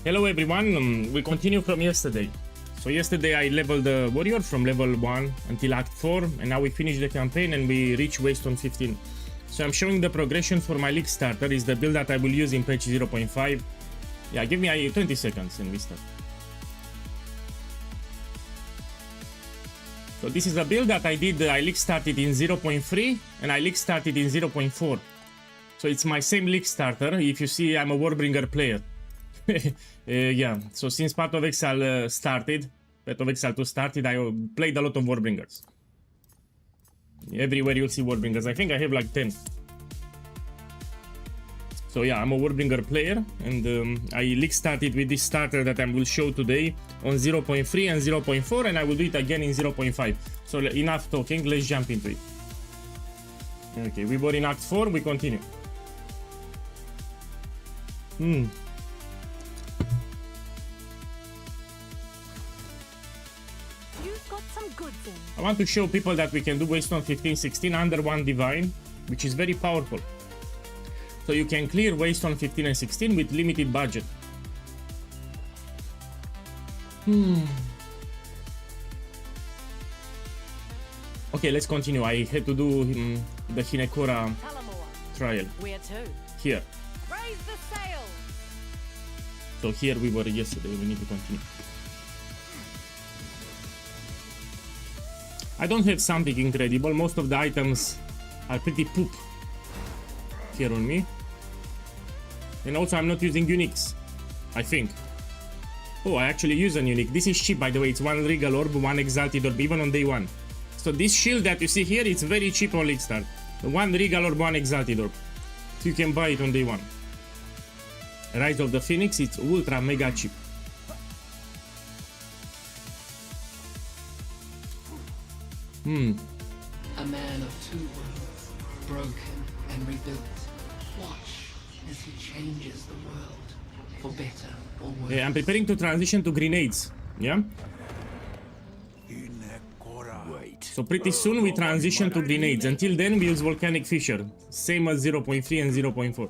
Hello everyone, we continue from yesterday. So yesterday I leveled the warrior from level 1 until act 4, and now we finish the campaign and we reach Waystone 15. So I'm showing the progression for my league starter. Is the build that I will use in patch 0.5. Yeah, give me 20 seconds and we start. So this is a build that I did, I league started in 0.3 and I league started in 0.4. So it's my same league starter. If you see, I'm a Warbringer player. Yeah, so since Path of Exile started, Path of Exile 2 started, I played a lot of Warbringers. Everywhere you'll see Warbringers. I think I have like 10. So yeah, I'm a Warbringer player, and I league started with this starter that I will show today on 0.3 and 0.4, and I will do it again in 0.5. So enough talking, let's jump into it. Okay, we were in Act 4, we continue. I want to show people that we can do Waystone 15-16 under one divine, which is very powerful. So you can clear Waystone 15 and 16 with limited budget. Okay, let's continue. I had to do the Hinekora trial. Here. So here we were yesterday, we need to continue. I don't have something incredible. Most of the items are pretty poop here on me. And also I'm not using uniques, I think. Oh, I actually use a unique. This is cheap, by the way. It's one Regal Orb, one Exalted Orb, even on day 1. So this shield that you see here, it's very cheap on League Start. One Regal Orb, one Exalted Orb. So you can buy it on day 1. Rise of the Phoenix, it's ultra mega cheap. A man of two worlds, broken and rebuilt. Watch as he changes the world, for better or worse. I'm preparing to transition to grenades, yeah? So pretty soon we transition to grenades. Until then we use Volcanic Fissure, same as 0.3 and 0.4.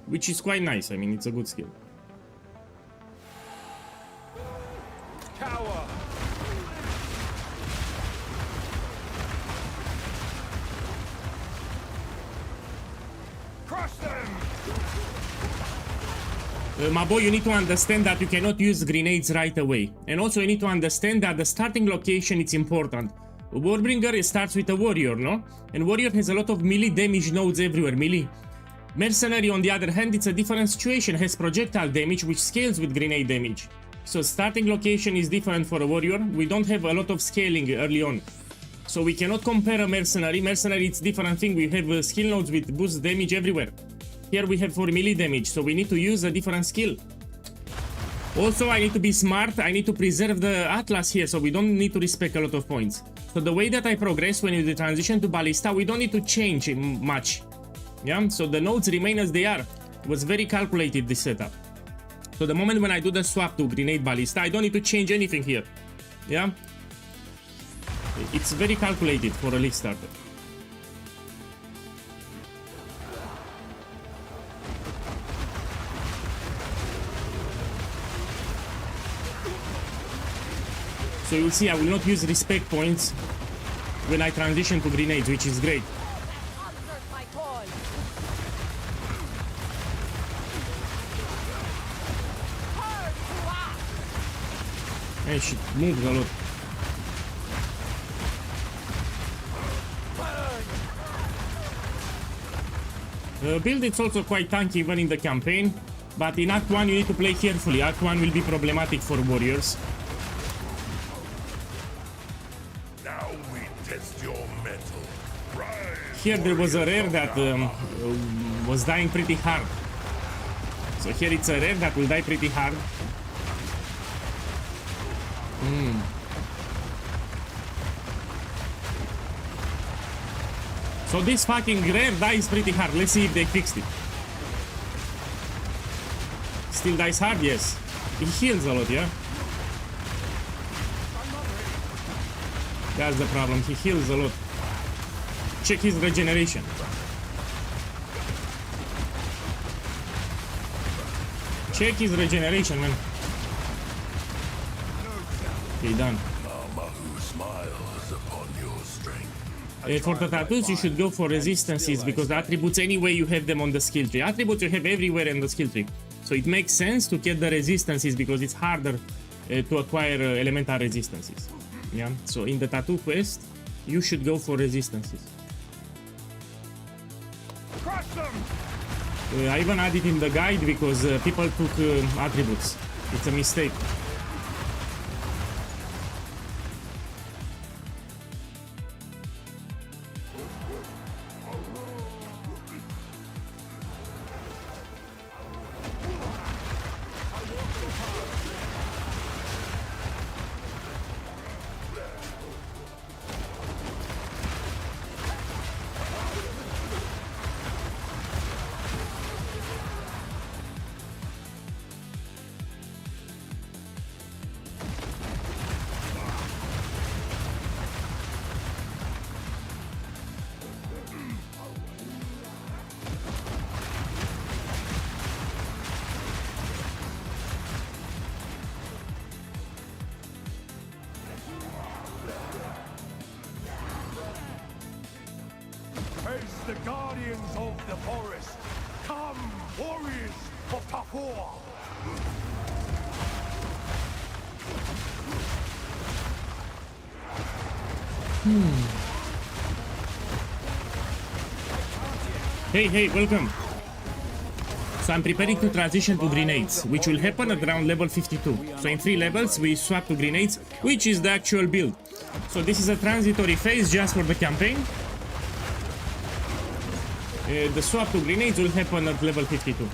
Which is quite nice, I mean, it's a good skill. Tower. Crush them. My boy, you need to understand that you cannot use grenades right away. And also you need to understand that the starting location is important. Warbringer starts with a warrior, no? And warrior has a lot of melee damage nodes everywhere, melee. Mercenary, on the other hand, it's a different situation, has projectile damage which scales with grenade damage. So starting location is different for a warrior. We don't have a lot of scaling early on. So we cannot compare a mercenary. Mercenary, it's different thing. We have skill nodes with boost damage everywhere. Here we have for melee damage, so we need to use a different skill. Also, I need to be smart. I need to preserve the Atlas here, so we don't need to respec a lot of points. So the way that I progress when you transition to Ballista, we don't need to change much. Yeah, so the nodes remain as they are. It was very calculated, this setup. So the moment when I do the swap to Grenade Ballista, I don't need to change anything here. Yeah? It's very calculated for a league starter. So you'll see I will not use respect points when I transition to grenades, which is great. And she moves a lot. The build is also quite tanky even in the campaign, but in Act 1 you need to play carefully. Act 1 will be problematic for warriors. Now we test your metal. Rise. Here there was a rare that was dying pretty hard. So here it's a rare that will die pretty hard. So this fucking rare dies pretty hard. Let's see if they fixed it. Still dies hard? Yes. He heals a lot, yeah? That's the problem. He heals a lot. Check his regeneration. Check his regeneration, man. Okay, done. Who smiles upon your strength. For the tattoos, you should go for resistances because the attributes, anyway, you have them on the skill tree. Attributes you have everywhere in the skill tree. So it makes sense to get the resistances because it's harder to acquire elemental resistances. Yeah, so in the tattoo quest, you should go for resistances. Crush them! I even added in the guide because people took attributes. It's a mistake. As the guardians of the forest, come, warriors of Tafur! Hey, welcome. So I'm preparing to transition to grenades, which will happen at around level 52. So in 3 levels, we swap to grenades, which is the actual build. So this is a transitory phase just for the campaign. The swap to grenades will happen at level 52.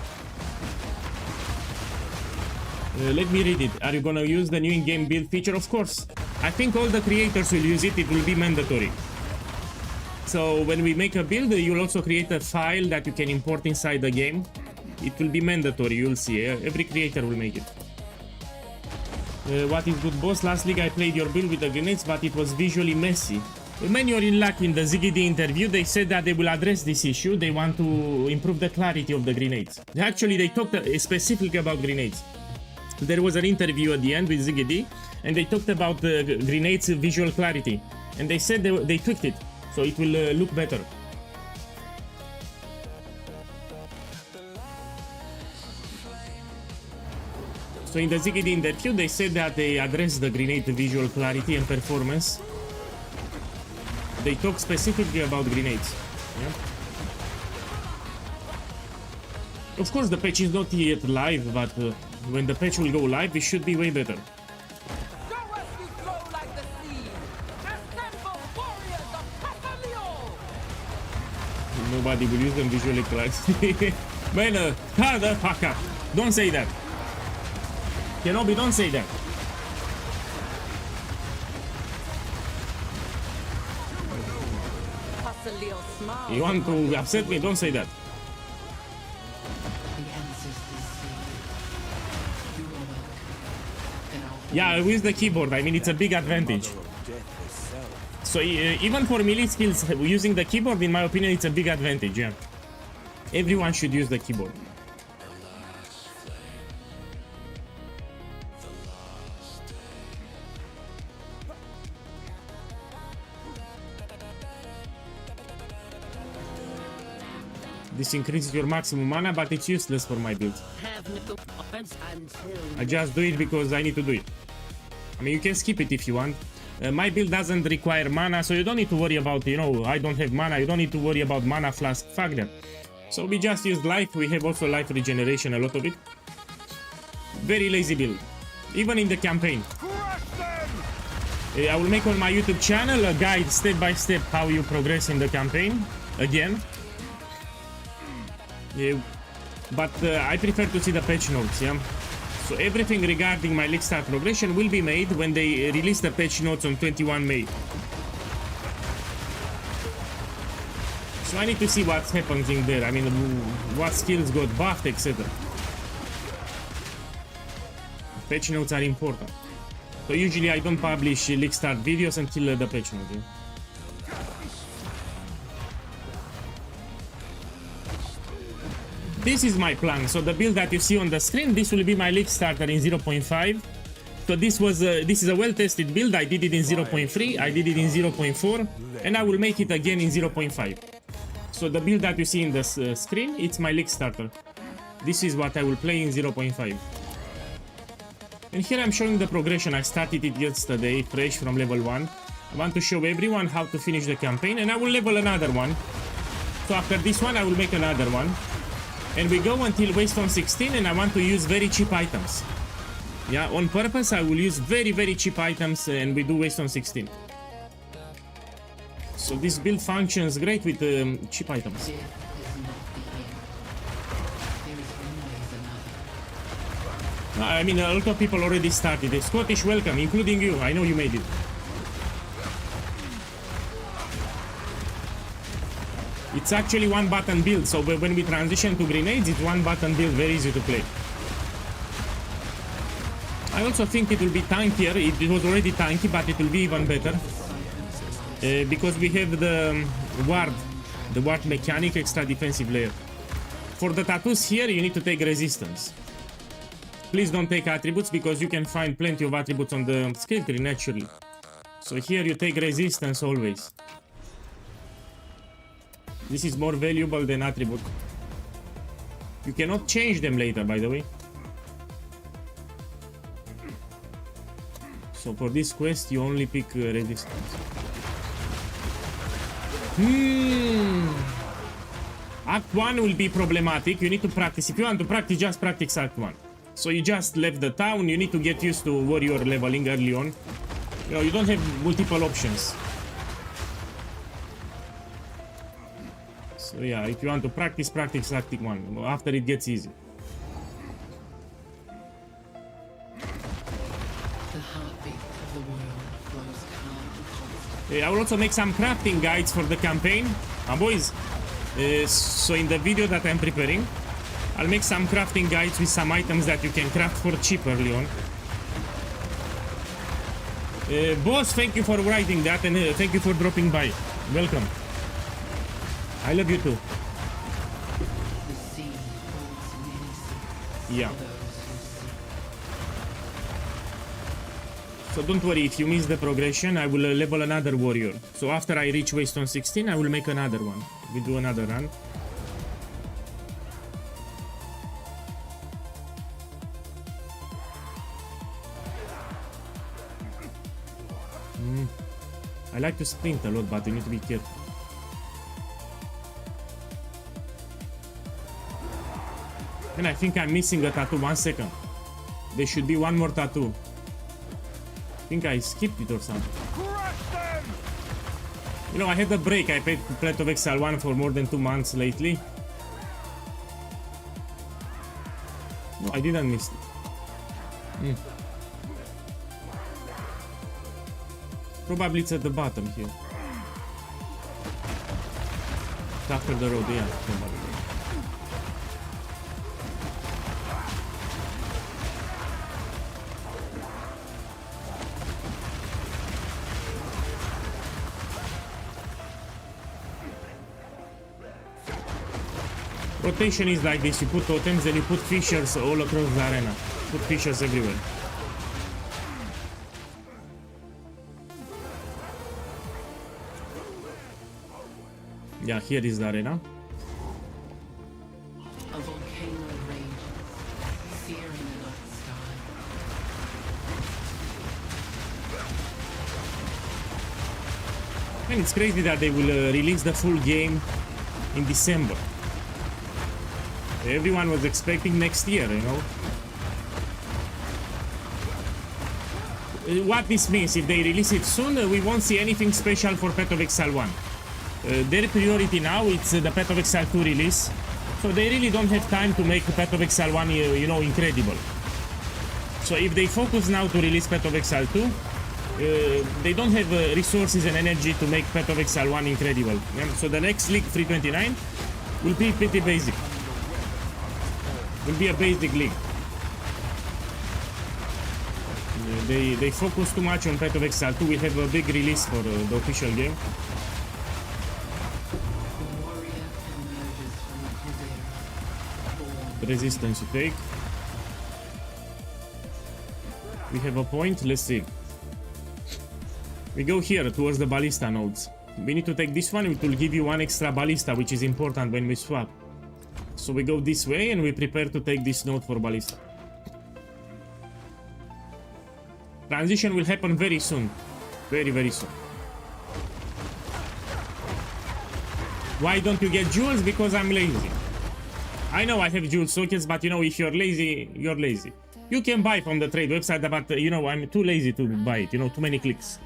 Let me read it. Are you gonna use the new in-game build feature? Of course. I think all the creators will use it. It will be mandatory. So when we make a build, you'll also create a file that you can import inside the game. It will be mandatory, you'll see. Every creator will make it. What is good, boss? Last league I played your build with the grenades, but it was visually messy. When you're in luck, in the ZGD interview, they said that they will address this issue. They want to improve the clarity of the grenades. Actually, they talked specifically about grenades. There was an interview at the end with ZGD, and they talked about the grenades' visual clarity. And they said they tweaked it, so it will look better. So in the ZGD interview, they said that they addressed the grenade visual clarity and performance. They talk specifically about grenades. Yeah. Of course, the patch is not yet live, but when the patch will go live, it should be way better. Nobody will use them visually clarity. Man, the fuck up. Don't say that. Kenobi, don't say that. You want to upset me? Don't say that. Yeah, with the keyboard, I mean, it's a big advantage. So even for melee skills, using the keyboard, in my opinion, it's a big advantage, yeah. Everyone should use the keyboard. This increases your maximum mana, but it's useless for my build. I just do it because I need to do it. I mean, you can skip it if you want. My build doesn't require mana, so you don't need to worry about, you know, I don't have mana. You don't need to worry about mana flask. Fuck that. So we just use life. We have also life regeneration, a lot of it. Very lazy build, even in the campaign. I will make on my YouTube channel a guide step by step how you progress in the campaign again. But I prefer to see the patch notes, yeah. So everything regarding my league start progression will be made when they release the patch notes on 21 May. So I need to see what happens in there. I mean, what skills got buffed, etc. Patch notes are important. So usually I don't publish league start videos until the patch notes. Yeah? this is my plan. So the build that you see on the screen, this will be my league starter in 0.5. So this is a well-tested build. I did it in 0.3, I did it in 0.4, and I will make it again in 0.5. So the build that you see in the screen, it's my league starter. This is what I will play in 0.5. And here I'm showing the progression. I started it yesterday, fresh from level 1. I want to show everyone how to finish the campaign, and I will level another one. So after this one, I will make another one. And we go until Waystone 16, and I want to use very cheap items. Yeah, on purpose, I will use very, very cheap items, and we do Waystone 16. So this build functions great with cheap items. Death is not the end. There is always another. I mean, a lot of people already started. A Scottish welcome, including you. I know you made it. It's actually one button build, so when we transition to grenades, it's one button build, very easy to play. I also think it will be tankier. It was already tanky, but it will be even better. Because we have the ward mechanic, extra defensive layer. For the tattoos here, you need to take resistance. Please don't take attributes, because you can find plenty of attributes on the skill tree naturally. So here you take resistance always. This is more valuable than attribute. You cannot change them later, by the way. So for this quest, you only pick resistance. Act 1 will be problematic. You need to practice. If you want to practice, just practice Act 1. So you just left the town. You need to get used to warrior leveling early on. You know, you don't have multiple options. So yeah, if you want to practice, practice Act 1. After it gets easy. I will also make some crafting guides for the campaign, boys. So in the video that I'm preparing, I'll make some crafting guides with some items that you can craft for cheap early on. Boss, thank you for writing that, and thank you for dropping by. Welcome. I love you too. Yeah. So don't worry, if you miss the progression, I will level another warrior. So after I reach Waystone 16, I will make another one. We do another run. I like to sprint a lot, but you need to be careful. And I think I'm missing a tattoo. 1 second. There should be one more tattoo. I think I skipped it or something. You know, I had a break. I played Path of Exile 1 for more than 2 months lately. No, I didn't miss it. Probably it's at the bottom here. It's after the road, yeah, probably. Rotation is like this. You put totems, then you put fissures all across the arena. Put fissures everywhere. Yeah, here is the arena. A volcano rages, searing the night sky. And it's crazy that they will release the full game in December. Everyone was expecting next year, you know. What this means, if they release it soon, we won't see anything special for Path of Exile 1. Their priority now is the Path of Exile 2 release. So they really don't have time to make Path of Exile 1, you know, incredible. So if they focus now to release Path of Exile 2, they don't have resources and energy to make Path of Exile 1 incredible. So the next League 329 will be pretty basic. Will be a basic league. They focus too much on Path of Exile 2. We have a big release for the official game. The warrior emerges from the caldera, resistance to take. We have a point, let's see. We go here towards the ballista nodes. We need to take this one, it will give you one extra ballista, which is important when we swap. So we go this way and we prepare to take this node for ballista. Transition will happen very soon. Very, very soon. Why don't you get jewels? Because I'm lazy. I know I have jewel sockets, but you know, if you're lazy, you're lazy. You can buy from the trade website, but you know, I'm too lazy to buy it, you know, too many clicks.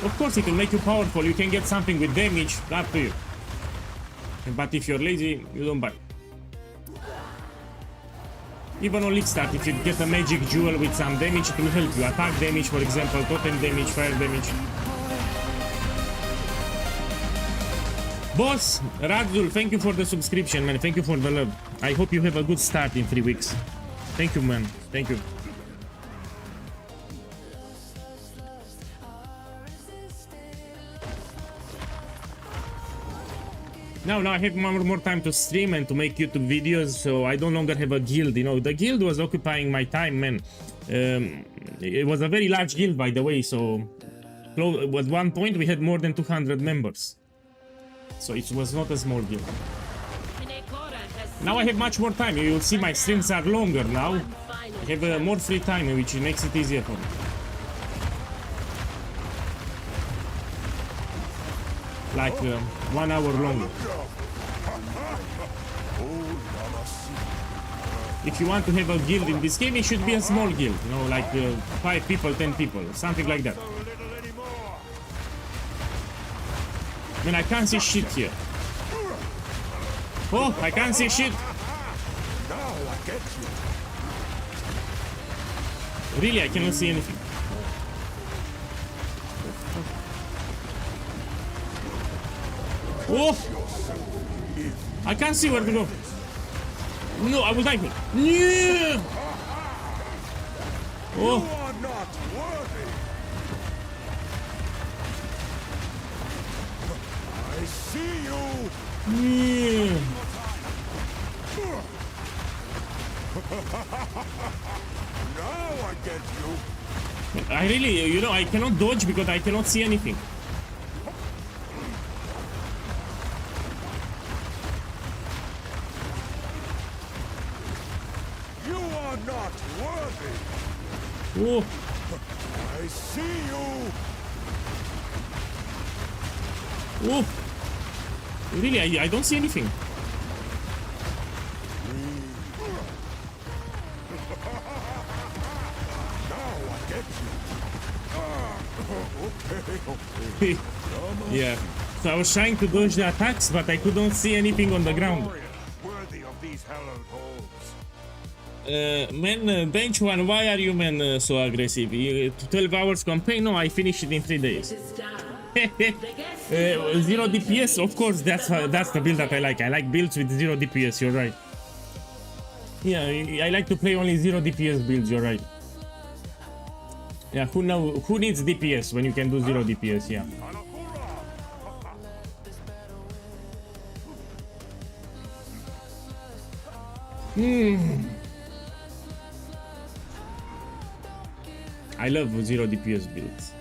Of course, it will make you powerful, you can get something with damage, up to you. But if you're lazy, you don't buy. Even on League Start, if you get a magic jewel with some damage, it will help you. Attack damage, for example, totem damage, fire damage. Boss, Radzul, thank you for the subscription, man. Thank you for the love. I hope you have a good start in 3 weeks. Thank you, man. Thank you. Now I have more time to stream and to make YouTube videos, so I no longer have a guild. You know, the guild was occupying my time, man. It was a very large guild, by the way, so at one point we had more than 200 members. So it was not a small guild. Now I have much more time. You will see my streams are longer now. I have more free time, which makes it easier for me. Like 1 hour longer. If you want to have a guild in this game, it should be a small guild, you know, like 5 people, 10 people, something like that. Man, I can't see shit here. Oh, I can't see shit. Really, I cannot see anything. Oh! I can't see where to go. No, I will die here. Yeah! Oh! I see you. Yeah. Now I get you. I really, you know, I cannot dodge because I cannot see anything. You are not worthy. Oh! I see you. Oh! Really, I don't see anything. Now I get you. Okay. Yeah. So I was trying to dodge the attacks, but I couldn't see anything on the ground. Worthy of these hallowed halls. Man, bench one, why are you, man, so aggressive? 12 hours campaign? No, I finished it in 3 days. 0 DPS, of course, that's the build that I like. I like builds with 0 DPS, you're right. Yeah, I like to play only 0 DPS builds, you're right. Yeah, who needs DPS when you can do 0 DPS, yeah. I love 0 DPS builds.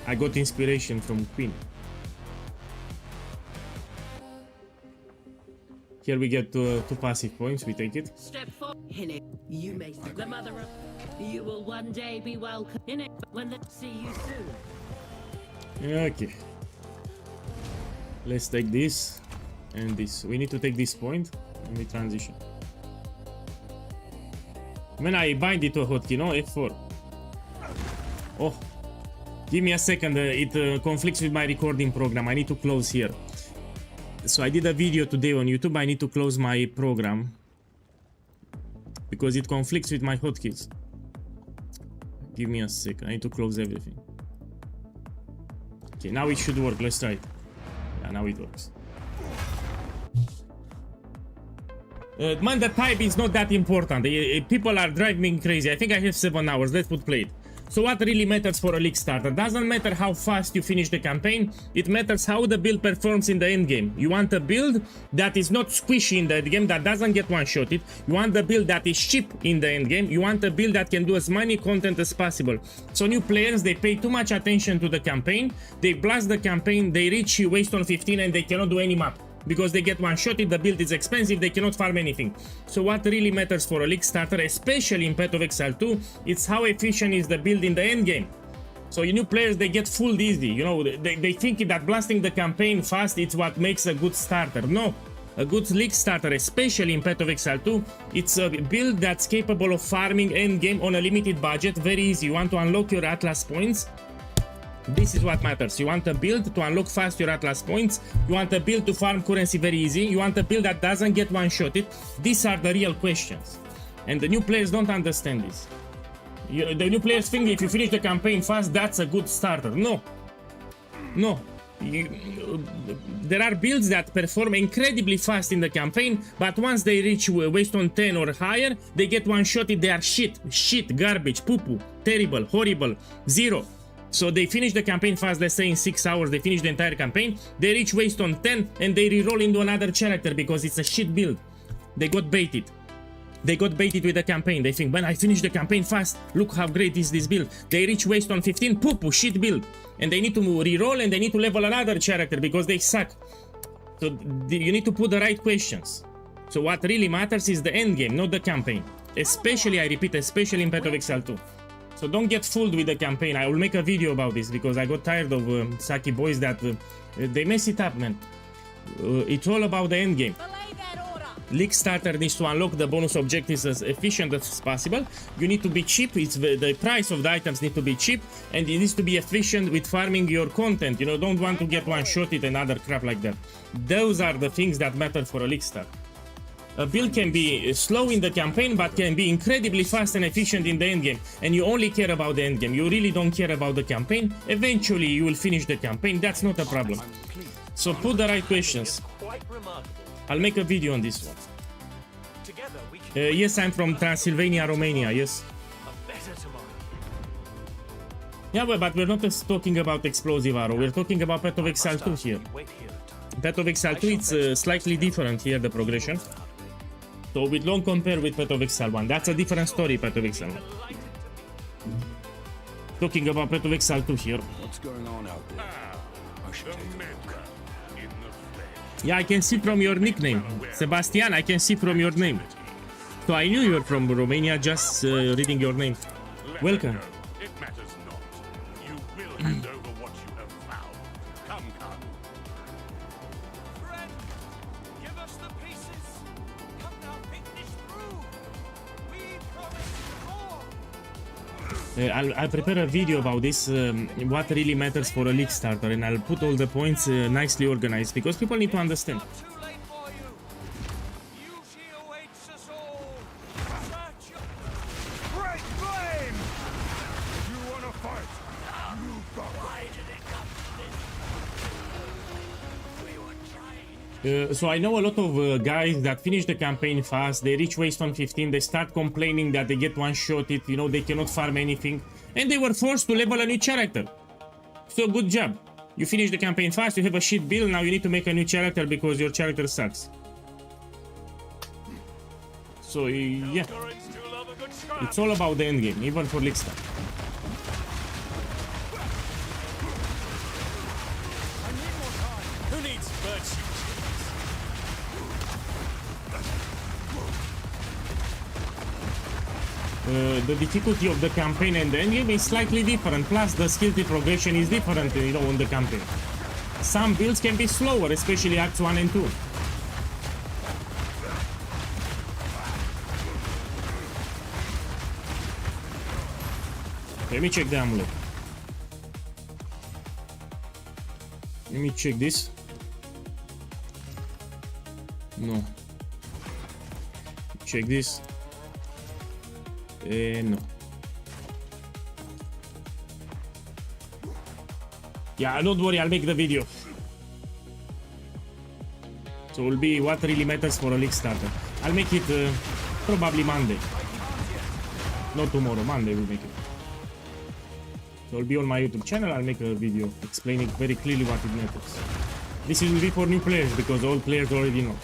I got inspiration from Queen. Here we get 2 passive points, we take it. Step forward. In it, you may see the mother of. You will one day be welcome in it when they see you soon. Okay. Let's take this and this. We need to take this point and we transition. When I bind it to a hotkey, no? F4. Oh. Give me a second, it conflicts with my recording program. I need to close here. So I did a video today on YouTube. I need to close my program because it conflicts with my hotkeys. Give me a second. I need to close everything. Okay, now it should work. Let's try it. Yeah, now it works. Man, the time is not that important. People are driving me crazy. I think I have 7 hours. Let's put play it. So what really matters for a league starter? Doesn't matter how fast you finish the campaign, it matters how the build performs in the end game. You want a build that is not squishy in the end game, that doesn't get one-shotted. You want the build that is cheap in the end game. You want a build that can do as many content as possible. So new players, they pay too much attention to the campaign, they blast the campaign, they reach waste on 15 and they cannot do any map. Because they get one-shotted, the build is expensive, they cannot farm anything. So what really matters for a league starter, especially in Path of Exile 2, it's how efficient is the build in the end game. So new players, they get fooled easy, you know, they think that blasting the campaign fast, it's what makes a good starter. No, a good league starter, especially in Path of Exile 2, it's a build that's capable of farming end game on a limited budget, very easy. You want to unlock your Atlas points, this is what matters. You want a build to unlock fast your Atlas points. You want a build to farm currency very easy. You want a build that doesn't get one-shotted. These are the real questions. And the new players don't understand this. The new players think if you finish the campaign fast, that's a good starter. No. No. There are builds that perform incredibly fast in the campaign, but once they reach waste on 10 or higher, they get one-shotted. They are shit, garbage, poo-poo, terrible, horrible, zero. So they finish the campaign fast, let's say in 6 hours, they finish the entire campaign, they reach waste on 10 and they reroll into another character because it's a shit build. They got baited. They got baited with the campaign. They think, when I finish the campaign fast, look how great is this build. They reach waste on 15, poo-poo, shit build. And they need to reroll and they need to level another character because they suck. So you need to put the right questions. So what really matters is the end game, not the campaign. Especially, I repeat, especially in Path of Exile 2. So don't get fooled with the campaign. I will make a video about this because I got tired of Saki boys that they mess it up, man. It's all about the end game. League starter needs to unlock the bonus objectives as efficient as possible. You need to be cheap. It's the price of the items need to be cheap, and it needs to be efficient with farming your content. You know, don't want to get one-shotted and other crap like that. Those are the things that matter for a league starter. A build can be slow in the campaign, but can be incredibly fast and efficient in the endgame. And you only care about the endgame. You really don't care about the campaign. Eventually, you will finish the campaign. That's not a problem. So put the right questions. I'll make a video on this one. Yes, I'm from Transylvania, Romania. Yes. Yeah, but we're not just talking about Explosive Arrow. We're talking about Path of Exile 2 here. Path of Exile 2, it's slightly different here, the progression. So we don't compare with Path of Exile 1. That's a different story, Path of Exile 1. Talking about Path of Exile 2 here. What's going on out there? I should take a look. Yeah, I can see from your nickname. Sebastian, I can see from your name. So I knew you were from Romania just reading your name. Welcome. It matters not. You will hand over what you have found. Come, come. Friend, give us the pieces. Come now, think this through. We promise more. I'll prepare a video about this, what really matters for a league starter, and I'll put all the points nicely organized, because people need to understand. Too late for you. Duty awaits us all. Search your Great flame! You wanna fight? You got Why did it come to this? We were trying. So I know a lot of guys that finish the campaign fast, they reach waste on 15, they start complaining that they get one-shotted, you know, they cannot farm anything, and they were forced to level a new character. So good job. You finish the campaign fast, you have a shit build, now you need to make a new character because your character sucks. So yeah, Currents do love a good scrap. it's all about the endgame, even for league stuff. I need more time. Who needs virtue? The difficulty of the campaign and the endgame is slightly different, plus the skill tree progression is different, you know, on the campaign. Some builds can be slower, especially Acts 1 and 2. Let me check the amulet. Let me check this. No. Check this. No. Yeah, don't worry, I'll make the video. So it will be what really matters for a league starter. I'll make it probably Monday. Not tomorrow, Monday we'll make it. So it'll be on my YouTube channel. I'll make a video explaining very clearly what it matters. This will be for new players because old players already know.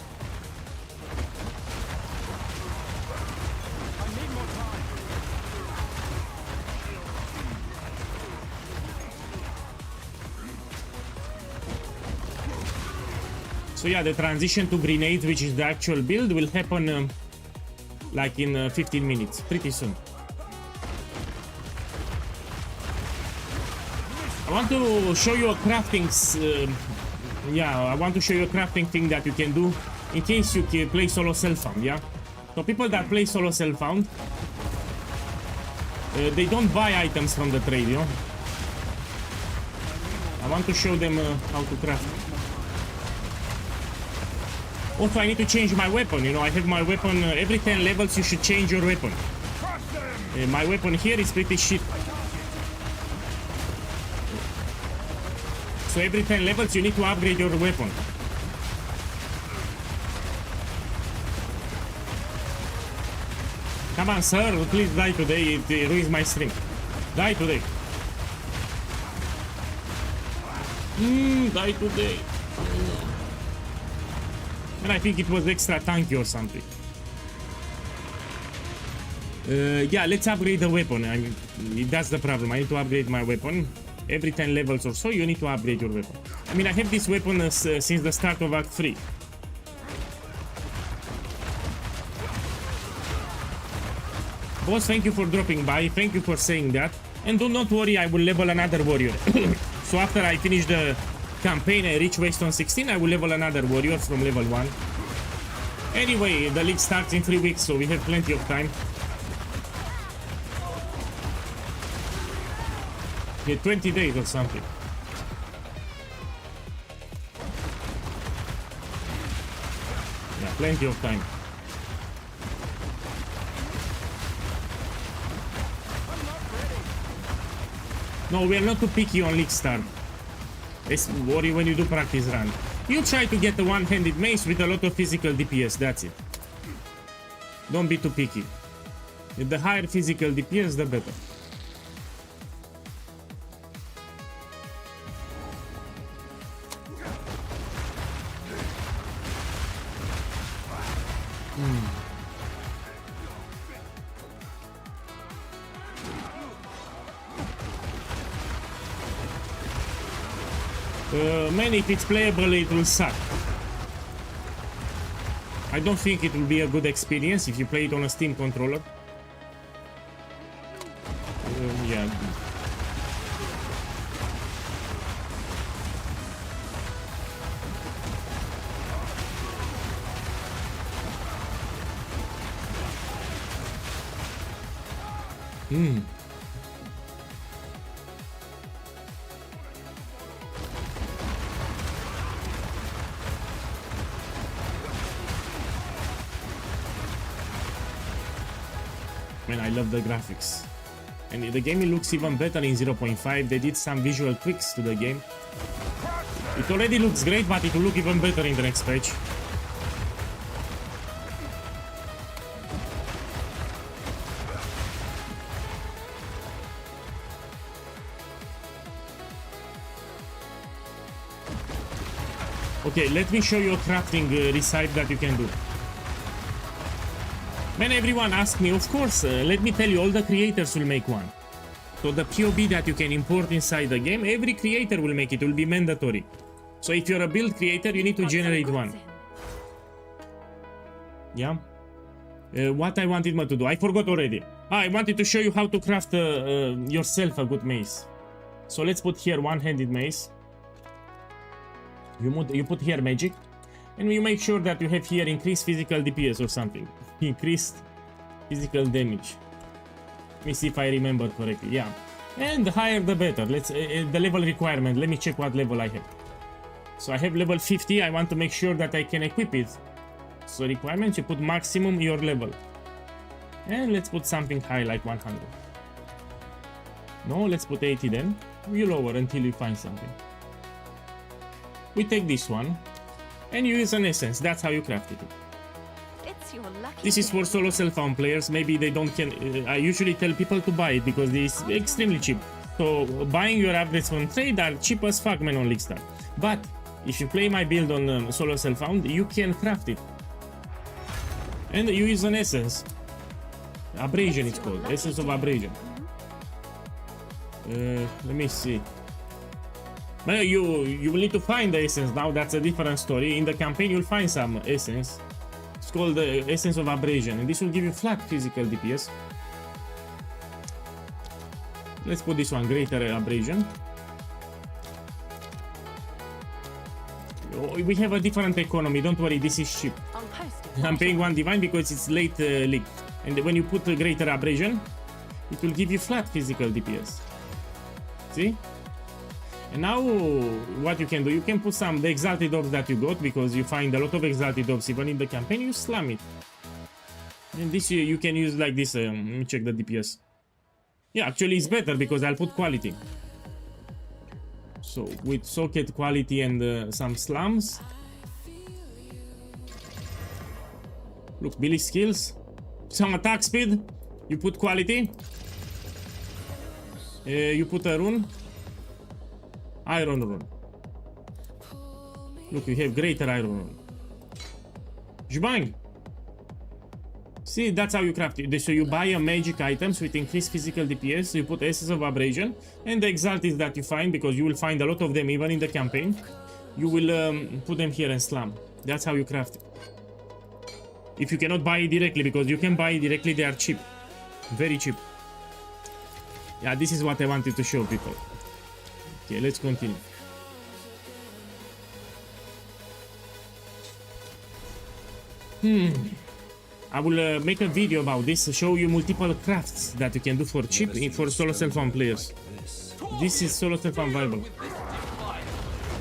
So yeah, the transition to grenades, which is the actual build, will happen like in 15 minutes, pretty soon. I want to show you a crafting, I want to show you a crafting thing that you can do in case you can play solo self-found, yeah? So people that play solo self-found, they don't buy items from the trade, you know? I want to show them how to craft. Also, I need to change my weapon, you know, I have my weapon, every 10 levels you should change your weapon. My weapon here is pretty shit. So every 10 levels you need to upgrade your weapon. Come on, sir, please die today, it ruins my stream. Die today. Die today. And I think it was extra tanky or something. Yeah, let's upgrade the weapon. I mean, that's the problem. I need to upgrade my weapon. Every 10 levels or so, you need to upgrade your weapon. I mean, I have this weapon since the start of Act 3. Boss, thank you for dropping by. Thank you for saying that. And do not worry, I will level another warrior. So after I finish the campaign and reach Waystone 16, I will level another warrior from level 1. Anyway, the league starts in 3 weeks, so we have plenty of time. Yeah, 20 days or something. Yeah, plenty of time. No, we are not too picky on league start. It's worry when you do practice run. You try to get a one-handed mace with a lot of physical DPS, that's it. Don't be too picky. The higher physical DPS, the better. Man, if it's playable, it will suck. I don't think it will be a good experience if you play it on a Steam controller. Yeah. Man, I love the graphics. And the game, it looks even better in 0.5. They did some visual tweaks to the game. It already looks great, but it will look even better in the next patch. Okay, let me show you a crafting recipe that you can do. When everyone asks me, of course, let me tell you, all the creators will make one. So the POB that you can import inside the game, every creator will make it, will be mandatory. So if you're a build creator, you need to generate one. Yeah? What I wanted to do, I forgot already. I wanted to show you how to craft yourself a good mace. So let's put here one-handed mace. You put here magic. And you make sure that you have here increased physical DPS or something. Increased physical damage. Let me see if I remember correctly. Yeah. And the higher the better. Let's the level requirement. Let me check what level I have. So I have level 50. I want to make sure that I can equip it. So requirements, you put maximum your level. And let's put something high like 100. No, let's put 80 then. You lower until you find something. We take this one. And you use an essence, that's how you craft it. It's your lucky This is for solo self-found players, maybe they don't can... I usually tell people to buy it because it's extremely cheap. So buying your upgrades from trade are cheap as fuck, man, on Leaguestar. But if you play my build on solo self-found, you can craft it. And you use an essence. Abrasion it's called. Essence of Abrasion. Let me see. But you will need to find the essence now. That's a different story. In the campaign you'll find some essence. It's called the Essence of Abrasion, and this will give you flat physical DPS. Let's put this one, Greater Abrasion. Oh, we have a different economy, don't worry, this is cheap. I'll post it. I'm paying 1 divine because it's late league. And when you put a Greater Abrasion, it will give you flat physical DPS. See? And now, what you can do, you can put some the Exalted Orbs that you got, because you find a lot of Exalted Orbs even in the campaign, you slam it. And this you can use like this, let me check the DPS. Yeah, actually it's better because I'll put quality. So, with socket quality and some slams. Look, Billy skills. Some attack speed. You put quality. You put a rune. Iron rune. Look, you have greater iron rune. Jbang! See, that's how you craft it. So you buy a magic items with increased physical DPS, you put Essence of Abrasion, and the Exalted that you find, because you will find a lot of them even in the campaign, you will put them here and slam. That's how you craft it. If you cannot buy it directly, because you can buy it directly, they are cheap. Very cheap. Yeah, this is what I wanted to show people. Okay, let's continue. I will make a video about this to show you multiple crafts that you can do for cheap for solo self-found players. This is solo self-found viable.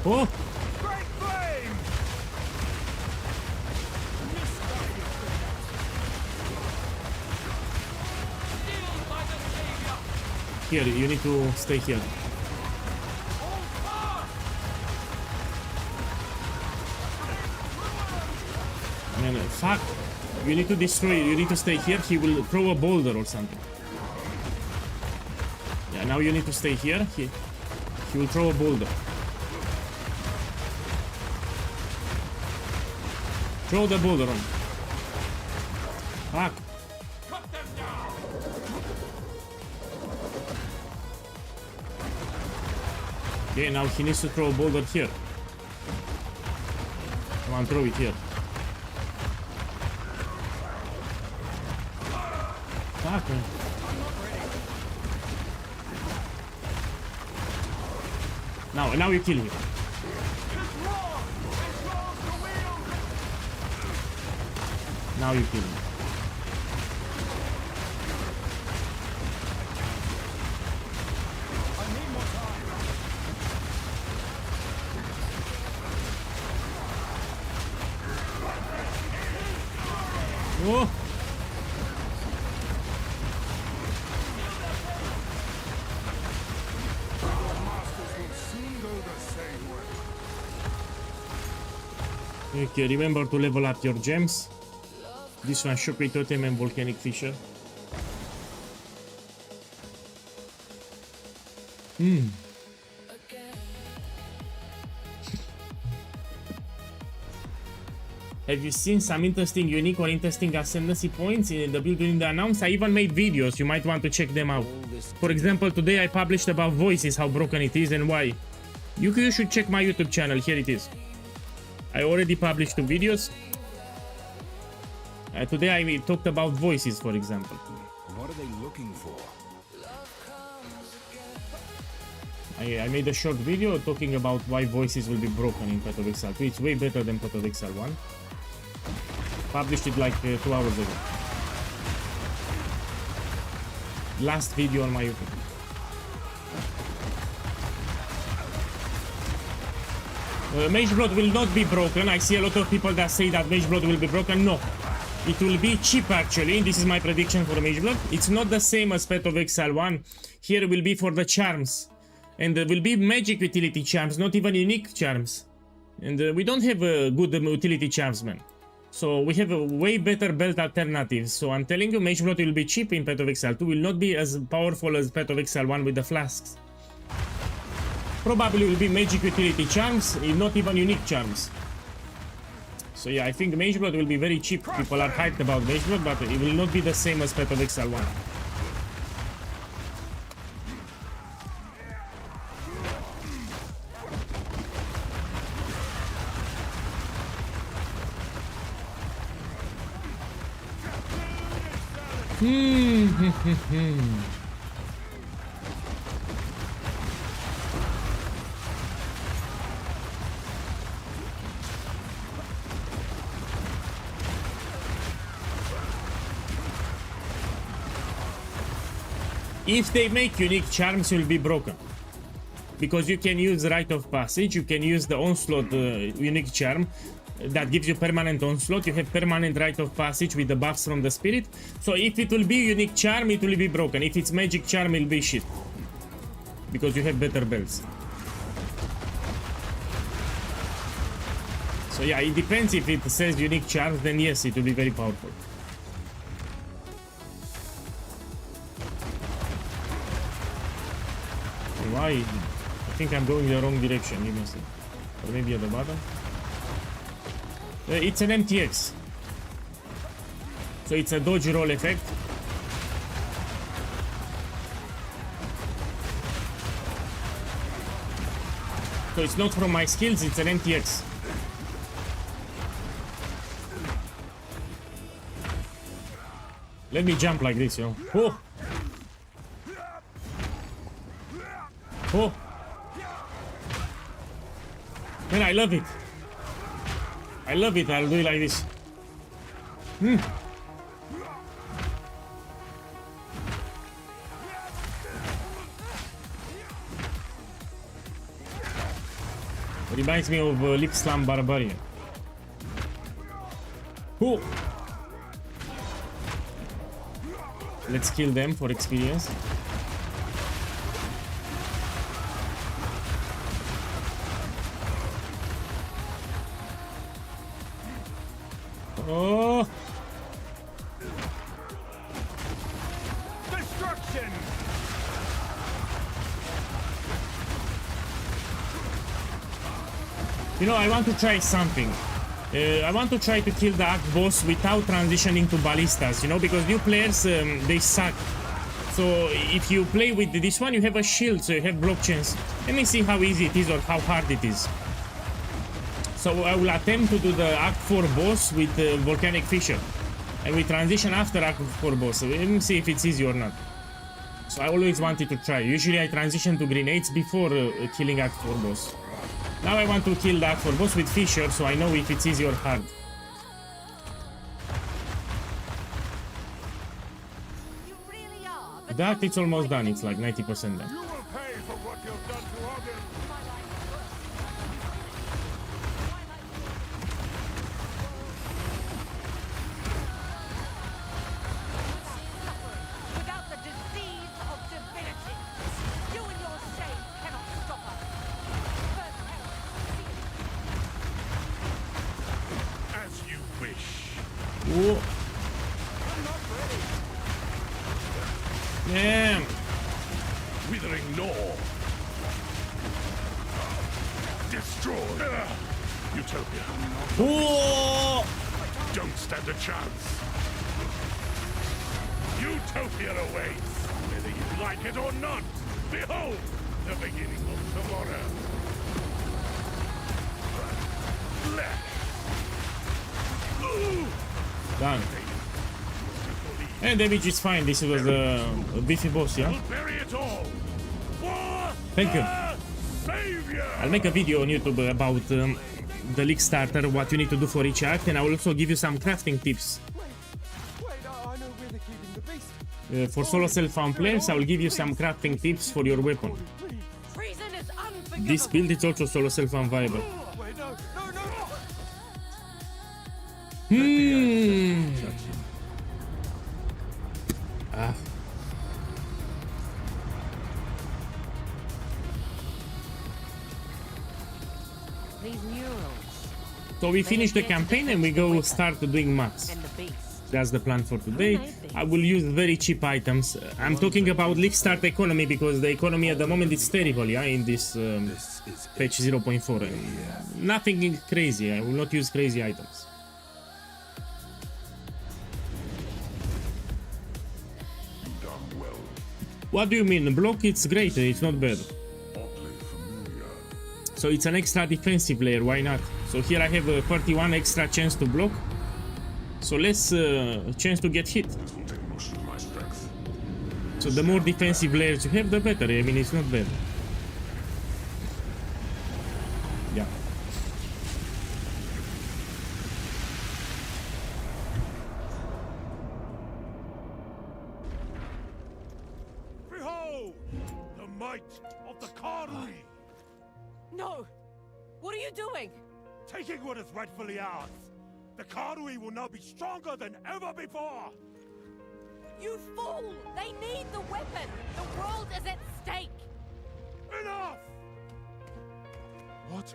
Oh! Great flame! Here, you need to stay here. Man, fuck! You need to destroy it. You need to stay here. He will throw a boulder or something. Yeah, now you need to stay here. He will throw a boulder. Throw the boulder on. Fuck. Okay, now he needs to throw a boulder here. Come on, throw it here. Fuck, man. Now you kill him. Now you kill him. Oh! Okay, remember to level up your gems. This one, Shockwave Totem and Volcanic Fissure. Have you seen some interesting, unique or interesting ascendancy points in the build during the announce? I even made videos, you might want to check them out. For example, today I published about voices, how broken it is and why. You should check my YouTube channel, here it is. I already published 2 videos. Today I talked about voices, for example. What are they looking for? I made a short video talking about why voices will be broken in Path of Exile 2. It's way better than Path of Exile 1. Published it like 2 hours ago. Last video on my YouTube. Mage Blood will not be broken. I see a lot of people that say that Mage Blood will be broken. No. It will be cheap actually. This is my prediction for Mage Blood. It's not the same as Path of Exile 1. Here will be for the charms. And there will be magic utility charms, not even unique charms. And we don't have good utility charms, man. So we have a way better belt alternatives. So I'm telling you, Mage Blood will be cheap in Path of Exile 2. Will not be as powerful as Path of Exile 1 with the flasks. probably will be magic utility charms, not even unique charms. So yeah, I think Mage Blood will be very cheap. People are hyped about Mage Blood, but it will not be the same as Path of Exile 1. If they make unique charms, will be broken. Because you can use Rite of Passage, you can use the Onslaught unique charm that gives you permanent Onslaught. You have permanent Rite of Passage with the buffs from the Spirit. So if it will be unique charm, it will be broken. If it's magic charm, it will be shit. Because you have better belts. So yeah, it depends. If it says unique charms, then yes, it will be very powerful. Why? I think I'm going the wrong direction, you must see. Or maybe at the bottom. It's an MTX. So it's a dodge roll effect. So it's not from my skills, it's an MTX. Let me jump like this, you know. Oh! Oh! Man, I love it. I love it. I'll do it like this. Reminds me of Lip Slam Barbarian. Oh! Let's kill them for experience. Oh! Destruction! You know, I want to try something. I want to try to kill the Act boss without transitioning to ballistas, you know, because new players, they suck. So if you play with this one, you have a shield, so you have block chance. Let me see how easy it is or how hard it is. So I will attempt to do the Act 4 boss with Volcanic Fissure. And we transition after Act 4 boss. So let me see if it's easy or not. So I always wanted to try. Usually I transition to grenades before killing Act 4 boss. Now I want to kill the Act 4 boss with Fissure, so I know if it's easy or hard. You really are. The Act, it's almost done. It's like 90% done. You will pay for what you've done to others. Without the disease of divinity, you and your shame cannot stop us. First help. As you wish. Whoa. Damn. Withering Gnaw. Destroy. Utopia. Whoa. Don't stand a chance. Utopia awaits. Whether you like it or not. Behold, the beginning of tomorrow. Flesh. Done. And damage is fine. This was a beefy boss, yeah? We'll bury it all. For Thank you. the Savior. I'll make a video on YouTube about the league starter, what you need to do for each act, and I will also give you some crafting tips. Wait, I know where they're keeping the beast. For solo self-found players, I will give you some crafting tips for your weapon. Treason is unforgivable. This build is also solo self-found viable. Wait, no. Ah. These murals So we finish the campaign and we go start doing maths. and the beast. That's the plan for today. I will use very cheap items. I'm talking about League Start economy because the economy at the moment is terrible, yeah, in this patch 0.4. Nothing crazy. I will not use crazy items. What do you mean? Block, it's great, it's not bad. So it's an extra defensive layer, why not? So here I have a 31 extra chance to block. So less chance to get hit. So the more defensive layers you have, the better. I mean, it's not bad. Yeah. Behold the might of the Karui, No! What are you doing? taking what is rightfully ours. The Karui will now be stronger than ever before. You fool! They need the weapon! The world is at stake! Enough! What?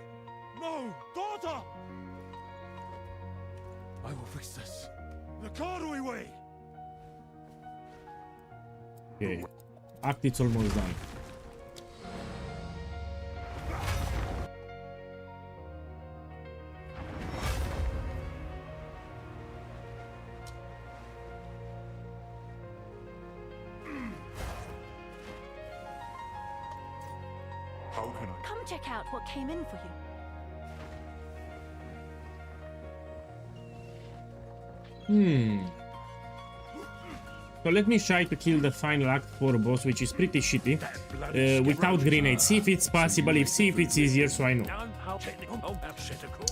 No, daughter! I will fix this. The Karui way! Okay. Act, it's almost done. How can I? Come check out what came in for you. So let me try to kill the final Act 4 boss, which is pretty shitty, without grenades. See if it's possible, see if it's easier, so I know.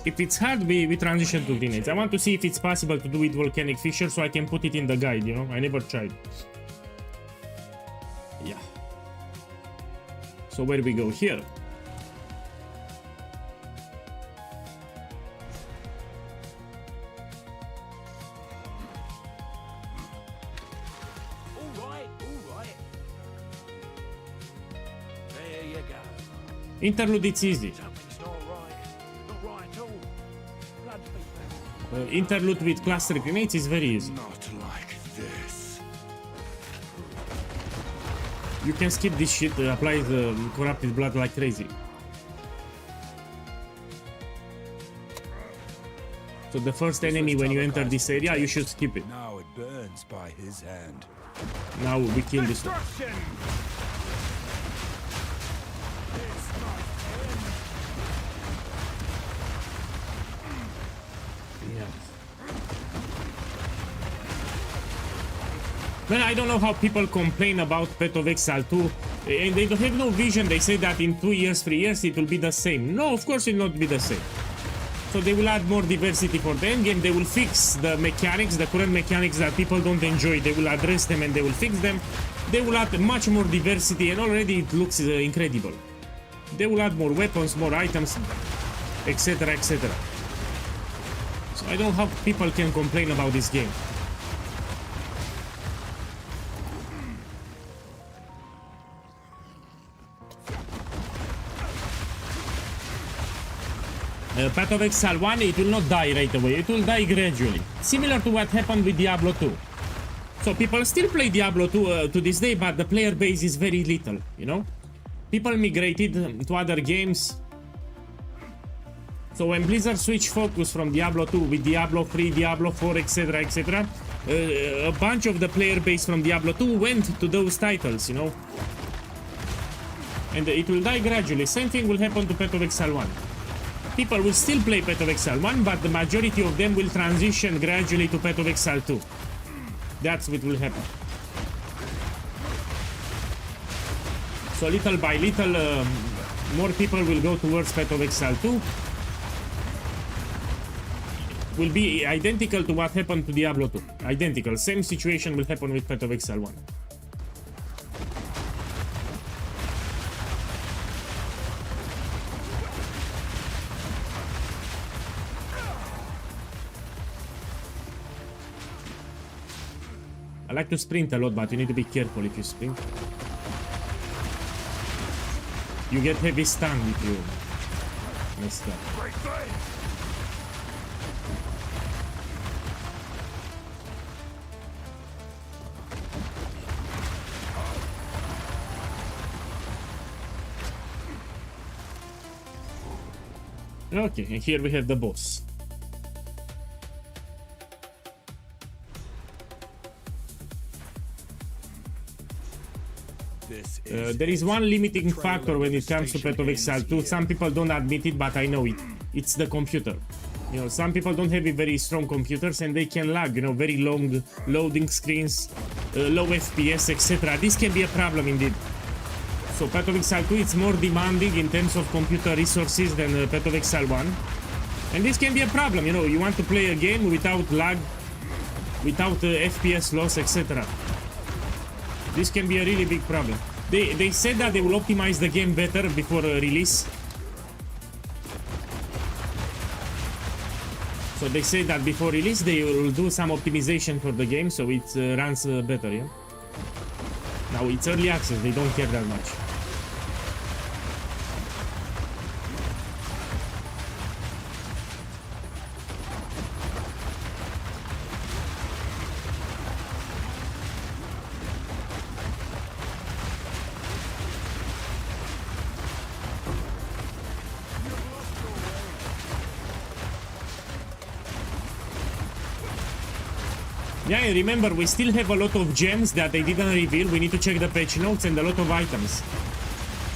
If it's hard, we transition to grenades. I want to see if it's possible to do with Volcanic Fissure, so I can put it in the guide, you know? I never tried. Yeah. So where we go here? There you go. Interlude, it's easy. Something's not right. Not right at all. Blood fever. Interlude with cluster grenades is very easy. Not like this. You can skip this shit, apply the corrupted blood like crazy. So the first enemy when you enter this area, you should skip it. Now it burns by his hand. Now we kill this one. Destruction! Well, I don't know how people complain about Path of Exile 2, and they don't have no vision. They say that in 2 years, 3 years, it will be the same. No, of course it will not be the same. So they will add more diversity for the endgame. They will fix the mechanics, the current mechanics that people don't enjoy. They will address them and they will fix them. They will add much more diversity, and already it looks incredible. They will add more weapons, more items, etc, etc. So I don't know how people can complain about this game. Path of Exile 1, it will not die right away, it will die gradually. Similar to what happened with Diablo 2. So people still play Diablo 2 to this day, but the player base is very little, you know? People migrated to other games. So when Blizzard switched focus from Diablo 2 with Diablo 3, Diablo 4, etc, etc, a bunch of the player base from Diablo 2 went to those titles, you know? And it will die gradually. Same thing will happen to Path of Exile 1. People will still play Path of Exile 1, but the majority of them will transition gradually to Path of Exile 2. That's what will happen. So little by little, more people will go towards Path of Exile 2. Will be identical to what happened to Diablo 2. Identical. Same situation will happen with Path of Exile 1. I like to sprint a lot, but you need to be careful if you sprint. You get heavy stun if you mess up. Okay, and here we have the boss. There is one limiting factor when it comes to Path of Exile 2. Some people don't admit it, but I know it. It's the computer. You know, some people don't have very strong computers and they can lag, you know, very long loading screens, low FPS, etc. This can be a problem indeed. So Path of Exile 2 is more demanding in terms of computer resources than Path of Exile 1. And this can be a problem, you know, you want to play a game without lag, without FPS loss, etc. This can be a really big problem. They said that they will optimize the game better before release. So they say that before release they will do some optimization for the game so it runs better, yeah? Now it's early access, they don't care that much. Yeah, and remember, we still have a lot of gems that they didn't reveal. We need to check the patch notes and a lot of items.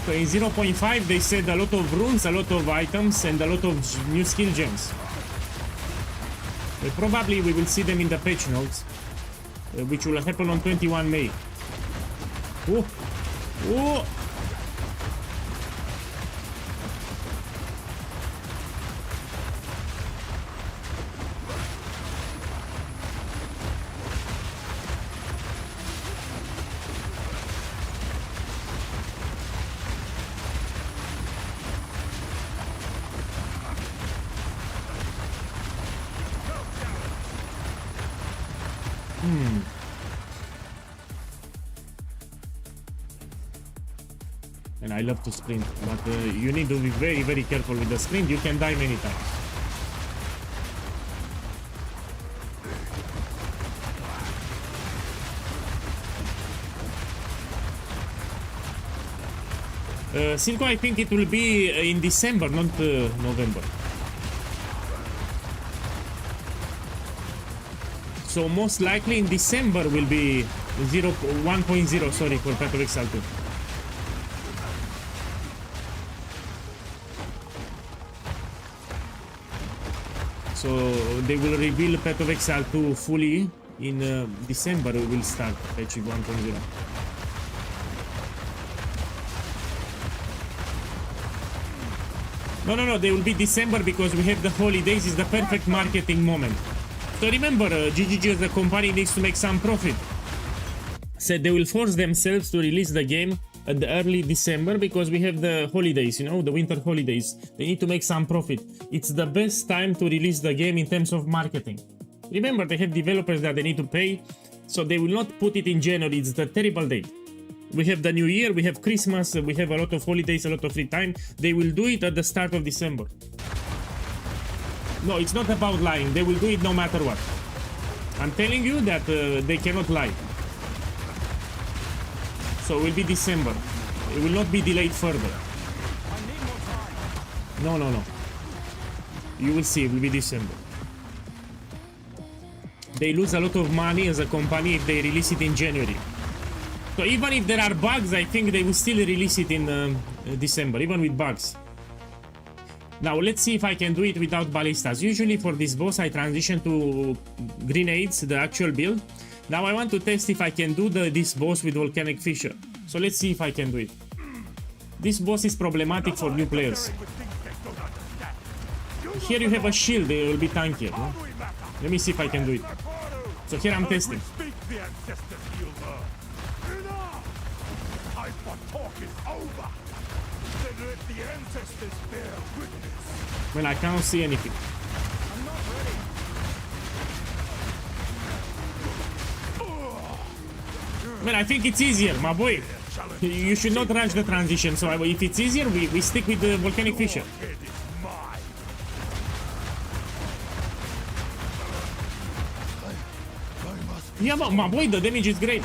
So in 0.5, they said a lot of runes, a lot of items, and a lot of new skill gems. But probably we will see them in the patch notes, which will happen on 21 May. Oh! Oh! And I love to sprint, but you need to be very, very careful with the sprint. You can die many times. Silco, I think it will be in December, not November. So most likely in December will be 1.0, sorry, for Path of Exile 2. So they will reveal Path of Exile 2 fully in December. We will start patch 1.0. No, they will be December because we have the holidays. It's the perfect marketing moment. So remember, GGG as a company needs to make some profit. Said they will force themselves to release the game at the early December because we have the holidays, you know, the winter holidays. They need to make some profit. It's the best time to release the game in terms of marketing. Remember, they have developers that they need to pay, so they will not put it in January. It's the terrible date. We have the New Year, we have Christmas, we have a lot of holidays, a lot of free time. They will do it at the start of December. No, it's not about lying. They will do it no matter what. I'm telling you that they cannot lie. So it will be December. It will not be delayed further. No. You will see, it will be December. They lose a lot of money as a company if they release it in January. So even if there are bugs, I think they will still release it in December, even with bugs. Now let's see if I can do it without ballistas. Usually for this boss I transition to grenades, the actual build. Now I want to test if I can do this boss with volcanic fissure. So let's see if I can do it. This boss is problematic for new players. Here you have a shield, it will be tankier, no? Let me see if I can do it. So here I'm testing. Well, I can't see anything. Well, I think it's easier, my boy. You should not rush the transition, so if it's easier, we stick with the volcanic fissure. Yeah, my boy, the damage is great.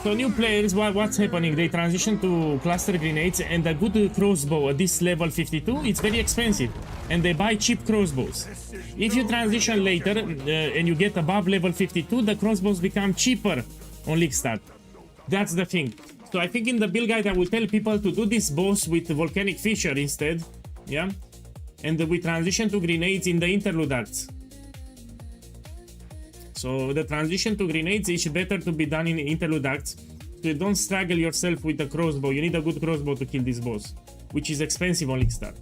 So new players, what's happening? They transition to cluster grenades, and a good crossbow at this level 52, it's very expensive, and they buy cheap crossbows. If you transition later and you get above level 52, the crossbows become cheaper on League Start. That's the thing. So I think in the build guide I will tell people to do this boss with volcanic fissure instead, yeah, and we transition to grenades in the interlude acts. So the transition to grenades is better to be done in interlude acts, so you don't struggle yourself with a crossbow. You need a good crossbow to kill this boss, which is expensive on League Start.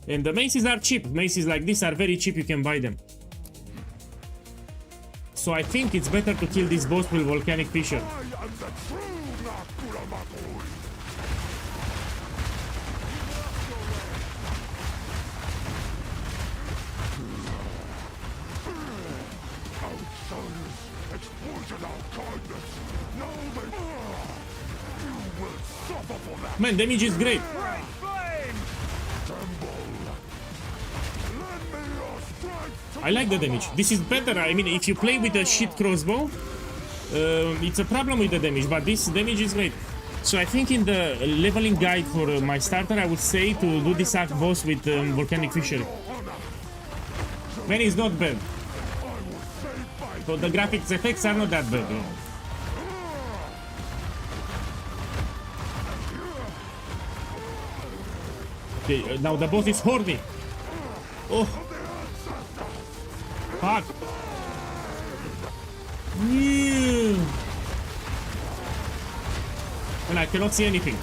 And the maces are cheap. Maces like this are very cheap, you can buy them. So I think it's better to kill this boss with volcanic fissure. Man, damage is great. I like the damage. This is better. I mean, if you play with a shit crossbow, it's a problem with the damage, but this damage is great. So I think in the leveling guide for my starter, I would say to do this act boss with volcanic fissure. Man, it's not bad. So the graphics effects are not that bad. You know? Okay, now the boss is horny. Oh. Fuck. Yeah. And I cannot see anything.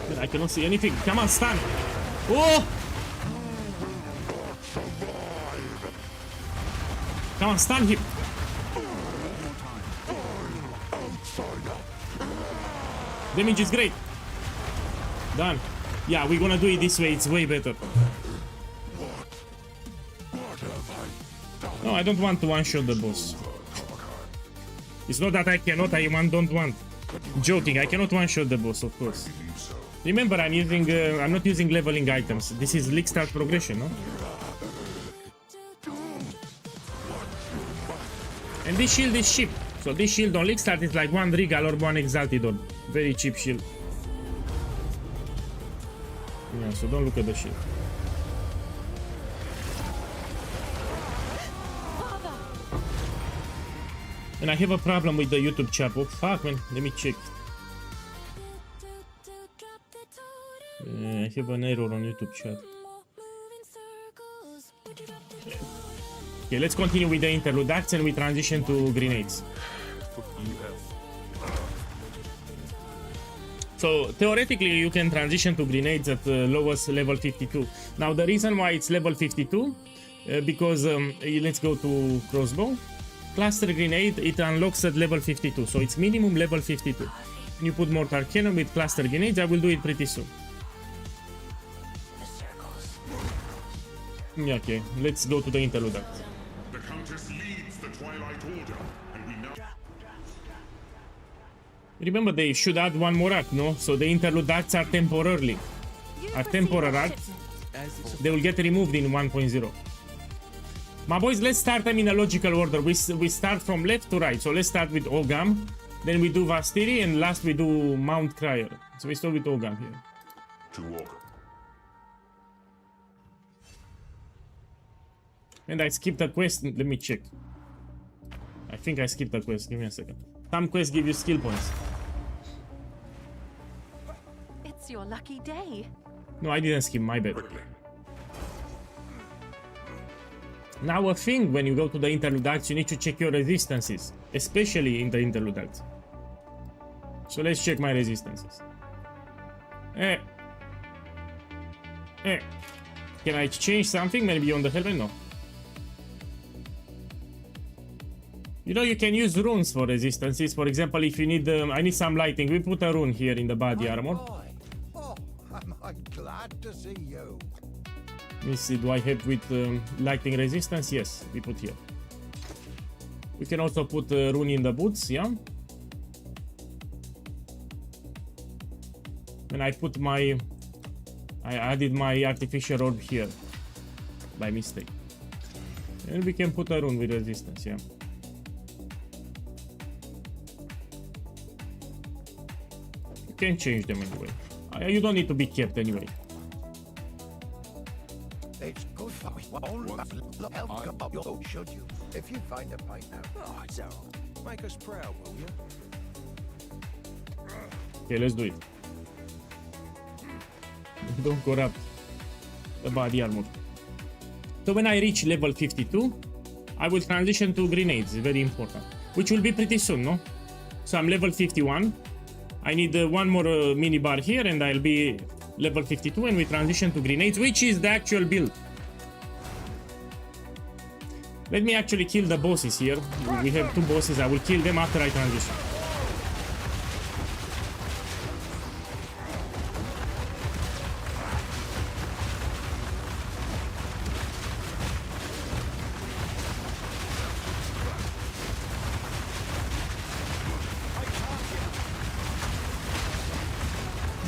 And I cannot see anything. Come on, stun. Oh. Come on, stun him. Damage is great. Done. Yeah, we're gonna do it this way. It's way better. No, I don't want to one-shot the boss. It's not that I cannot, I don't want. Joking, I cannot one-shot the boss, of course. Remember, I'm not using leveling items. This is League Start progression, no? And this shield is cheap. So this shield on League Start is like 1 Regal or 1 Exalted Orb. Very cheap shield. Yeah, so don't look at the shield. And I have a problem with the YouTube chat. Oh fuck, man. Let me check. I have an error on YouTube chat. Okay, let's continue with the interlude acts and we transition to grenades. So theoretically you can transition to grenades at the lowest level 52. Now the reason why it's level 52 because let's go to crossbow. Cluster grenade, it unlocks at level 52, so it's minimum level 52. When you put mortar cannon with cluster grenades, I will do it pretty soon. Yeah, okay, let's go to the interlude act. The Countess leads the Twilight Order, and we now... Remember, they should add one more act, no? So the interlude acts are temporarily. Are temporary acts. They will get removed in 1.0. My boys, let's start them in a logical order. We start from left to right. So let's start with Ogam. Then we do Vastiri. And last we do Mount Crier. So we start with Ogam here. To Ogam. And I skipped a quest. Let me check. I think I skipped a quest. Give me a second. Some quests give you skill points. It's your lucky day. No, I didn't skip. My bad. Now a thing, when you go to the interlude acts, you need to check your resistances, especially in the interlude acts. So let's check my resistances. Can I change something? Maybe on the helmet? No. You know, you can use runes for resistances. For example, if you need, I need some lighting, we put a rune here in the body armor. Oh, am I glad to see you. Let me see, do I have with lighting resistance? Yes, we put here. We can also put a rune in the boots, yeah? And I put my... I added my artificial orb here. By mistake. And we can put a rune with resistance, yeah? Can't change them anyway. You don't need to be kept anyway. It's good for you, should you? If you find a pint now. Oh, Exile, make us proud, will you? Okay, let's do it. Don't corrupt the body armor. So when I reach level 52, I will transition to grenades, very important. Which will be pretty soon, no? So I'm level 51. I need one more mini bar here and I'll be level 52 and we transition to grenades, which is the actual build. Let me actually kill the bosses here. We have 2 bosses, I will kill them after I transition.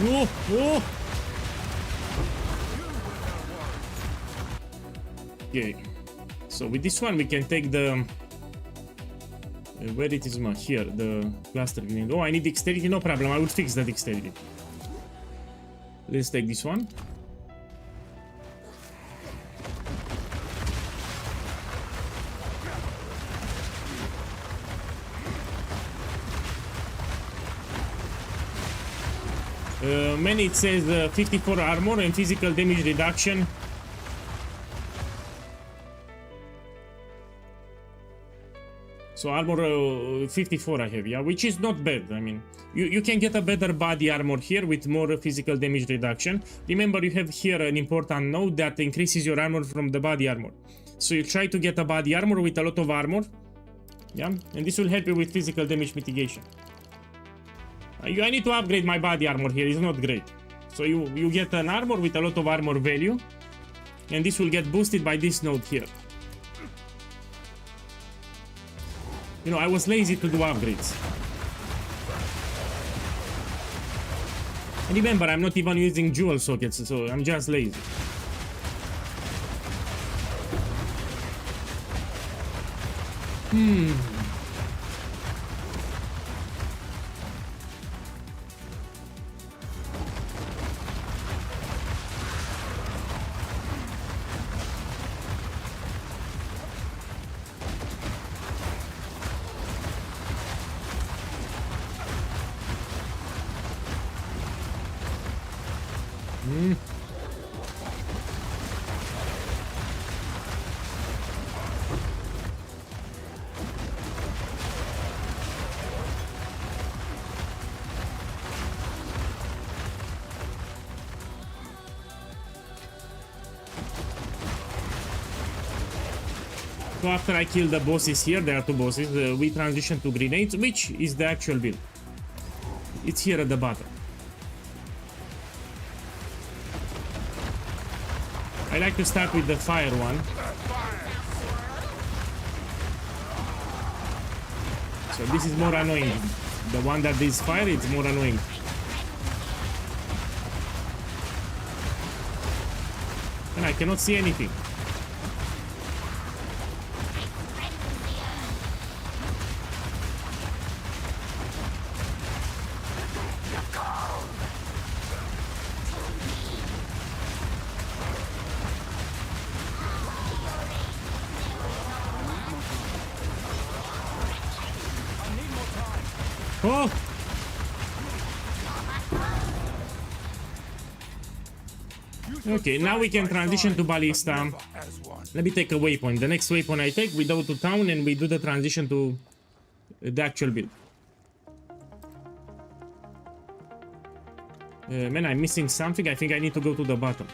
Oh, oh. Okay, so with this one we can take the where it is here, the cluster grenade. Oh, I need dexterity, no problem, I will fix the dexterity. Let's take this one. Man, it says 54 armor and physical damage reduction. So armor 54 I have, yeah, which is not bad. I mean, you can get a better body armor here with more physical damage reduction. Remember, you have here an important note that increases your armor from the body armor. So you try to get a body armor with a lot of armor, yeah, and this will help you with physical damage mitigation. I need to upgrade my body armor here, it's not great. So you get an armor with a lot of armor value, and this will get boosted by this node here. You know, I was lazy to do upgrades. And remember, I'm not even using dual sockets, so I'm just lazy. So after I kill the bosses here, there are 2 bosses, we transition to grenades, which is the actual build. It's here at the bottom. I like to start with the fire one. So this is more annoying. The one that is fire, it's more annoying. And I cannot see anything. Oh! Okay, now we can transition to Ballista. Let me take a waypoint. The next waypoint I take, we go to town and we do the transition to the actual build. Man, I'm missing something. I think I need to go to the bottom.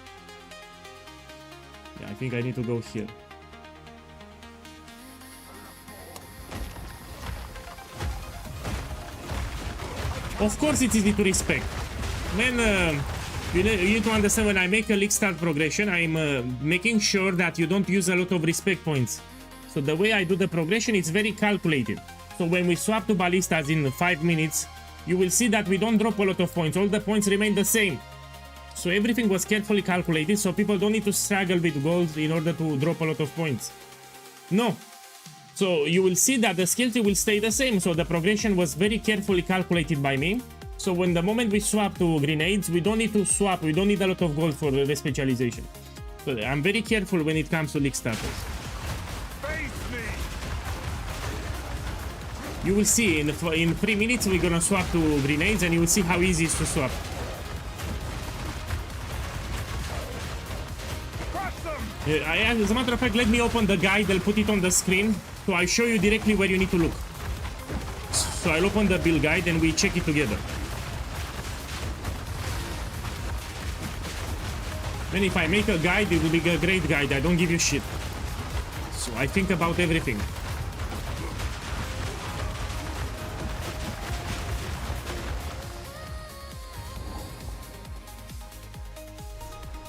Yeah, I think I need to go here. Of course it's easy to respect. Man, you need to understand, when I make a league start progression, I'm making sure that you don't use a lot of respect points. So the way I do the progression, it's very calculated. So when we swap to ballistas in 5 minutes, you will see that we don't drop a lot of points. All the points remain the same. So everything was carefully calculated, so people don't need to struggle with gold in order to drop a lot of points. No. So you will see that the skill tree will stay the same. So the progression was very carefully calculated by me. So when the moment we swap to grenades, we don't need to swap, we don't need a lot of gold for the specialization. So I'm very careful when it comes to league starters. You will see in 3 minutes we're gonna swap to grenades and you will see how easy it is to swap. As a matter of fact, let me open the guide, I'll put it on the screen, so I'll show you directly where you need to look. So I'll open the build guide and we check it together. Then if I make a guide, it will be a great guide, I don't give you shit. So I think about everything.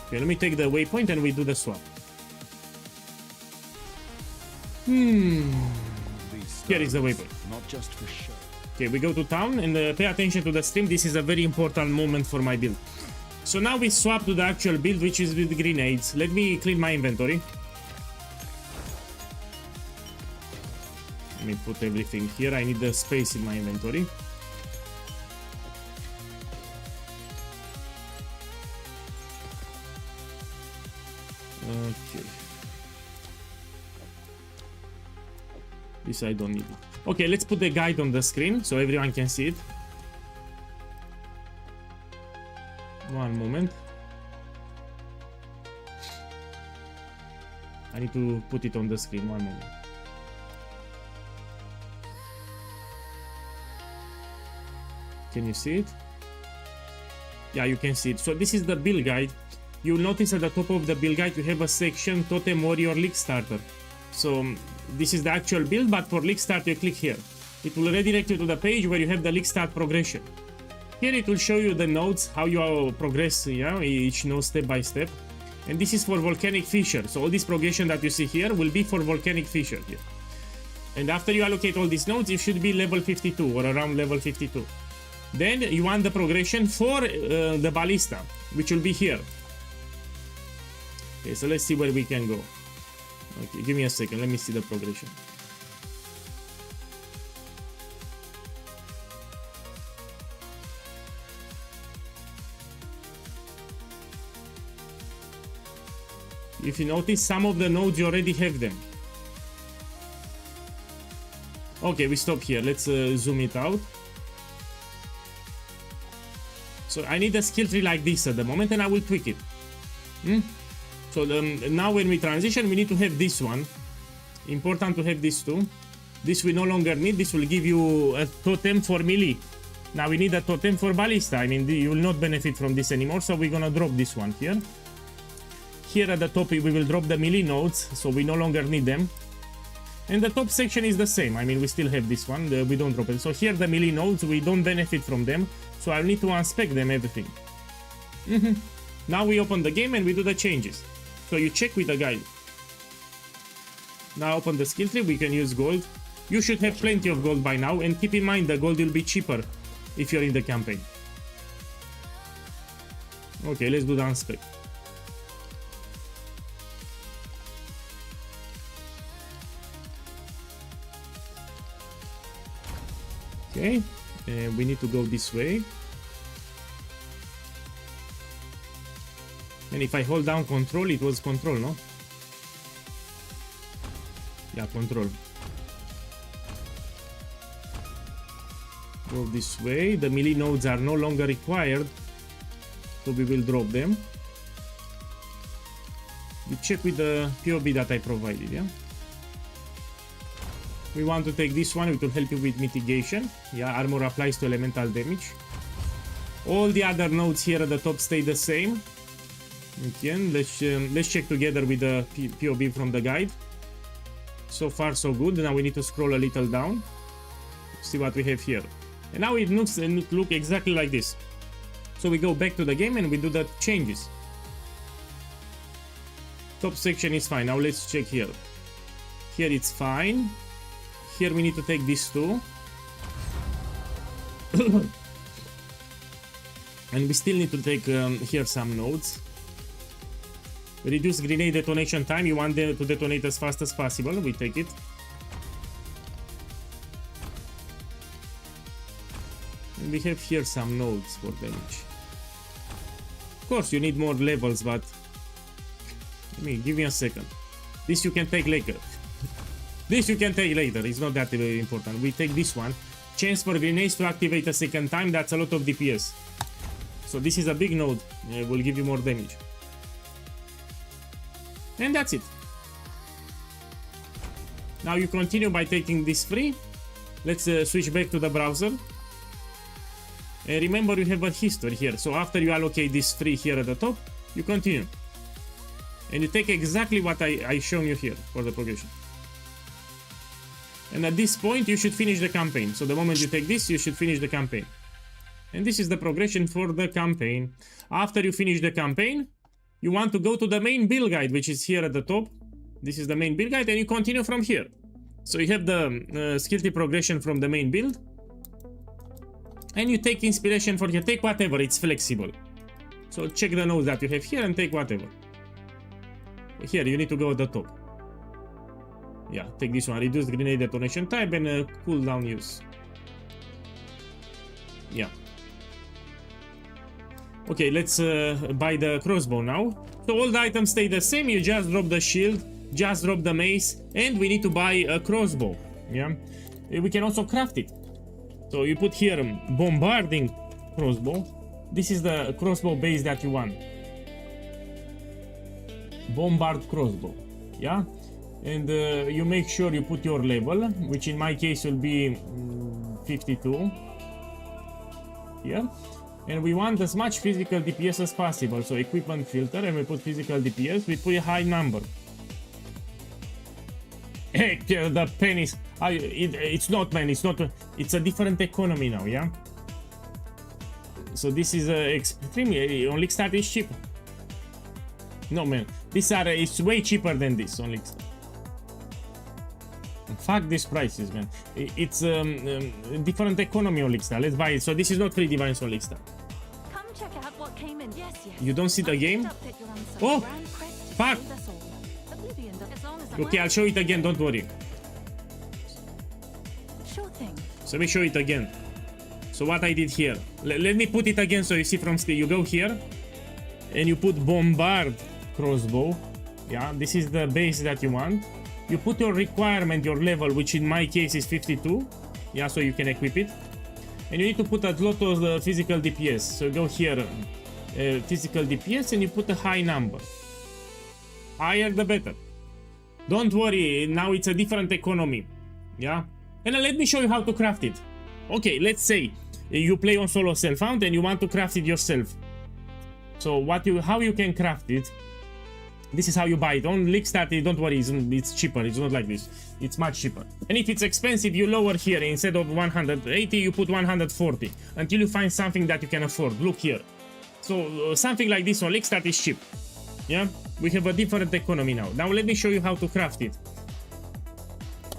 Okay, let me take the waypoint and we do the swap. Here is the waypoint. Not just for show. Okay, we go to town and pay attention to the stream. This is a very important moment for my build. So now we swap to the actual build, which is with grenades. Let me clean my inventory. Let me put everything here. I need the space in my inventory. Okay. This I don't need it. Okay, let's put the guide on the screen so everyone can see it. One moment. I need to put it on the screen. One moment. Can you see it? Yeah, you can see it. So this is the build guide. You'll notice at the top of the build guide you have a section Totem Warrior League Starter. So this is the actual build, but for League Start you click here. It will redirect you to the page where you have the League Start progression. Here it will show you the nodes, how you progress, each node step by step. And this is for Volcanic Fissure. So all this progression that you see here will be for Volcanic Fissure here. And after you allocate all these nodes, you should be level 52 or around level 52. Then you want the progression for the Ballista, which will be here. Okay, so let's see where we can go. Okay, give me a second, let me see the progression. If you notice, some of the nodes you already have them. Okay, we stop here. Let's zoom it out. So I need a skill tree like this at the moment and I will tweak it. So now when we transition, we need to have this one. Important to have this too. This we no longer need. This will give you a totem for melee. Now we need a totem for ballista. I mean, you will not benefit from this anymore. So we're gonna drop this one here. Here at the top, we will drop the melee nodes. So we no longer need them. And the top section is the same. I mean, we still have this one. We don't drop it. So here the melee nodes, we don't benefit from them. So I'll need to unspec them, everything. Now we open the game and we do the changes. So you check with the guide. Now open the skill tree, we can use gold. You should have plenty of gold by now, and keep in mind the gold will be cheaper if you're in the campaign. Okay, let's do the unspec. Okay, we need to go this way. And if I hold down control, it was control, no? Yeah, control. Go this way. The melee nodes are no longer required, so we will drop them. We check with the POB that I provided, yeah? We want to take this one, it will help you with mitigation. Yeah, armor applies to elemental damage. All the other nodes here at the top stay the same. Okay, let's check together with the POB from the guide. So far so good. Now we need to scroll a little down. See what we have here. And now it looks exactly like this. So we go back to the game and we do the changes. Top section is fine. Now let's check here. Here it's fine. Here we need to take these two. And we still need to take here some nodes. Reduce grenade detonation time. You want them to detonate as fast as possible. We take it. And we have here some nodes for damage. Of course, you need more levels, but give me a second. This you can take later. This you can take later. It's not that important. We take this one. Chance for grenades to activate a second time. That's a lot of DPS. So this is a big node. It will give you more damage. And that's it. Now you continue by taking this free. Let's switch back to the browser. And remember, you have a history here. So after you allocate this free here at the top, you continue. And you take exactly what I shown you here for the progression. And at this point, you should finish the campaign. So the moment you take this, you should finish the campaign. And this is the progression for the campaign. After you finish the campaign, you want to go to the main build guide, which is here at the top. This is the main build guide, and you continue from here. So you have the skill tree progression from the main build. And you take inspiration for here. Take whatever, it's flexible. So check the nodes that you have here and take whatever. Here, you need to go at the top. Yeah, take this one. Reduce grenade detonation type and cooldown use. Yeah. Okay, let's buy the crossbow now. So all the items stay the same. You just drop the shield, just drop the mace, and we need to buy a crossbow. Yeah. We can also craft it. So you put here bombarding crossbow. This is the crossbow base that you want. Bombard crossbow. Yeah. And you make sure you put your level, which in my case will be 52. Here. And we want as much physical DPS as possible. So equipment filter, and we put physical DPS. We put a high number. Heck, the pennies. It's not, man. It's not. It's a different economy now. Yeah. So this is extremely. Only start is cheap. No, man. These are. It's way cheaper than this. Only start. Fuck these prices, man. It's different economy on Lickstar. Let's buy it. So this is not free Divines on Lickstar. Come check out what came in. Yes, yes. You don't see the game? Oh, fuck. Okay, I'll show it again. Don't worry. Sure thing. So let me show it again. So what I did here. Let me put it again so you see from screen. You go here and you put bombard crossbow. Yeah, this is the base that you want. You put your requirement, your level, which in my case is 52. Yeah, so you can equip it. And you need to put a lot of physical DPS. So go here, physical DPS, and you put a high number. Higher the better. Don't worry, now it's a different economy. Yeah? And let me show you how to craft it. Okay, let's say you play on solo self-found and you want to craft it yourself. So how you can craft it. This is how you buy it. On Lickstar, don't worry, it's cheaper. It's not like this. It's much cheaper. And if it's expensive, you lower here. Instead of 180, you put 140. Until you find something that you can afford. Look here. So something like this on Lickstar is cheap. Yeah? We have a different economy now. Now let me show you how to craft it.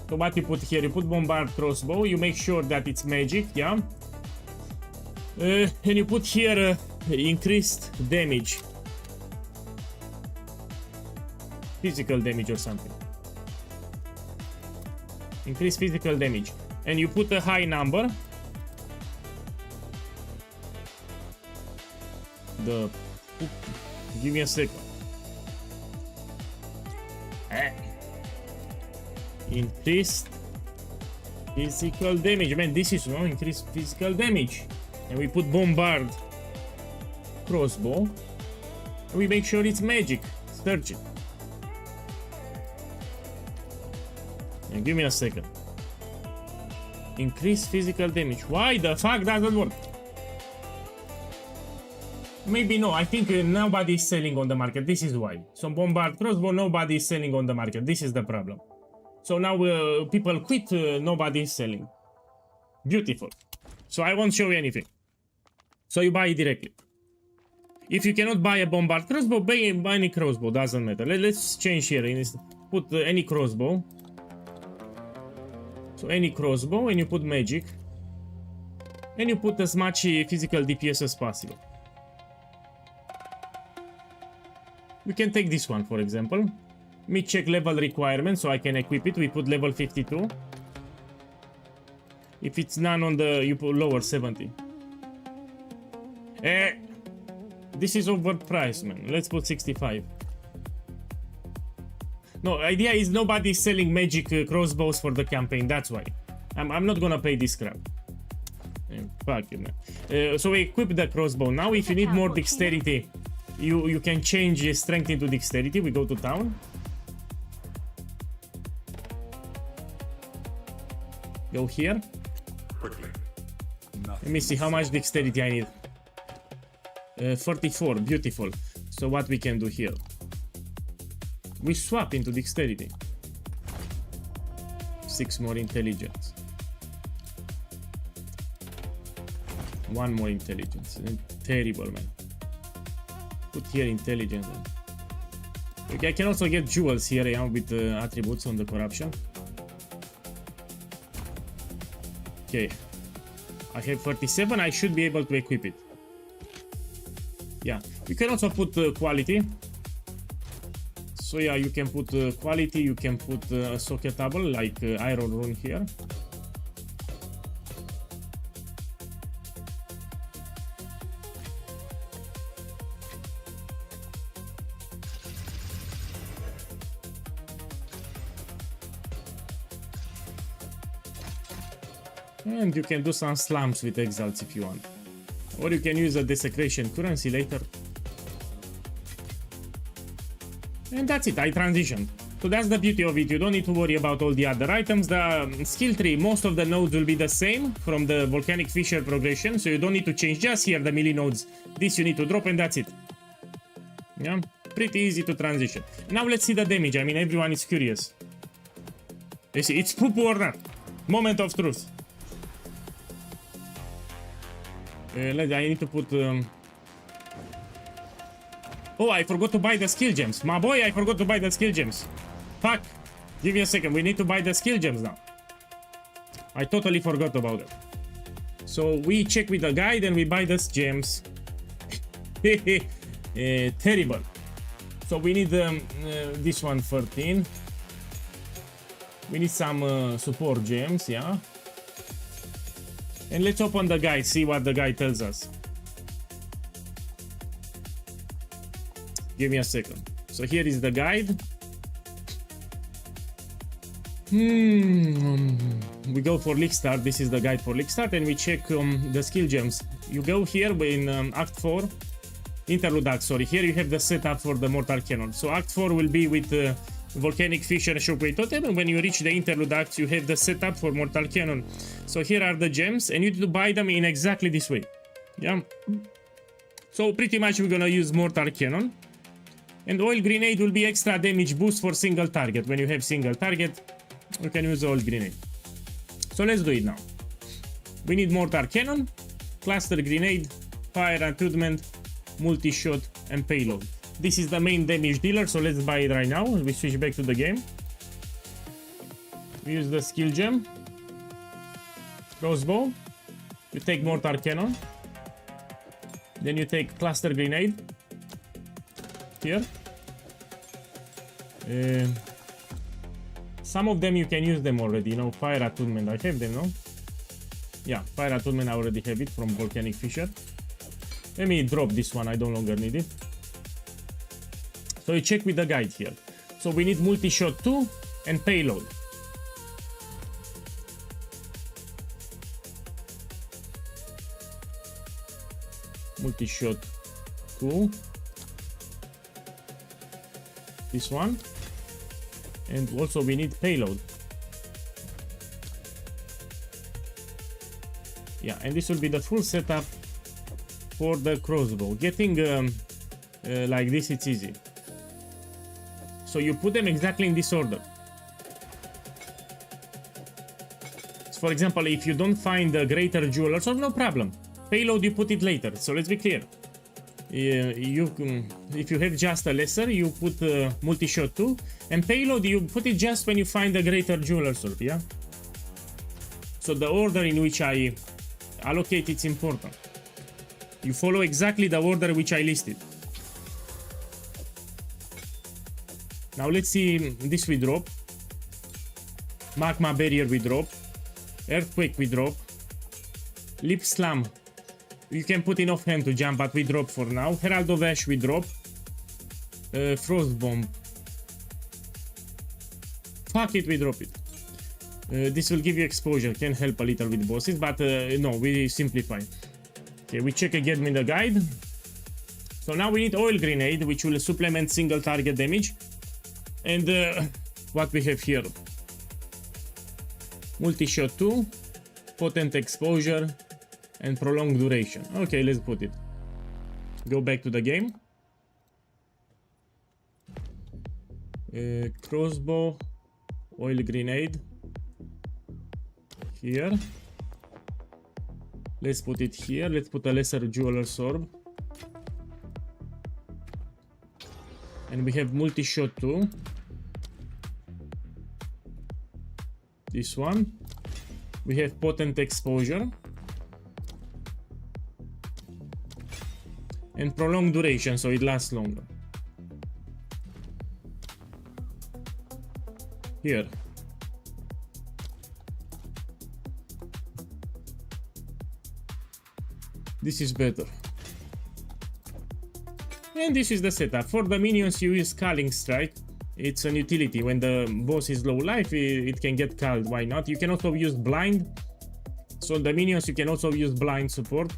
So what you put here? You put bombard crossbow. You make sure that it's magic. Yeah? And you put here increased damage. Physical damage or something. Increase physical damage. And you put a high number. Give me a second. Increased physical damage. Man, this is increased physical damage. And we put bombard crossbow. And we make sure it's magic. Search it. And give me a second. Increase physical damage. Why the fuck doesn't work? Maybe no. I think nobody is selling on the market. This is why. So bombard crossbow, nobody is selling on the market. This is the problem. So now people quit. Nobody is selling. Beautiful. So I won't show you anything. So you buy it directly. If you cannot buy a bombard crossbow, buy any crossbow. Doesn't matter. Let's change here. Put any crossbow. So any crossbow, and you put magic. And you put as much physical DPS as possible. We can take this one, for example. Let me check level requirements so I can equip it. We put level 52. If it's none on the, you put lower 70. This is overpriced, man. Let's put 65. No, idea is nobody's selling magic crossbows for the campaign. That's why. I'm not gonna pay this crap. Fuck you, man. So we equip the crossbow. Now if you need more dexterity, you can change strength into dexterity. We go to town. Go here. Quickly. Let me see how much dexterity I need. 44, beautiful. So what we can do here? We swap into dexterity. 6 more intelligence. 1 more intelligence. Terrible, man. Put here intelligence. Okay, I can also get jewels here, yeah, with attributes on the corruption. Okay. I have 37, I should be able to equip it. Yeah, you can also put quality. So yeah, you can put quality, you can put a socketable like iron rune here. And you can do some slums with exiles if you want. Or you can use a desecration currency later. And that's it, I transitioned. So that's the beauty of it, you don't need to worry about all the other items. The skill tree, most of the nodes will be the same from the volcanic fissure progression, so you don't need to change just here the melee nodes. This you need to drop and that's it. Yeah, pretty easy to transition. Now let's see the damage, I mean everyone is curious. You see, it's poo-poo or not. Moment of truth. I need to put... Oh, I forgot to buy the skill gems. My boy, I forgot to buy the skill gems. Fuck. Give me a second. We need to buy the skill gems now. I totally forgot about it. So we check with the guide and we buy those gems. Terrible. So we need this one 13. We need some support gems, yeah. And let's open the guide, see what the guide tells us. Give me a second. So here is the guide. We go for League Start. This is the guide for League Start, and we check the skill gems. You go here in Act 4, Interlude Act, sorry. Here you have the setup for the Mortal Cannon. So Act 4 will be with Volcanic Fissure and Shockwave Totem, and when you reach the Interlude Act, you have the setup for Mortal Cannon. So here are the gems, and you need to buy them in exactly this way. Yeah. So pretty much we're gonna use Mortal Cannon. And Oil Grenade will be extra damage boost for single target. When you have single target, you can use Oil Grenade. So let's do it now. We need Mortar Cannon, Cluster Grenade, Fire Attunement, Multi-Shot, and Payload. This is the main damage dealer, so let's buy it right now. We switch back to the game. We use the skill gem. Crossbow. You take Mortar Cannon. Then you take Cluster Grenade. Here. Some of them you can use them already, you know, Fire Attunement, I have them, no? Yeah, Fire Attunement I already have it from Volcanic Fissure. Let me drop this one, I no longer need it. So you check with the guide here. So we need Multi-Shot 2 and Payload. Multi-Shot 2. This one. And also we need Payload. Yeah, and this will be the full setup for the crossbow. Getting like this, it's easy. So you put them exactly in this order. So for example, if you don't find the greater jeweler, so no problem. Payload, you put it later. So let's be clear. If you have just a lesser, you put Multi-Shot 2, and Payload, you put it just when you find the greater jeweler sword, yeah? So the order in which I allocate it's important. You follow exactly the order which I listed. Now let's see, this we drop. Magma Barrier we drop. Earthquake we drop. Lip Slam You can put enough hand to jump, but we drop for now. Herald of Ash we drop. Frost Bomb. Fuck it, we drop it. This will give you exposure, can help a little with bosses, but no, we simplify. Okay, we check again in the guide. So now we need Oil Grenade, which will supplement single target damage. And what we have here. Multi-shot 2, potent exposure, and prolonged duration. Okay, let's put it. Go back to the game. Crossbow, Oil Grenade. Here. Let's put it here. Let's put a lesser jeweler's orb. And we have multi-shot 2. This one. We have potent exposure. And prolonged duration, so it lasts longer. Here. This is better. And this is the setup. For the minions you use Culling Strike. It's an utility. When the boss is low life, it can get called. Why not? You can also use Blind. So the minions you can also use Blind support.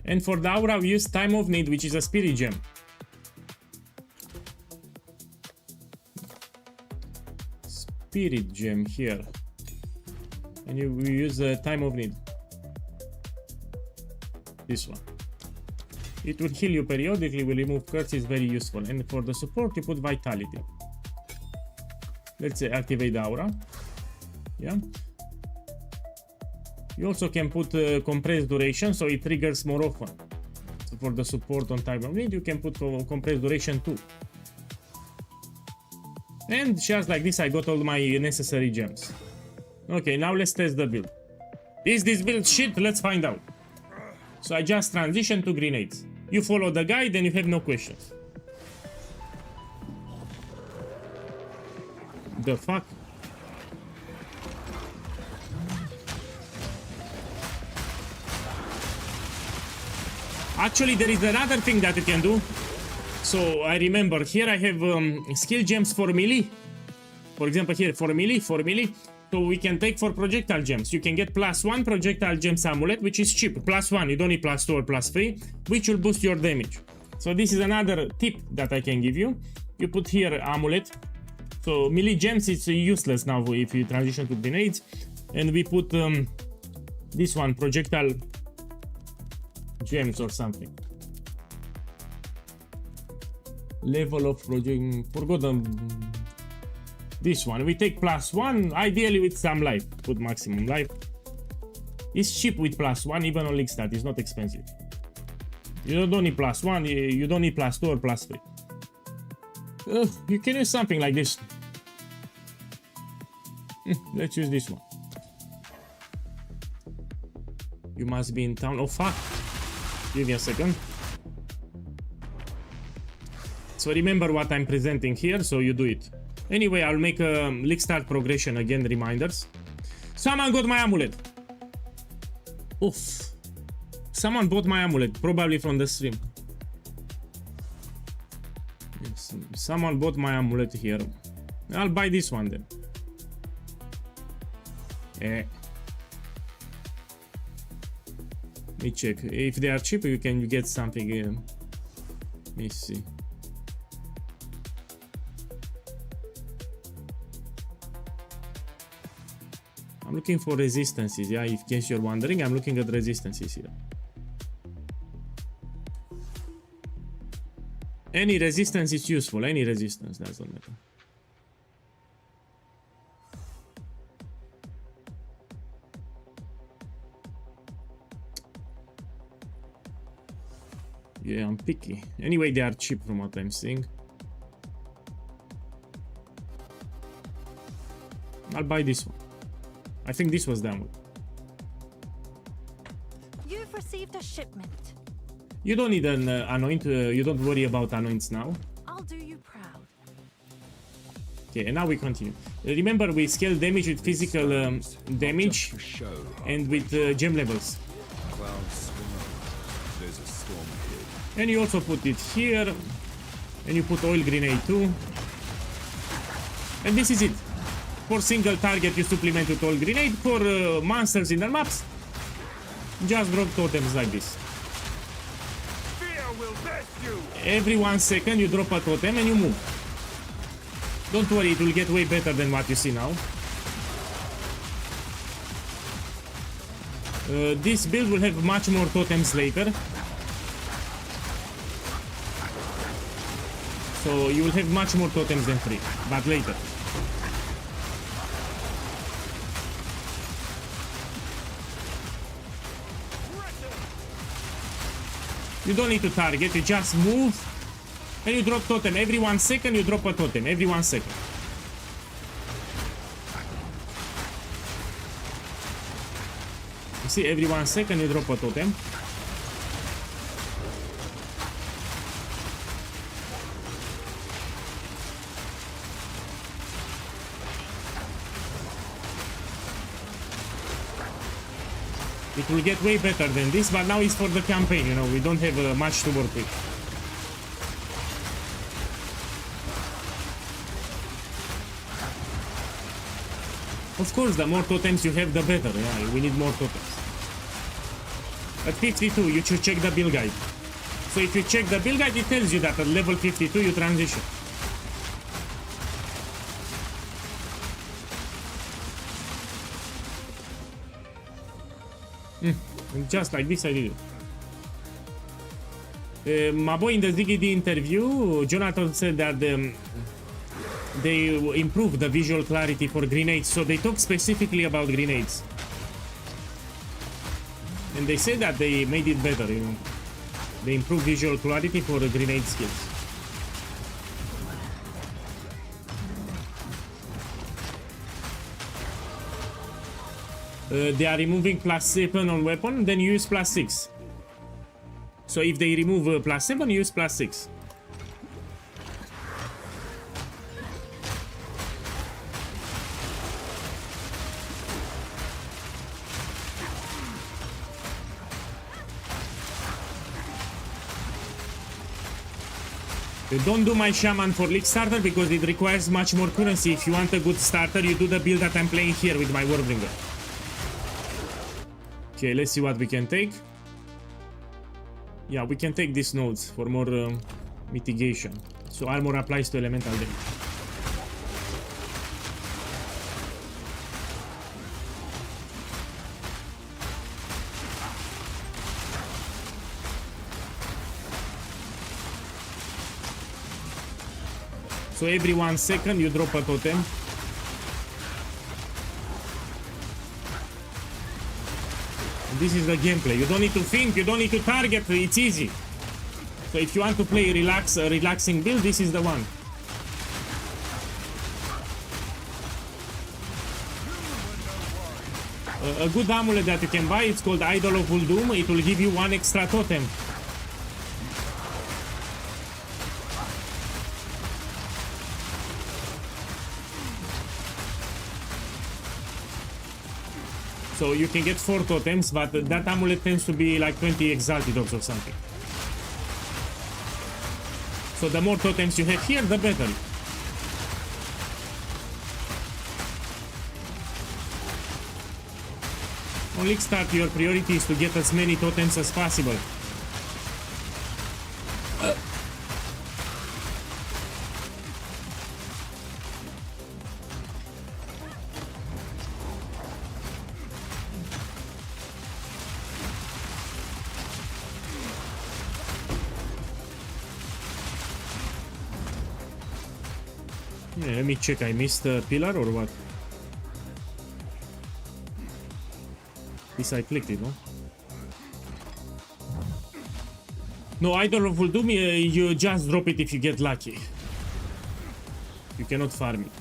And for the aura we use Time of Need, which is a spirit gem. Spirit gem here. And we use Time of Need. This one. It will heal you periodically, will remove curses, very useful. And for the support you put Vitality. Let's say activate the aura. Yeah. You also can put compressed duration, so it triggers more often. So for the support on Time of Need you can put compressed duration too. And just like this I got all my necessary gems. Okay, now let's test the build. Is this build shit? Let's find out. So I just transition to grenades. You follow the guide and you have no questions. The fuck? Actually, there is another thing that you can do. So I remember here I have skill gems for melee. For example, here for melee. So we can take for projectile gems. You can get +1 projectile gems amulet, which is cheap. +1, you don't need +2 or +3, which will boost your damage. So this is another tip that I can give you. You put here amulet. So melee gems is useless now if you transition to grenades. And we put this one, projectile gems or something. Level of project, forgotten. This one, we take +1, ideally with some life, put maximum life. It's cheap with +1, even on Lickstat, it's not expensive. You don't need +1, you don't need +2 or +3. You can use something like this. Let's use this one. You must be in town. Oh fuck. Give me a second. So remember what I'm presenting here, so you do it. Anyway, I'll make a Lickstat progression again, reminders. Someone got my amulet. Oof. Someone bought my amulet, probably from the stream. Yes, someone bought my amulet here. I'll buy this one then. Let me check. If they are cheap, you can get something. Let me see. I'm looking for resistances, yeah, in case you're wondering, I'm looking at resistances here. Any resistance is useful, any resistance, doesn't matter. Yeah, I'm picky. Anyway, they are cheap from what I'm seeing. I'll buy this one. I think this was done with. You've received a shipment. You don't need an anoint. You don't worry about anoints now. I'll do you proud. Okay, and now we continue. Remember, we scale damage with physical damage and with gem levels. Clouds swing And you also put it here. And you put oil grenade too. And this is it. For single target you supplement with oil grenade. For monsters in the maps, just drop totems like this. Fear will test you. Every 1 second you drop a totem and you move. Don't worry, it will get way better than what you see now. This build will have much more totems later. So you will have much more totems than 3, but later. You don't need to target, you just move and you drop totem. Every 1 second you drop a totem, every 1 second. You see, every 1 second you drop a totem. It will get way better than this, but now it's for the campaign, you know, we don't have much to work with. Of course, the more totems you have, the better. Yeah, we need more totems. At 52, you should check the build guide. So if you check the build guide, it tells you that at level 52 you transition. And just like this I did it. My boy, in the ZGD interview, Jonathan said that they improved the visual clarity for grenades, so they talk specifically about grenades. And they say that they made it better, you know. They improved visual clarity for the grenade skills. They are removing +7 on weapon, then you use +6. So if they remove +7, use +6. Don't do my shaman for league starter because it requires much more currency. If you want a good starter, you do the build that I'm playing here with my Warbringer. Okay, let's see what we can take. Yeah, we can take these nodes for more mitigation. So armor applies to elemental damage. So every 1 second you drop a totem. This is the gameplay. You don't need to think, you don't need to target, it's easy. So if you want to play relaxing build, this is the one. A good amulet that you can buy, it's called Idol of Uldum. It will give you 1 extra totem. So you can get 4 totems, but that amulet tends to be like 20 exalted orbs or something. So the more totems you have here, the better. On League Start, your priority is to get as many totems as possible. Yeah, let me check, I missed a pillar or what? This I clicked it, no? No, Idol of Uldum, you just drop it if you get lucky. You cannot farm it.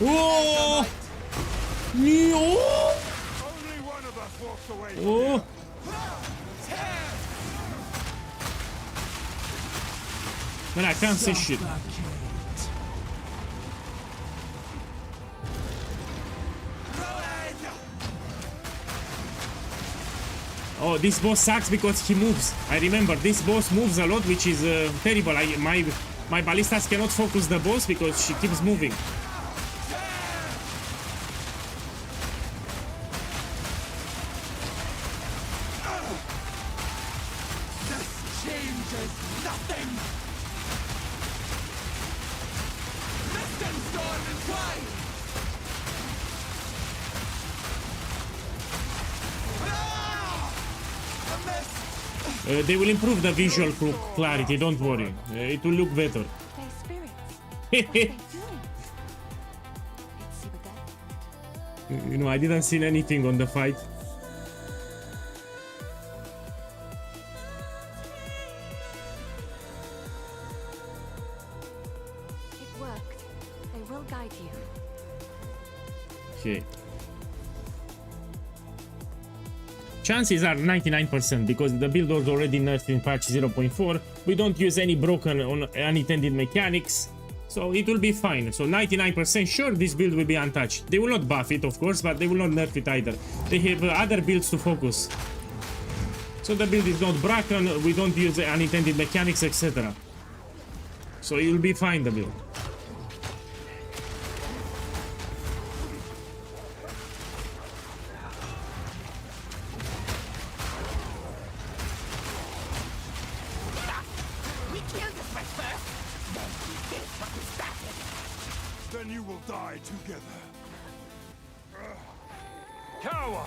Oh! No! Only one of us walks away. Oh! Man, I can't see shit. Oh, this boss sucks because he moves. I remember this boss moves a lot, which is terrible. My ballistas cannot focus the boss because she keeps moving. They will improve the visual clarity, don't worry. It will look better. Their spirits. What are they doing? Let's see what that. You know, I didn't see anything on the fight. It worked. They will guide you. Okay. Chances are 99% because the build was already nerfed in patch 0.4. We don't use any broken or unintended mechanics, so it will be fine. So 99% sure this build will be untouched. They will not buff it, of course, but they will not nerf it either. They have other builds to focus. So the build is not broken, we don't use unintended mechanics, etc. So it will be fine, the build. Then you will die together. Cower!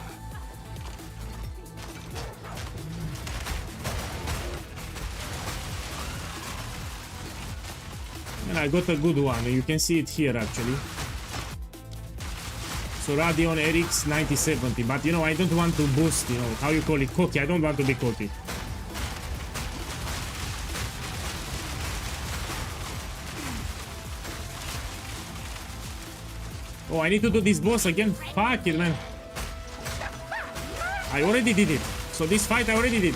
And I got a good one. You can see it here actually. So Radeon RX 9070, but you know I don't want to boost, you know, how you call it, cocky. I don't want to be cocky. Oh, I need to do this boss again? Fuck it, man. I already did it. So this fight I already did.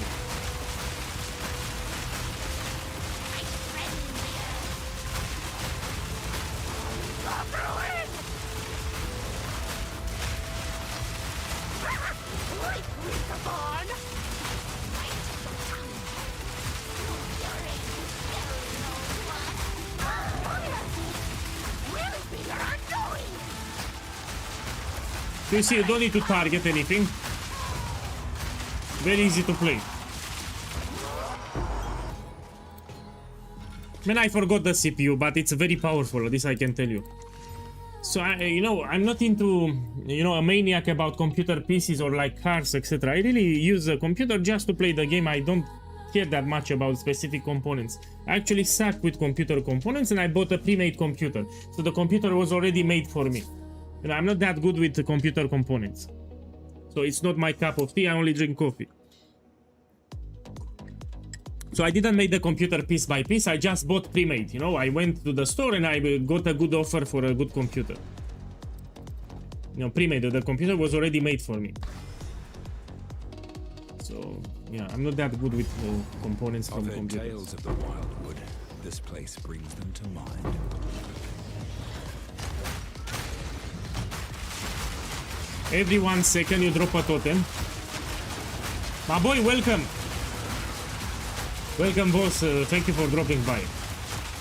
So you see, you don't need to target anything. Very easy to play. Man, I forgot the CPU, but it's very powerful, this I can tell you. So, you know, I'm not into, you know, a maniac about computer PCs or like cars, etc. I really use a computer just to play the game. I don't care that much about specific components. I actually suck with computer components and I bought a pre-made computer. So the computer was already made for me. You know, I'm not that good with the computer components. So it's not my cup of tea, I only drink coffee. So I didn't make the computer piece by piece, I just bought pre-made, you know, I went to the store and I got a good offer for a good computer. You know, pre-made, the computer was already made for me. So, yeah, I'm not that good with components from computers. Tales of the Wildwood, this place brings them to mind. Every 1 second you drop a totem. My boy, welcome. Welcome, boss. Thank you for dropping by.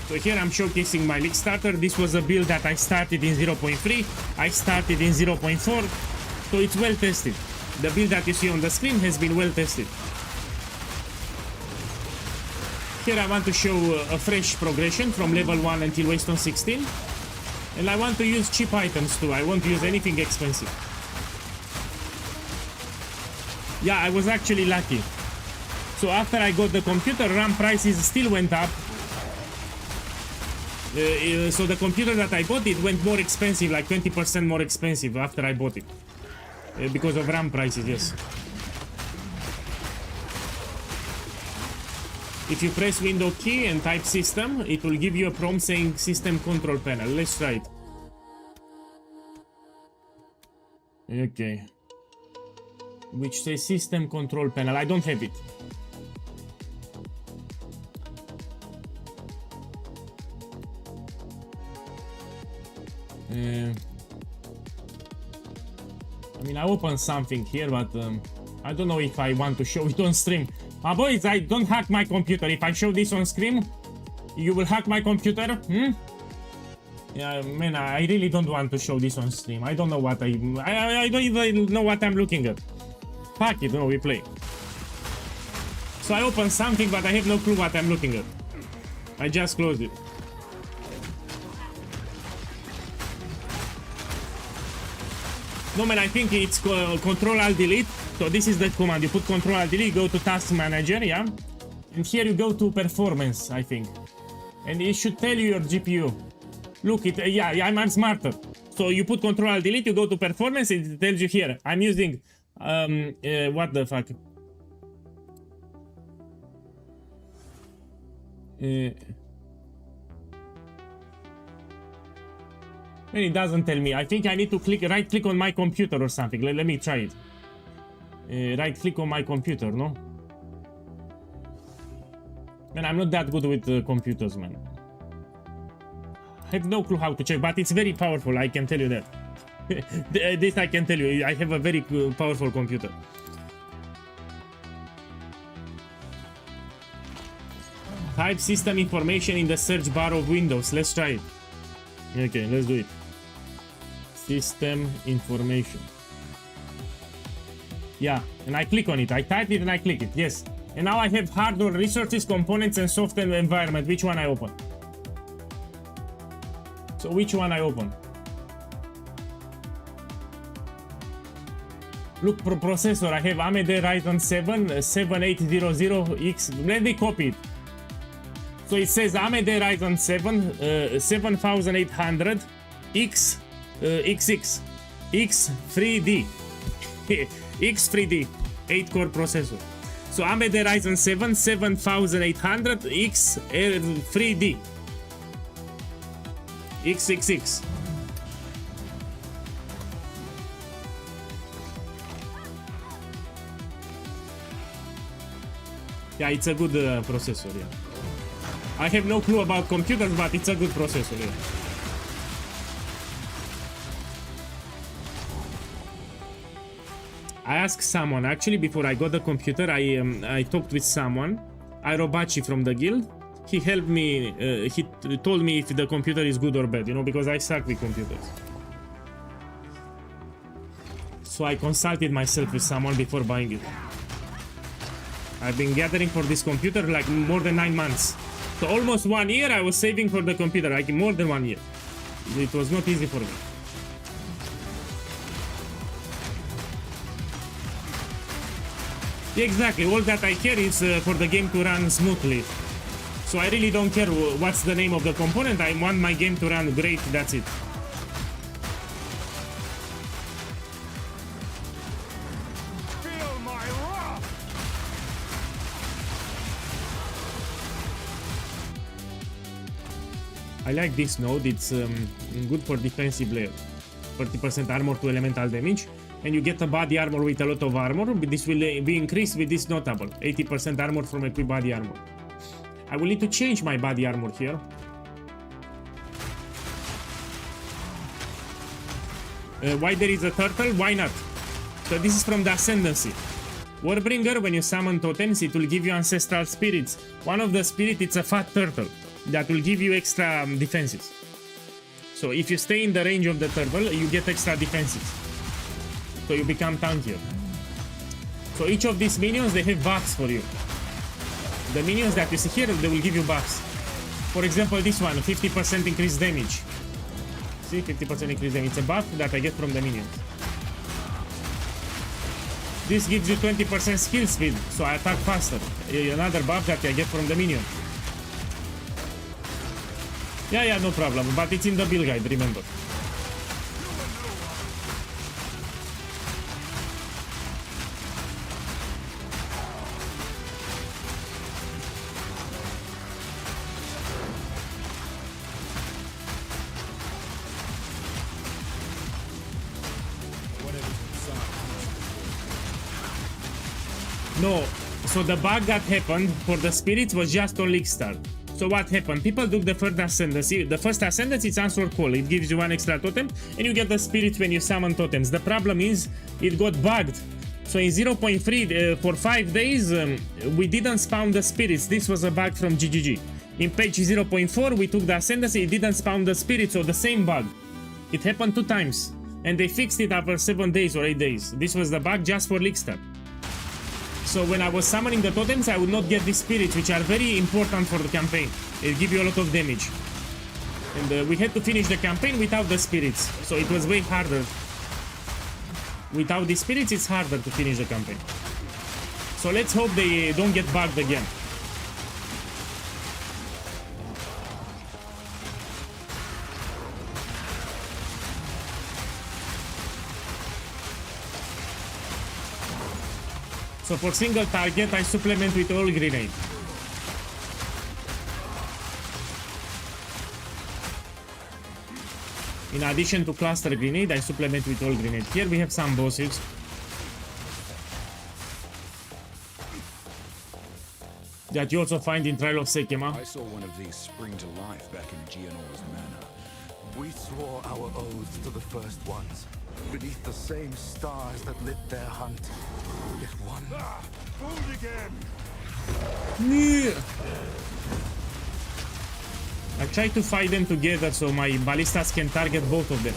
So here I'm showcasing my league starter. This was a build that I started in 0.3. I started in 0.4. So it's well tested. The build that you see on the screen has been well tested. Here I want to show a fresh progression from level 1 until Waystone 16. And I want to use cheap items too. I won't use anything expensive. Yeah, I was actually lucky. So after I got the computer, RAM prices still went up. So the computer that I bought, it went more expensive, like 20% more expensive after I bought it. Because of RAM prices, yes. If you press Window key and type system, it will give you a prompt saying system control panel. Let's try it. Okay. which says system control panel. I don't have it. I mean, I opened something here, but I don't know if I want to show it on stream. Boys, I don't hack my computer. If I show this on stream, you will hack my computer? Yeah, man, I really don't want to show this on stream. I don't know what I don't even know what I'm looking at. Fuck it, no, we play. So I opened something, but I have no clue what I'm looking at. I just closed it. No, man, I think it's Control-Alt-Delete. So this is the command. You put Control-Alt-Delete, go to Task Manager, yeah? And here you go to Performance, I think. And it should tell you your GPU. Look, yeah, I'm smarter. So you put Control-Alt-Delete, you go to Performance, it tells you here. I'm using, what the fuck? Well, it doesn't tell me. I think I need to right click on my computer or something. Let me try it. Right click on my computer, no? Man, I'm not that good with computers, man. I have no clue how to check, but it's very powerful, I can tell you that. This I can tell you, I have a very powerful computer. Type system information in the search bar of Windows. Let's try it. Okay, let's do it. System information. Yeah, and I click on it. I type it and I click it. Yes. And now I have hardware, resources, components, and software environment. Which one I open? So which one I open? Look, processor. I have AMD Ryzen 7 7800X. Let me copy it. So it says AMD Ryzen 7 7800 X XX X3D X3D 8-core processor. So AMD Ryzen 7 7800 X3D X66. Yeah, it's a good processor, yeah. I have no clue about computers, but it's a good processor, yeah. I asked someone, actually, before I got the computer, I talked with someone, Irobachi from the guild. He helped me, he told me if the computer is good or bad, you know, because I suck with computers. So I consulted myself with someone before buying it. I've been gathering for this computer like more than 9 months. So almost 1 year I was saving for the computer, like more than 1 year. It was not easy for me. Exactly, all that I care is for the game to run smoothly. So I really don't care what's the name of the component, I want my game to run great, that's it. Feel my wrath! I like this node, it's good for defensive layer. 30% armor to elemental damage. And you get a body armor with a lot of armor. This will be increased with this notable. 80% armor from equipped body armor. I will need to change my body armor here. Why there is a turtle? Why not? So this is from the Ascendancy. Warbringer, when you summon totems, it will give you ancestral spirits. One of the spirits, it's a fat turtle. That will give you extra defenses. So if you stay in the range of the turtle, you get extra defenses. So you become tankier. So each of these minions, they have buffs for you. The minions that you see here, they will give you buffs. For example, this one, 50% increased damage. See, 50% increased damage. It's a buff that I get from the minions. This gives you 20% skill speed, so I attack faster. Another buff that I get from the minion. Yeah, no problem, but it's in the build guide, remember. No, so the bug that happened for the spirits was just on League Start. So what happened? People took the first ascendancy. The first ascendancy is answer call. It gives you 1 extra totem and you get the spirits when you summon totems. The problem is it got bugged. So in 0.3 for 5 days we didn't spawn the spirits. This was a bug from GGG. In patch 0.4 we took the ascendancy. It didn't spawn the spirits, so the same bug. It happened 2 times. And they fixed it after 7 days or 8 days. This was the bug just for League Start. So when I was summoning the totems, I would not get the spirits, which are very important for the campaign. They give you a lot of damage. And we had to finish the campaign without the spirits. So it was way harder. Without the spirits, it's harder to finish the campaign. So let's hope they don't get bugged again. So for single target, I supplement with all grenade. In addition to cluster grenade, I supplement with all grenade. Here we have some bosses. That you also find in Trial of Sekema. I saw one of these spring to life back in Gianor's manor. We swore our oaths to the first ones, beneath the same stars that lit their hunt. Yet one... Food again! I try to fight them together so my ballistas can target both of them.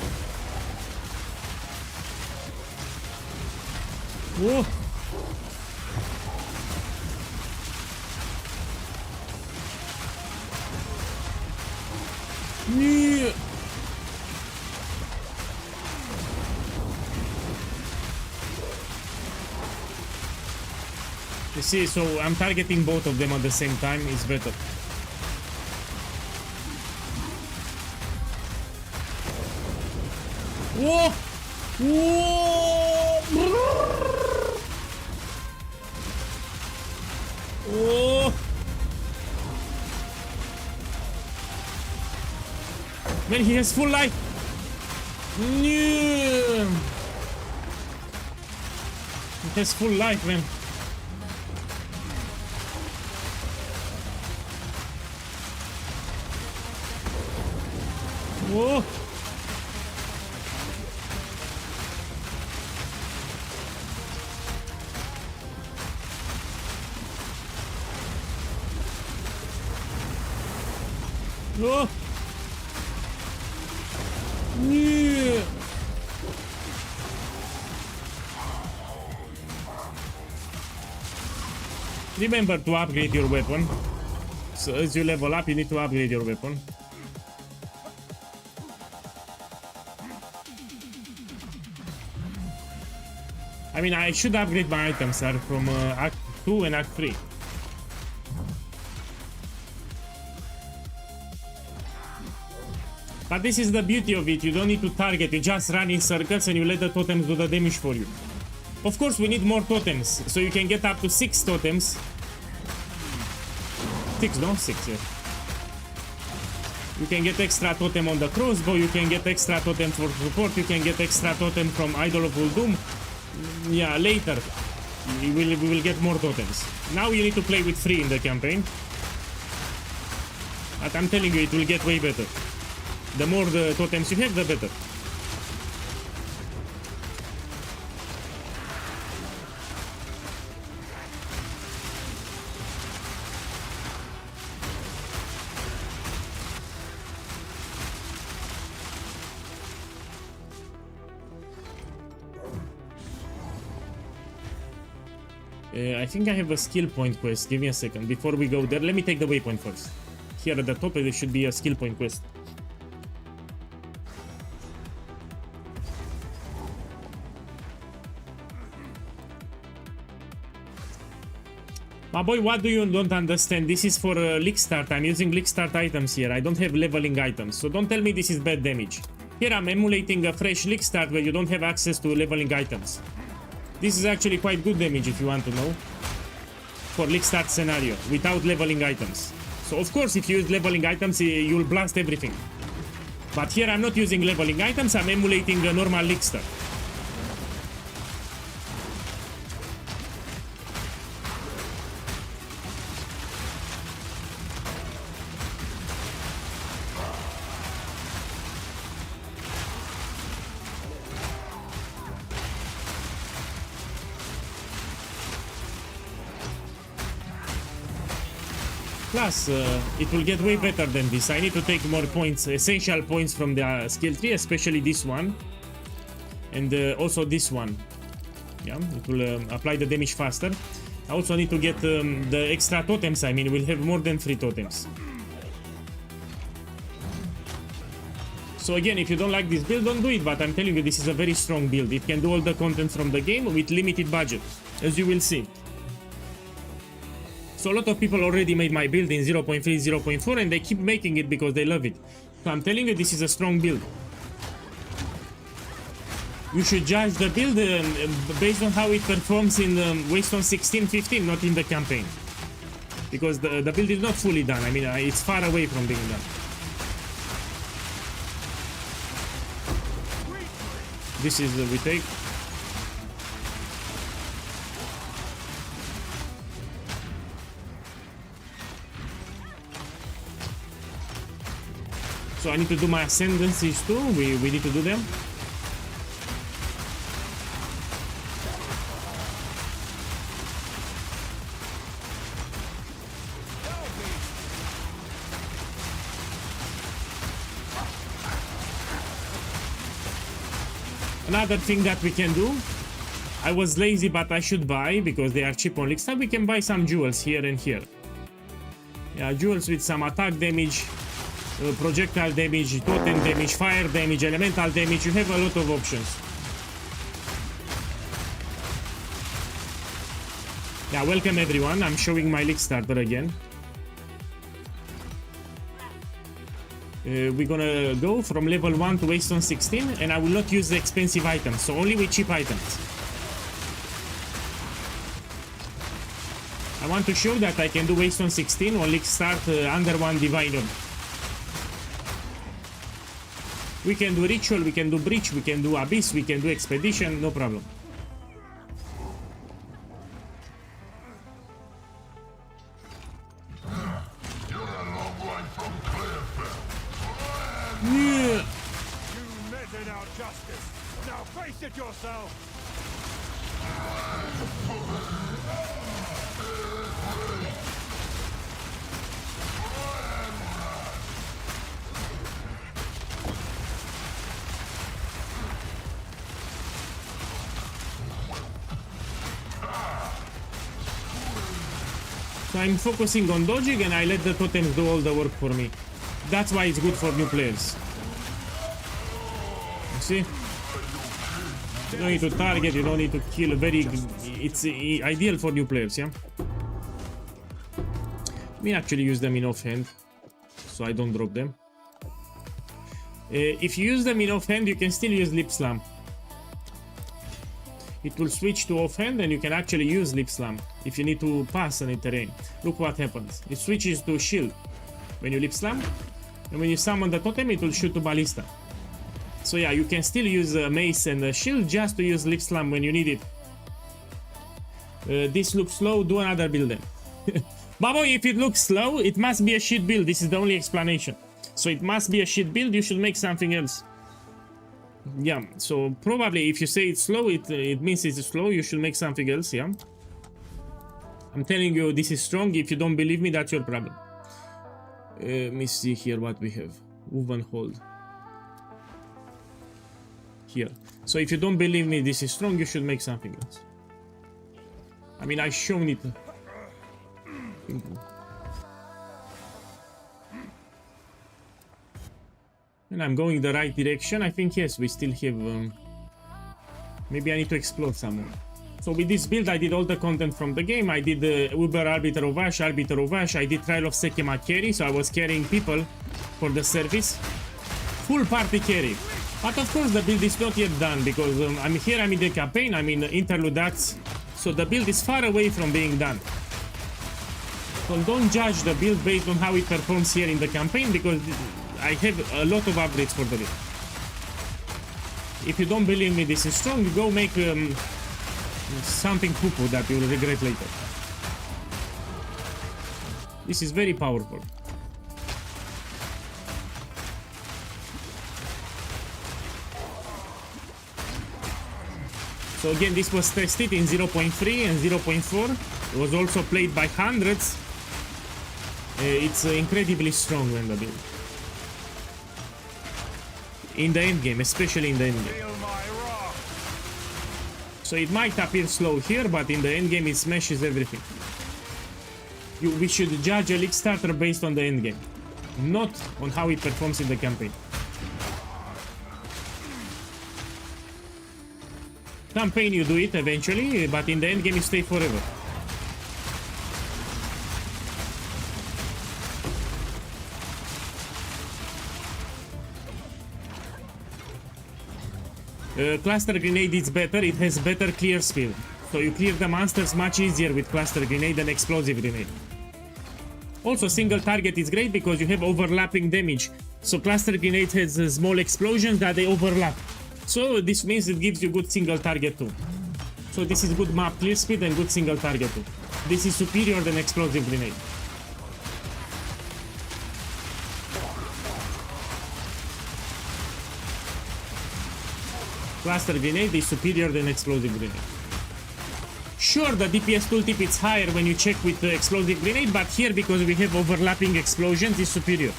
Whoa! You see, so I'm targeting both of them at the same time, it's better. Whoa! Whoa! Oh! Man, he has full life! Yeah. He has full life, man. Whoa! Whoa! Yeah. Remember to upgrade your weapon. So as you level up, you need to upgrade your weapon. I mean, I should upgrade my items, sir, from Act 2 and Act 3. But this is the beauty of it, you don't need to target, you just run in circles and you let the totems do the damage for you. Of course, we need more totems, so you can get up to 6 totems. 6, no? 6, yeah. You can get extra totem on the crossbow, you can get extra totem for support, you can get extra totem from Idol of Uldum. Yeah, later we will get more totems. Now you need to play with 3 in the campaign. But I'm telling you, it will get way better. The more the totems you have, the better. I think I have a skill point quest. Give me a second. Before we go there, let me take the waypoint first. Here at the top, there should be a skill point quest. My boy, what do you don't understand? This is for League Start. I'm using League Start items here. I don't have leveling items. So don't tell me this is bad damage. Here I'm emulating a fresh League Start where you don't have access to leveling items. This is actually quite good damage if you want to know. For League Start scenario, without leveling items. So of course if you use leveling items, you'll blast everything. But here I'm not using leveling items, I'm emulating a normal League Start. Plus, it will get way better than this. I need to take more points, essential points from the skill tree, especially this one. And also this one. Yeah, it will apply the damage faster. I also need to get the extra totems. I mean, we'll have more than 3 totems. So again, if you don't like this build, don't do it. But I'm telling you, this is a very strong build. It can do all the content from the game with limited budget, as you will see. So a lot of people already made my build in 0.3, 0.4, and they keep making it because they love it. So I'm telling you, this is a strong build. You should judge the build based on how it performs in Waystone 16, 15, not in the campaign. Because the build is not fully done. I mean, it's far away from being done. This is we take. So I need to do my ascendancies too. We need to do them. Another thing that we can do, I was lazy but I should buy because they are cheap on Lickstart. We can buy some jewels here and here. Yeah, jewels with some attack damage, projectile damage, totem damage, fire damage, elemental damage. You have a lot of options. Yeah, welcome everyone. I'm showing my Lickstarter again. We're gonna go from level 1 to Waystone 16, and I will not use the expensive items, so only with cheap items. I want to show that I can do Waystone 16 on Lickstart under 1 Divine Orb. We can do Ritual, we can do Breach, we can do Abyss, we can do Expedition, no problem. You meted out justice. Now face it yourself. So I'm focusing on dodging and I let the totems do all the work for me. That's why it's good for new players. You see? You don't need to target, you don't need to kill. It's ideal for new players, yeah? Let me actually use them in offhand, so I don't drop them. If you use them in offhand, you can still use Lip Slam. It will switch to offhand and you can actually use Lip Slam if you need to pass any terrain. Look what happens. It switches to shield when you Lip Slam, and when you summon the totem, it will shoot to Ballista. So yeah, you can still use Mace and Shield just to use Lip Slam when you need it. This looks slow, do another build then. Babo, if it looks slow, it must be a shit build. This is the only explanation. So it must be a shit build, you should make something else. Yeah, so probably if you say it's slow, it means it's slow, you should make something else, yeah? I'm telling you, this is strong. If you don't believe me, that's your problem. Let me see here what we have. Move and hold. Here. So if you don't believe me this is strong, you should make something else. I mean, I've shown it. And I'm going the right direction. I think, yes, we still have... maybe I need to explore some more. So with this build, I did all the content from the game. I did Uber Arbiter of Ash, Arbiter of Ash. I did Trial of Sekema carry, so I was carrying people for the service. Full party carry. But of course, the build is not yet done, because I'm in the campaign, I'm in Interlude Acts. So the build is far away from being done. So don't judge the build based on how it performs here in the campaign, because I have a lot of upgrades for the build. If you don't believe me this is strong, you go make something poo-poo that you'll regret later. This is very powerful. So again, this was tested in 0.3 and 0.4. It was also played by hundreds. It's incredibly strong when the build. In the end game, especially in the end game. So it might appear slow here, but in the end game it smashes everything. We should judge a league starter based on the end game, not on how it performs in the campaign. Campaign you do it eventually, but in the end game you stay forever. Cluster grenade is better, it has better clear speed. So you clear the monsters much easier with cluster grenade than explosive grenade. Also single target is great because you have overlapping damage. So cluster grenade has small explosions that they overlap. So this means it gives you good single target too. So this is good map clear speed and good single target too. This is superior than explosive grenade. Cluster grenade is superior than explosive grenade. Sure, the DPS tooltip is higher when you check with the explosive grenade, but here, because we have overlapping explosions, is superior.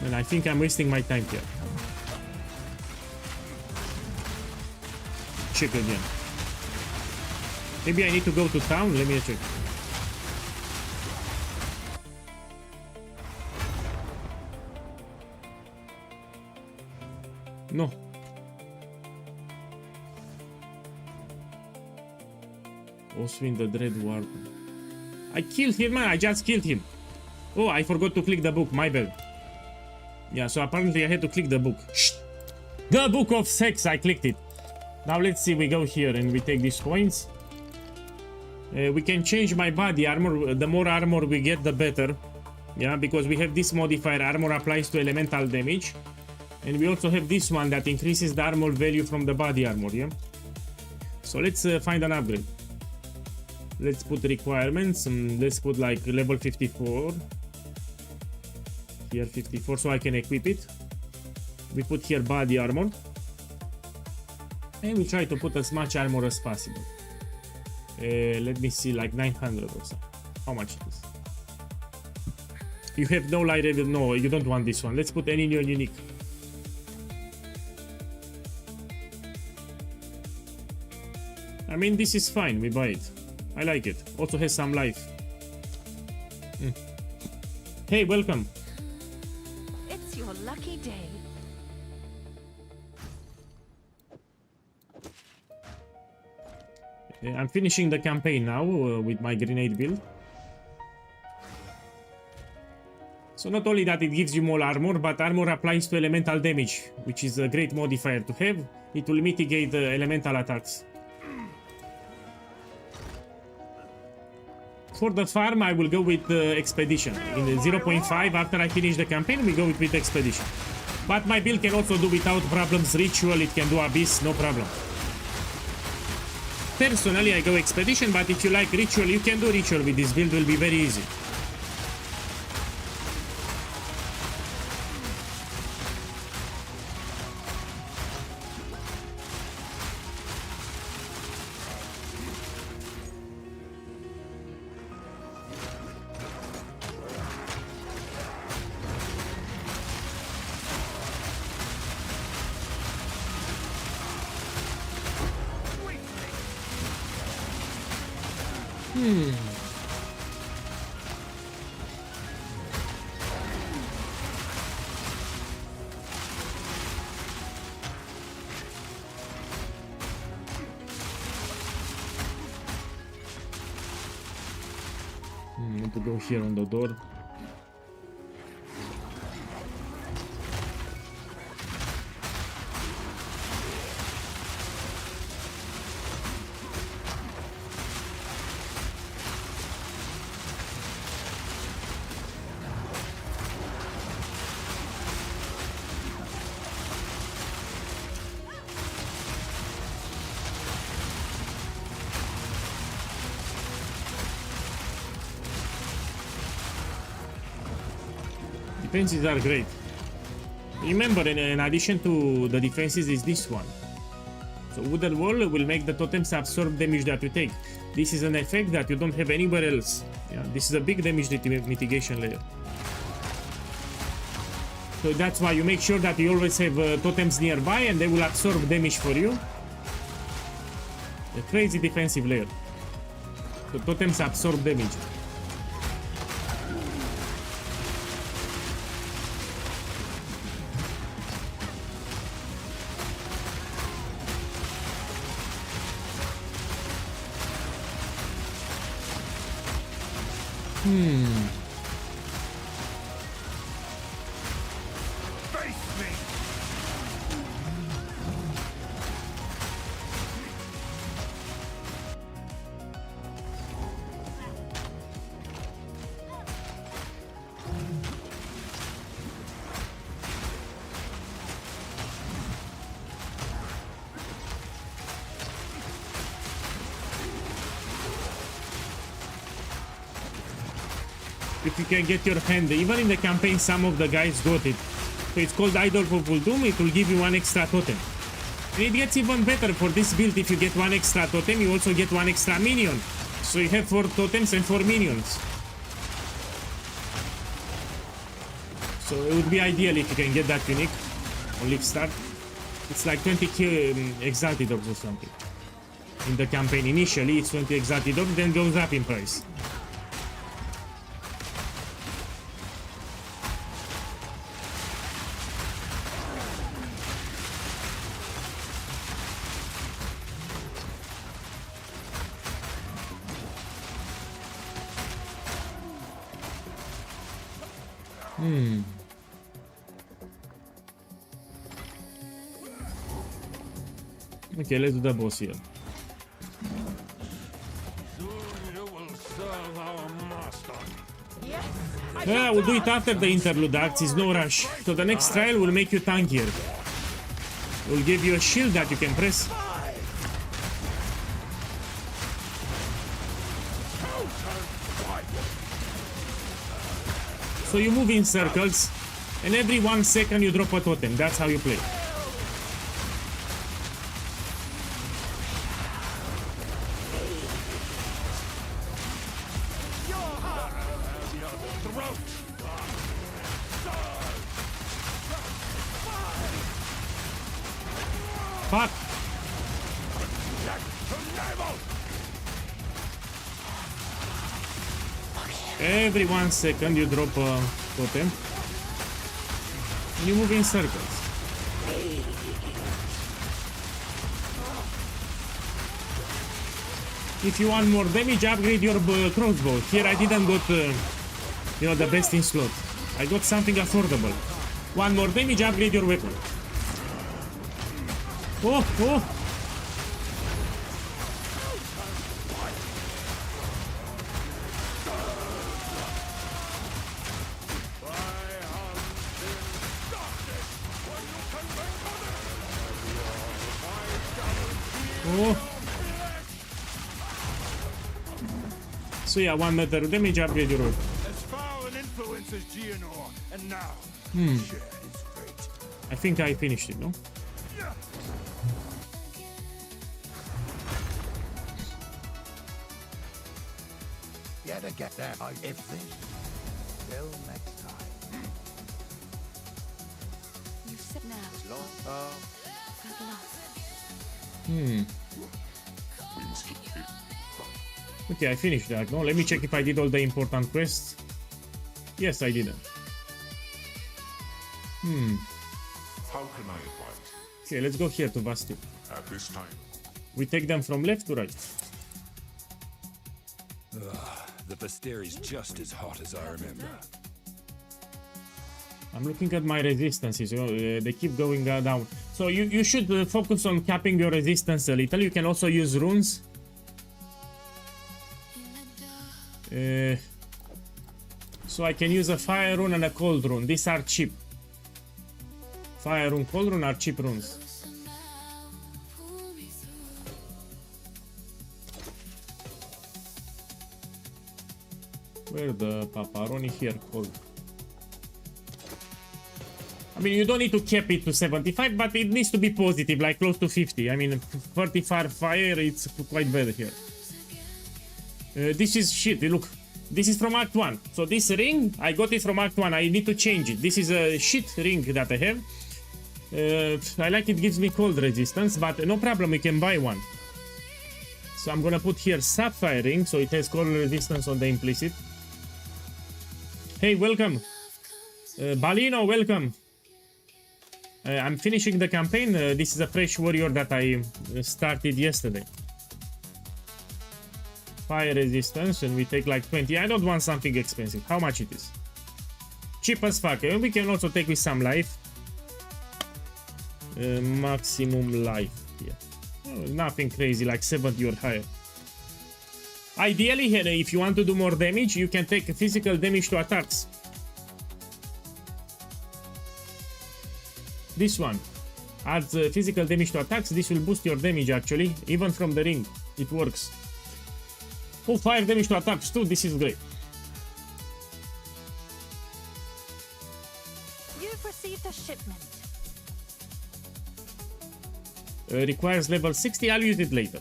And I think I'm wasting my time here. Check again. Maybe I need to go to town. Let me check. No. Oswin the Dread Warden. I killed him, man. I just killed him. Oh, I forgot to click the book. My bad. Yeah, so apparently I had to click the book. Shh. The Book of Sex. I clicked it. Now let's see. We go here and we take these coins. We can change my body armor. The more armor we get, the better. Yeah, because we have this modifier. Armor applies to elemental damage. And we also have this one that increases the armor value from the body armor, yeah? So let's find an upgrade. Let's put requirements. Let's put like level 54. Here 54, so I can equip it. We put here body armor. And we try to put as much armor as possible. Let me see, like 900 or so. How much it is? You have no light level. No, you don't want this one. Let's put any new unique. I mean, this is fine. We buy it. I like it. Also has some life. Hey, welcome. It's your lucky day. I'm finishing the campaign now with my grenade build. So not only that it gives you more armor, but armor applies to elemental damage, which is a great modifier to have. It will mitigate elemental attacks. For the farm, I will go with Expedition. In the 0.5, after I finish the campaign, we go with Expedition. But my build can also do without problems Ritual, it can do Abyss, no problem. Personally, I go Expedition, but if you like Ritual, you can do Ritual with this build, will be very easy. Need to go here on the door. Defenses are great. Remember, in addition to the defenses is this one. So wooden wall will make the totems absorb damage that you take. This is an effect that you don't have anywhere else. Yeah, this is a big damage mitigation layer. So that's why you make sure that you always have totems nearby and they will absorb damage for you. A crazy defensive layer. The totems absorb damage. If you can get your hand, even in the campaign some of the guys got it. So it's called Idol of Doom, it will give you one extra totem. And it gets even better for this build. If you get one extra totem, you also get one extra minion. So you have 4 totems and 4 minions. So it would be ideal if you can get that unique on Leaf Start. It's like 20 exalted orbs or something. In the campaign initially it's 20 exalted orbs, then goes up in price. Okay, let's do the boss here. Yeah, we'll do it after the interlude acts, it's no rush. So the next trial will make you tankier. We'll give you a shield that you can press. So you move in circles, and every 1 second you drop a totem. That's how you play. Fuck! Every 1 second you drop a totem and you move in circles. If you want more damage, upgrade your crossbow. Here I didn't got you know, the best in slot. I got something affordable. 1 more damage, upgrade your weapon. Oh, oh! Oh! So yeah, 1 meter damage, upgrade your weapon. As foul an influence as Geonor, and now I think I finished it, no? to get there. If this, till next time. You sit now. At last. Okay, I finished that. No, let me check if I did all the important quests. Yes, I didn't. How can I advise? Okay, let's go here to Vastu. At this time, We take them from left to right. The Vestair is just as hot as I remember. I'm looking at my resistances. They keep going down. So you should focus on capping your resistance a little. You can also use runes. So I can use a fire rune and a cold rune. These are cheap. Fire rune, cold rune are cheap runes. Where the paparoni here? Cold. I mean, you don't need to cap it to 75, but it needs to be positive, like close to 50. I mean, 35 fire, it's quite bad here. This is shit, look. This is from Act 1. So this ring, I got it from Act 1. I need to change it. This is a shit ring that I have. I like it, gives me cold resistance, but no problem, you can buy one. So I'm gonna put here sapphire ring, so it has cold resistance on the implicit. Hey, welcome. Balino, welcome. I'm finishing the campaign. This is a fresh warrior that I started yesterday. Fire resistance, and we take like 20. I don't want something expensive. How much it is? Cheap as fuck. And we can also take with some life. Maximum life here. Oh, nothing crazy, like 70 or higher. Ideally, if you want to do more damage, you can take physical damage to attacks. This one adds physical damage to attacks. This will boost your damage actually, even from the ring. It works. Oh, fire damage to attacks too. This is great. You've received a shipment. Requires level 60. I'll use it later.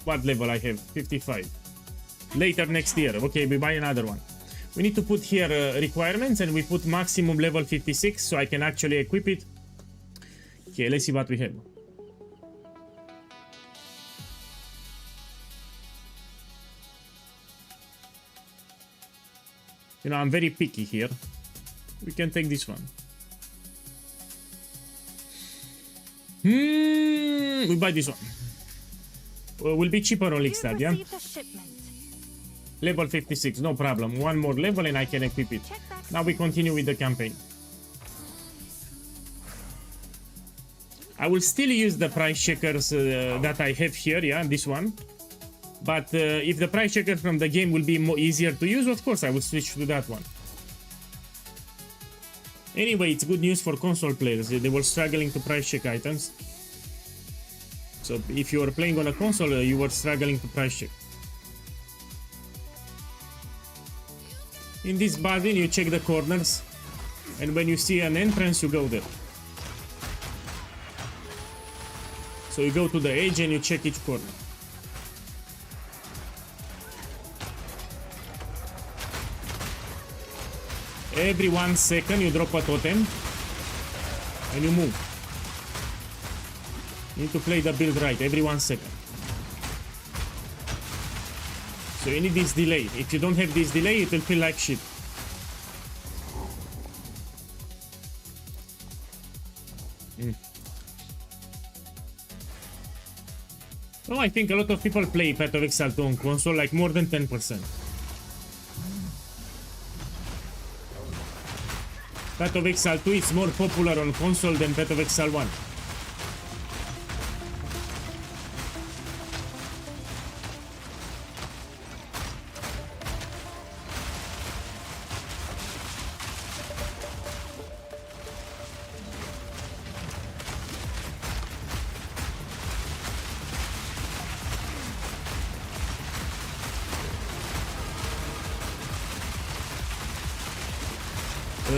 What level I have? 55. Later next year. Okay, we buy another one. We need to put here requirements, and we put maximum level 56 so I can actually equip it. Okay, let's see what we have. You know, I'm very picky here. We can take this one. We buy this one. Will be cheaper on Lickstad, yeah? Level 56, no problem. One more level and I can equip it. Now we continue with the campaign. I will still use the price checkers that I have here, yeah, this one. But if the price checker from the game will be more easier to use, of course I will switch to that one. Anyway, it's good news for console players. They were struggling to price check items. So if you were playing on a console, you were struggling to price check. In this button, you check the corners, and when you see an entrance, you go there. So you go to the edge and you check each corner. Every 1 second you drop a totem and you move. You need to play the build right every 1 second. So you need this delay. If you don't have this delay, it will feel like shit. Oh, I think a lot of people play Path of Exile 2 on console, like more than 10%. Path of Exile 2 is more popular on console than Path of Exile 1.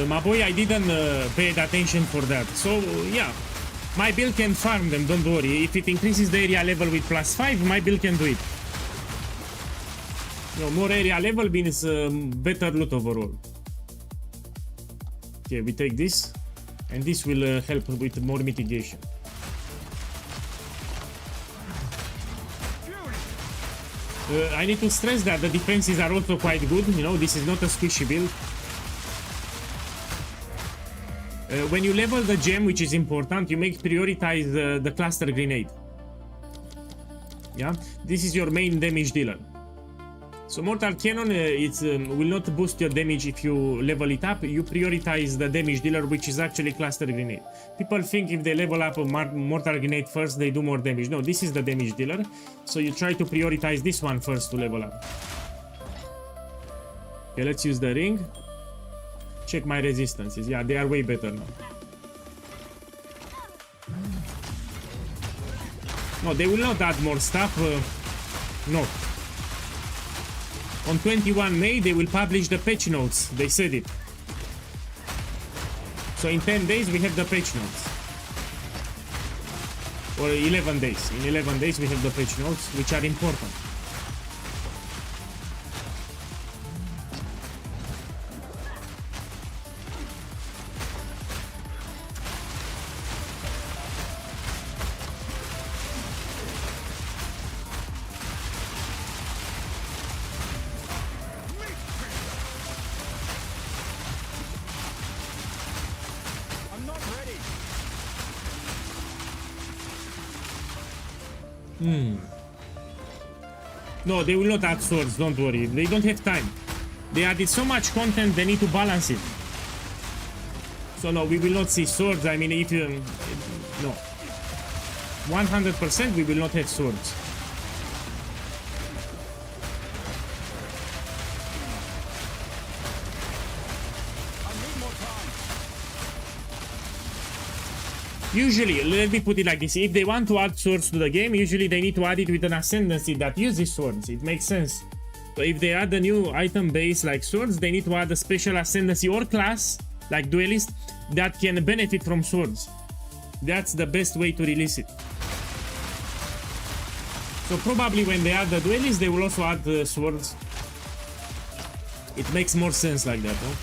My boy, I didn't pay attention for that. So, yeah, my build can farm them, don't worry. If it increases the area level with +5, my build can do it. You know, more area level means better loot overall. Okay, we take this, and this will help with more mitigation. I need to stress that the defenses are also quite good. You know, this is not a squishy build. When you level the gem, which is important, you make prioritize the cluster grenade. Yeah, this is your main damage dealer. So Mortal Cannon, will not boost your damage if you level it up. You prioritize the damage dealer, which is actually cluster grenade. People think if they level up a Mortal Grenade first, they do more damage. No, this is the damage dealer. So you try to prioritize this one first to level up. Okay, let's use the ring. Check my resistances. Yeah, they are way better now. No, they will not add more stuff. No. On 21 May, they will publish the patch notes. They said it. So in 10 days we have the patch notes. Or 11 days. In 11 days we have the patch notes, which are important. No, they will not add swords, don't worry. They don't have time. They added so much content, they need to balance it. So no, we will not see swords. I mean, if you... no. 100% we will not have swords. Usually, let me put it like this, if they want to add swords to the game, usually they need to add it with an ascendancy that uses swords. It makes sense. So if they add a new item base like swords, they need to add a special ascendancy or class, like duelist, that can benefit from swords. That's the best way to release it. So probably when they add the duelist, they will also add the swords. It makes more sense like that, huh?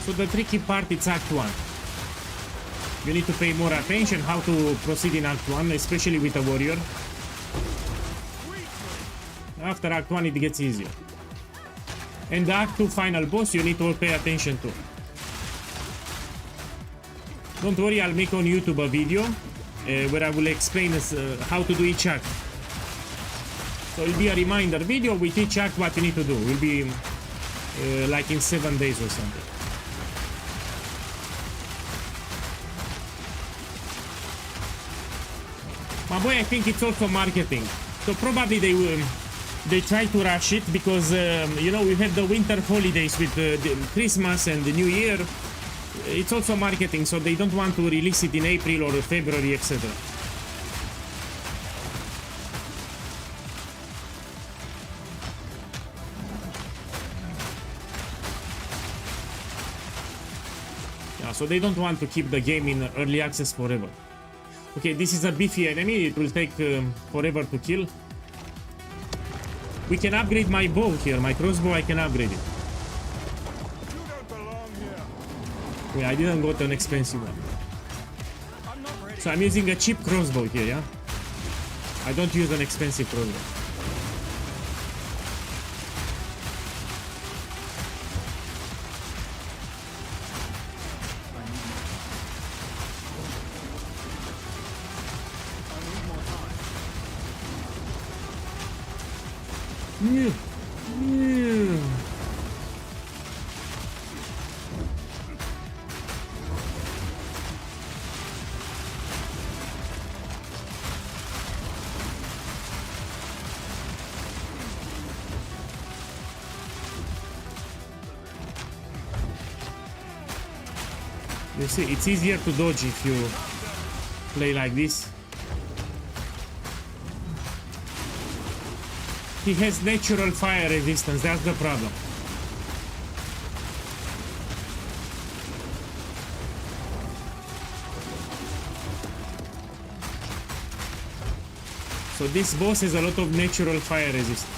So the tricky part is Act 1. You need to pay more attention how to proceed in Act 1, especially with a warrior. After Act 1 it gets easier. And the Act 2 final boss you need to pay attention to. Don't worry, I'll make on YouTube a video where I will explain how to do each act. So it'll be a reminder video with each act what you need to do. It will be like in 7 days or something. My boy, I think it's also marketing. So probably they try to rush it because you know, we have the winter holidays with the Christmas and the New Year. It's also marketing, so they don't want to release it in April or February, etc. Yeah, so they don't want to keep the game in early access forever. Okay, this is a beefy enemy. It will take forever to kill. We can upgrade my bow here. My crossbow, I can upgrade it. Yeah, I didn't go to an expensive one. So I'm using a cheap crossbow here, yeah? I don't use an expensive crossbow. You see, it's easier to dodge if you play like this. He has natural fire resistance, that's the problem. So this boss has a lot of natural fire resistance.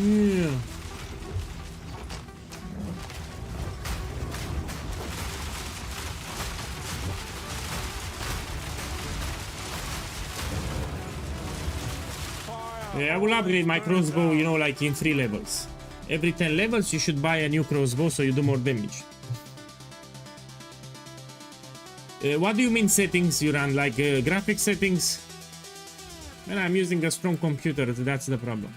Yeah. I will upgrade my crossbow, you know, like in 3 levels. Every 10 levels you should buy a new crossbow so you do more damage. What do you mean settings you run? Like graphic settings? Well, I'm using a strong computer, that's the problem.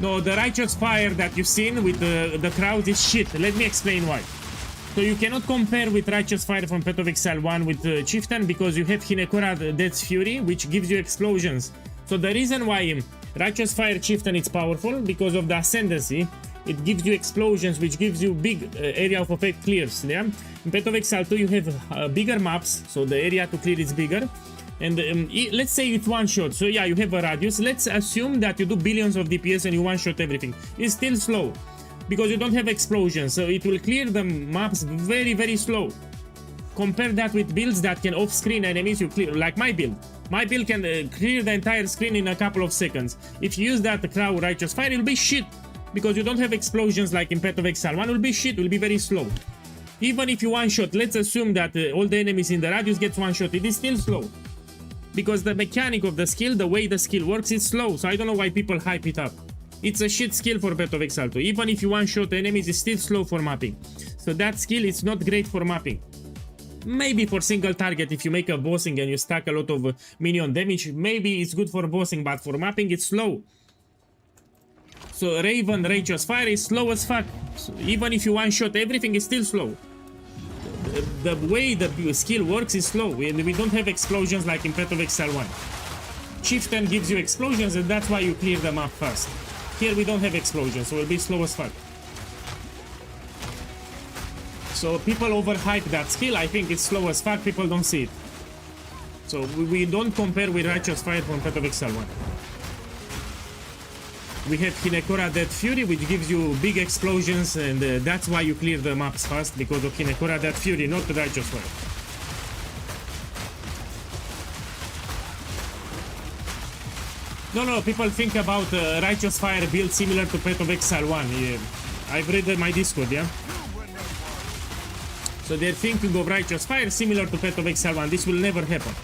No, the righteous fire that you've seen with the crowd is shit. Let me explain why. So you cannot compare with righteous fire from Path of Exile 1 with Chieftain because you have Hinekora Death's Fury, which gives you explosions. So the reason why righteous fire Chieftain is powerful because of the ascendancy. It gives you explosions, which gives you big area of effect clears. Yeah? In Path of Exile 2 you have bigger maps, so the area to clear is bigger. And let's say it's one shot, so yeah, you have a radius. Let's assume that you do billions of DPS and you one shot everything. It's still slow because you don't have explosions, so it will clear the maps very, very slow. Compare that with builds that can off-screen enemies you clear, like my build. My build can clear the entire screen in a couple of seconds. If you use that Crow Righteous Fire, it'll be shit because you don't have explosions like in Path of Exile 1. It will be shit, it will be very slow. Even if you one-shot, let's assume that all the enemies in the radius gets one-shot, it is still slow. Because the mechanic of the skill, the way the skill works, is slow, so I don't know why people hype it up. It's a shit skill for Path of Exile 2. Even if you one-shot enemies, it's still slow for mapping. So that skill is not great for mapping. Maybe for single target, if you make a bossing and you stack a lot of minion damage, maybe it's good for bossing, but for mapping it's slow. So Raven Righteous Fire is slow as fuck. So even if you one-shot everything, is still slow. The way the skill works is slow, and we don't have explosions like in Path of Exile 1. Chieftain gives you explosions, and that's why you clear the map fast. Here we don't have explosions, so it'll be slow as fuck. So people overhype that skill. I think it's slow as fuck, people don't see it. So we don't compare with Righteous Fire from Path of Exile 1. We have Hinekora Death Fury, which gives you big explosions, and that's why you clear the maps fast, because of Hinekora Death Fury, not the Righteous Fire. No, people think about Righteous Fire build similar to Path of Exile 1. Yeah. I've read my Discord, yeah? So they're thinking of Righteous Fire similar to Path of Exile 1. This will never happen.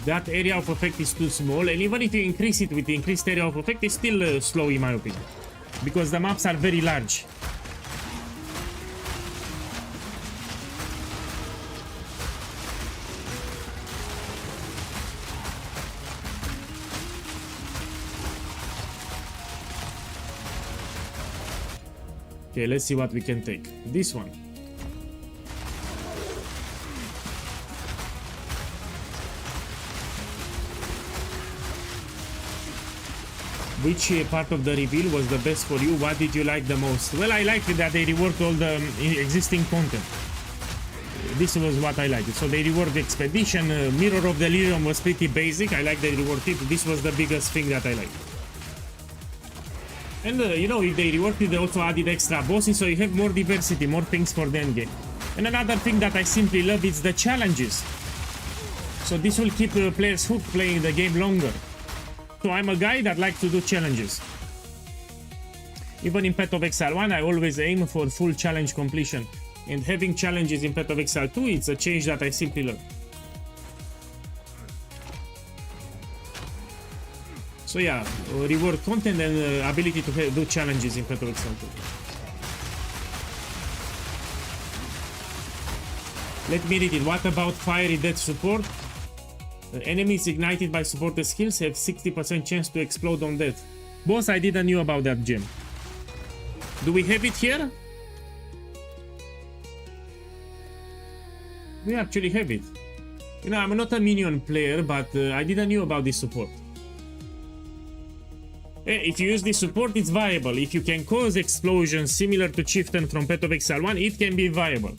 That area of effect is too small, and even if you increase it with the increased area of effect, it's still slow in my opinion, because the maps are very large. Okay, let's see what we can take. This one. Which part of the reveal was the best for you? What did you like the most? Well, I liked that they reworked all the existing content. This was what I liked. So they reworked the expedition. Mirror of Delirium was pretty basic. I like they reworked it. This was the biggest thing that I liked. And you know, if they reworked it, they also added extra bosses, so you have more diversity, more things for the endgame. And another thing that I simply love is the challenges. So this will keep players hooked playing the game longer. So I'm a guy that likes to do challenges. Even in Path of Exile 1, I always aim for full challenge completion. And having challenges in Path of Exile 2, it's a change that I simply love. So yeah, reward content and ability to do challenges in Path of Exile 2. Let me read it. What about Fiery Death support? Enemies ignited by supported skills have 60% chance to explode on death. Boss, I didn't know about that gem. Do we have it here? We actually have it. You know, I'm not a minion player, but I didn't know about this support. If you use this support, it's viable. If you can cause explosions similar to Chieftain from Path of Exile 1, it can be viable.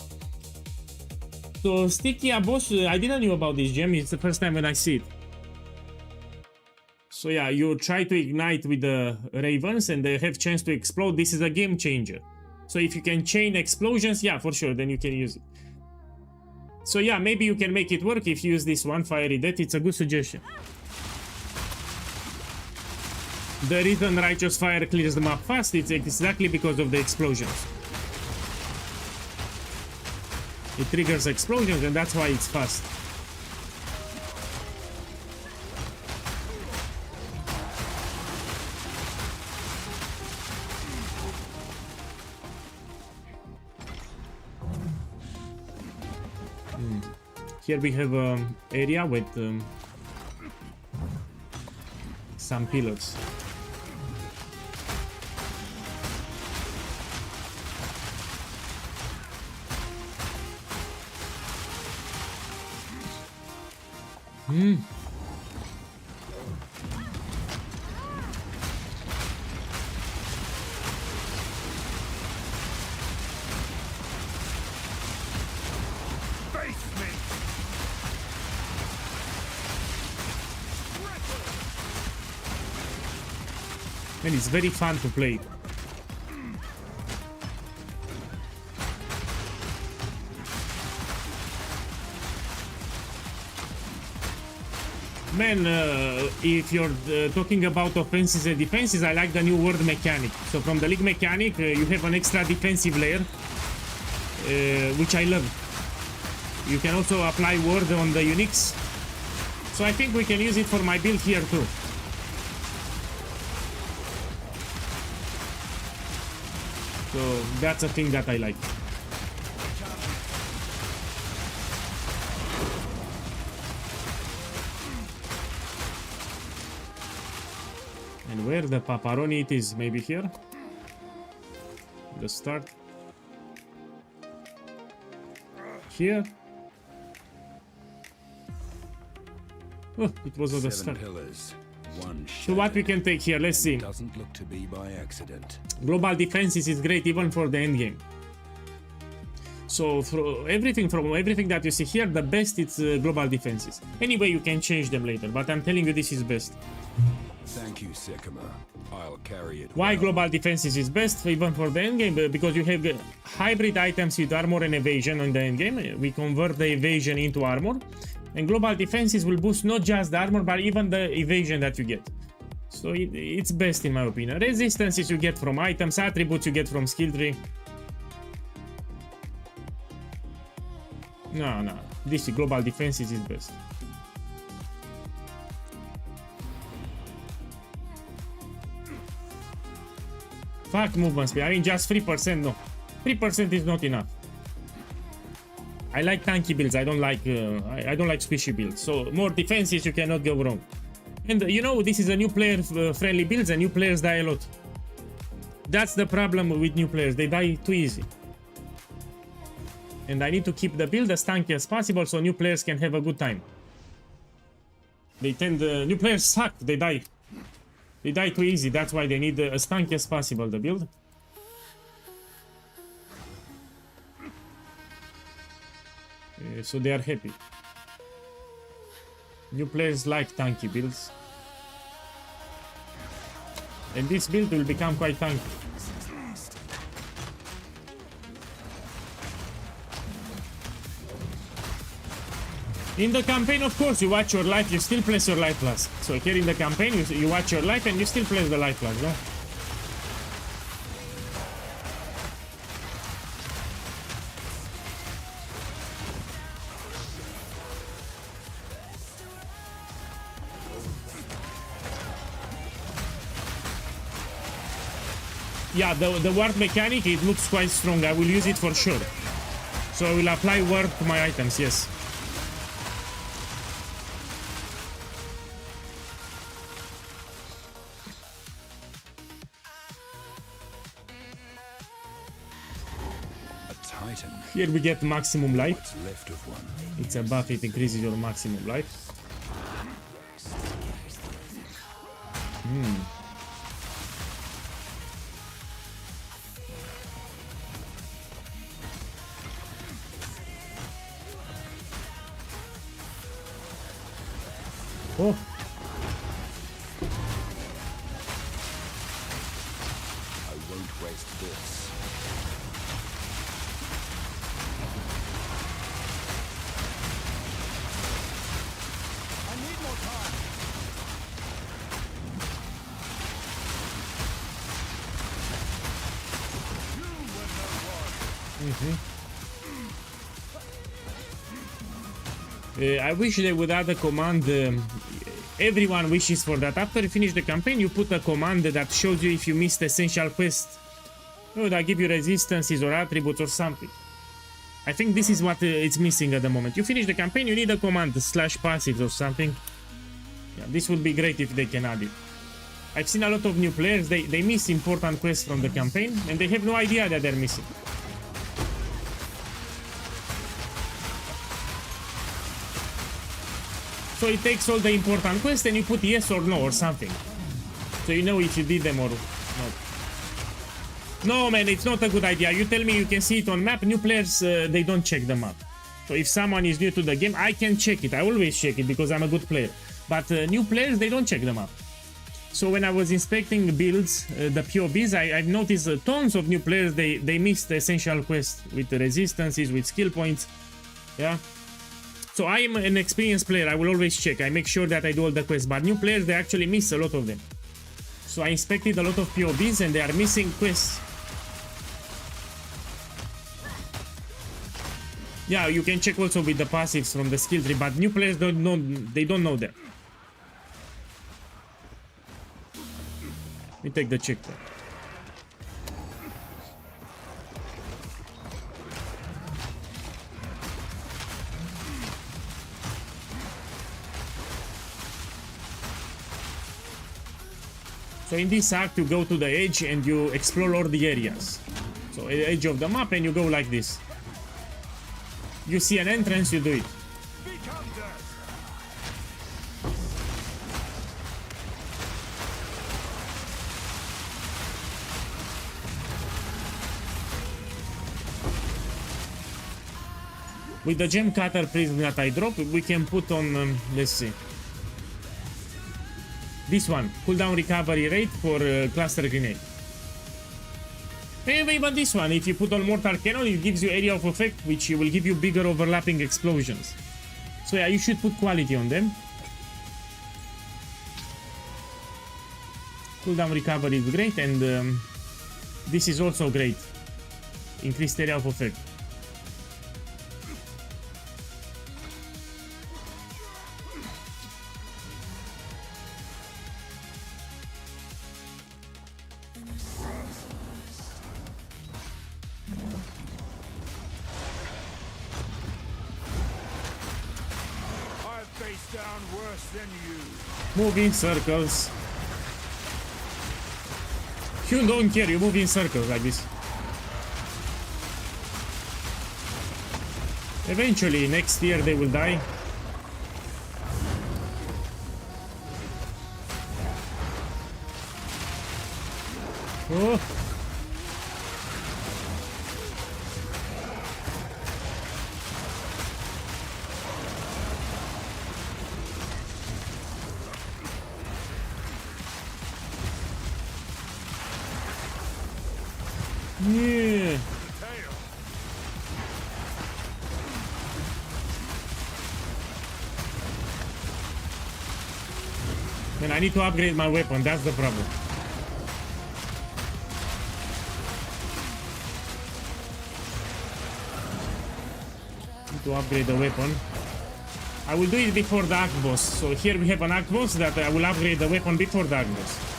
So Sticky boss, I didn't know about this gem. It's the first time when I see it. So yeah, you try to ignite with the ravens and they have chance to explode. This is a game changer. So if you can chain explosions, yeah, for sure, then you can use it. So yeah, maybe you can make it work if you use this one, Fiery Death. It's a good suggestion. The reason Righteous Fire clears the map fast, it's exactly because of the explosions. It triggers explosions and that's why it's fast. Here we have an area with some pillars. And it's very fun to play. Man, if you're talking about offenses and defenses, I like the new word mechanic. So from the league mechanic, you have an extra defensive layer, which I love. You can also apply word on the uniques. So I think we can use it for my build here too. So that's a thing that I like. And where the pepperoni it is, maybe here? The start. Here. Oh, it was at the start. So what we can take here, let's see. Doesn't look to be by accident. Global defenses is great even for the end game. So from everything that you see here, the best is global defenses. Anyway, you can change them later, but I'm telling you this is best. Thank you, Sycamore. I'll carry it. Why well. global defenses is best even for the end game? Because you have hybrid items with armor and evasion in the end game. We convert the evasion into armor. And global defenses will boost not just the armor, but even the evasion that you get. So it's best in my opinion. Resistances you get from items, attributes you get from skill tree. No. This global defenses is best. Fuck movement speed. I mean, just 3%, no. 3% is not enough. I like tanky builds. I don't like squishy builds. So more defenses, you cannot go wrong. And you know, this is a new player friendly builds, and new players die a lot. That's the problem with new players. They die too easy. And I need to keep the build as tanky as possible so new players can have a good time. New players suck. They die. They die too easy. That's why they need as tanky as possible the build. So they are happy. New players like tanky builds. And this build will become quite tanky. In the campaign, of course, you watch your life, you still place your life plus. So here in the campaign, you watch your life and you still place the life plus, no? Yeah, the ward mechanic, it looks quite strong. I will use it for sure. So I will apply ward to my items, yes. Here we get maximum life. It's a buff, it increases your maximum life. despised this. I need more time. I wish they would add a command. Everyone wishes for that. After you finish the campaign, you put a command that shows you if you missed essential quest. Oh, that give you resistances or attributes or something. I think this is what it's missing at the moment. You finish the campaign, you need a command /passives or something. Yeah, this would be great if they can add it. I've seen a lot of new players, they miss important quests from the campaign and they have no idea that they're missing. So it takes all the important quests and you put yes or no or something. So you know if you did them or not. No man, it's not a good idea. You tell me you can see it on map. New players, they don't check the map. So if someone is new to the game, I can check it. I always check it because I'm a good player. But new players, they don't check the map. So when I was inspecting builds, the POBs, I've noticed tons of new players, they missed the essential quest with the resistances, with skill points. Yeah. So I am an experienced player, I will always check. I make sure that I do all the quests. But new players, they actually miss a lot of them. So I inspected a lot of POBs and they are missing quests. Yeah, you can check also with the passives from the skill tree, but new players don't know, they don't know that. Let me take the checkpoint. So in this act you go to the edge and you explore all the areas. So at the edge of the map and you go like this. You see an entrance, you do it. With the gem cutter prism that I drop, we can put on, let's see. This one, cooldown recovery rate for cluster grenade. Even this one, if you put on mortar cannon, it gives you area of effect, which will give you bigger overlapping explosions. So yeah, you should put quality on them. Cooldown recovery is great, and this is also great. Increased area of effect. Move in circles. You don't care, you move in circles like this. Eventually, next year they will die. Oh. Yeah. Man, I need to upgrade my weapon, that's the problem. Need to upgrade the weapon. I will do it before the Act Boss. So here we have an Act Boss that I will upgrade the weapon before the Act Boss.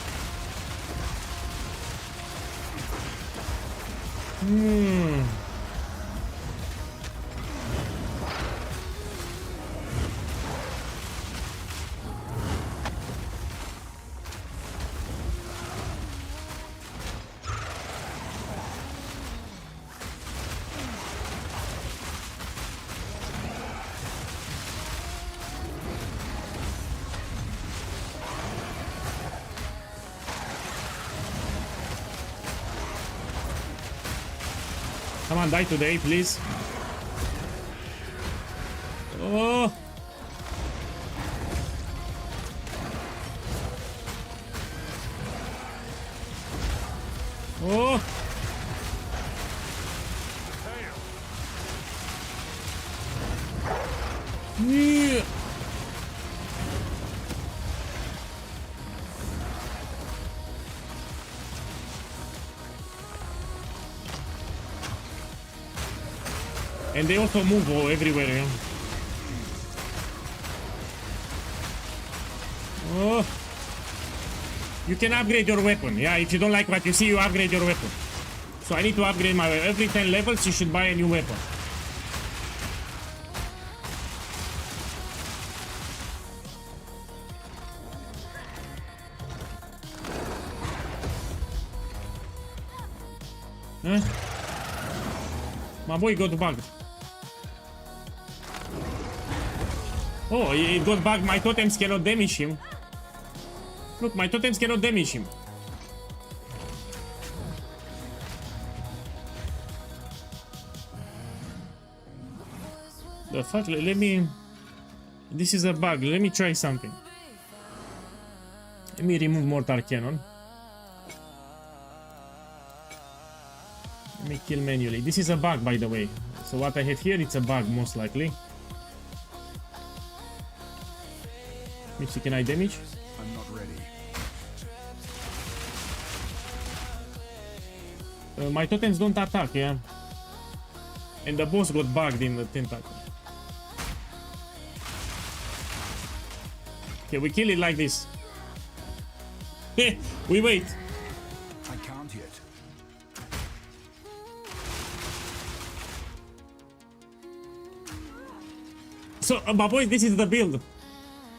Come on, die today, please. Oh. Oh. And they also move everywhere, you know. Oh. You can upgrade your weapon, yeah? If you don't like what you see, you upgrade your weapon. So I need to upgrade my weapon. Every 10 levels, you should buy a new weapon. Huh? My boy got bugged. Oh, it got bugged. My totems cannot damage him. Look, my totems cannot damage him. The fuck? Let me... This is a bug. Let me try something. Let me remove Mortar Cannon. Let me kill manually. This is a bug, by the way. So what I have here, it's a bug, most likely. Mitsu, can I damage? I'm not ready. My totems don't attack, yeah? And the boss got bugged in the tentacle. Okay, we kill it like this. We wait. I can't yet. So, my boys, this is the build.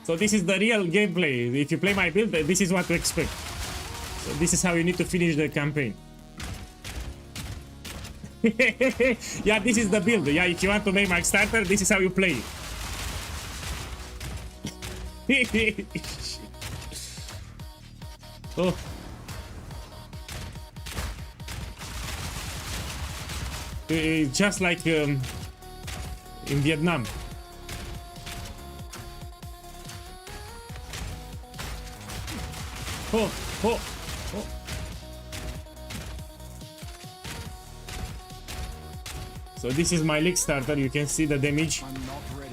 So this is the real gameplay. If you play my build, this is what to expect. So this is how you need to finish the campaign. Yeah, this is the build. Yeah, if you want to make my starter, this is how you play. Oh. Just like in Vietnam. Oh, oh, oh. So this is my league starter. You can see the damage. I'm not ready.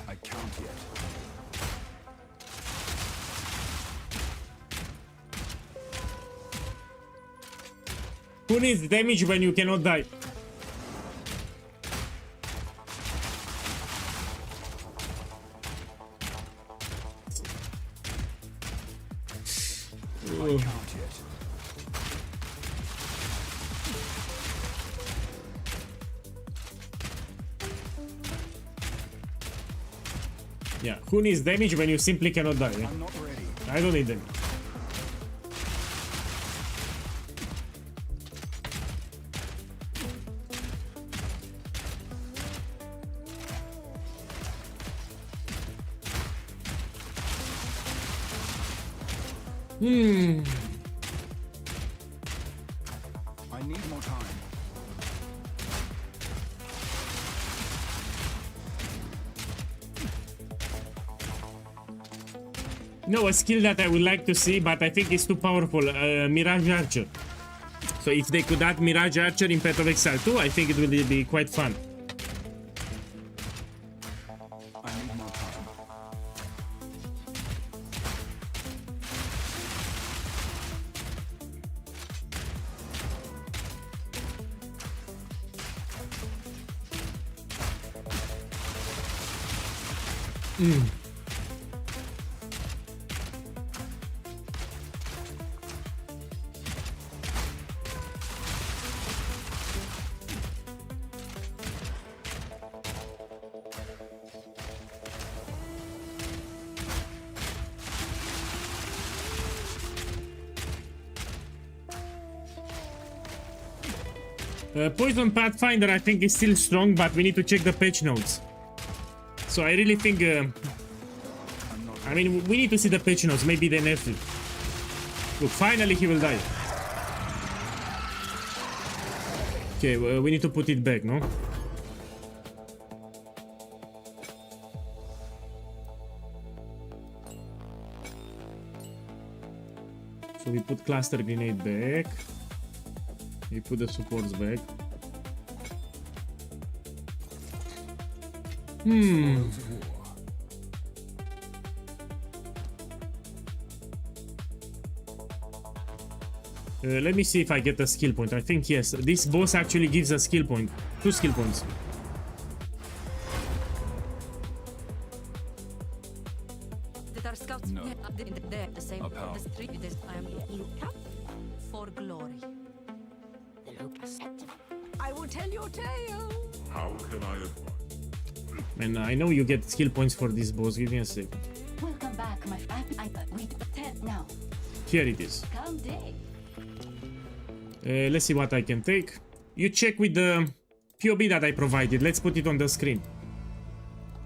I can't yet. Who needs damage when you cannot die? I can't yet. Yeah, who needs damage when you simply cannot die? Yeah? I'm not ready. I don't need damage. I need more time. No, a skill that I would like to see, but I think it's too powerful. Mirage Archer. So if they could add Mirage Archer in Path of Exile 2, I think it will be quite fun. I need more time. Poison Pathfinder I think is still strong, but we need to check the patch notes. So I really think... I mean, we need to see the patch notes. Maybe they nerfed it. Look, finally he will die. Okay, we need to put it back, no? So we put Cluster Grenade back. We put the supports back. Spoils of war. Let me see if I get a skill point. I think yes. This boss actually gives a skill point. 2 skill points. No. The same A power. the street is I am you come for glory. I will tell your tale. How can I advise? And I know you get skill points for this boss. Give me a second. Welcome back, my friend. We attend now. Here it is. Come day. Let's see what I can take. You check with the POB that I provided. Let's put it on the screen.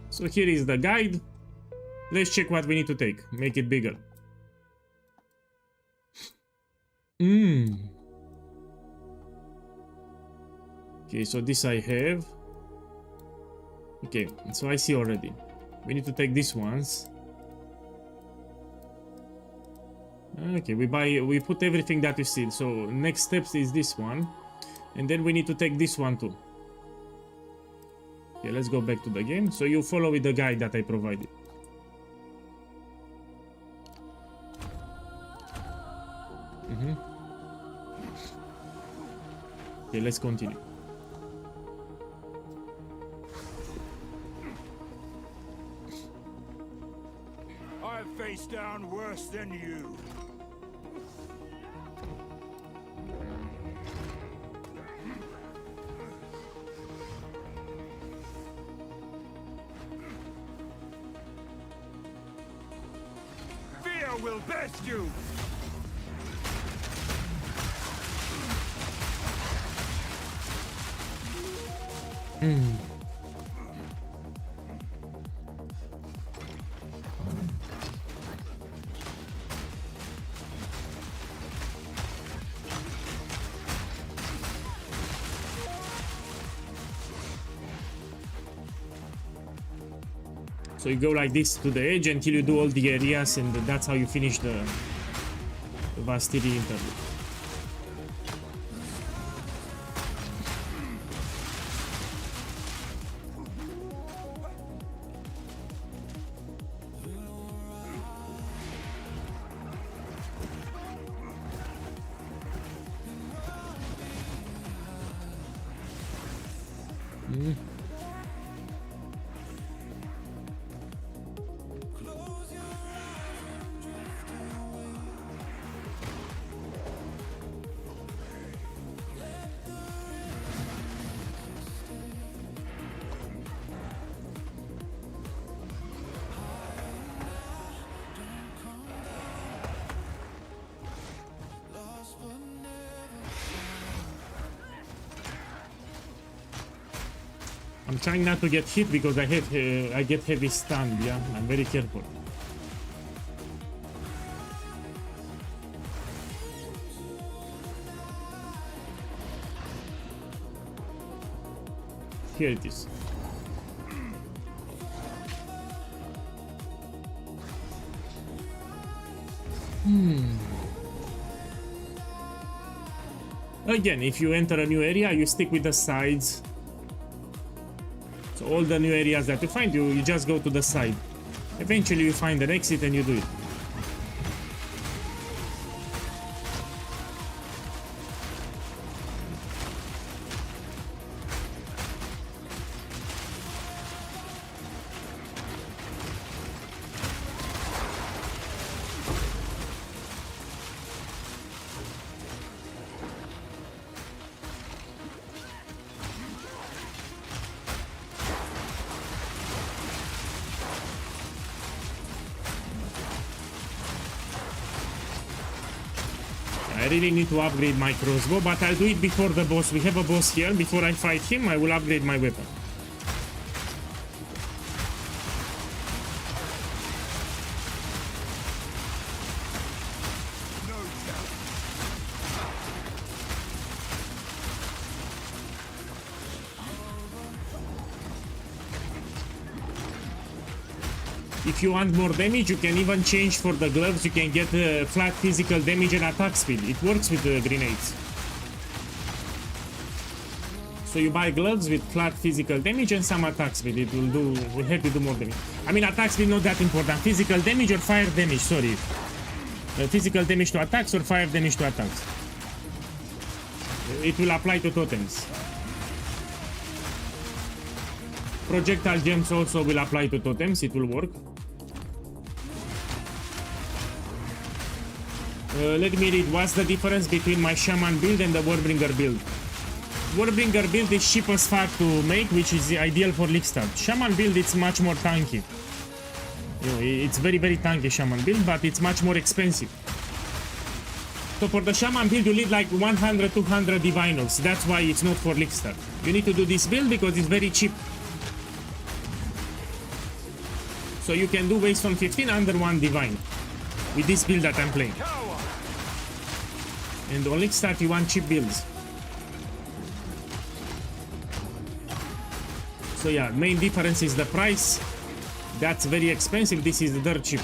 So here is the guide. Let's check what we need to take. Make it bigger. Okay, so this I have. Okay, so I see already. We need to take these ones. Okay, we put everything that we see. So next steps is this one. And then we need to take this one too. Okay, let's go back to the game. So you follow with the guide that I provided. Okay, let's continue. I've faced down worse than you. Fear will best you. So you go like this to the edge until you do all the areas, and that's how you finish the Vastiri interlude. I'm trying not to get hit because I get heavy stunned. Yeah, I'm very careful. Here it is. Again, if you enter a new area, you stick with the sides. So all the new areas that you find, you just go to the side. Eventually you find an exit and you do it. I really need to upgrade my crossbow, but I'll do it before the boss. We have a boss here. Before I fight him, I will upgrade my weapon. If you want more damage, you can even change for the gloves. You can get flat physical damage and attack speed. It works with the grenades. So you buy gloves with flat physical damage and some attack speed. It will help you do more damage. I mean, attack speed not that important. Physical damage or fire damage, sorry. Physical damage to attacks or fire damage to attacks. It will apply to totems. Projectile gems also will apply to totems. It will work. Let me read. What's the difference between my Shaman build and the Warbringer build? Warbringer build is cheap as fuck to make, which is ideal for League start. Shaman build, it's much more tanky. You know, it's very tanky Shaman build, but it's much more expensive. So for the Shaman build, you need like 100-200 Divinals. That's why it's not for League start. You need to do this build because it's very cheap. So you can do waste on 15 under 1 Divine with this build that I'm playing. And on League start, you want cheap builds. So yeah, main difference is the price. That's very expensive. This is dirt cheap.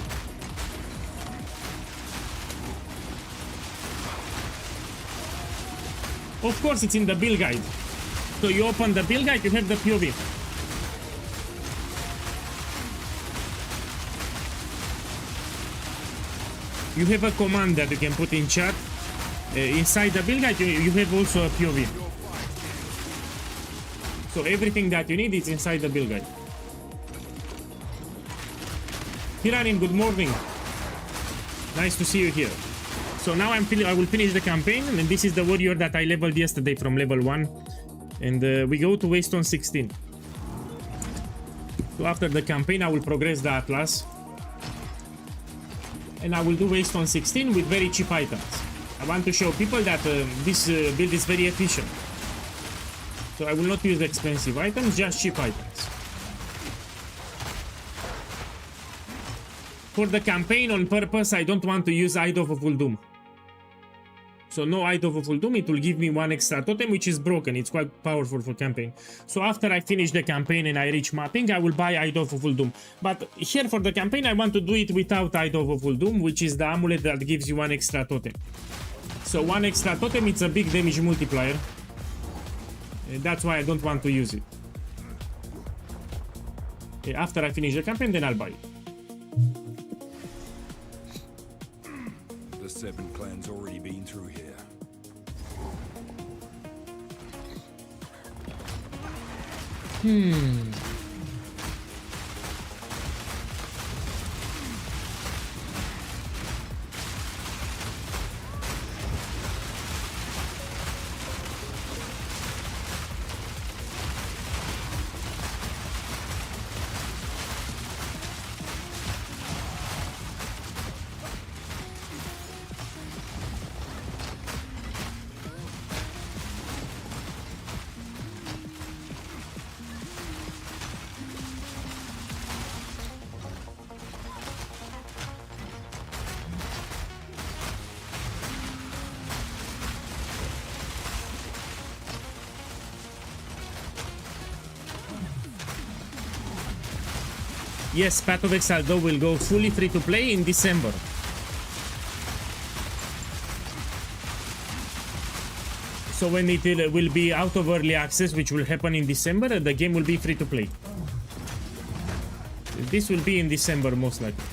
Of course, it's in the build guide. So you open the build guide, you have the POV. You have a command that you can put in chat. Inside the build guide, you have also a POV. So everything that you need is inside the build guide. Hiranin, good morning. Nice to see you here. So now I will finish the campaign, and this is the warrior that I leveled yesterday from level 1. And we go to waste on 16. So after the campaign, I will progress the Atlas. And I will do waste on 16 with very cheap items. I want to show people that this build is very efficient. So I will not use expensive items, just cheap items. For the campaign on purpose, I don't want to use Eye of Full Doom. So no Eye of Full Doom, it will give me 1 extra totem, which is broken. It's quite powerful for campaign. So after I finish the campaign and I reach mapping, I will buy Eye of Full Doom. But here for the campaign, I want to do it without Eye of Full Doom, which is the amulet that gives you 1 extra totem. So 1 extra totem, it's a big damage multiplier. That's why I don't want to use it. After I finish the campaign, then I'll buy it. The 7 clans already been through here. Yes, Path of Exile though will go fully free to play in December. So when it will be out of early access, which will happen in December, the game will be free to play. This will be in December most likely.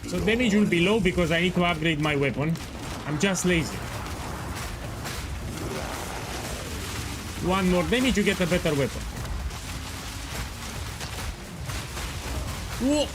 So damage will be low because I need to upgrade my weapon. I'm just lazy. 1 more damage, you get a better weapon. Whoa!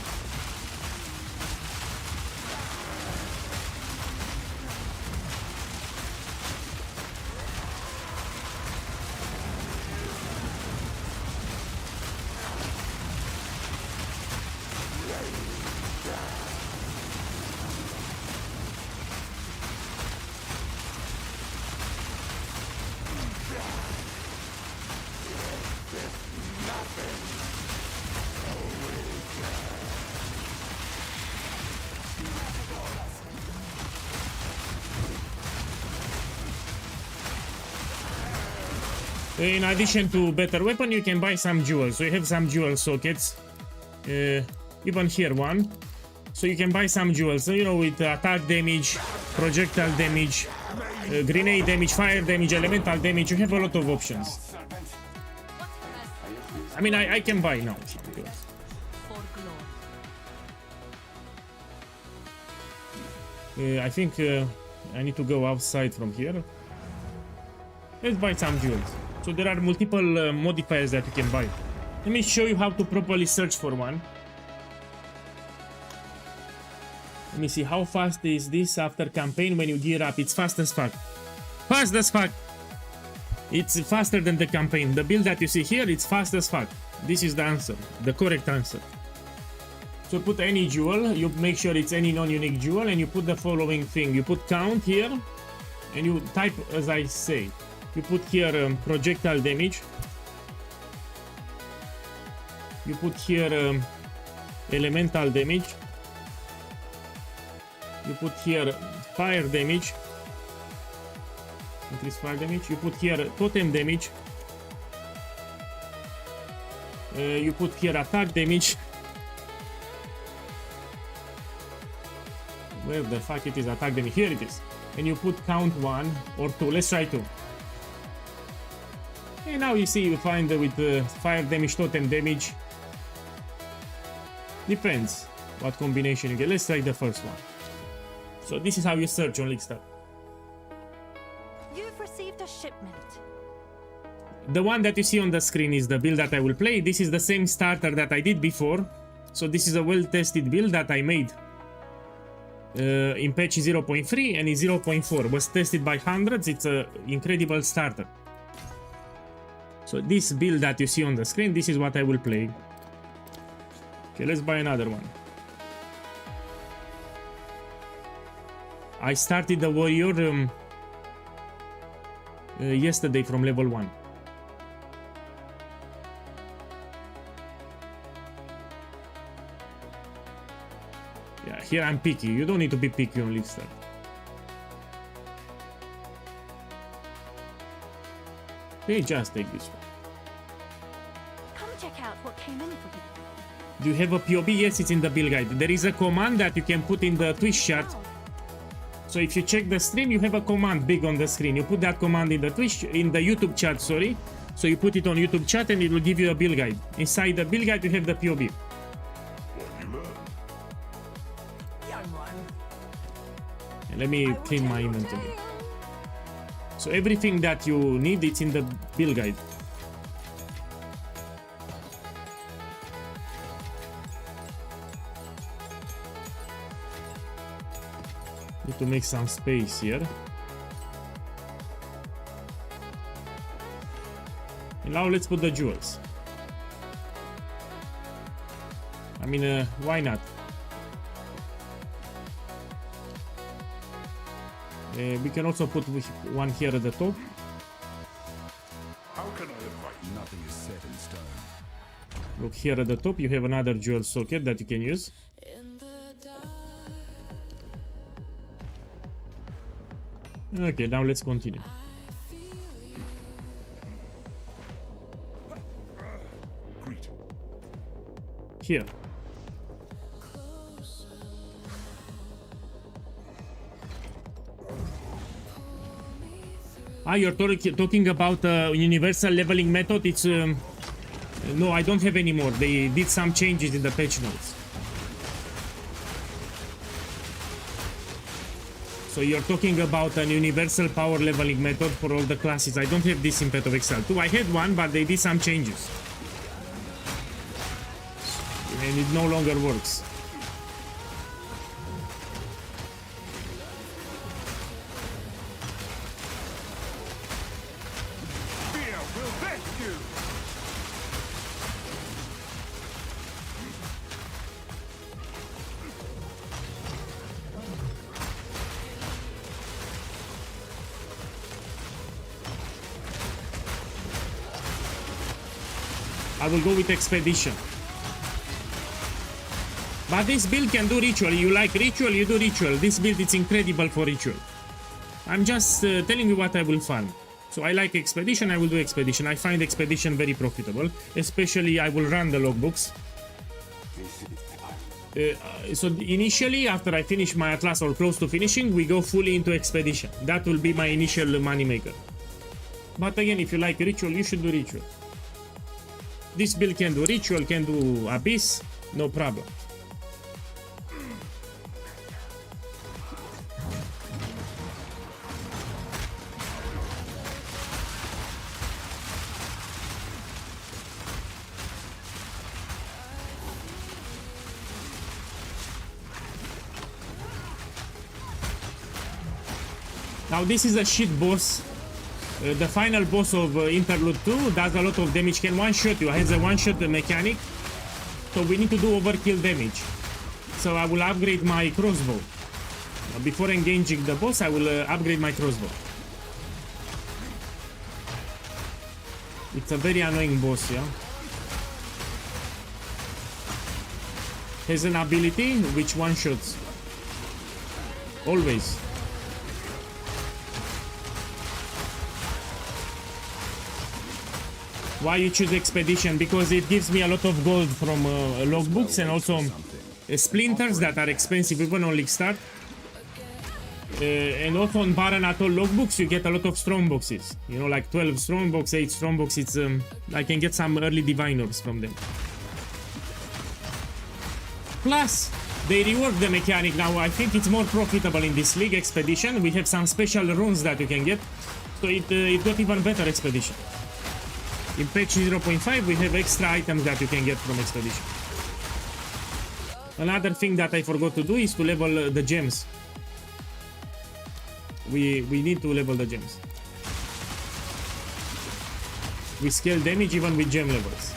In addition to better weapon, you can buy some jewels. So you have some jewel sockets. Even here one. So you can buy some jewels, you know, with attack damage, projectile damage, grenade damage, fire damage, elemental damage. You have a lot of options. I mean, I can buy now. I think I need to go outside from here. Let's buy some jewels. So there are multiple modifiers that you can buy. Let me show you how to properly search for one. Let me see, how fast is this after campaign when you gear up? It's fast as fuck. Fast as fuck! It's faster than the campaign. The build that you see here, it's fast as fuck. This is the answer, the correct answer. So put any jewel, you make sure it's any non-unique jewel, and you put the following thing. You put count here, and you type as I say. You put here projectile damage. You put here elemental damage. You put here fire damage. Increase fire damage. You put here totem damage. You put here attack damage. Where the fuck it is attack damage? Here it is. And you put count 1 or 2. Let's try 2. And now you see you find with fire damage, totem damage. Depends what combination you get. Let's try the first one. So this is how you search on League. You've received a shipment. The one that you see on the screen is the build that I will play. This is the same starter that I did before. So this is a well-tested build that I made in patch 0.3 and in 0.4. Was tested by hundreds. It's an incredible starter. So this build that you see on the screen, this is what I will play. Okay, let's buy another one. I started the warrior yesterday from level 1. Yeah, here I'm picky. You don't need to be picky on League Start. Okay, just take this one. Come check out what came in for you. Do you have a POB? Yes, it's in the build guide. There is a command that you can put in the Twitch chat. So if you check the stream, you have a command big on the screen. You put that command in the YouTube chat, sorry. So you put it on YouTube chat and it will give you a build guide. Inside the build guide, you have the POB. And let me clean my inventory. So everything that you need, it's in the build guide. Need to make some space here. And now let's put the jewels. I mean, why not? We can also put one here at the top. How can I advise? Nothing is set in stone. Look, here at the top you have another jewel socket that you can use. Okay, now let's continue. Greet. Here. You're talking about universal leveling method. It's no, I don't have anymore. They did some changes in the patch notes. So you're talking about an universal power leveling method for all the classes. I don't have this in Path of Exile 2. I had one, but they did some changes. And it no longer works. Fear will vest you! I will go with expedition. But this build can do ritual. You like ritual, you do ritual. This build is incredible for ritual. I'm just telling you what I will farm. So I like expedition, I will do expedition. I find expedition very profitable. Especially I will run the logbooks. So initially, after I finish my Atlas or close to finishing, we go fully into expedition. That will be my initial money maker. But again, if you like ritual, you should do ritual. This build can do ritual, can do abyss, no problem. Now this is a shit boss. The final boss of Interlude 2 does a lot of damage, can one-shot you, has a one-shot mechanic. So we need to do overkill damage. So I will upgrade my crossbow. Before engaging the boss, I will upgrade my crossbow. It's a very annoying boss, yeah? Has an ability which one-shots. Always. Why you choose expedition? Because it gives me a lot of gold from logbooks and also splinters that are expensive even on League Start. And also on Baron Atoll logbooks you get a lot of strong boxes. You know, like 12 strong box, 8 strong box. It's I can get some early diviners from them. Plus, they rework the mechanic now. I think it's more profitable in this league expedition. We have some special runes that you can get. So it got even better expedition. In patch 0.5 we have extra items that you can get from expedition. Another thing that I forgot to do is to level the gems. We need to level the gems. We scale damage even with gem levels.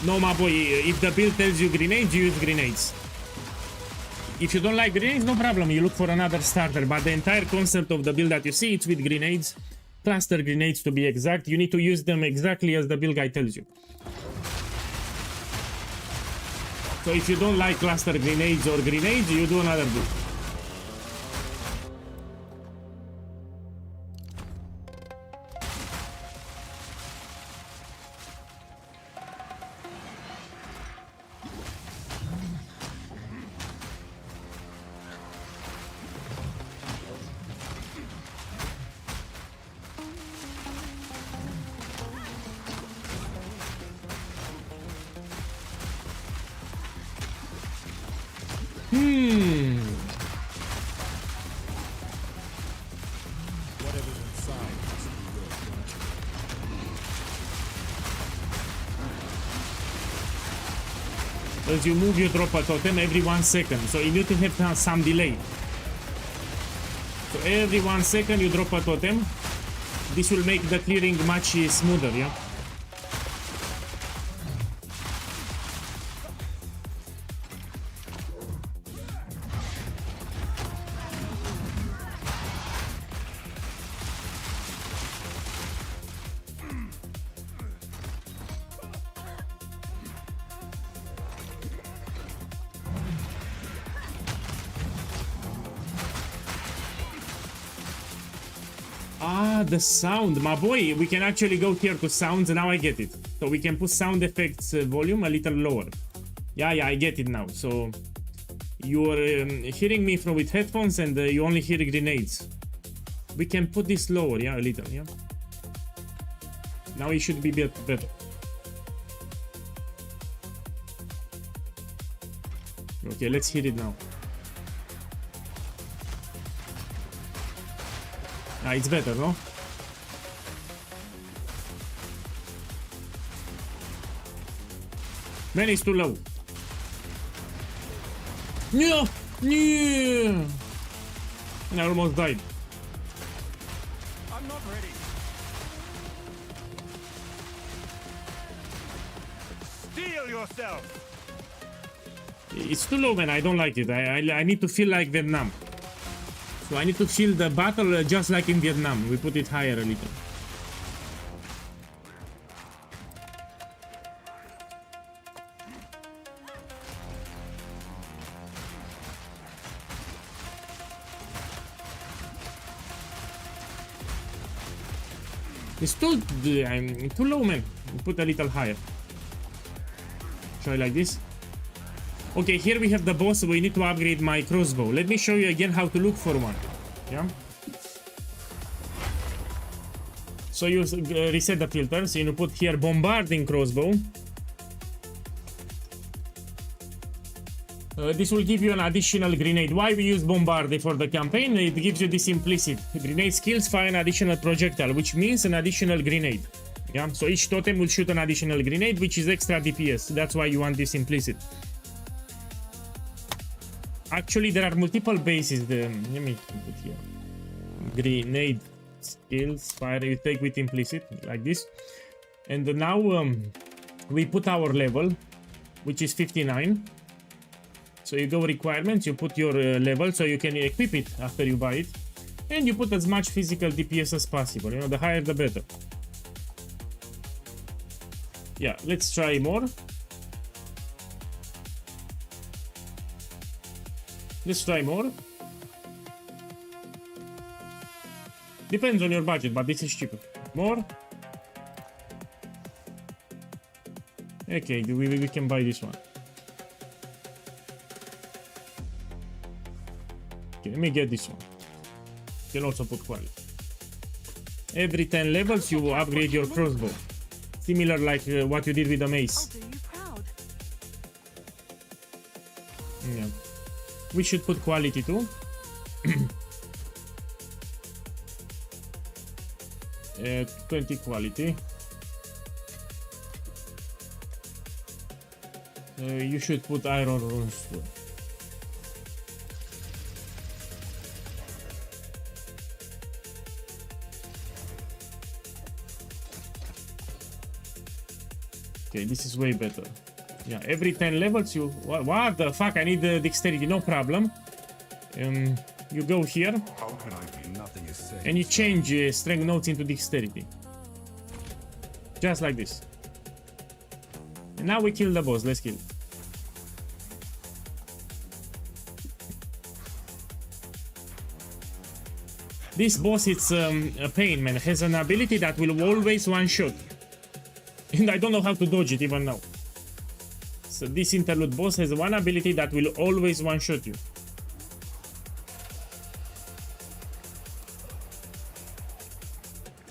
No, my boy, if the build tells you grenades, you use grenades. If you don't like grenades, no problem, you look for another starter, but the entire concept of the build that you see, it's with grenades, cluster grenades to be exact. You need to use them exactly as the build guy tells you. So if you don't like cluster grenades or grenades, you do another build. As you move, you drop a totem every 1 second, so you need to have some delay. So every 1 second you drop a totem. This will make the clearing much smoother, yeah? The sound, my boy, we can actually go here to sounds. Now I get it. So we can put sound effects volume a little lower. Yeah, I get it now. So you're hearing me from with headphones and you only hear grenades. We can put this lower, yeah, a little, yeah. Now it should be better. Okay, let's hear it now. Ah, it's better, no? Man, it's too low. No! No! And I almost died. I'm not ready. Steel yourself. It's too low, man. I don't like it. I need to feel like Vietnam. So I need to feel the battle just like in Vietnam. We put it higher a little. It's too, I'm too low, man. Put a little higher. Try like this. Okay, here we have the boss. We need to upgrade my crossbow. Let me show you again how to look for one. Yeah. So you reset the filter. So you put here bombarding crossbow. This will give you an additional grenade. Why we use Bombardier for the campaign? It gives you this implicit. Grenade skills fire an additional projectile, which means an additional grenade. Yeah, so each totem will shoot an additional grenade, which is extra DPS. That's why you want this implicit. Actually, there are multiple bases. Let me put here. Grenade skills fire. You take with implicit like this. And now we put our level, which is 59. So you go requirements, you put your level so you can equip it after you buy it. And you put as much physical DPS as possible. You know, the higher the better. Yeah, let's try more. Let's try more. Depends on your budget, but this is cheaper. More. Okay, we can buy this one. Okay, let me get this one. You can also put quality. Every 10 levels you upgrade your crossbow. Similar like what you did with the mace. I'll do you proud. Yeah. We should put quality too. 20 quality. You should put iron runes too. Okay, this is way better. Yeah, every 10 levels you... What the fuck? I need the dexterity, no problem. You go here. How can I be? Nothing is safe. And you change strength notes into dexterity. Just like this. And now we kill the boss. Let's kill. This boss, it's a pain, man. It has an ability that will always one-shot. And I don't know how to dodge it even now. So this interlude boss has one ability that will always one-shot you.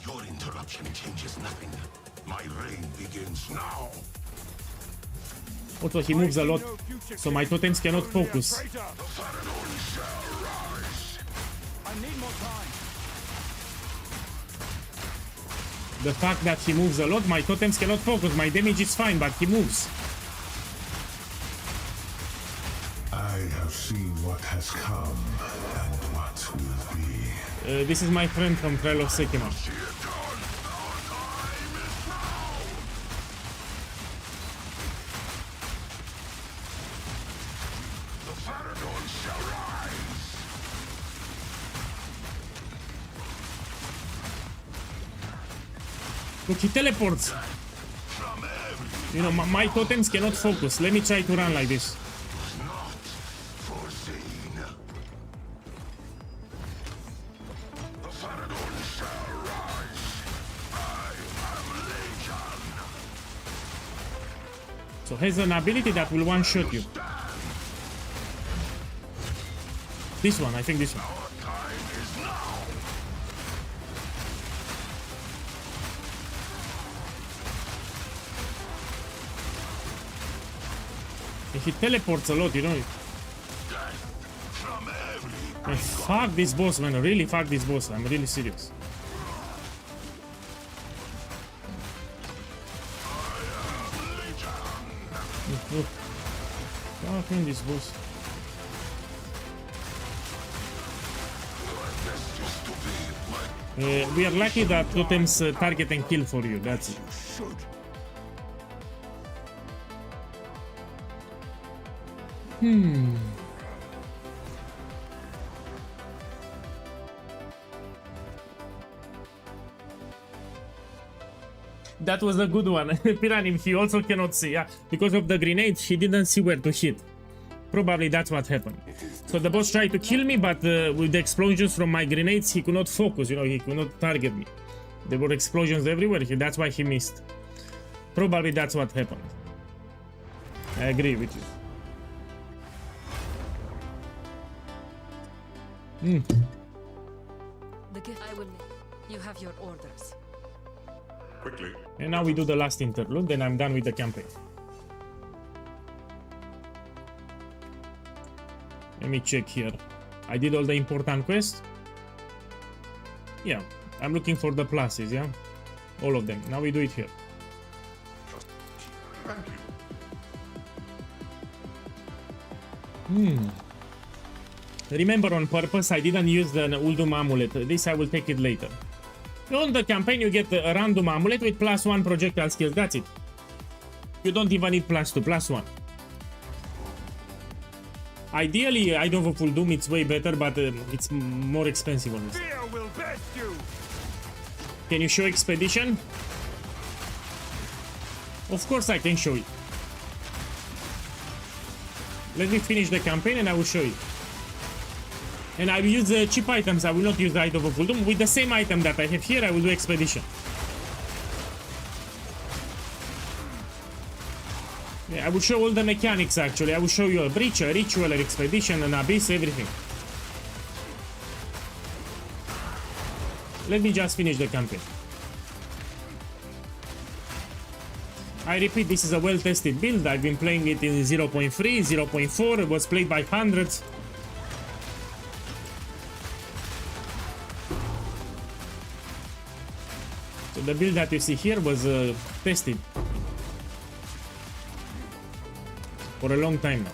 Your interruption changes nothing. My reign begins now. Also, he moves a lot, so my totems cannot focus. I need more time. The fact that he moves a lot, my totems cannot focus. My damage is fine, but he moves. I have seen what has come and what will be. This is my friend from Trial of Sekima. Look, he teleports. You know, my totems cannot focus. Let me try to run like this. So has an ability that will one-shot you. This one, I think this one. He teleports a lot, you know. Man, fuck this boss, man. Really fuck this boss. I'm really serious. Fucking this boss. We are lucky that totems target and kill for you. That's it. That was a good one. Piranim, he also cannot see, yeah. Because of the grenades, he didn't see where to hit. Probably that's what happened. So the boss tried to kill me, but with the explosions from my grenades, he could not focus, you know, he could not target me. There were explosions everywhere, that's why he missed. Probably that's what happened. I agree with you. The gift I will. You have your orders. Quickly. And now we do the last interlude, then I'm done with the campaign. Let me check here. I did all the important quests. Yeah, I'm looking for the pluses, yeah? All of them. Now we do it here. Thank you. Remember, on purpose, I didn't use the Uldum amulet. This I will take it later. On the campaign, you get a random amulet with +1 projectile skills. That's it. You don't even need +2, +1. Ideally, I don't know if Uldum, it's way better, but it's more expensive on this. Fear will best you. Can you show expedition? Of course I can show it. Let me finish the campaign and I will show you. And I will use the cheap items, I will not use the item of Uldum. With the same item that I have here, I will do expedition. Yeah, I will show all the mechanics actually. I will show you a breach, a ritual, an expedition, an abyss, everything. Let me just finish the campaign. I repeat, this is a well-tested build. I've been playing it in 0.3, 0.4. It was played by hundreds. So the build that you see here was tested for a long time now.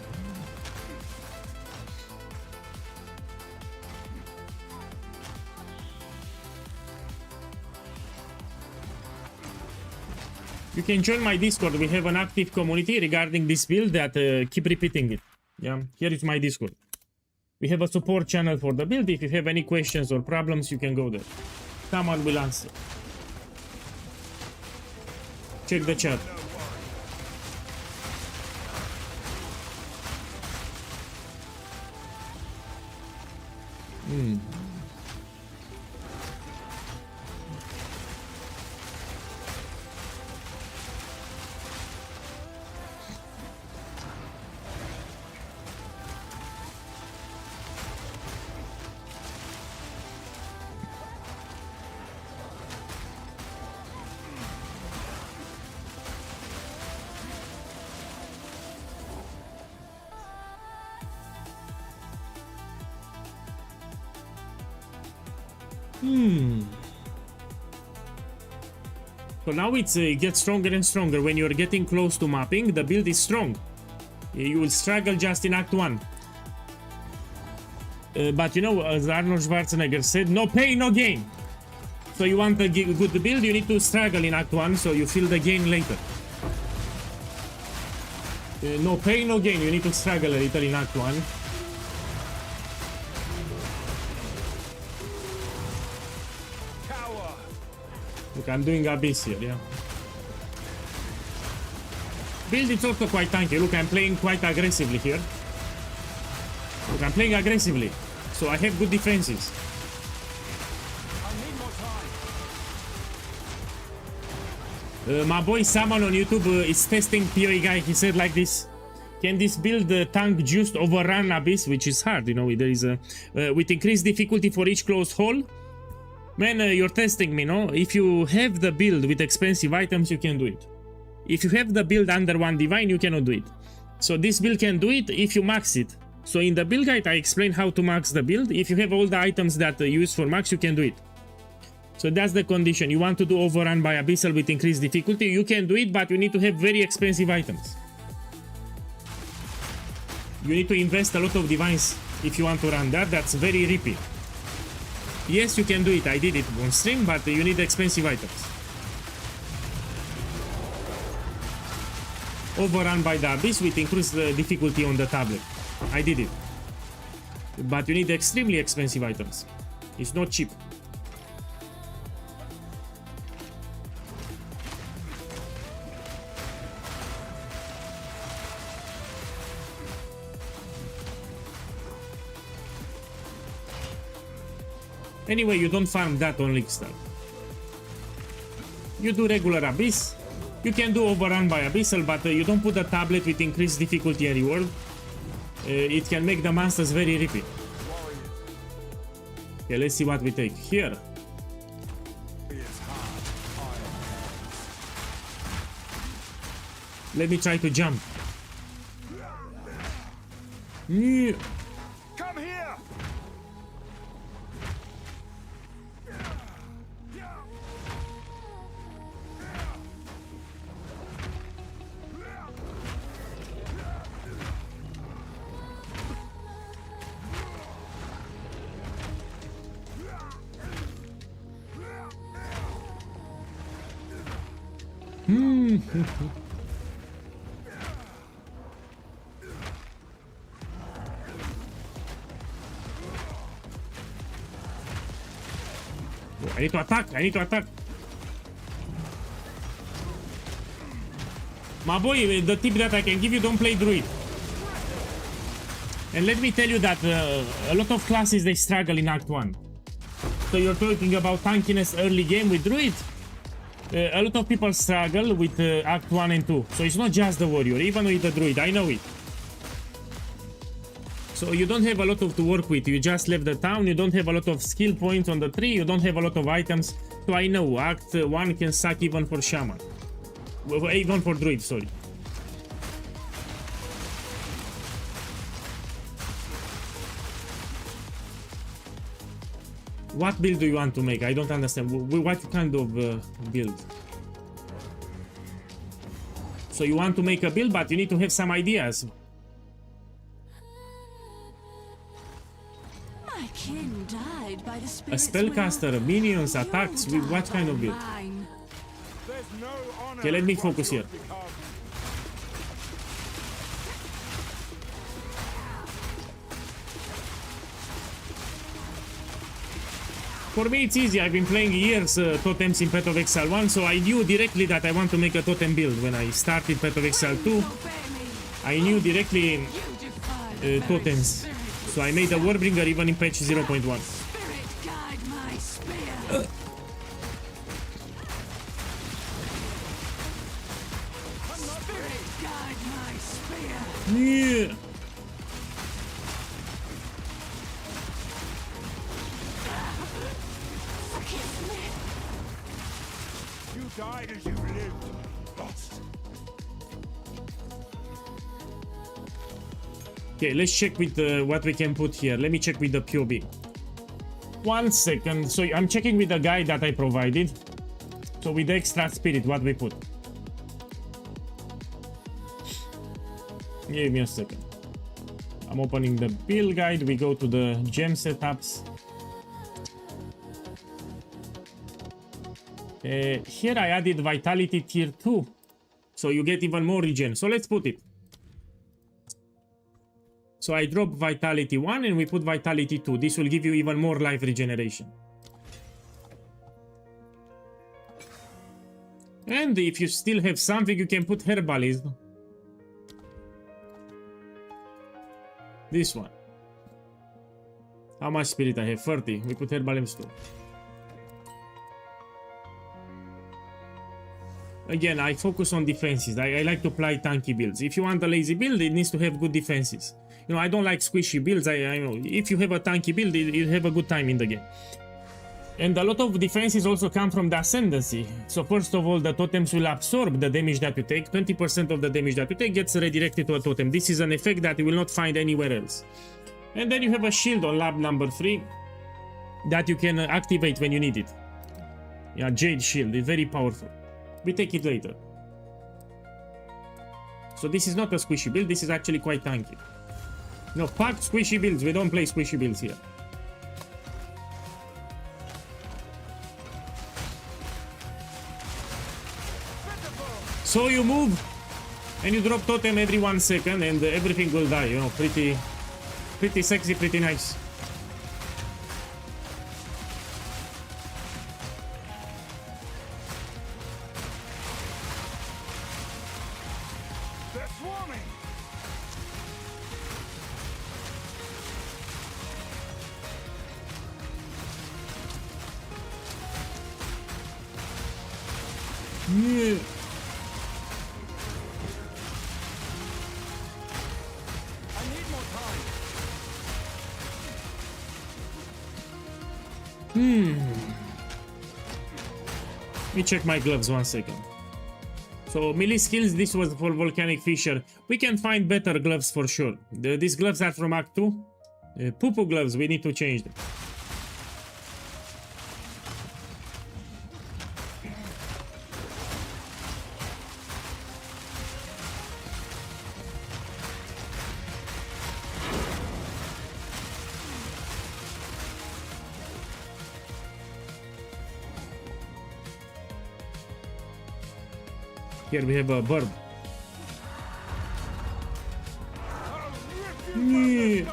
You can join my Discord. We have an active community regarding this build that keep repeating it. Yeah, here is my Discord. We have a support channel for the build. If you have any questions or problems, you can go there. Someone will answer. Check the chat. So now it gets stronger and stronger. When you're getting close to mapping, the build is strong. You will struggle just in Act 1. But you know, as Arnold Schwarzenegger said, no pain, no gain. So you want a good build, you need to struggle in Act 1, so you feel the gain later. No pain, no gain. You need to struggle a little in Act 1. Look, I'm doing Abyss here, yeah. Build is also quite tanky. Look, I'm playing quite aggressively here. Look, I'm playing aggressively. So I have good defenses. My boy Saman on YouTube is testing POEGuy. He said like this: can this build tank just overrun Abyss? Which is hard, you know. There is a with increased difficulty for each closed hole. Man, you're testing me, no? If you have the build with expensive items, you can do it. If you have the build under one divine, you cannot do it. So this build can do it if you max it. So in the build guide, I explain how to max the build. If you have all the items that you use for max, you can do it. So that's the condition. You want to do overrun by Abyssal with increased difficulty, you can do it, but you need to have very expensive items. You need to invest a lot of divines if you want to run that. That's very rippy. Yes, you can do it. I did it on stream, but you need expensive items. Overrun by the Abyss with increased difficulty on the tablet. I did it. But you need extremely expensive items. It's not cheap. Anyway, you don't farm that on League Star. You do regular Abyss. You can do Overrun by Abyssal, but you don't put a tablet with increased difficulty and reward. It can make the monsters very rippy. Okay, let's see what we take here. Let me try to jump. Come here! I need to attack, I need to attack. My boy, the tip that I can give you, don't play Druid. And let me tell you that a lot of classes, they struggle in Act 1. So you're talking about tankiness early game with Druid. A lot of people struggle with Act 1 and 2. So it's not just the warrior, even with the Druid, I know it. So you don't have a lot to work with, you just left the town, you don't have a lot of skill points on the tree, you don't have a lot of items. So I know, Act 1 can suck even for Shaman. Even for Druid, sorry. What build do you want to make? I don't understand. What kind of build? So you want to make a build, but you need to have some ideas. My kin died by the A spellcaster, minions, attacks, with what kind of build? Okay, let me focus here. For me it's easy, I've been playing years totems in Path of Exile 1, so I knew directly that I want to make a totem build. When I started Path of Exile 2, I knew directly totems. So I made a Warbringer even in patch 0.1. Yeah. You died as you lived. Lost. Okay, let's check with what we can put here. Let me check with the POB. 1 second. So I'm checking with the guide that I provided. So with the extra spirit, what we put. Give me a second. I'm opening the build guide. We go to the gem setups. Here I added vitality tier 2. So you get even more regen. So let's put it. So I drop vitality 1 and we put vitality 2. This will give you even more life regeneration. And if you still have something, you can put herbalism. This one. How much spirit I have? 30. We put herbalism too. Again, I focus on defenses. I like to play tanky builds. If you want a lazy build, it needs to have good defenses. You know, I don't like squishy builds. I know if you have a tanky build, you have a good time in the game. And a lot of defenses also come from the ascendancy. So first of all, the totems will absorb the damage that you take. 20% of the damage that you take gets redirected to a totem. This is an effect that you will not find anywhere else. And then you have a shield on lab number 3 that you can activate when you need it. Yeah, Jade Shield is very powerful. We take it later. So this is not a squishy build, this is actually quite tanky. No, fuck squishy builds, we don't play squishy builds here. So you move and you drop totem every 1 second and everything will die, you know, pretty sexy, pretty nice. They're swarming. Yeah. I need more time. Let me check my gloves 1 second. So melee skills, this was for Volcanic Fisher. We can find better gloves for sure. These gloves are from Act 2. Poo-poo gloves, we need to change them. Here we have a bird. Yeah.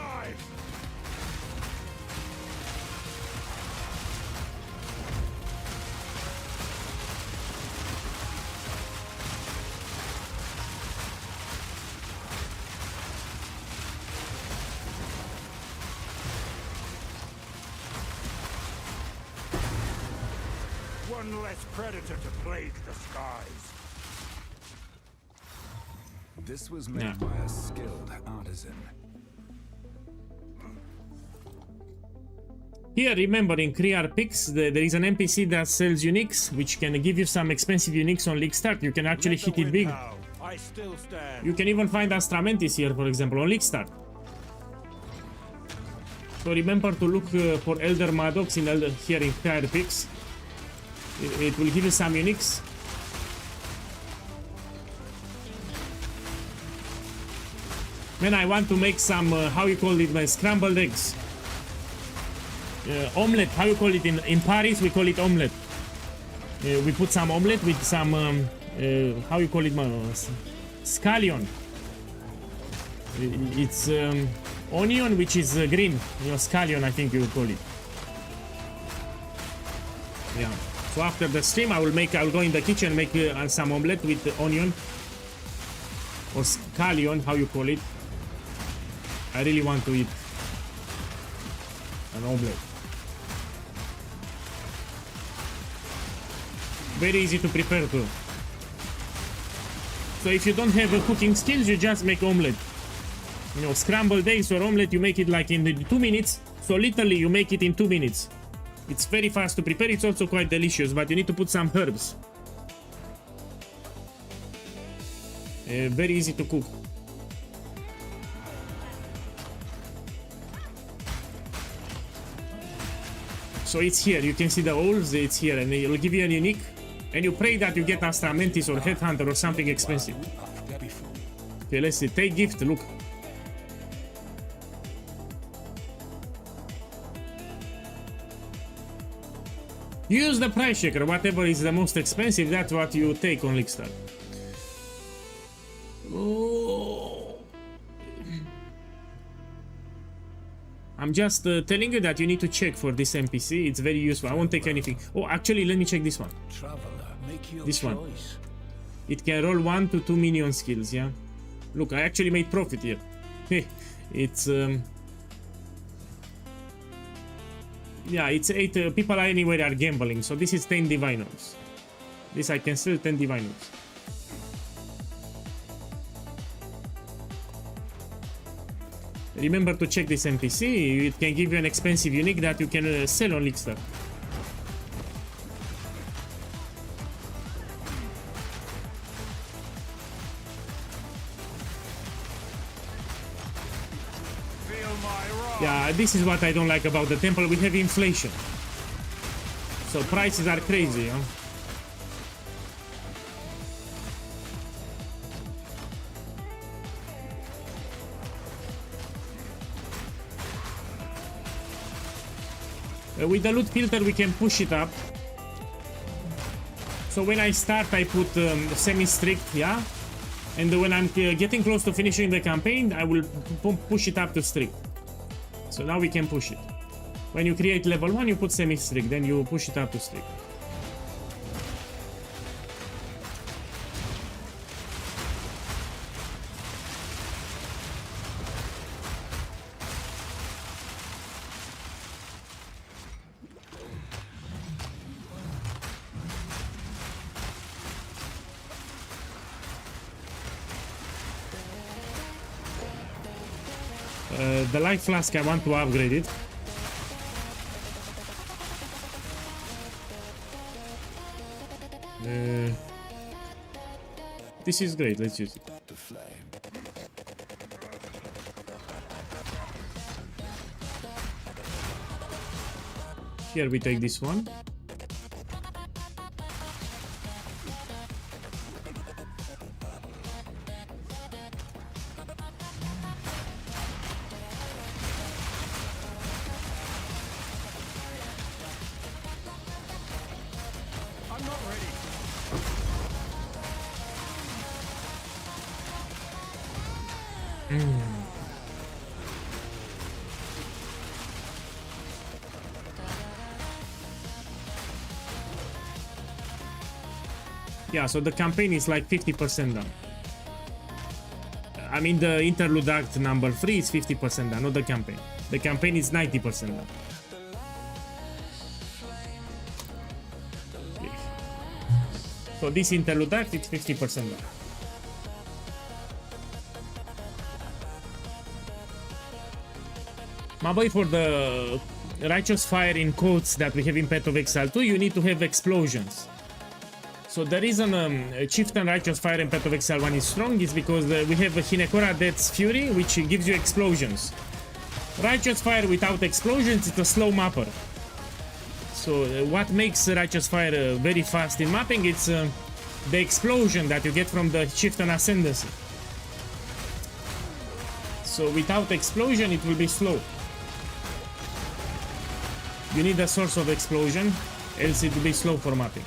One less predator to plague the skies. This was made by a skilled artisan. Here, remember, in Crear Picks, there is an NPC that sells uniques, which can give you some expensive uniques on League Start. You can actually hit it big. I still stand. You can even find Astramentis here, for example, on League Start. So remember to look for Elder Maddox here in Crear Picks. It will give you some uniques. Man, I want to make some, how you call it, my scrambled eggs. Omelette, how you call it in Paris? We call it omelette. We put some omelette with some, how you call it, scallion. It's onion, which is green. You know, scallion, I think you would call it. Yeah. So after the stream, I'll go in the kitchen and make some omelette with onion. Or scallion, how you call it. I really want to eat an omelette. Very easy to prepare too. So if you don't have cooking skills, you just make omelette. You know, scrambled eggs or omelette, you make it like in 2 minutes. So literally you make it in 2 minutes. It's very fast to prepare. It's also quite delicious, but you need to put some herbs. Very easy to cook. So it's here, you can see the owls, it's here, and it'll give you a unique, and you pray that you get Astramentis or Headhunter or something expensive. Okay, let's see, take gift, look. Use the price checker, whatever is the most expensive, that's what you take on League Start. Oh. I'm just telling you that you need to check for this NPC. It's very useful. I won't take anything. Oh, actually, let me check this one. This one. It can roll 1 to 2 minion skills, yeah? Look, I actually made profit here. It's... yeah, it's 8... people anywhere are gambling, so this is 10 Diviners. This I can sell 10 Diviners. Remember to check this NPC, it can give you an expensive unique that you can sell on League Start. Yeah, this is what I don't like about the temple, we have inflation. So prices are crazy, huh? With the loot filter we can push it up. So when I start I put semi-strict, yeah? And when I'm getting close to finishing the campaign, I will push it up to strict. So now we can push it. When you create level 1 you put semi-strict, then you push it up to strict. the life flask, I want to upgrade it. This is great, let's use it. The flame. Here we take this one. I'm not ready. Yeah, so the campaign is like 50% done. I mean, the interlude act number 3 is 50% done, not the campaign. The campaign is 90% done. So this interlude act is 50% done. My boy, for the righteous fire in quotes that we have in Path of Exile 2, you need to have explosions. So the reason Chieftain Righteous Fire in Path of Exile 1 is strong is because we have Hinekora Death's Fury, which gives you explosions. Righteous Fire without explosions, it's a slow mapper. So what makes Righteous Fire very fast in mapping, it's the explosion that you get from the Chieftain Ascendancy. So without explosion, it will be slow. You need a source of explosion, else it will be slow for mapping.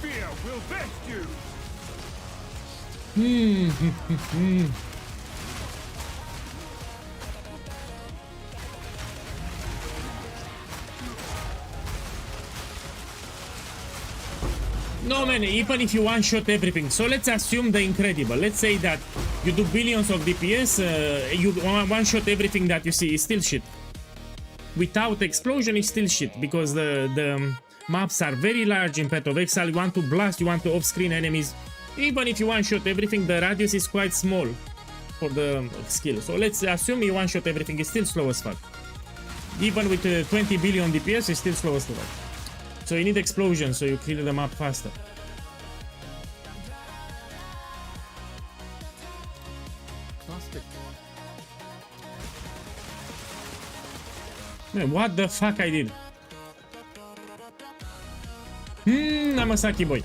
Fear will vest you. No man, even if you one-shot everything, so let's assume the incredible. Let's say that you do billions of DPS, you one-shot everything that you see is still shit. Without explosion is still shit, because the maps are very large in Path of Exile. You want to blast, you want to off-screen enemies. Even if you one-shot everything, the radius is quite small for the skill. So let's assume you one-shot everything, is still slow as fuck. Even with 20 billion DPS, it's still slow as fuck. So you need explosion, so you clear the map faster. Man, what the fuck I did? I'm a Saki boy.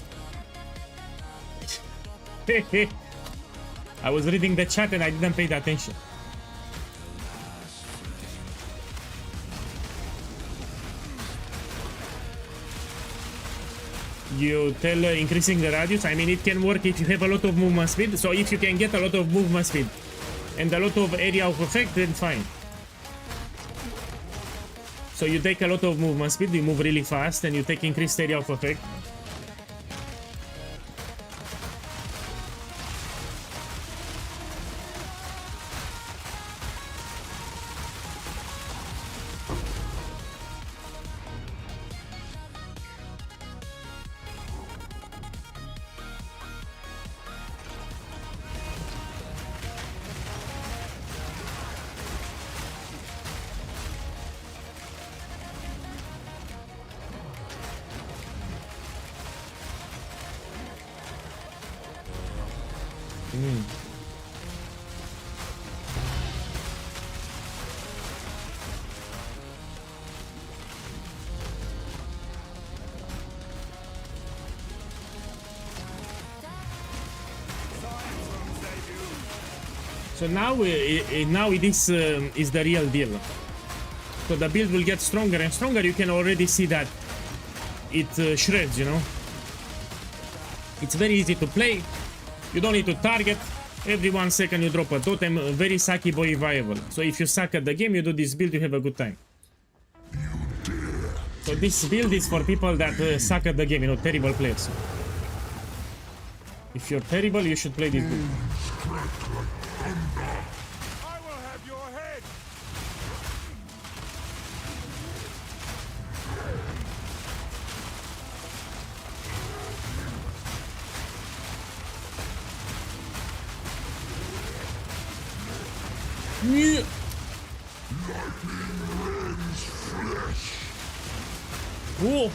I was reading the chat and I didn't pay attention. You tell increasing the radius. I mean, it can work if you have a lot of movement speed. So if you can get a lot of movement speed and a lot of area of effect, then fine. So you take a lot of movement speed, you move really fast, and you take increased area of effect. So now, this is the real deal. So the build will get stronger and stronger. You can already see that it shreds, you know. It's very easy to play. You don't need to target. Every 1 second you drop a totem. Very Saki boy viable. So if you suck at the game, you do this build, you have a good time. So this build is for people that suck at the game, you know, terrible players. If you're terrible, you should play this build. I will have your head. Yeah. Whoa.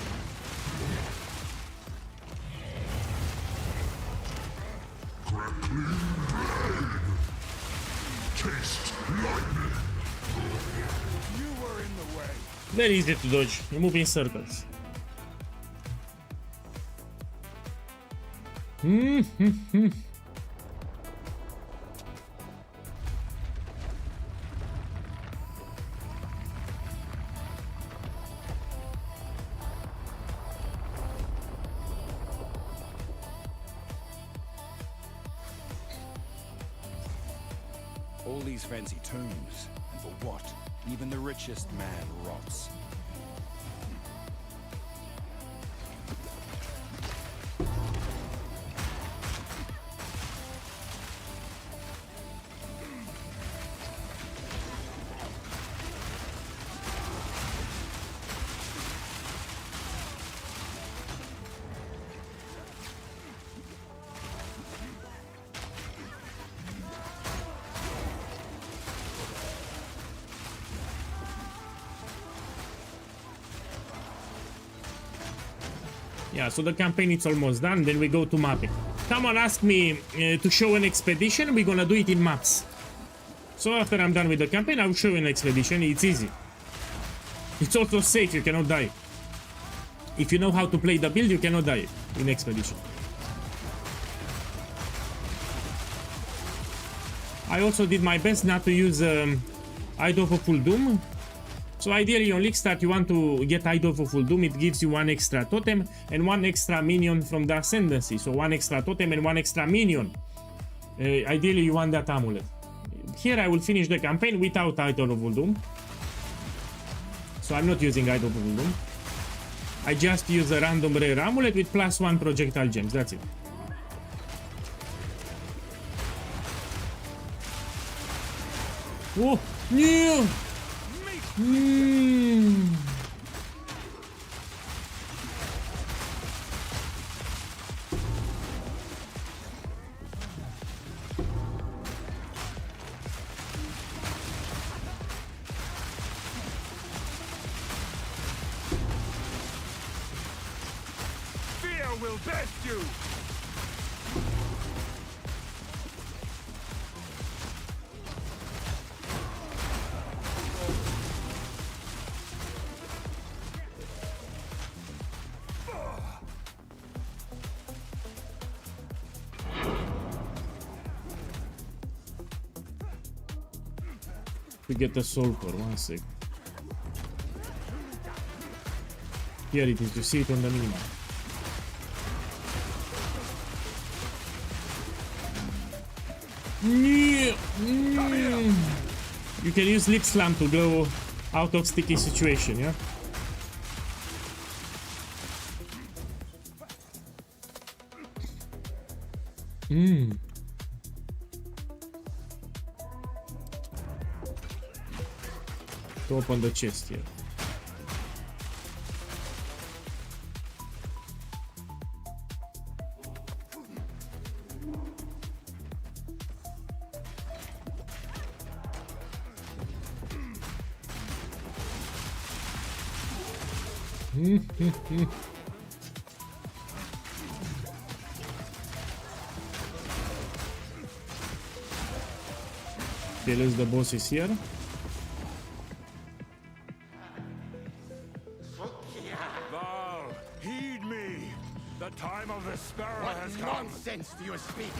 Very easy to dodge. You move in circles. All these fancy tombs, and for what? Even the richest man rots. Yeah, so the campaign is almost done, then we go to mapping. Someone asked me to show an expedition, we're gonna do it in maps. So after I'm done with the campaign, I'll show you an expedition, it's easy. It's also safe, you cannot die. If you know how to play the build, you cannot die in expedition. I also did my best not to use Idol for Full Doom. So ideally on League Start you want to get Idol for Full Doom, it gives you 1 extra totem and 1 extra minion from the Ascendancy. So 1 extra totem and 1 extra minion. Ideally you want that amulet. Here I will finish the campaign without Idol of Full Doom. So I'm not using Idol for Full Doom. I just use a random rare amulet with +1 projectile gems, that's it. Oh, yeah! Fear will best you. We get the soul core, 1 sec. Here it is, you see it on the minimap. You can use Lip Slam to go out of sticky situation, yeah? To open the chest here. Kills the bosses here. Val, heed me. The time of the sparrow has come. Nonsense do you speak?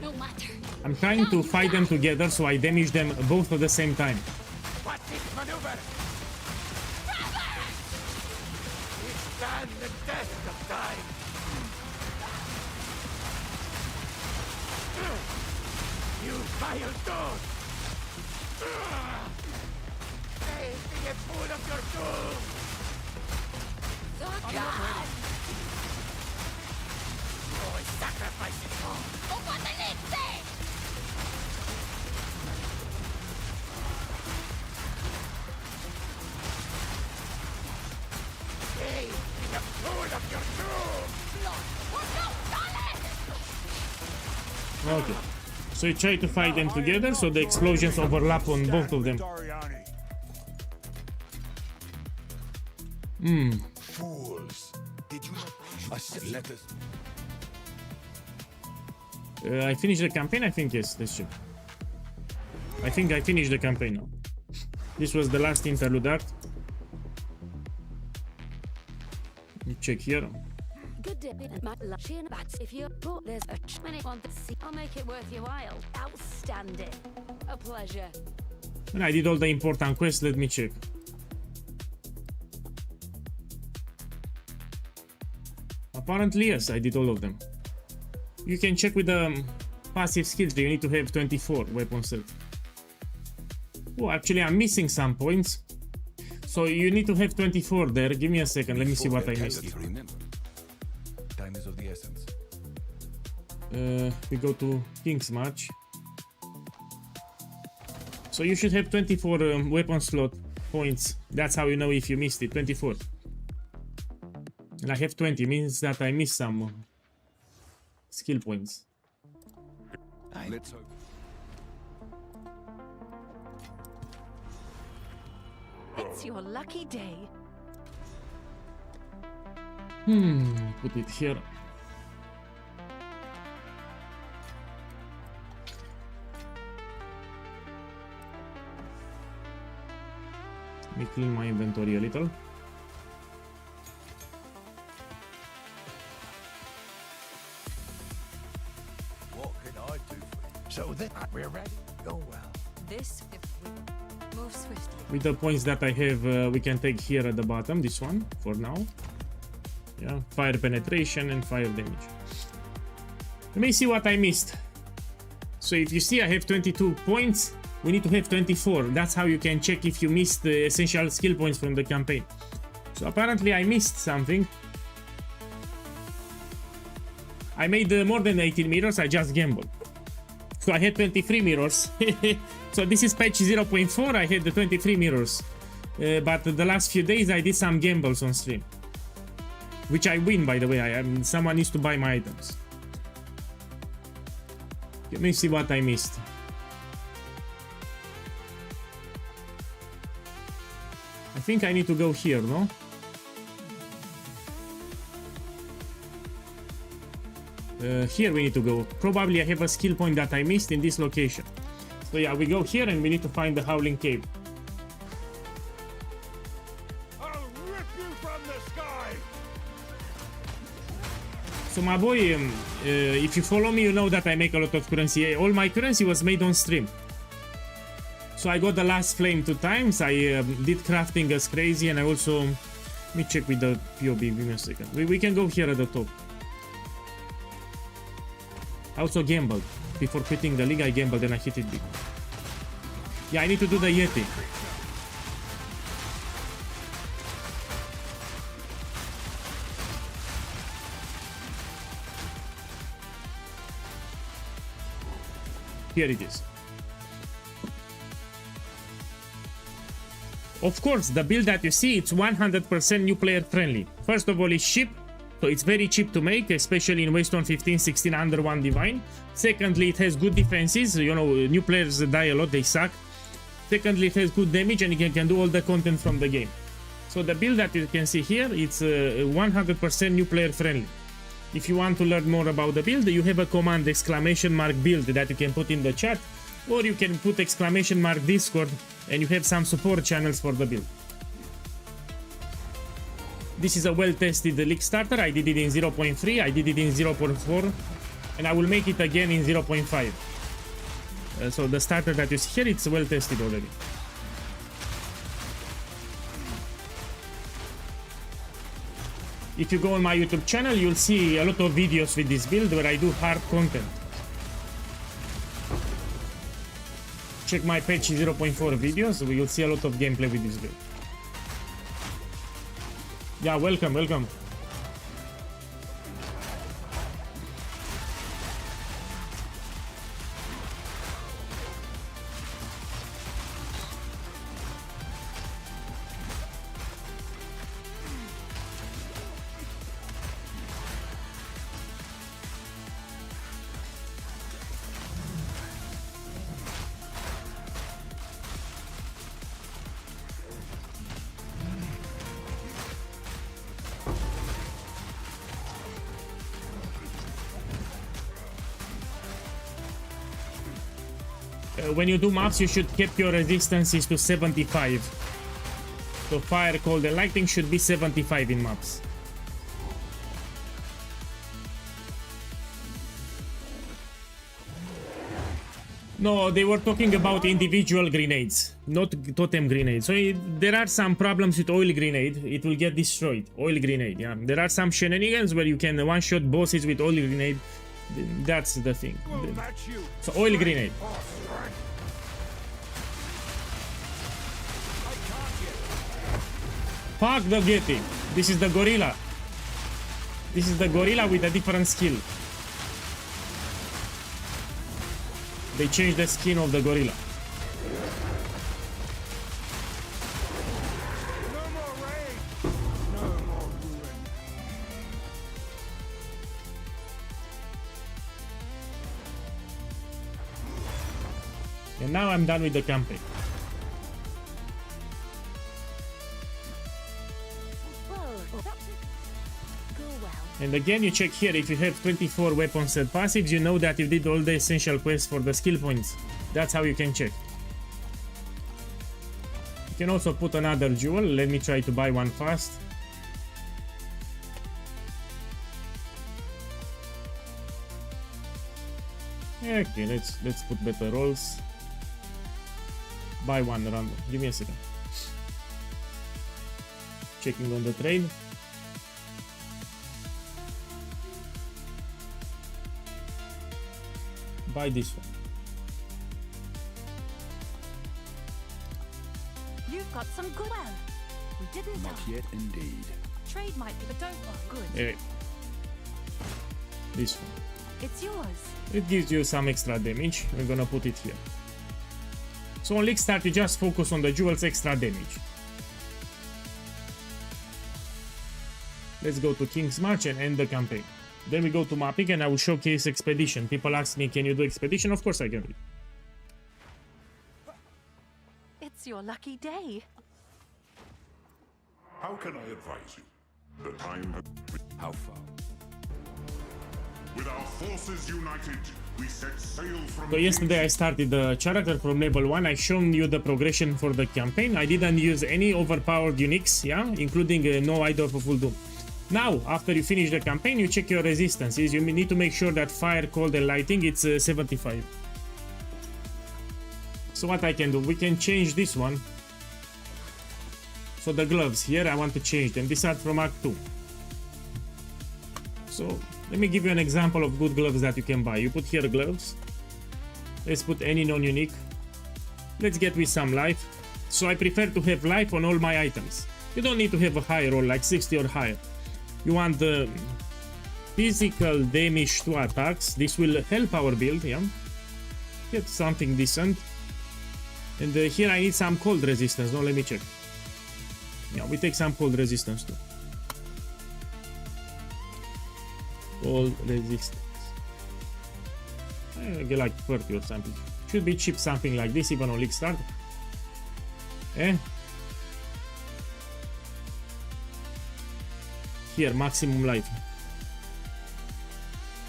No matter. I'm trying to fight them together so I damage them both at the same time. What's this maneuver? We stand the test of time. You vile dog! Tasting a food of your doom! Oh, God! Oh, sacrifice it all! Tasting a food of your doom! Okay. So you try to fight them together so the explosions overlap on both of them. Fools. Did you not? I said let us. I finished the campaign? I think yes, let's check. I think I finished the campaign now. This was the last interlude act. Let me check here. Good day, my lucky bats. If you brought this a minute want to see, I'll make it worth your while. Outstanding. A pleasure. And I did all the important quests, let me check. Apparently yes, I did all of them. You can check with the passive skills, you need to have 24 weapon set. Oh, actually I'm missing some points. So you need to have 24 there. Give me a second, let me see what I missed. Time is of the essence. We go to King's March. So you should have 24 weapon slot points. That's how you know if you missed it, 24. And I have 20, means that I missed some skill points. Let's hope. It's your lucky day. Put it here. Let me clean my inventory a little. What can I do for you? So that we're ready. Go well. This, if we move swiftly. With the points that I have, we can take here at the bottom, this one, for now. Yeah, fire penetration and fire damage. Let me see what I missed. So if you see I have 22 points, we need to have 24. That's how you can check if you missed the essential skill points from the campaign. So apparently I missed something. I made more than 18 mirrors, I just gambled. So I had 23 mirrors. So this is patch 0.4, I had the 23 mirrors. But the last few days I did some gambles on stream. Which I win, by the way. Someone needs to buy my items. Let me see what I missed. I think I need to go here, no? Here we need to go. Probably I have a skill point that I missed in this location. So yeah, we go here and we need to find the Howling Cave. I'll rip you from the sky. So my boy, if you follow me, you know that I make a lot of currency. All my currency was made on stream. So I got the last flame 2 times. I did crafting as crazy, and I also... Let me check with the POB, give me a second. We can go here at the top. I also gambled. Before quitting the league, I gambled and I hit it big. Yeah, I need to do the Yeti. Here it is. Of course, the build that you see, it's 100% new player friendly. First of all, it's cheap. So it's very cheap to make, especially in Wasteland 15, 16 under 1 Divine. Secondly, it has good defenses. You know, new players die a lot, they suck. Secondly, it has good damage and you can do all the content from the game. So the build that you can see here, it's 100% new player friendly. If you want to learn more about the build, you have a command !build that you can put in the chat, or you can put !Discord and you have some support channels for the build. This is a well-tested league starter. I did it in 0.3, I did it in 0.4, and I will make it again in 0.5. So the starter that you see here, it's well-tested already. If you go on my YouTube channel, you'll see a lot of videos with this build where I do hard content. Check my patch 0.4 videos, you'll see a lot of gameplay with this build. Yeah, welcome, welcome. when you do maps, you should keep your resistances to 75. So fire, cold, and lightning should be 75 in maps. No, they were talking about individual grenades, not totem grenades. So there are some problems with oil grenade. It will get destroyed. Oil grenade, yeah. There are some shenanigans where you can one-shot bosses with oil grenade. That's the thing. So oil grenade. Fuck the Getty. This is the gorilla. This is the gorilla with a different skill. They changed the skin of the gorilla. No more raid. No more ruin. And now I'm done with the campaign. And again, you check here, if you have 24 weapons and passives, you know that you did all the essential quests for the skill points. That's how you can check. You can also put another jewel. Let me try to buy one fast. Okay, let's put better rolls. Buy one random. Give me a second. Checking on the trade. Buy this one. You've got some good. Well, we didn't. Not yet, indeed. Trade might be, but don't worry. Good. Hey. This one. It's yours. It gives you some extra damage. We're gonna put it here. So on League Start, you just focus on the jewels extra damage. Let's go to King's March and end the campaign. Then we go to mapping and I will showcase expedition. People ask me, can you do expedition? Of course I can do it. It's your lucky day. How can I advise you? The time has... How far? With our forces united, we set sail from... So yesterday I started the character from level 1. I shown you the progression for the campaign. I didn't use any overpowered uniques, yeah, including no Idol for Full Doom. Now, after you finish the campaign, you check your resistances. You need to make sure that fire, cold, and lighting, it's 75. So what I can do, we can change this one. So the gloves here, I want to change them. These are from Act 2. So let me give you an example of good gloves that you can buy. You put here gloves. Let's put any non-unique. Let's get with some life. So I prefer to have life on all my items. You don't need to have a high roll, like 60 or higher. You want the physical damage to attacks. This will help our build, yeah. Get something decent. And here I need some cold resistance. No, let me check. Yeah, we take some cold resistance too. Cold resistance. I get like 30 or something. Should be cheap, something like this, even on League Start. Eh? Here, maximum life.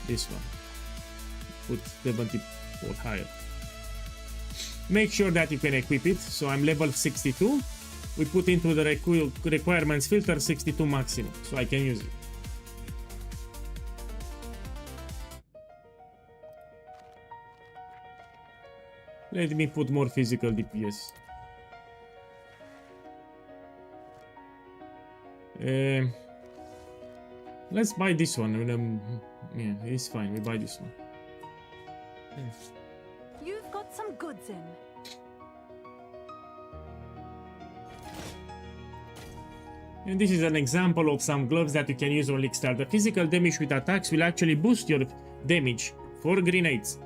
This one. Put 70 or higher. Make sure that you can equip it. So I'm level 62. We put into the requirements filter 62 maximum. So I can use it. Let me put more physical DPS. Let's buy this one. Yeah, it's fine. We buy this one. Yes. You've got some goods in. And this is an example of some gloves that you can use on League Start. The physical damage with attacks will actually boost your damage for grenades.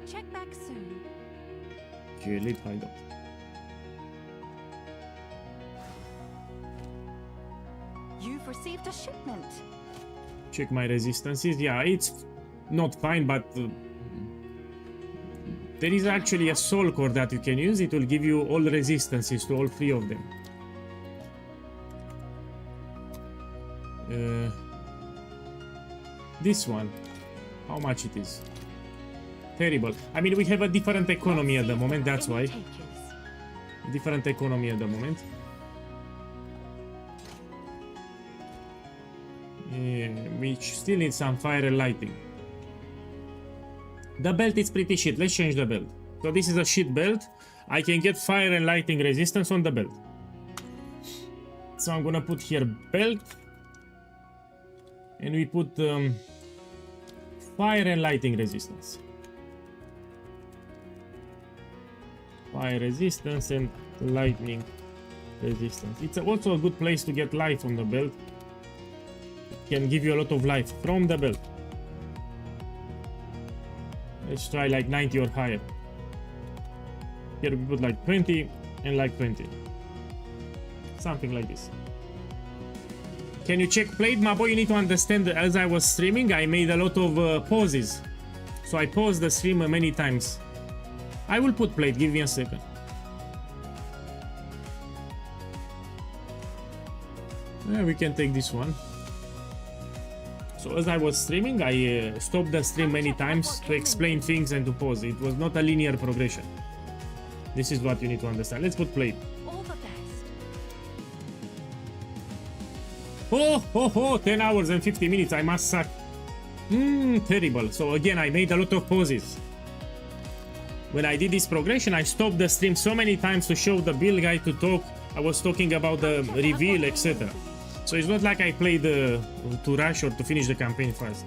Check back soon. Okay, lead hideout. You've received a shipment. Check my resistances. Yeah, it's not fine, but there is actually a soul core that you can use. It will give you all resistances to all three of them. This one, how much it is? Terrible. I mean, we have a different economy at the moment, that's why. Different economy at the moment. Yeah, we still need some fire and lighting. The belt is pretty shit. Let's change the belt. So this is a shit belt. I can get fire and lighting resistance on the belt. So I'm gonna put here belt. And we put fire and lighting resistance. Fire resistance and lightning resistance. It's also a good place to get life on the belt. It can give you a lot of life from the belt. Let's try like 90 or higher. Here we put like 20 and like 20. Something like this. Can you check plate? My boy, you need to understand that as I was streaming, I made a lot of pauses. So I paused the stream many times. I will put plate, give me a second. Yeah, we can take this one. So as I was streaming, I stopped the stream many times to explain things and to pause. It was not a linear progression. This is what you need to understand. Let's put plate. Oh, 10 hours and 50 minutes, I must suck. Terrible. So again, I made a lot of pauses. When I did this progression, I stopped the stream so many times to show the build guy to talk. I was talking about the reveal, etc. So it's not like I played to rush or to finish the campaign fast.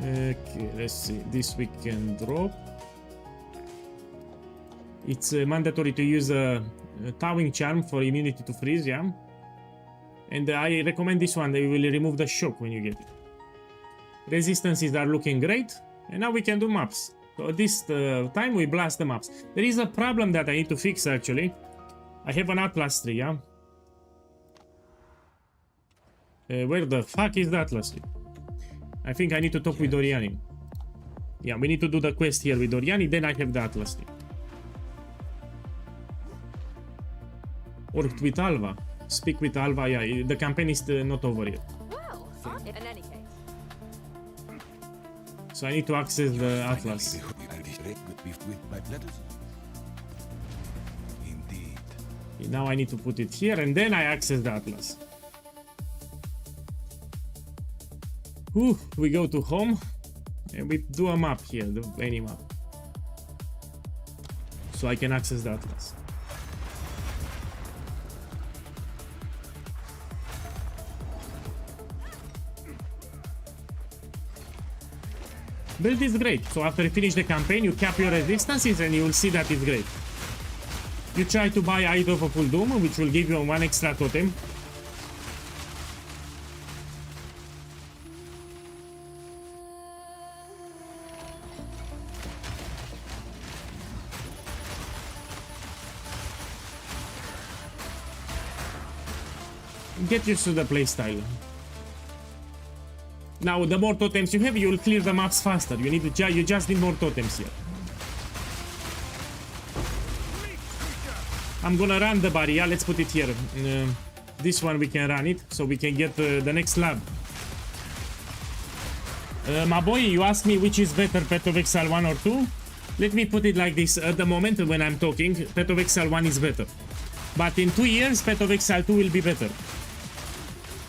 Okay, let's see. This we can drop. It's mandatory to use a Towing Charm for immunity to freeze, yeah? And I recommend this one. They will remove the shock when you get it. Resistances are looking great. And now we can do maps. So at this time we blast the maps. There is a problem that I need to fix actually. I have an Atlas tree, yeah? Where the fuck is the Atlas tree? I think I need to talk with Doriani. Yeah, we need to do the quest here with Doriani, then I have the Atlas tree. Or with Alva. Speak with Alva, yeah, the campaign is not over yet. Well, in any case. So I need to access the Atlas. Now I need to put it here and then I access the Atlas. Whew, we go to home and we do a map here, any map. So I can access the Atlas. Build is great, so after you finish the campaign you cap your resistances and you will see that it's great. You try to buy Eye of a Full Doom, which will give you one extra totem. Get used to the playstyle. Now, the more totems you have, you will clear the maps faster. You just need more totems here. I'm gonna run the barrier. Let's put it here. This one we can run it, so we can get the next lab. My boy, you asked me which is better, Path of Exile 1 or 2. Let me put it like this. At the moment when I'm talking, Path of Exile 1 is better. But in 2 years, Path of Exile 2 will be better.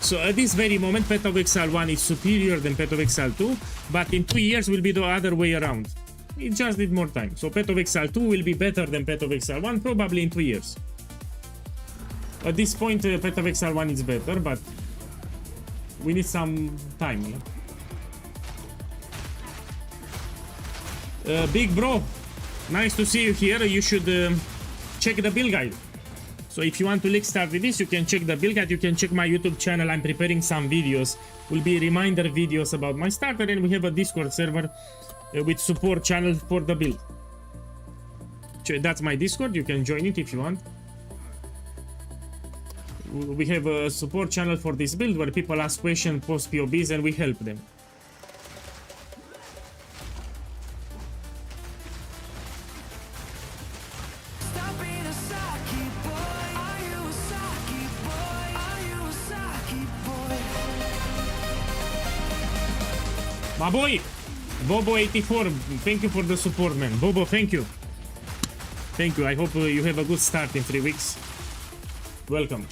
So at this very moment, Path of Exile 1 is superior than Path of Exile 2, but in 2 years will be the other way around. It just need more time. So Path of Exile 2 will be better than Path of Exile 1, probably in 2 years. At this point, Path of Exile 1 is better, but we need some time. Big bro, nice to see you here. You should check the build guide. So if you want to start with this, you can check the build guide. You can check my YouTube channel. I'm preparing some videos. Will be reminder videos about my starter, and we have a Discord server with support channel for the build. That's my Discord. You can join it if you want. We have a support channel for this build where people ask questions, post POBs, and we help them. My boy! Bobo84, thank you for the support, man. Bobo, thank you. Thank you. I hope you have a good start in 3 weeks. Welcome.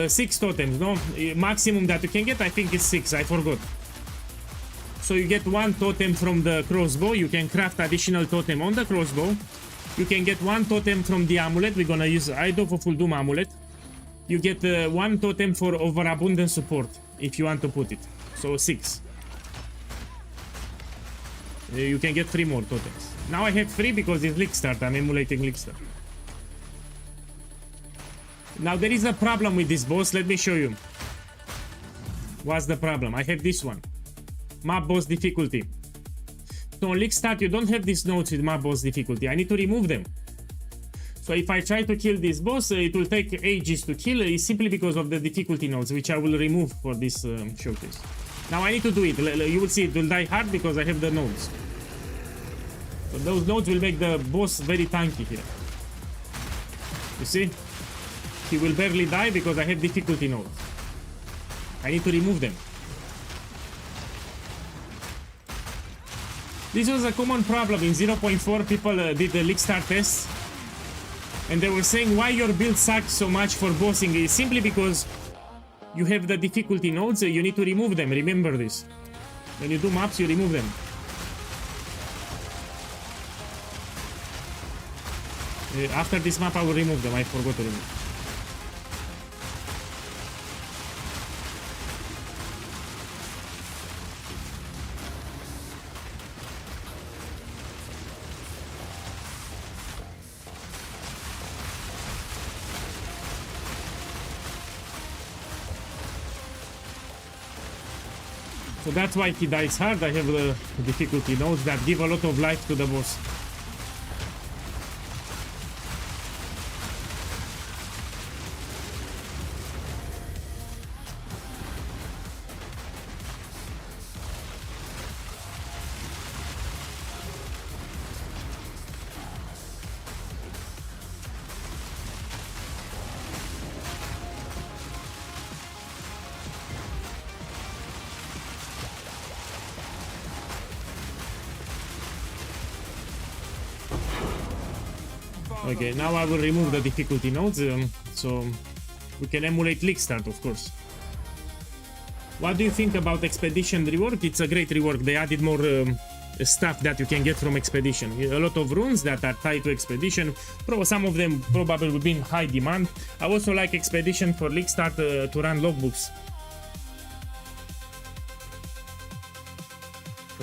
6 totems, no? Maximum that you can get, I think, is 6. I forgot. So you get 1 totem from the crossbow. You can craft additional totem on the crossbow. You can get 1 totem from the amulet. We're gonna use Idol for Full Doom amulet. You get 1 totem for overabundant support, if you want to put it. So 6. You can get 3 more totems. Now I have 3 because it's League Start. I'm emulating League Start. Now there is a problem with this boss. Let me show you. What's the problem? I have this one. Map boss difficulty. So on League Start you don't have these nodes with map boss difficulty. I need to remove them. So if I try to kill this boss, it will take ages to kill. It's simply because of the difficulty nodes, which I will remove for this showcase. Now I need to do it. You will see it will die hard because I have the nodes. So those nodes will make the boss very tanky here. You see? He will barely die because I have difficulty nodes. I need to remove them. This was a common problem in 0.4. People did the League Start tests. And they were saying why your build sucks so much for bossing. It's simply because you have the difficulty nodes. You need to remove them. Remember this. When you do maps, you remove them. After this map, I will remove them. I forgot to remove. So that's why he dies hard. I have the difficulty nodes that give a lot of life to the boss. Okay, now I will remove the difficulty nodes, so we can emulate League Start, of course. What do you think about Expedition rework? It's a great rework. They added more stuff that you can get from Expedition. A lot of runes that are tied to Expedition. Some of them probably will be in high demand. I also like Expedition for League Start to run logbooks.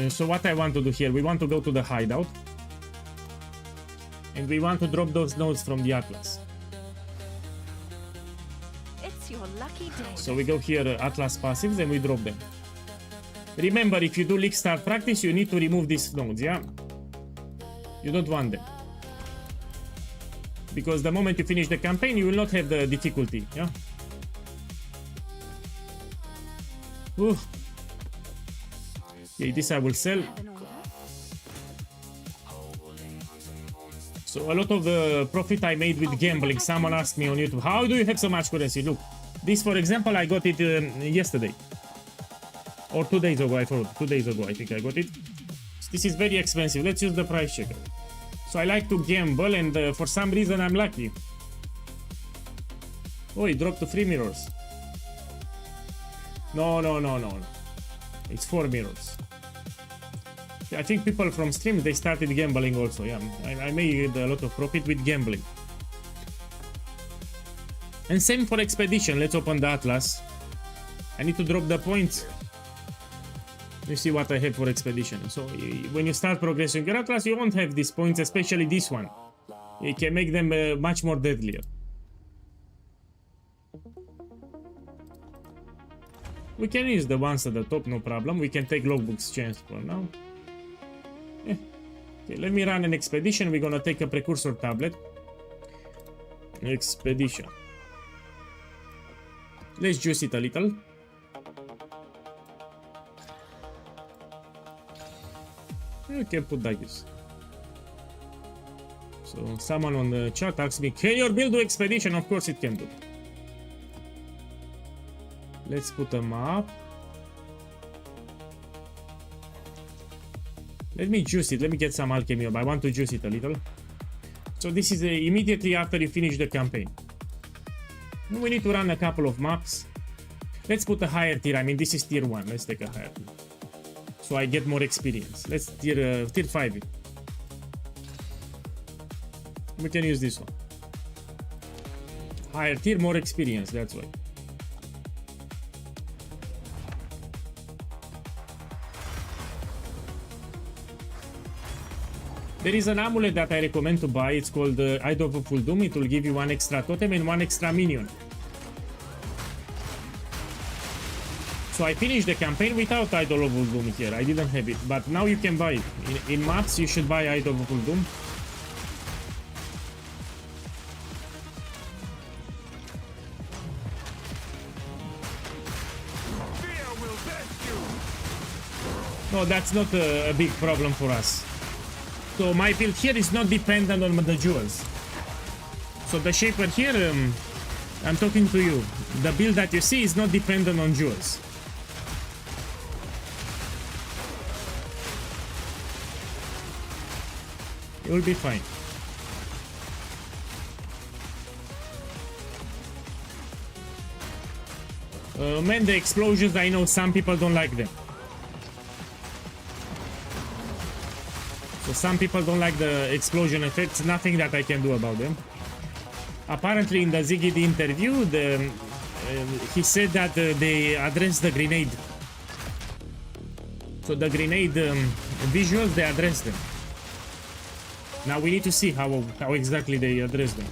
So what I want to do here, we want to go to the hideout. And we want to drop those nodes from the Atlas. It's your lucky day. So we go here, Atlas passives, and we drop them. Remember, if you do League Start practice, you need to remove these nodes, yeah? You don't want them. Because the moment you finish the campaign, you will not have the difficulty, yeah? Ooh. Okay, this I will sell. So a lot of the profit I made with gambling. Someone asked me on YouTube, how do you have so much currency? Look, this for example, I got it yesterday. Or 2 days ago, I forgot. 2 days ago, I think I got it. This is very expensive. Let's use the price checker. So I like to gamble and for some reason I'm lucky. Oh, it dropped to 3 mirrors. No. It's 4 mirrors. I think people from stream, they started gambling also, yeah. I made a lot of profit with gambling. And same for Expedition. Let's open the Atlas. I need to drop the points. You see what I have for Expedition. So when you start progressing your Atlas, you won't have these points, especially this one. You can make them much more deadlier. We can use the ones at the top, no problem. We can take logbooks chance for now. Okay, let me run an expedition. We're gonna take a precursor tablet. Expedition. Let's juice it a little. You can put like this. So someone on the chat asked me, can your build do expedition? Of course it can do. Let's put a map. Let me juice it. Let me get some alchemy orb. I want to juice it a little. So this is immediately after you finish the campaign. We need to run a couple of maps. Let's put a higher tier. I mean, this is tier 1. Let's take a higher tier. So I get more experience. Let's tier 5 it. We can use this one. Higher tier, more experience, that's why. There is an amulet that I recommend to buy. It's called Idol of Full Doom. It will give you 1 extra totem and 1 extra minion. So I finished the campaign without Idol of Full Doom here. I didn't have it, but now you can buy it. In maps, you should buy Idol of Full Doom. No, that's not a big problem for us. So my build here is not dependent on the jewels. So the shaper here, I'm talking to you. The build that you see is not dependent on jewels. It will be fine. Man, the explosions, I know some people don't like them. So some people don't like the explosion effects, nothing that I can do about them. Apparently in the Ziggy interview, he said that they addressed the grenade. So the grenade visuals, they addressed them. Now we need to see how exactly they address them.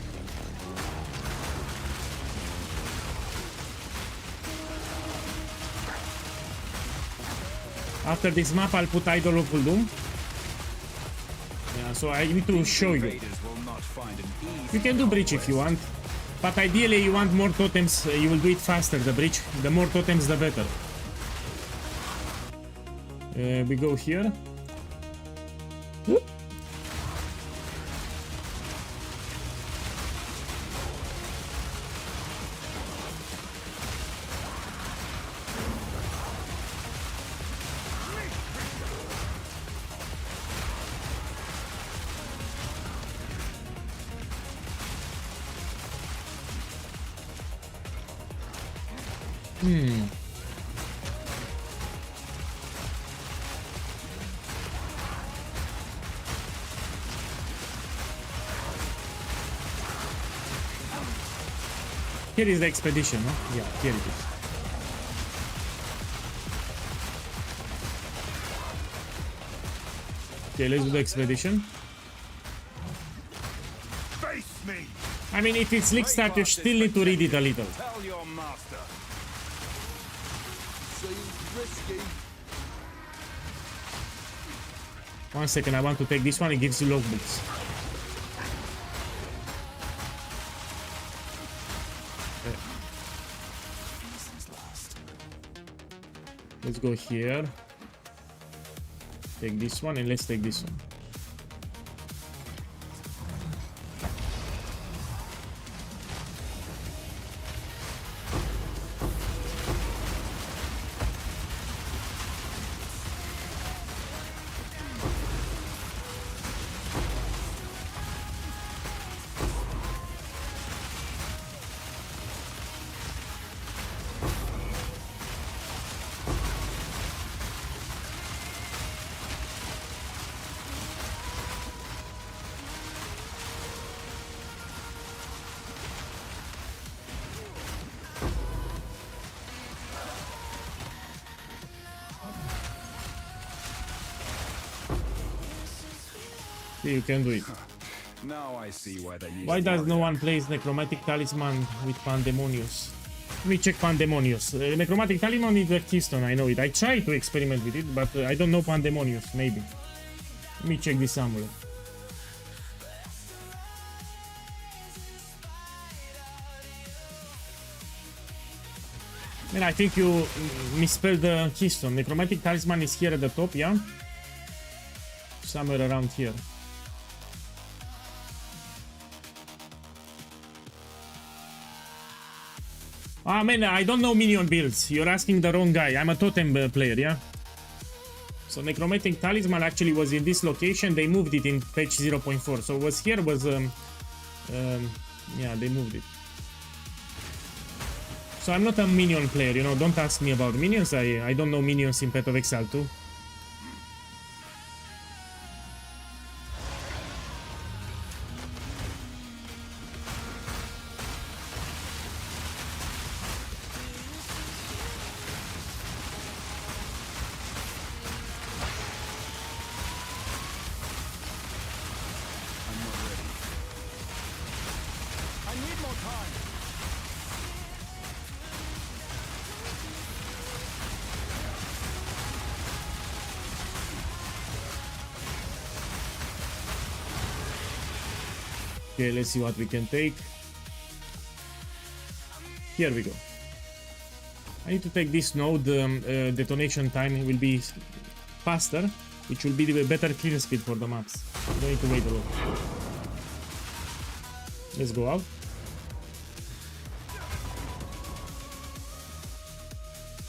After this map, I'll put Idol of Full Doom. Yeah, so I need to show you. You can do breach if you want, but ideally you want more totems. You will do it faster, the breach. The more totems, the better. We go here. Whoop. Here is the expedition, no? Yeah, here it is. Okay, let's do the expedition. I mean, if it's leak start, you still need to read it a little. One second, I want to take this one. It gives you logbooks. Let's go here. Take this one and let's take this one. You can do it. Now I see why they use. Why does no one plays Necromantic Talisman with Pandemonius? Let me check Pandemonius. Necromantic Talisman is a keystone, I know it. I tried to experiment with it, but I don't know Pandemonius, maybe. Let me check this amulet. Man, I think you misspelled the keystone. Necromantic Talisman is here at the top, yeah? Somewhere around here. Ah man, I don't know minion builds. You're asking the wrong guy. I'm a totem player, yeah? So Necromantic Talisman actually was in this location. They moved it in patch 0.4. So was here was yeah, they moved it. So I'm not a minion player, you know, don't ask me about minions. I don't know minions in Path of Exile 2. Okay, let's see what we can take. Here we go. I need to take this node. Detonation time will be faster, which will be the better clear speed for the maps. Don't need to wait a lot. Let's go out.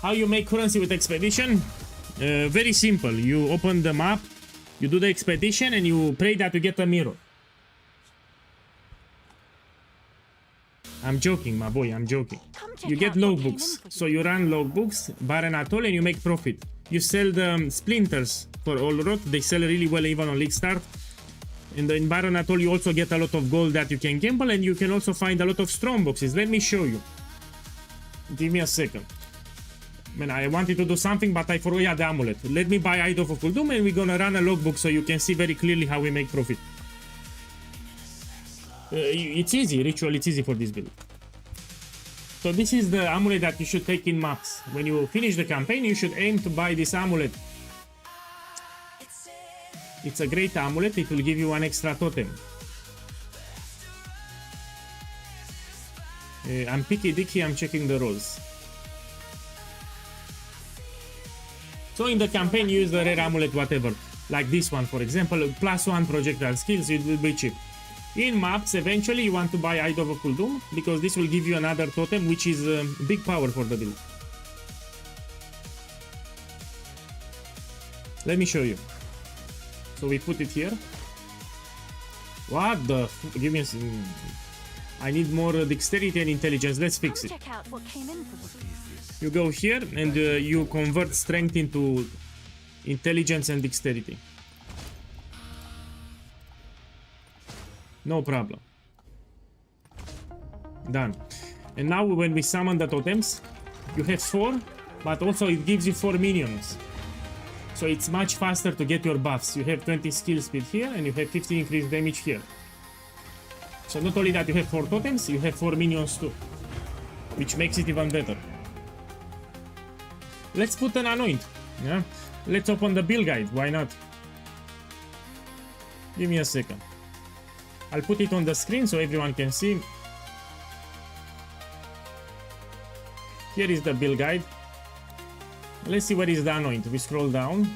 How you make currency with expedition? Very simple. You open the map, you do the expedition, and you pray that you get a mirror. I'm joking, my boy, I'm joking. You get logbooks, so you run logbooks, Baron Atoll, and you make profit. You sell the splinters for all rot, they sell really well even on League Start. And in Baron Atoll you also get a lot of gold that you can gamble, and you can also find a lot of strong boxes. Let me show you. Give me a second. Man, I wanted to do something, but I forgot. Yeah, the amulet. Let me buy Idol of Doom, and we're gonna run a logbook so you can see very clearly how we make profit. It's easy, ritual, it's easy for this build. So this is the amulet that you should take in maps. When you finish the campaign, you should aim to buy this amulet. It's a great amulet, it will give you one extra totem. I'm picky dicky, I'm checking the rolls. So in the campaign, you use the rare amulet, whatever. Like this one, for example, +1 projectile skills, it will be cheap. In maps, eventually you want to buy Idol of Doom, because this will give you another totem, which is big power for the build. Let me show you. So we put it here. What the give me a I need more dexterity and intelligence. Let's fix it. You go here and you convert strength into intelligence and dexterity. No problem. Done. And now when we summon the totems, you have 4, but also it gives you 4 minions. So it's much faster to get your buffs. You have 20 skill speed here, and you have 50 increased damage here. So not only that you have 4 totems, you have 4 minions too, which makes it even better. Let's put an anoint. Yeah. Let's open the build guide. Why not? Give me a second. I'll put it on the screen so everyone can see. Here is the build guide. Let's see where is the anoint. We scroll down.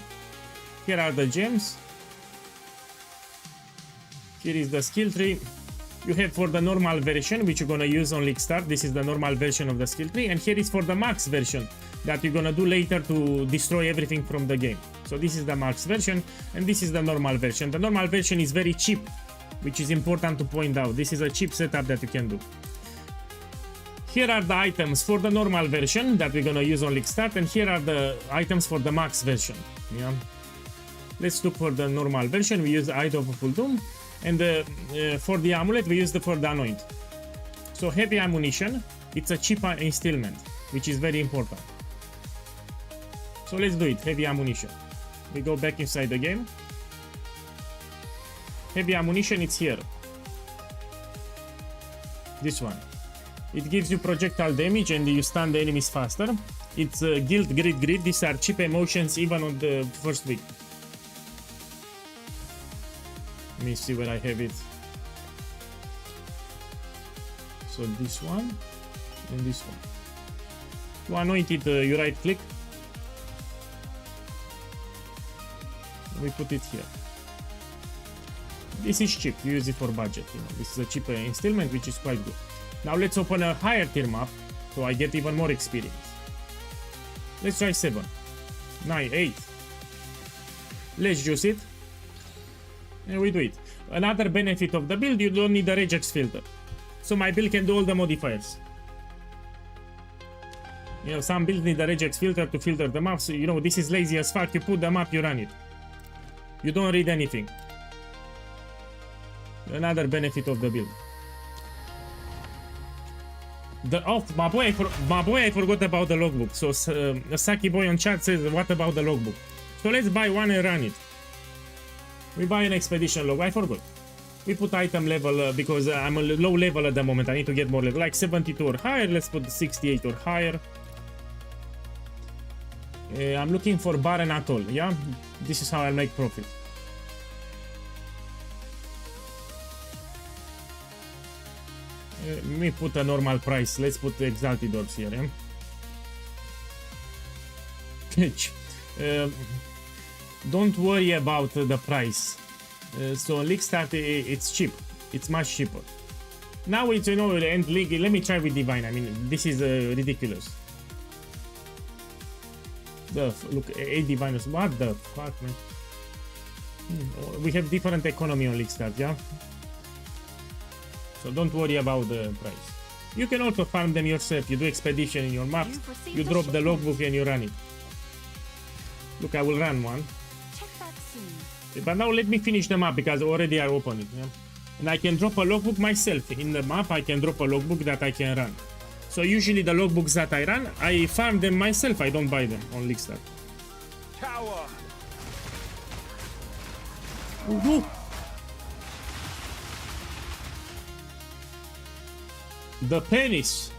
Here are the gems. Here is the skill tree. You have for the normal version, which you're gonna use on League Start. This is the normal version of the skill tree. And here is for the max version that you're gonna do later to destroy everything from the game. So this is the max version, and this is the normal version. The normal version is very cheap, which is important to point out. This is a cheap setup that you can do. Here are the items for the normal version that we're gonna use on League Start, and here are the items for the max version. Yeah. Let's look for the normal version. We use the Idol of Full Doom, and for the amulet we use for the anoint. So heavy ammunition, it's a cheap installment, which is very important. So let's do it. Heavy ammunition. We go back inside the game. Heavy ammunition, it's here. This one. It gives you projectile damage and you stun the enemies faster. It's guilt, greed. These are cheap emotions even on the first week. Let me see where I have it. So this one and this one. To anoint it, you right click. We put it here. This is cheap, you use it for budget, you know. This is a cheap installment, which is quite good. Now let's open a higher tier map, so I get even more experience. Let's try 7, 9, 8. Let's juice it. And we do it. Another benefit of the build, you don't need a regex filter. So my build can do all the modifiers. You know, some builds need a regex filter to filter them up. So, you know, this is lazy as fuck. You put them up, you run it. You don't read anything. Another benefit of the build. My boy, I forgot about the logbook. So Saki boy on chat says, what about the logbook? So let's buy one and run it. We buy an expedition log. I forgot. We put item level because I'm a low level at the moment. I need to get more level, like 72 or higher. Let's put 68 or higher. I'm looking for Barren Atoll. Yeah, this is how I'll make profit. Let me put a normal price. Let's put the exalted orbs here. Yeah? Don't worry about the price. So League Start, it's cheap. It's much cheaper. Now it's, you know, end League. Let me try with Divine. I mean, this is ridiculous. Look, 8 Diviners. What the fuck, man? We have different economy on League Start, yeah? So don't worry about the price. You can also farm them yourself. You do expedition in your map. You drop the logbook and you run it. Look, I will run one. But now let me finish the map because already I opened it. Yeah? And I can drop a logbook myself. In the map, I can drop a logbook that I can run. So usually the logbooks that I run, I farm them myself. I don't buy them on League Start. Tower. The penis.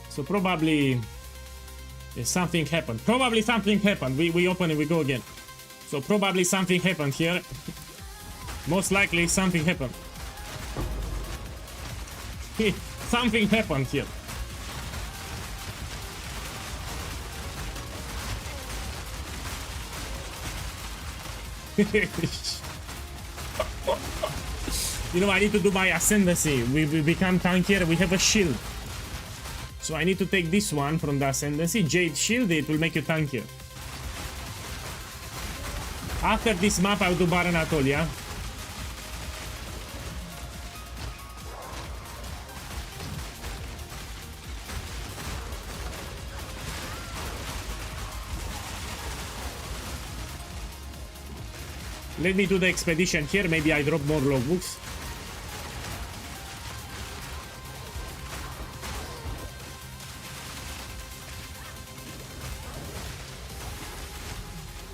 So probably something happened. Probably something happened. We open and we go again. So probably something happened here. Most likely something happened. Something happened here. You know, I need to do my ascendancy. We become tankier. We have a shield. So I need to take this one from the ascendancy. Jade shield. It will make you tankier. After this map, I'll do Barren Atoll, yeah? Let me do the expedition here. Maybe I drop more logbooks.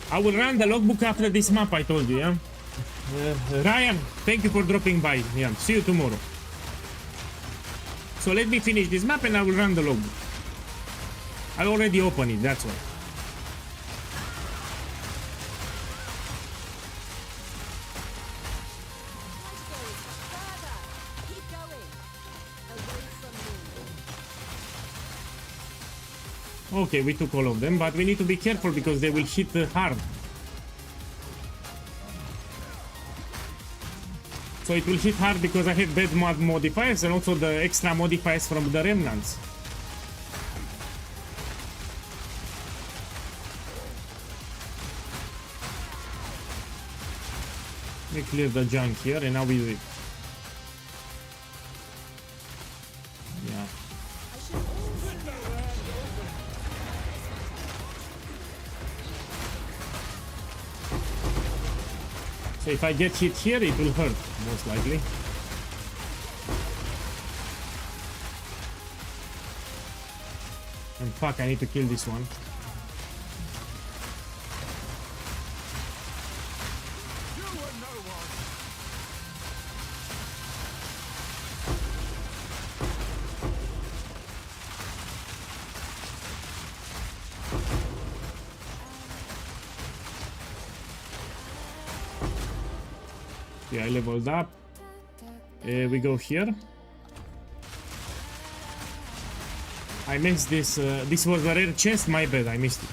I will run the logbook after this map, I told you, yeah? Ryan, thank you for dropping by. Yeah, see you tomorrow. So let me finish this map and I will run the logbook. I already opened it, that's why. Okay, we took all of them, but we need to be careful because they will hit hard. So it will hit hard because I have bad mod modifiers and also the extra modifiers from the remnants. We clear the junk here and now we do it. Yeah. So if I get hit here, it will hurt, most likely. And fuck, I need to kill this one. Yeah, I leveled up. We go here. I missed this. This was a rare chest. My bad. I missed it.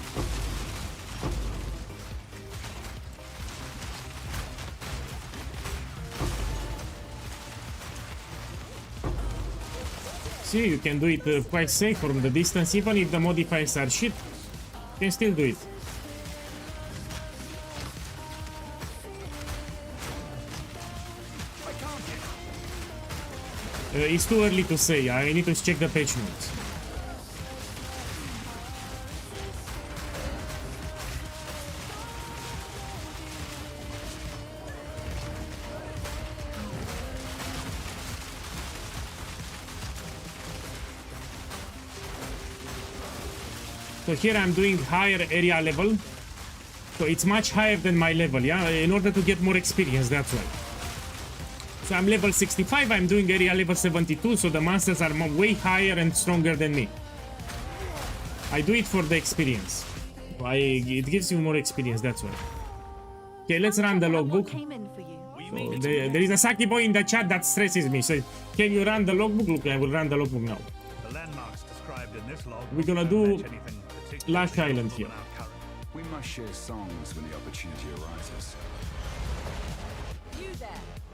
See, you can do it quite safe from the distance. Even if the modifiers are shit, you can still do it. It's too early to say. I need to check the patch notes. So here I'm doing higher area level. So it's much higher than my level, yeah? In order to get more experience, that's why. So I'm level 65, I'm doing area level 72, so the monsters are way higher and stronger than me. I do it for the experience. It gives you more experience, that's why. Okay, let's run the logbook. So there is a Saki boy in the chat that stresses me. So can you run the logbook? Look, I will run the logbook now. The landmarks described in this log. We're gonna do Lash Island here. We must share songs when the opportunity arises. You there,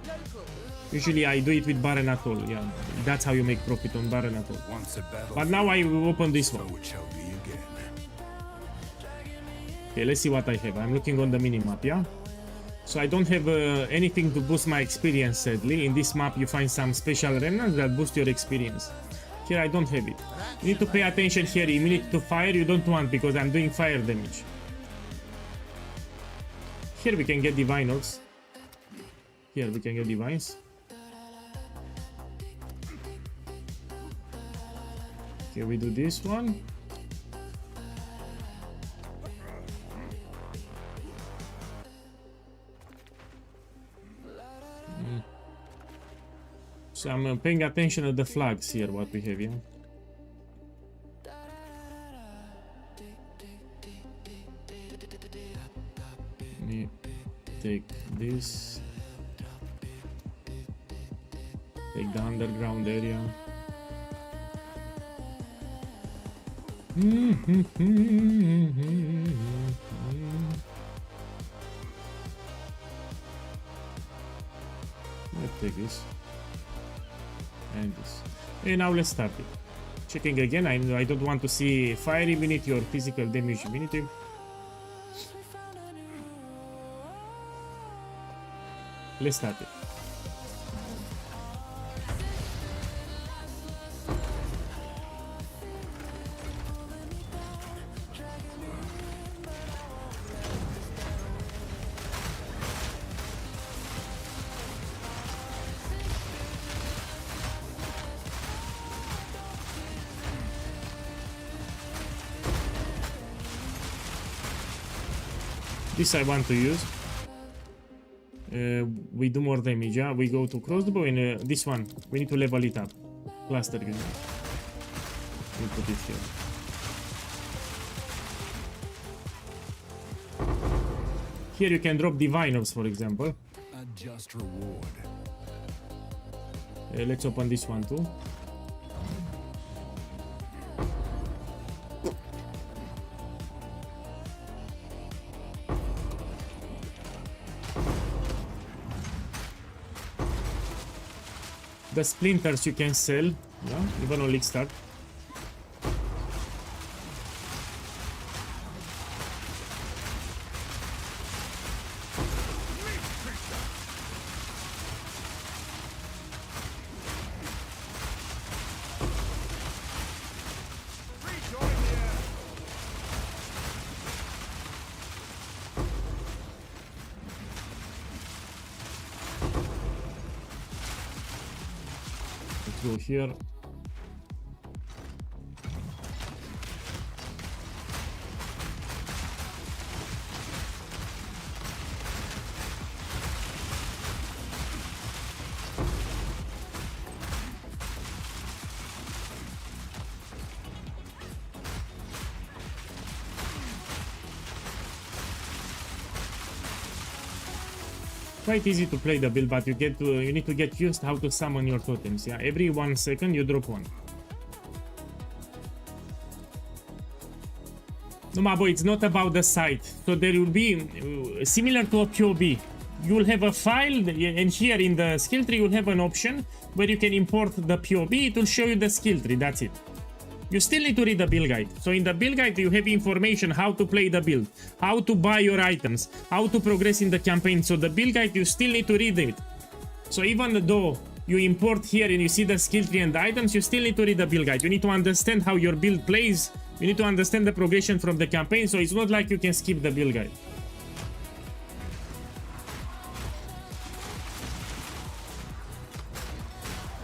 local. Usually I do it with Baron Atoll, yeah. That's how you make profit on Baron Atoll. But now I will open this one. Okay, let's see what I have. I'm looking on the minimap, yeah? So I don't have anything to boost my experience, sadly. In this map you find some special remnants that boost your experience. Here I don't have it. You need to pay attention here. Immunity to fire you don't want because I'm doing fire damage. Here we can get divine orbs. Here we can get divines. Okay, we do this one. So I'm paying attention to the flags here, what we have here. Let me take this. Take the underground area. Let's take this. And this. And now let's start it. Checking again, I don't want to see fire immunity or physical damage immunity. Let's start it. This I want to use. We do more damage, yeah? We go to crossbow and this one, we need to level it up. Cluster grenade. We put it here. Here you can drop divine orbs, for example. A just reward. Let's open this one too. The splinters you can sell, yeah, even on League Start. Go here. Quite easy to play the build, but you need to get used how to summon your totems. Yeah, every 1 second you drop one. No, my boy, it's not about the site. So there will be similar to a POB. You will have a file, and here in the skill tree you'll have an option where you can import the POB. It will show you the skill tree. That's it. You still need to read the build guide. So in the build guide you have information how to play the build, how to buy your items, how to progress in the campaign. So the build guide you still need to read it. So even though you import here and you see the skill tree and the items, you still need to read the build guide. You need to understand how your build plays. You need to understand the progression from the campaign, so it's not like you can skip the build guide.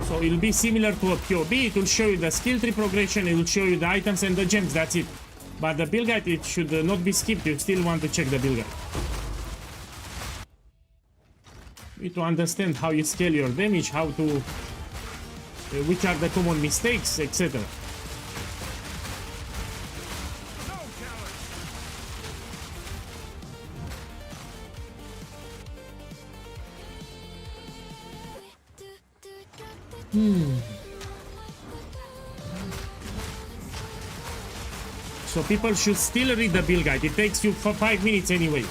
So it'll be similar to a POB. It will show you the skill tree progression, it will show you the items and the gems, that's it. But the build guide, it should not be skipped. You still want to check the build guide. You need to understand how you scale your damage, how to... which are the common mistakes, etc. So people should still read the build guide. It takes you for 5 minutes anyway.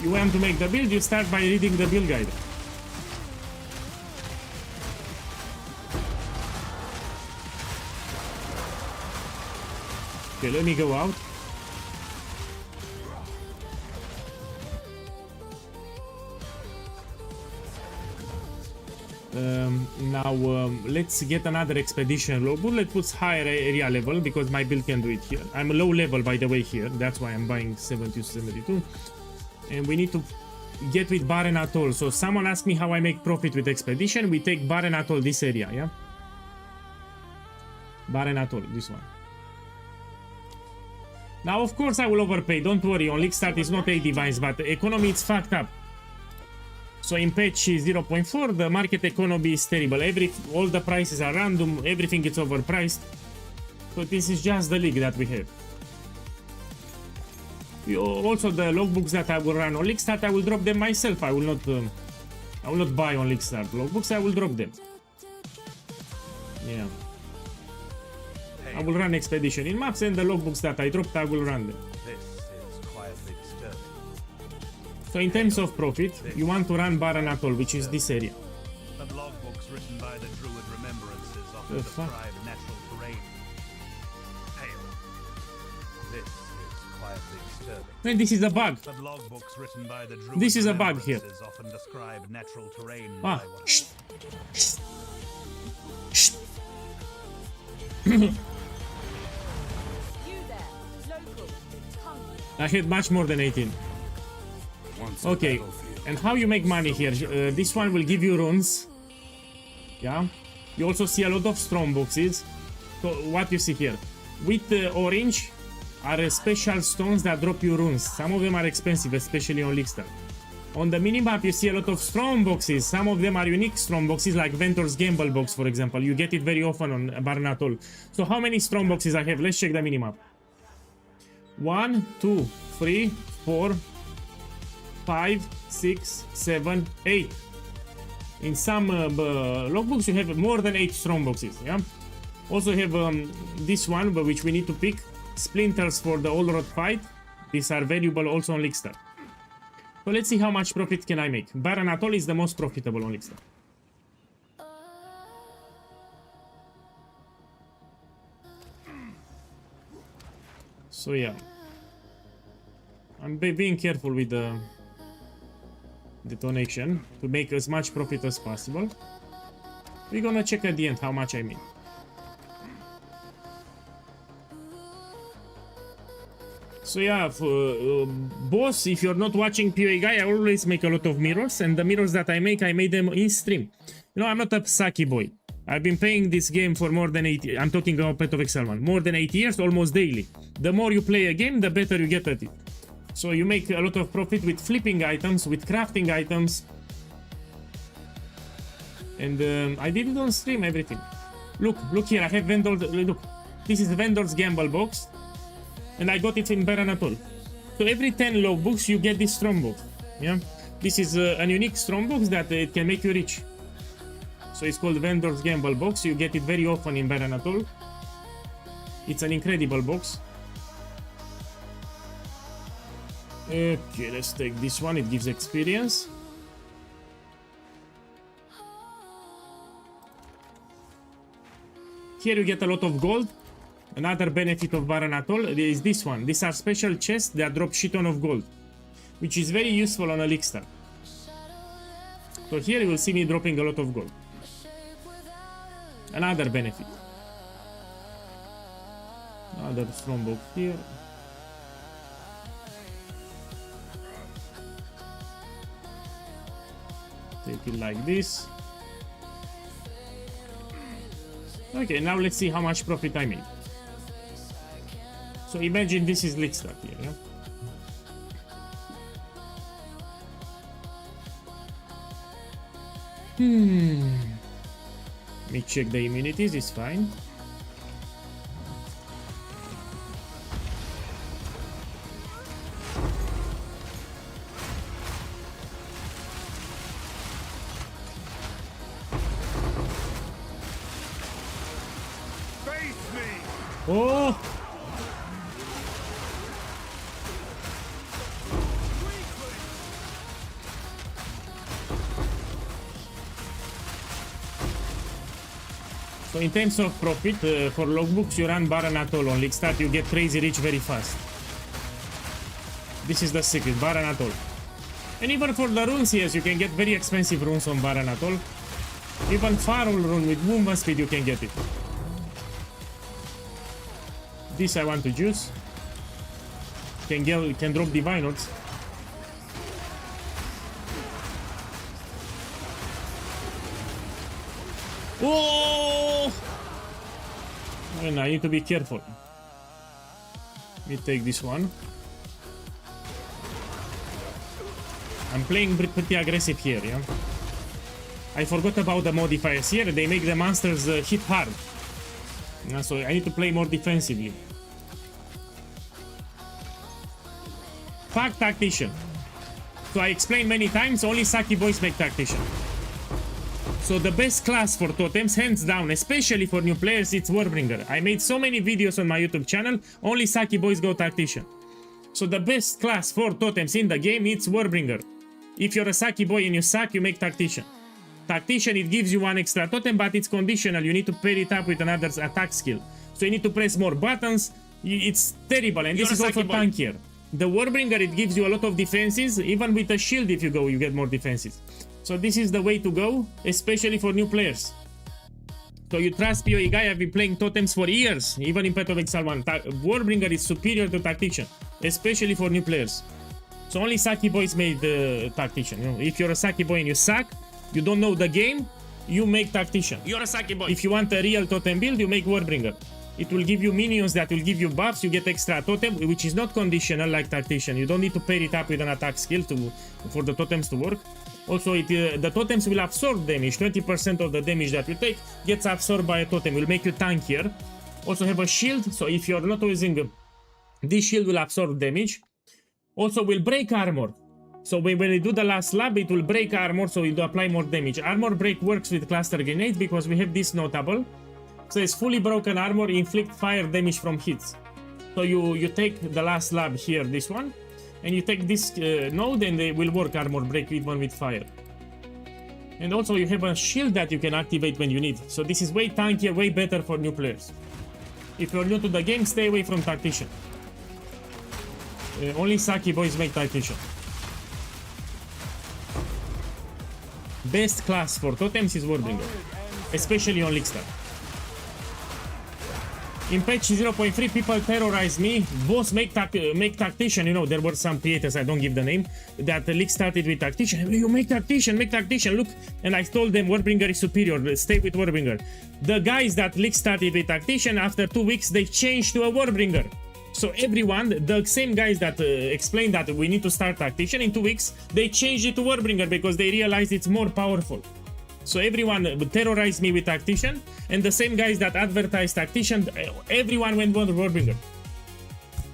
You want to make the build, you start by reading the build guide. Okay, let me go out. Now let's get another expedition logbook. Let's put higher area level because my build can do it here. I'm low level by the way here. That's why I'm buying 70 to 72. And we need to get with Barren Atoll. So someone asked me how I make profit with expedition. We take Barren Atoll, this area, yeah? Barren Atoll, this one. Now of course I will overpay, don't worry. On League Start it's not 8 divines, but the economy is fucked up. So in patch 0.4 the market economy is terrible. All the prices are random, everything is overpriced. So this is just the league that we have. Also the logbooks that I will run on League Start, I will drop them myself. I will not buy on League Start logbooks, I will drop them. Yeah. I will run expedition in maps and the logbooks that I dropped, I will run them. So in terms of profit, you want to run Barren Atoll, which is this area. The logbooks written by the Druid remembrances often describe natural terrain. Hail. This is quietly disturbing. And this is a bug. The logbooks written by the Druid This is a bug here. often describe natural terrain. Ah. Shh. Shh. I had much more than 18. Okay, and how you make money here? This one will give you runes. Yeah. You also see a lot of strong boxes. So what you see here? With orange are special stones that drop you runes. Some of them are expensive, especially on League Start. On the minimap you see a lot of strong boxes. Some of them are unique strong boxes, like Ventor's Gamble box, for example. You get it very often on Barren Atoll. So how many strong boxes I have? Let's check the minimap. 1, 2, 3, 4, 5, 6, 7, 8. In some logbooks you have more than 8 strong boxes, yeah? Also have this one, which we need to pick. Splinters for the Old Road fight. These are valuable also on League Start. So let's see how much profit can I make. Barren Atoll is the most profitable on League Start. So yeah. I'm being careful with the detonation to make as much profit as possible. We're gonna check at the end how much I made. So yeah, boss, if you're not watching POEGuy, I always make a lot of mirrors, and the mirrors that I made them in stream. You know, I'm not a sucky boy. I've been playing this game for more than 8 years. I'm talking about Path of Exile 1. More than 8 years, almost daily. The more you play a game, the better you get at it. So you make a lot of profit with flipping items, with crafting items. And I did it on stream, everything. Look here, I have Vendor. Look, this is Vendor's Gamble box. And I got it in Barren Atoll. So every 10 logbooks you get this strong box. Yeah, this is a unique strong box that it can make you rich. So it's called Vendor's Gamble box. You get it very often in Barren Atoll. It's an incredible box. Okay, let's take this one. It gives experience. Here you get a lot of gold. Another benefit of Barren Atoll is this one. These are special chests that drop shit ton of gold, which is very useful on a League Start. So here you will see me dropping a lot of gold. Another benefit. Another strongbow here. Take it like this. Okay, now let's see how much profit I made. So imagine this is Lickstart here, yeah? Let me check the immunities, it's fine. Oh! So in terms of profit, for logbooks you run Baron Atoll on Lickstart, you get crazy rich very fast. This is the secret, Baron Atoll. And even for the runes, yes, you can get very expensive runes on Baron Atoll. Even Farol rune with movement speed you can get it. This I want to juice. Can drop divine odds. Oh! And I need to be careful. Let me take this one. I'm playing pretty aggressive here, yeah? I forgot about the modifiers here. They make the monsters hit hard. So I need to play more defensively. Fuck Tactician. So I explained many times, only Saki boys make Tactician. So the best class for totems, hands down, especially for new players, it's Warbringer. I made so many videos on my YouTube channel, only Saki boys go Tactician. So the best class for totems in the game, it's Warbringer. If you're a Saki boy and you suck, you make Tactician. Tactician, it gives you one extra totem, but it's conditional. You need to pair it up with another attack skill. So you need to press more buttons. It's terrible, and this is also tankier. The Warbringer, it gives you a lot of defenses. Even with a shield, if you go, you get more defenses. So this is the way to go, especially for new players. So you trust POEGuy, I've been playing totems for years, even in Path of Exile 1. Warbringer is superior to Tactician, especially for new players. So only Saki boys made the Tactician. You know, if you're a Saki boy and you suck, you don't know the game, you make Tactician. You're a Saki boy. If you want a real totem build, you make Warbringer. It will give you minions that will give you buffs, you get extra totem, which is not conditional like Tactician. You don't need to pair it up with an attack skill for the totems to work. Also, the totems will absorb damage. 20% of the damage that you take gets absorbed by a totem. Will make you tankier. Also have a shield, so if you're not using this shield will absorb damage. Also will break armor. So when you do the last slab, it will break armor, so you do apply more damage. Armor break works with cluster grenades because we have this notable. So it's fully broken armor, inflict fire damage from hits. So you take the last slab here, this one, and you take this node and they will work armor break even with fire. And also you have a shield that you can activate when you need. So this is way tankier, way better for new players. If you're new to the game, stay away from Tactician. Only Saki boys make Tactician. Best class for totems is Warbringer, especially on Lickstart. In patch 0.3, people terrorized me. Boss, make Tactician. You know, there were some creators, I don't give the name, that started with Tactician. You make Tactician, look. And I told them Warbringer is superior, stay with Warbringer. The guys that started with Tactician, after 2 weeks, they changed to a Warbringer. So everyone, the same guys that explained that we need to start Tactician, in 2 weeks, they changed it to Warbringer because they realized it's more powerful. So everyone terrorized me with Tactician, and the same guys that advertised Tactician, everyone went with Warbringer.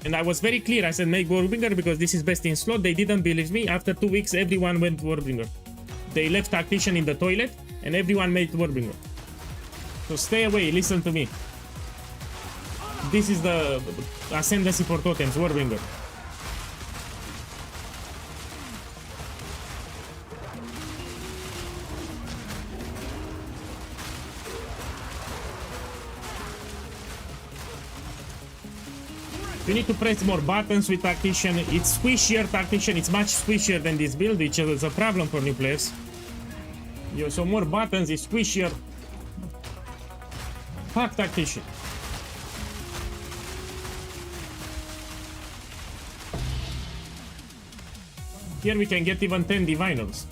And I was very clear, I said make Warbringer because this is best in slot. They didn't believe me. After 2 weeks, everyone went Warbringer. They left Tactician in the toilet, and everyone made Warbringer. So stay away, listen to me. This is the ascendancy for totems, Warbringer. You need to press more buttons with Tactician. It's squishier Tactician, it's much squishier than this build, which is a problem for new players. So more buttons is squishier. Fuck tactician. Here we can get even 10 diviners.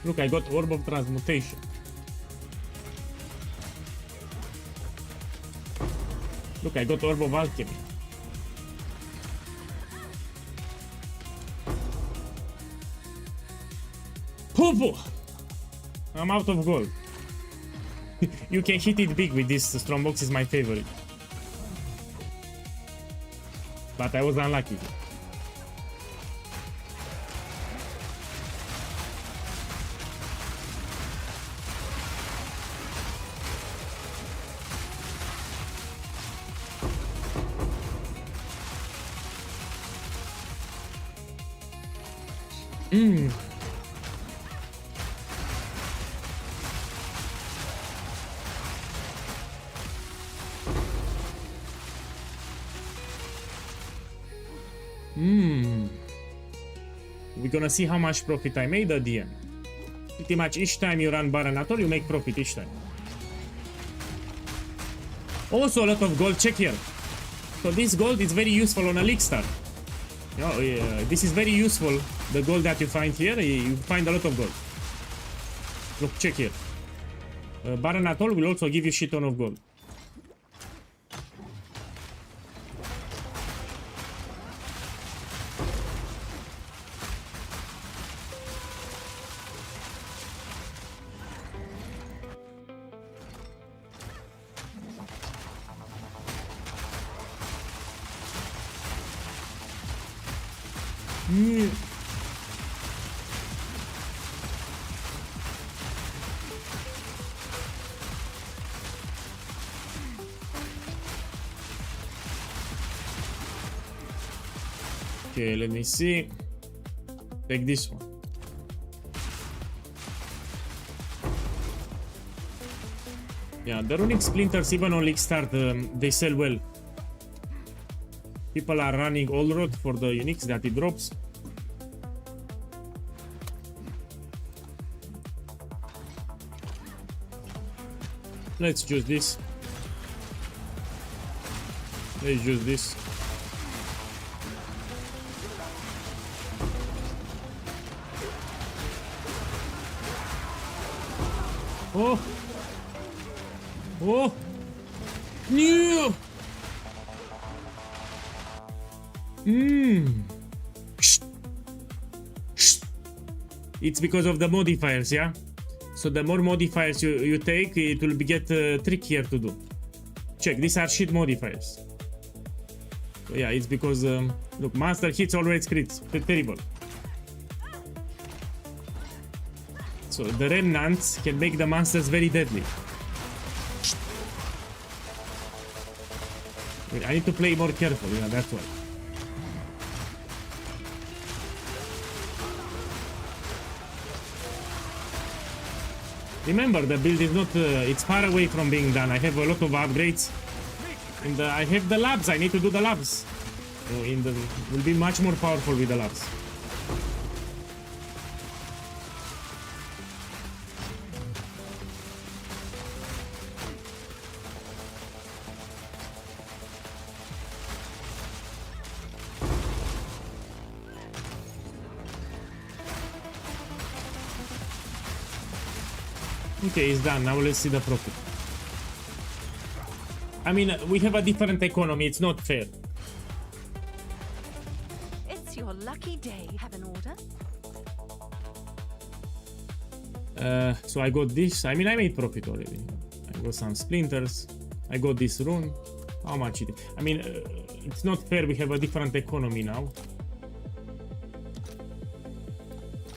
Look, I got Orb of Transmutation. Look, I got Orb of Alchemy. Poo-poo! I'm out of gold. You can hit it big with this. Strongbox is my favorite. But I was unlucky. We're gonna see how much profit I made at the end. Pretty much each time you run Baron Atoll, you make profit each time. Also a lot of gold, check here. So this gold is very useful on a league start. You know, this is very useful. The gold that you find here, you find a lot of gold. Look, check here. Baron Atoll will also give you shit ton of gold. Okay, let me see. Take this one. Yeah, the runic splinters, even on League Start, they sell well. People are running all road for the uniques that it drops. Let's choose this. Let's choose this. Oh! Oh! No! It's because of the modifiers, yeah? So the more modifiers you take, it will get trickier to do. Check, these are shit modifiers. So yeah, it's because, look, monster hits always crits. Terrible. So the remnants can make the monsters very deadly. I need to play more careful, you know, that's why. Remember, the build is not, it's far away from being done. I have a lot of upgrades. And I have the labs, I need to do the labs. So will be much more powerful with the labs. Okay, it's done. Now let's see the profit. I mean, we have a different economy. It's not fair. It's your lucky day. Have an order? So I got this. I mean, I made profit already. I got some splinters. I got this rune. How much it is? I mean, it's not fair. We have a different economy now.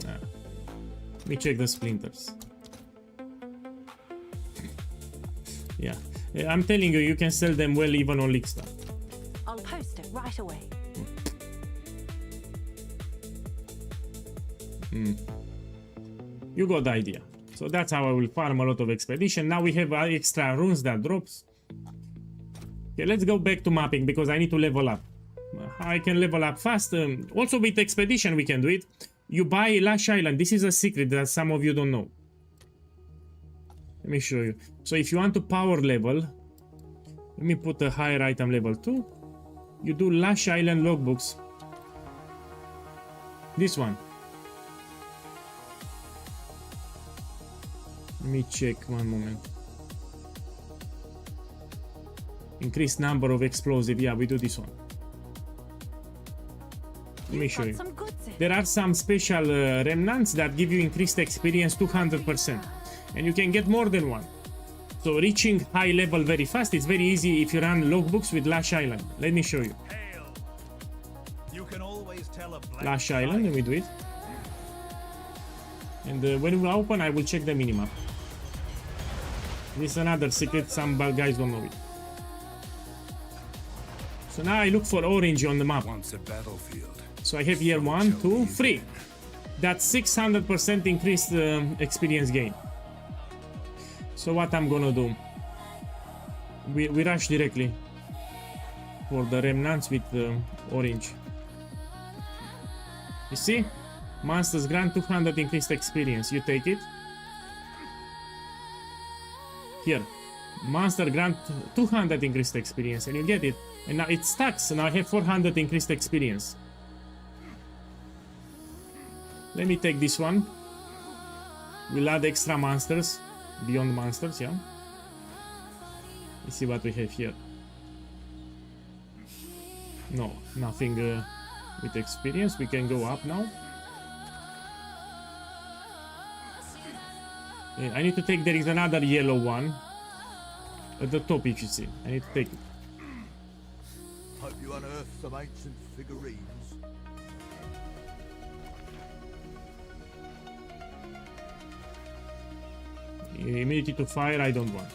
Let me check the splinters. Yeah, I'm telling you, you can sell them well even on League Start. I'll post it right away. You got the idea. So that's how I will farm a lot of expedition. Now we have extra runes that drops. Okay, let's go back to mapping because I need to level up. I can level up fast. Also with expedition we can do it. You buy Lash Island. This is a secret that some of you don't know. Let me show you. So if you want to power level, let me put a higher item level 2. You do Lash Island logbooks. This one. Let me check one moment. Increased number of explosive. Yeah, we do this one. Let me show you. There are some special remnants that give you increased experience 200%. And you can get more than one. So reaching high level very fast, it's very easy if you run logbooks with Lash Island. Let me show you. You can always tell a black Lash Island, let me do it. And when we open, I will check the minimap. This is another secret, some guys don't know it. So now I look for orange on the map. Once a battlefield. So I have here 1, 2, 3. That's 600% increased experience gain. So what I'm gonna do? We rush directly for the remnants with orange. You see? Monsters grant 200 increased experience. You take it. Here. Monster grant 200 increased experience and you get it. And now it stacks. So now I have 400 increased experience. Let me take this one. We'll add extra monsters. Beyond monsters, yeah. Let's see what we have here. No, nothing with experience. We can go up now. I need to take, there is another yellow one at the top, if you see. I need to take it. Hope you unearth some ancient figurines. Immunity to fire, I don't want.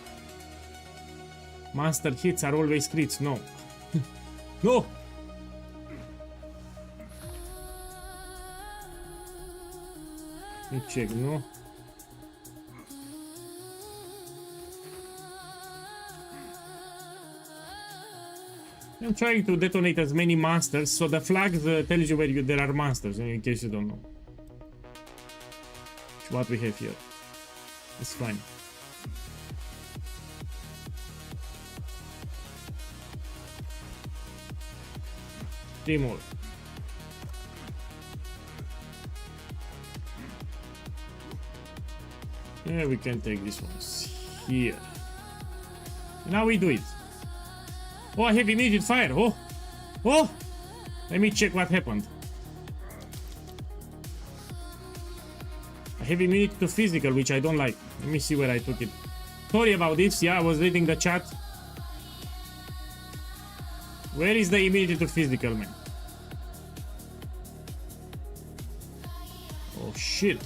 Monster hits are always crits. No. No! Let me check, no. I'm trying to detonate as many monsters, so the flag tells you where there are monsters, in case you don't know. What we have here. It's fine. Three more. Yeah, we can take this one here. Now we do it. Oh, I have immediate fire. Oh, oh! Let me check what happened. I have immunity to physical, which I don't like. Let me see where I took it. Sorry about this. Yeah, I was reading the chat. Where is the immunity to physical, man? Oh, shit.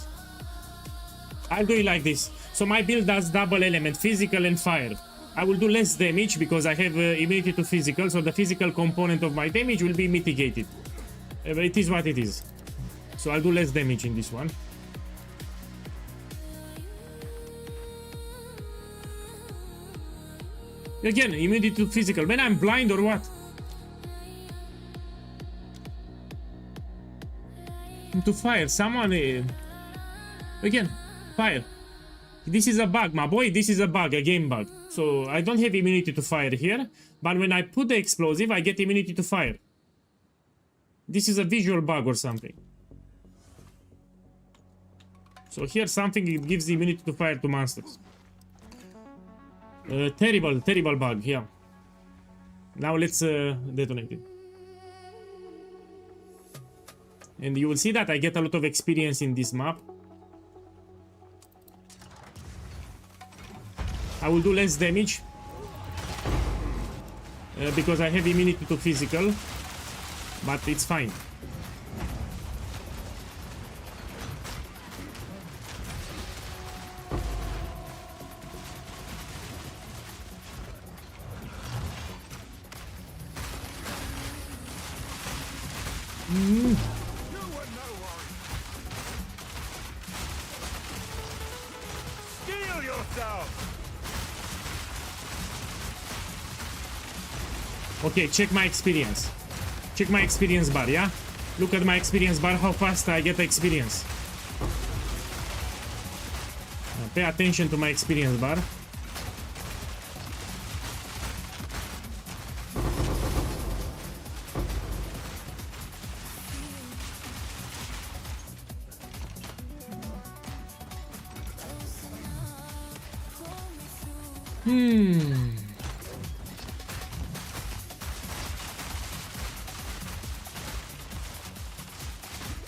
I'll do it like this. So my build does double element, physical and fire. I will do less damage because I have immunity to physical, so the physical component of my damage will be mitigated. But it is what it is. So I'll do less damage in this one. Again, immunity to physical. Man, I'm blind or what? To fire. Someone... Again, fire. This is a bug, my boy. This is a bug, a game bug. So I don't have immunity to fire here. But when I put the explosive, I get immunity to fire. This is a visual bug or something. So here something it gives immunity to fire to monsters. Terrible, terrible bug, yeah. Now let's detonate it. And you will see that I get a lot of experience in this map. I will do less damage. Because I have immunity to physical. But it's fine. Steel yourself! Okay, check my experience. Check my experience bar, yeah? Look at my experience bar, how fast I get experience. Pay attention to my experience bar.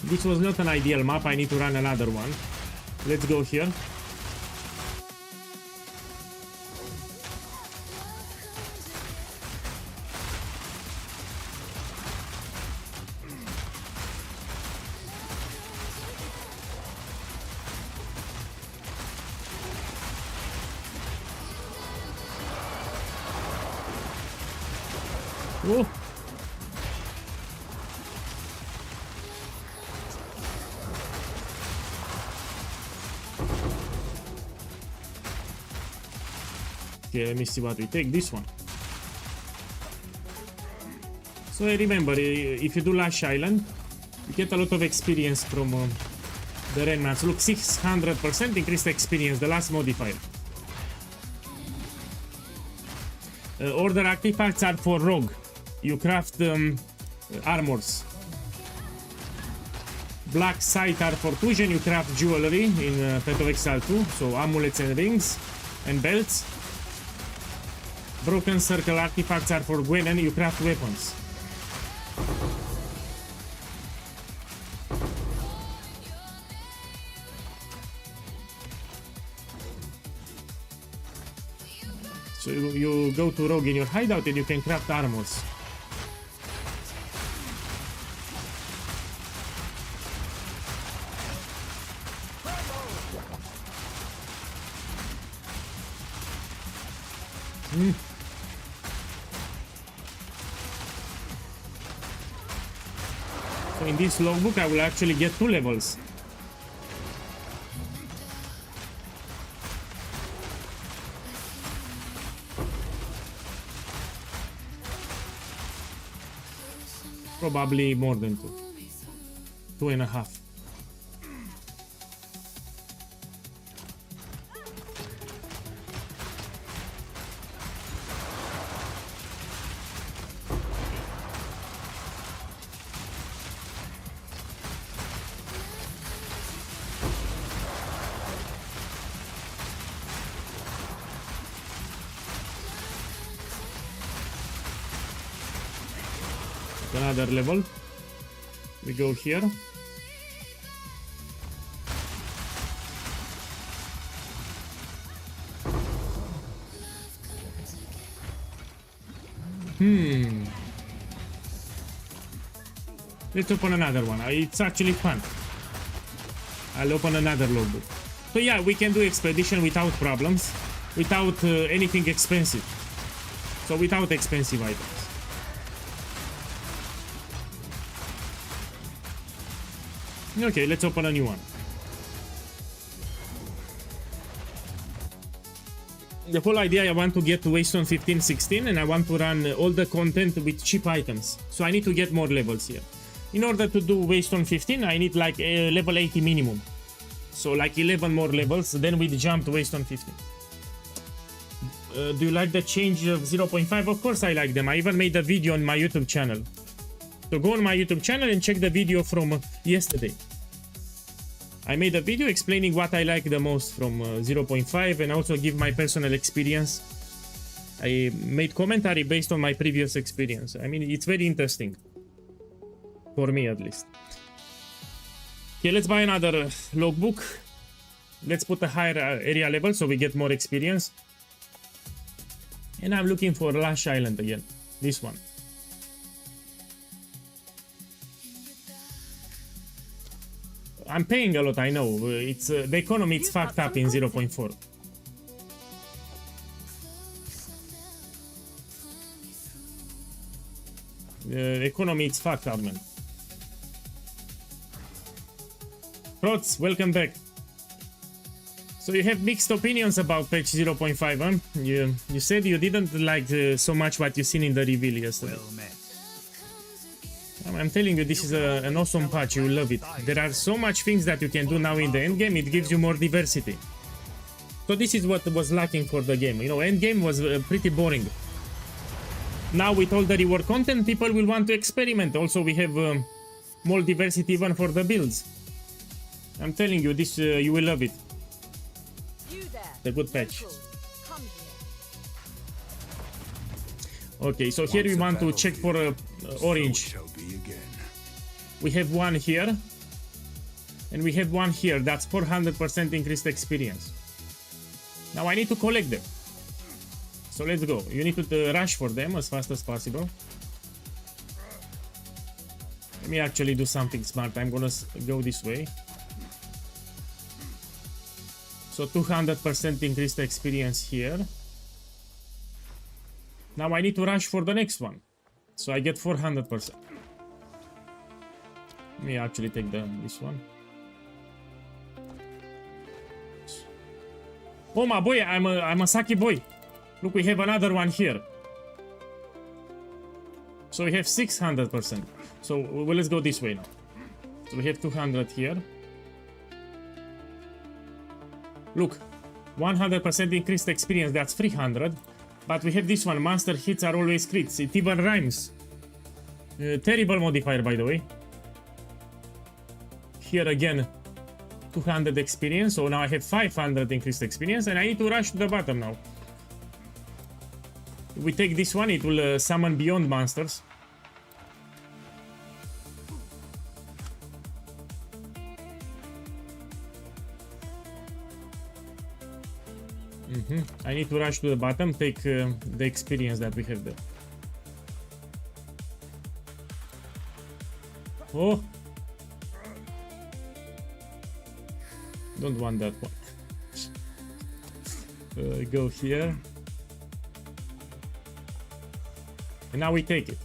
This was not an ideal map. I need to run another one. Let's go here. Oh. Okay, let me see what we take. This one. So remember, if you do Lash Island, you get a lot of experience from the remnants. Look, 600% increased experience, the last modifier. Order artifacts are for rogue. You craft armors. Black sight are for fusion. You craft jewelry in Path of Exile 2. So amulets and rings and belts. Broken circle artifacts are for Gwen and you craft weapons. So you go to rogue in your hideout and you can craft armors. So in this logbook I will actually get 2 levels. Probably more than 2. 2.5. Another level. We go here. Let's open another one. It's actually fun. I'll open another logbook. So yeah, we can do expedition without problems, without anything expensive. So without expensive items. Okay, let's open a new one. The whole idea, I want to get to Waystone 15, 16 and I want to run all the content with cheap items. So I need to get more levels here. In order to do Waystone 15, I need like a level 80 minimum. So like 11 more levels, then we jump to Waystone 15. Do you like the change of 0.5? Of course I like them. I even made a video on my YouTube channel. So go on my YouTube channel and check the video from yesterday. I made a video explaining what I like the most from 0.5 and also give my personal experience. I made commentary based on my previous experience. I mean, it's very interesting. For me, at least. Okay, let's buy another logbook. Let's put a higher area level so we get more experience. And I'm looking for Lash Island again. This one. I'm paying a lot, I know. It's the economy, it's fucked up in 0.4. The economy, it's fucked up, man. Prots, welcome back. So you have mixed opinions about patch 0.5, huh? You said you didn't like so much what you seen in the reveal yesterday. Well met. I'm telling you, this is an awesome patch. You will love it. There are so much things that you can do now in the endgame. It gives you more diversity. So this is what was lacking for the game. You know, endgame was pretty boring. Now with all the reward content, people will want to experiment. Also, we have more diversity even for the builds. I'm telling you, this you will love it. The good patch. Okay, so here we want to check for orange. We have one here. And we have one here. That's 400% increased experience. Now I need to collect them. So let's go. You need to rush for them as fast as possible. Let me actually do something smart. I'm gonna go this way. So 200% increased experience here. Now I need to rush for the next one. So I get 400%. Let me actually take this one. Oh my boy, I'm a Saki boy. Look, we have another one here. So we have 600%. So well, let's go this way now. So we have 200 here. Look, 100% increased experience, that's 300. But we have this one, monster hits are always crits. It even rhymes. Terrible modifier, by the way. Here again, 200 experience. So now I have 500 increased experience. And I need to rush to the bottom now. If we take this one, it will summon beyond monsters. I need to rush to the bottom, take the experience that we have there. Oh! Don't want that one. Go here. And now we take it.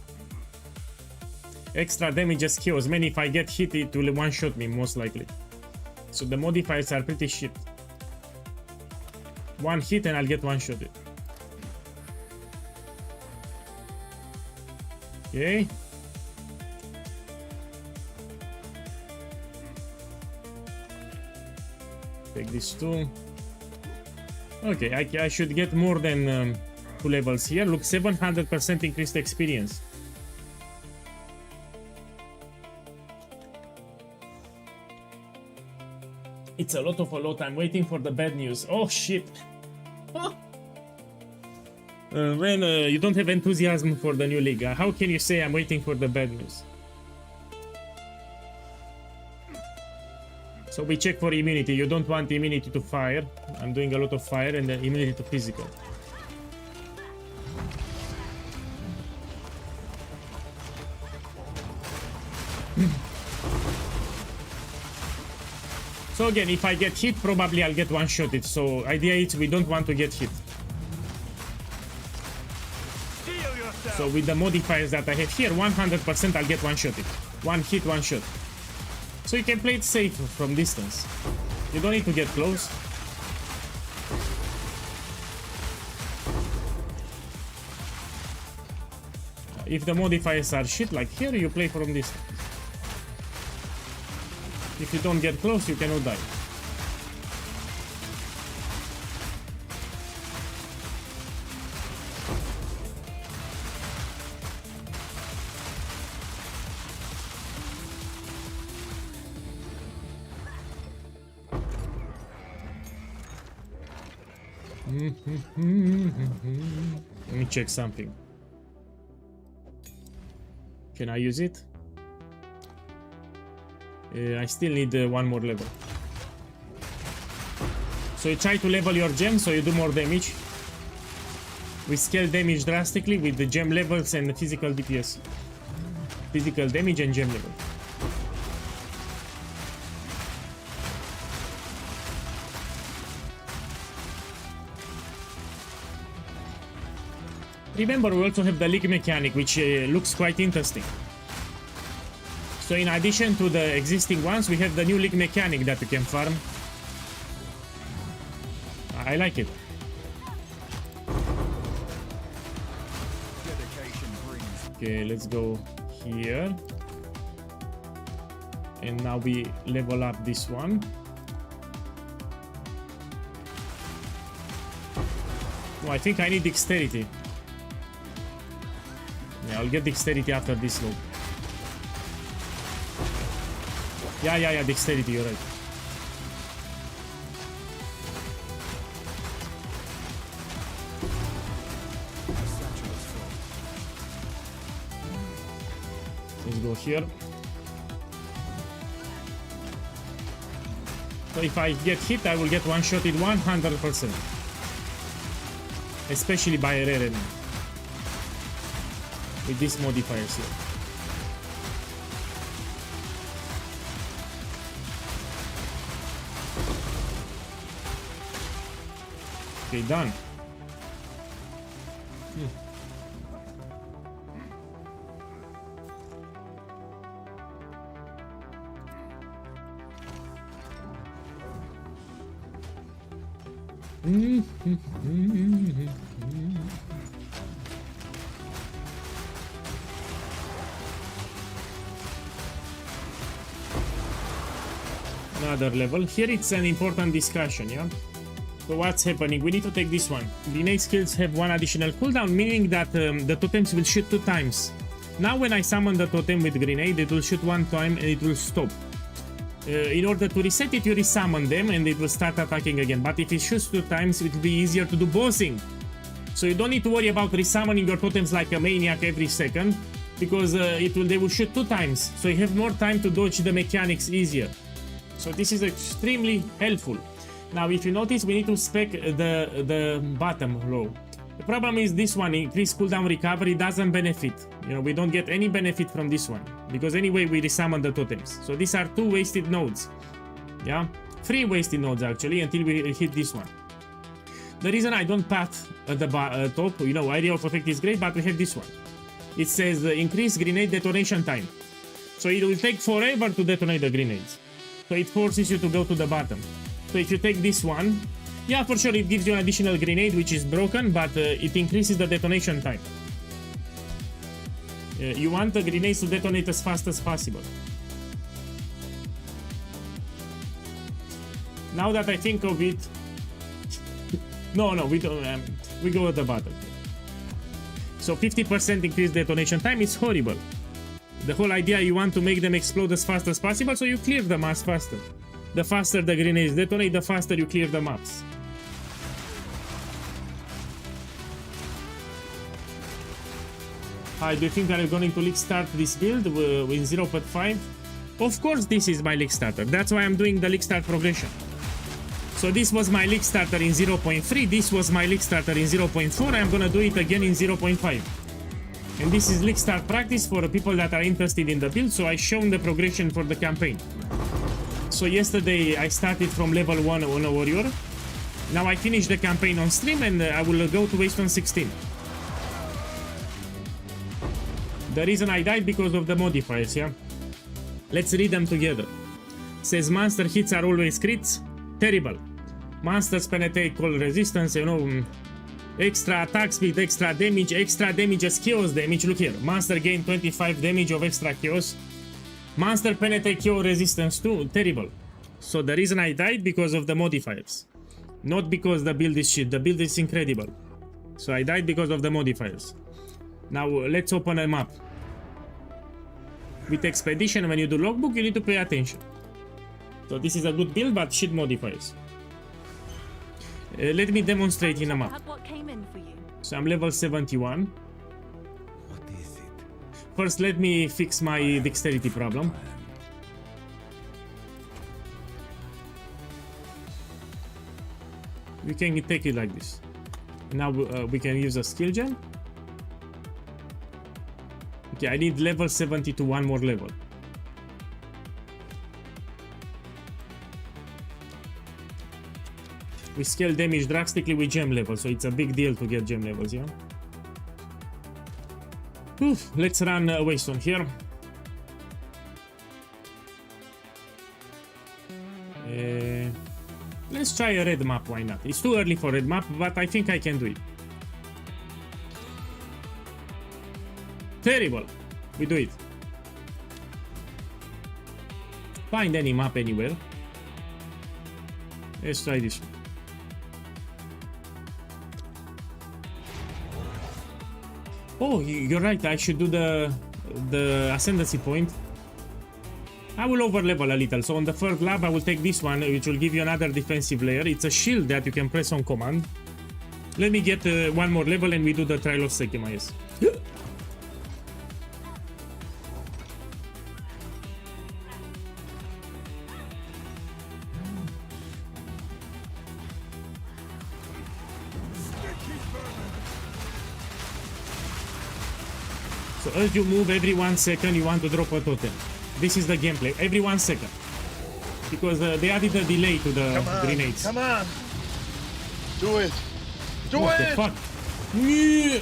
Extra damage just kills. Man, if I get hit, it will one-shot me, most likely. So the modifiers are pretty shit. One hit and I'll get one-shotted. Okay. Take this too. Okay, I should get more than 2 levels here. Look, 700% increased experience. It's a lot. I'm waiting for the bad news. Oh shit. Man, you don't have enthusiasm for the new league. How can you say I'm waiting for the bad news? So we check for immunity. You don't want immunity to fire. I'm doing a lot of fire, and immunity to physical. So again, if I get hit, probably I'll get one-shotted. So idea is we don't want to get hit. So with the modifiers that I have here, 100% I'll get one-shotted. One hit, one shot. So you can play it safe from distance. You don't need to get close. If the modifiers are shit, like here, you play from distance. If you don't get close, you cannot die. Let me check something. Can I use it? I still need one more level. So you try to level your gem so you do more damage. We scale damage drastically with the gem levels and the physical DPS. Physical damage and gem level. Remember, we also have the league mechanic, which looks quite interesting. So in addition to the existing ones, we have the new league mechanic that you can farm. I like it. Okay, let's go here. And now we level up this one. Oh, I think I need dexterity. Yeah, I'll get dexterity after this loop. Yeah, dexterity, you're right. Let's go here. So if I get hit, I will get one-shotted 100%. Especially by a rare enemy. With these modifiers here. Okay, done. Another level. Here it's an important discussion, yeah? So what's happening? We need to take this one. Grenade skills have one additional cooldown, meaning that the totems will shoot 2 times. Now when I summon the totem with grenade, it will shoot 1 time and it will stop. In order to reset it, you resummon them and it will start attacking again. But if it shoots 2 times, it will be easier to do bossing. So you don't need to worry about resummoning your totems like a maniac every second, because they will shoot 2 times. So you have more time to dodge the mechanics easier. So this is extremely helpful. Now if you notice, we need to spec the bottom row. The problem is this one, increased cooldown recovery, doesn't benefit. You know, we don't get any benefit from this one, because anyway we resummon the totems. So these are 2 wasted nodes. Yeah, 3 wasted nodes actually, until we hit this one. The reason I don't path at the top, you know, area of effect is great, but we have this one. It says increase grenade detonation time. So it will take forever to detonate the grenades. So it forces you to go to the bottom. So if you take this one, yeah, for sure it gives you an additional grenade which is broken, but it increases the detonation time. You want the grenades to detonate as fast as possible. Now that I think of it, no, we don't. We go at the bottom. So 50% increased detonation time is horrible. The whole idea, you want to make them explode as fast as possible, so you clear the maps faster. The faster the grenades detonate, the faster you clear the maps. Do you think I'm going to leak start this build in 0.5? Of course this is my leak starter. That's why I'm doing the leak start progression. So this was my leak starter in 0.3, this was my leak starter in 0.4, I'm gonna do it again in 0.5. And this is leak start practice for the people that are interested in the build, so I shown the progression for the campaign. So yesterday I started from level 1 on a warrior. Now I finished the campaign on stream and I will go to Wasteland 16. The reason I died because of the modifiers, yeah? Let's read them together. Says monster hits are always crits. Terrible. Monsters penetrate cold resistance, you know, extra attack speed, extra damage as chaos damage. Look here, monster gain 25 damage of extra chaos. Monster penetrate chaos resistance too. Terrible. So the reason I died because of the modifiers, not because the build is shit. The build is incredible. So I died because of the modifiers. Now let's open a map. With expedition, when you do logbook, you need to pay attention. So this is a good build, but shit modifiers. Let me demonstrate in a map. What came in for you? So I'm level 71. What is it? First, let me fix my dexterity problem. We can take it like this. Now we can use a skill gem. Okay, I need level 72, one more level. We scale damage drastically with gem level, so it's a big deal to get gem levels, yeah? Oof, let's run a Waystone here. Let's try a red map, why not? It's too early for red map, but I think I can do it. Terrible. We do it. Find any map anywhere. Let's try this one. Oh, you're right. I should do the ascendancy point. I will overlevel a little. So on the third lab, I will take this one, which will give you another defensive layer. It's a shield that you can press on command. Let me get one more level and we do the Trial of Sekima, yes. So as you move every 1 second, you want to drop a totem. This is the gameplay, every 1 second. Because they added a delay to the grenades. Come on! Do it! Do what it! The fuck? Yeah.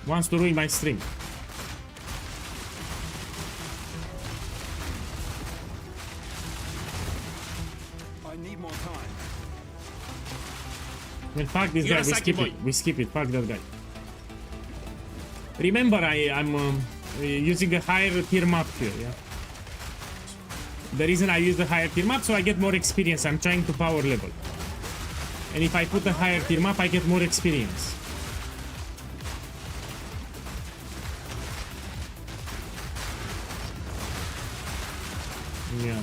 Wants to ruin my stream. I need more time. Well, fuck this guy, we skip it, fuck that guy. Remember, I'm using a higher tier map here, yeah? The reason I use the higher tier map, so I get more experience. I'm trying to power level. And if I put a higher tier map, I get more experience. Yeah.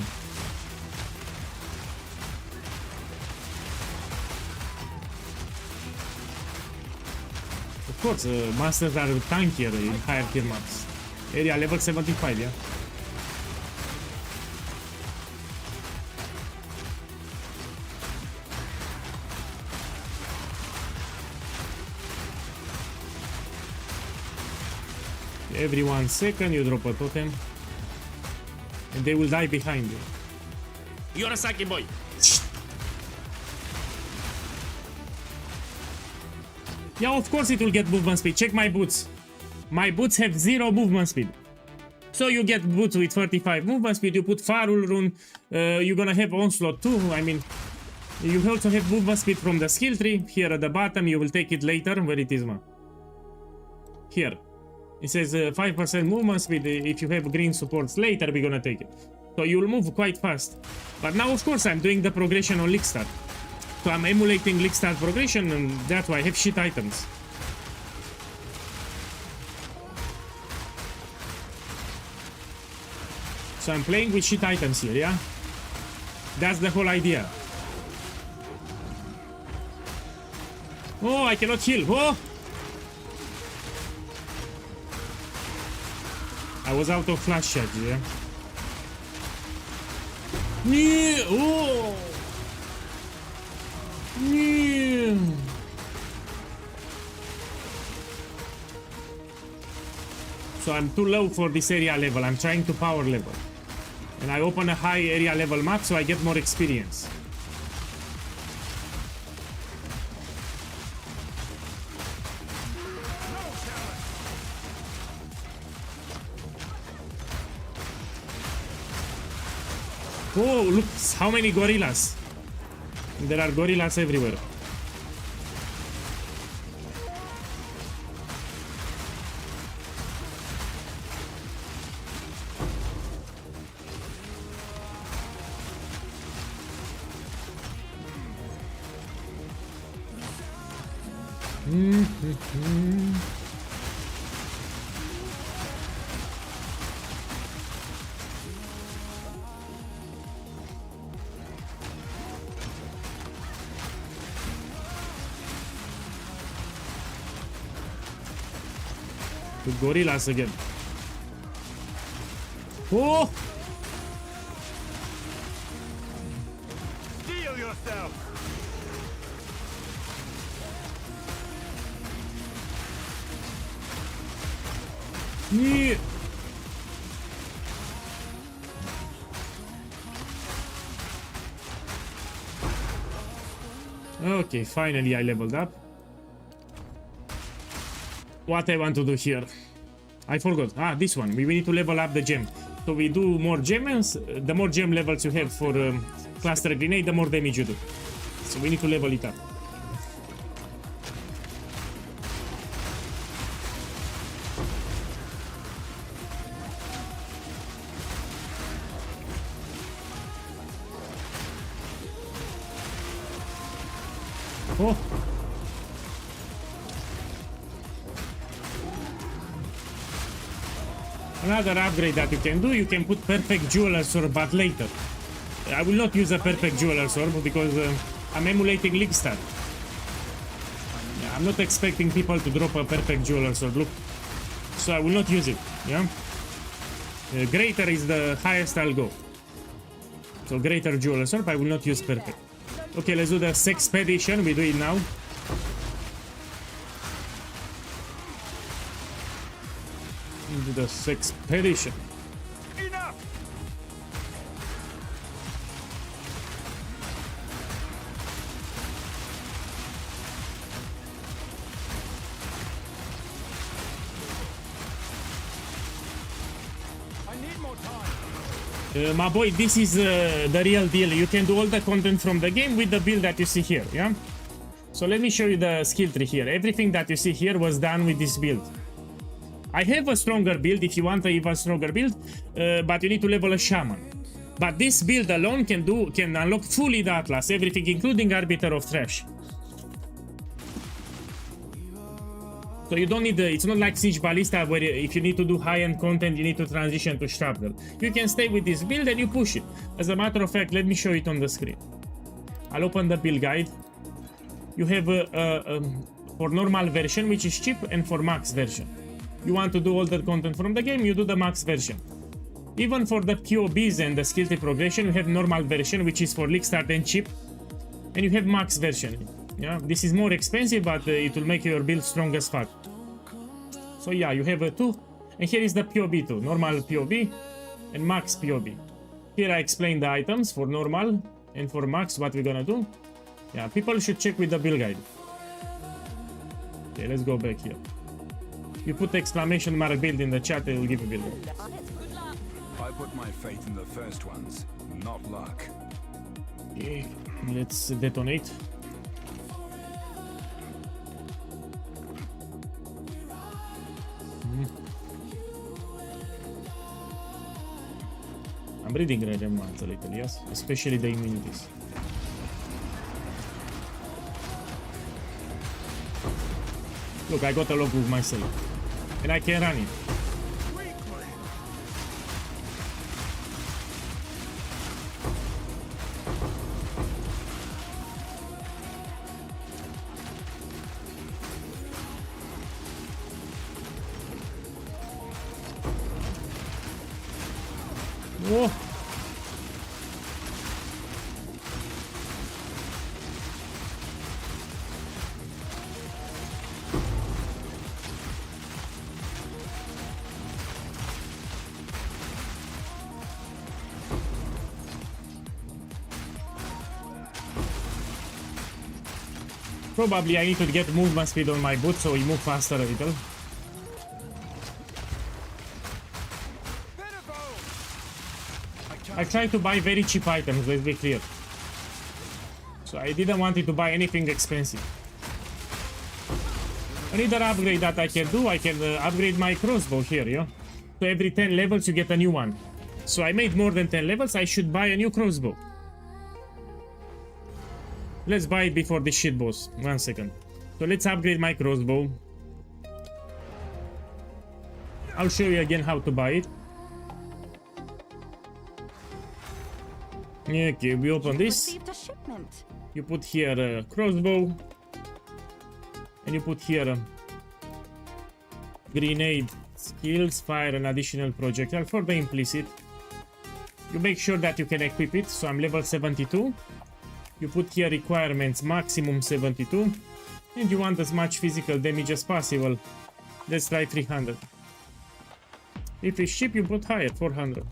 Of course, masters are tankier in higher tier maps. Area level 75, yeah? Every 1 second you drop a totem and they will die behind you. You're a Saki boy. Yeah, of course it will get movement speed. Check my boots. My boots have 0 movement speed. So you get boots with 35 movement speed, you put Farul rune, you're gonna have onslaught too. I mean, you also have movement speed from the skill tree. Here at the bottom, you will take it later. Where it is, man? Here. It says 5% movement speed. If you have green supports later, we're gonna take it. So you'll move quite fast. But now, of course, I'm doing the progression on League Start. So I'm emulating League Start progression, and that's why I have shit items. So I'm playing with shit items here, yeah? That's the whole idea. Oh, I cannot heal. Oh! I was out of flash charge, yeah? Yeah! Oh! Yeah! So I'm too low for this area level. I'm trying to power level. And I open a high area level map so I get more experience. Oh, look, how many gorillas. There are gorillas everywhere. The gorillas again. Oh! Deal yourself. Yeah. Okay, finally I leveled up. What I want to do here? I forgot. Ah, this one. We need to level up the gem. So we do more gems. The more gem levels you have for cluster grenade, the more damage you do. So we need to level it up. Oh! Another upgrade that you can do, you can put perfect jeweler sword, but later. I will not use a perfect jeweler sword because I'm emulating League Star. Yeah, I'm not expecting people to drop a perfect jeweler sword, look. So I will not use it, yeah? Greater is the highest I'll go. So greater jeweler sword, I will not use perfect. Okay, let's do the Sexpedition, we do it now. Do the Sexpedition. Enough! I need more time. My boy, this is the real deal. You can do all the content from the game with the build that you see here, yeah? So let me show you the skill tree here. Everything that you see here was done with this build. I have a stronger build if you want an even stronger build, but you need to level a shaman. But this build alone can unlock fully the Atlas, everything including Arbiter of Trash. So you don't need it's not like Siege Ballista where if you need to do high-end content you need to transition to Shrapnel. You can stay with this build and you push it. As a matter of fact, let me show it on the screen. I'll open the build guide. You have for normal version, which is cheap, and for max version. You want to do all the content from the game, you do the max version. Even for the POBs and the skill tree progression, you have normal version, which is for League Start and cheap, and you have max version. Yeah, this is more expensive, but it will make your build strong as fuck. So yeah, you have two, and here is the POB too, normal POB and max POB. Here I explain the items for normal and for max what we're gonna do. Yeah, people should check with the build guide. Okay, let's go back here. You put exclamation mark build in the chat, it will give you build. I put my faith in the first ones, not luck. Okay, let's detonate. I'm reading red and a little, yes? Especially the immunities. Look, I got a logbook myself. And I can run it. Whoa. Probably I need to get movement speed on my boot so we move faster a little. I tried to buy very cheap items, let's be clear. So I didn't want it to buy anything expensive. Another upgrade that I can do, I can upgrade my crossbow here, yeah? So every 10 levels you get a new one. So I made more than 10 levels, I should buy a new crossbow. Let's buy it before this shit boss. 1 second. So let's upgrade my crossbow. I'll show you again how to buy it. Okay, we open this. You put here a crossbow. And you put here grenade skills, fire an additional projectile for the implicit. You make sure that you can equip it. So I'm level 72. You put here requirements maximum 72. And you want as much physical damage as possible. Let's try 300. If it's cheap, you put higher, 400.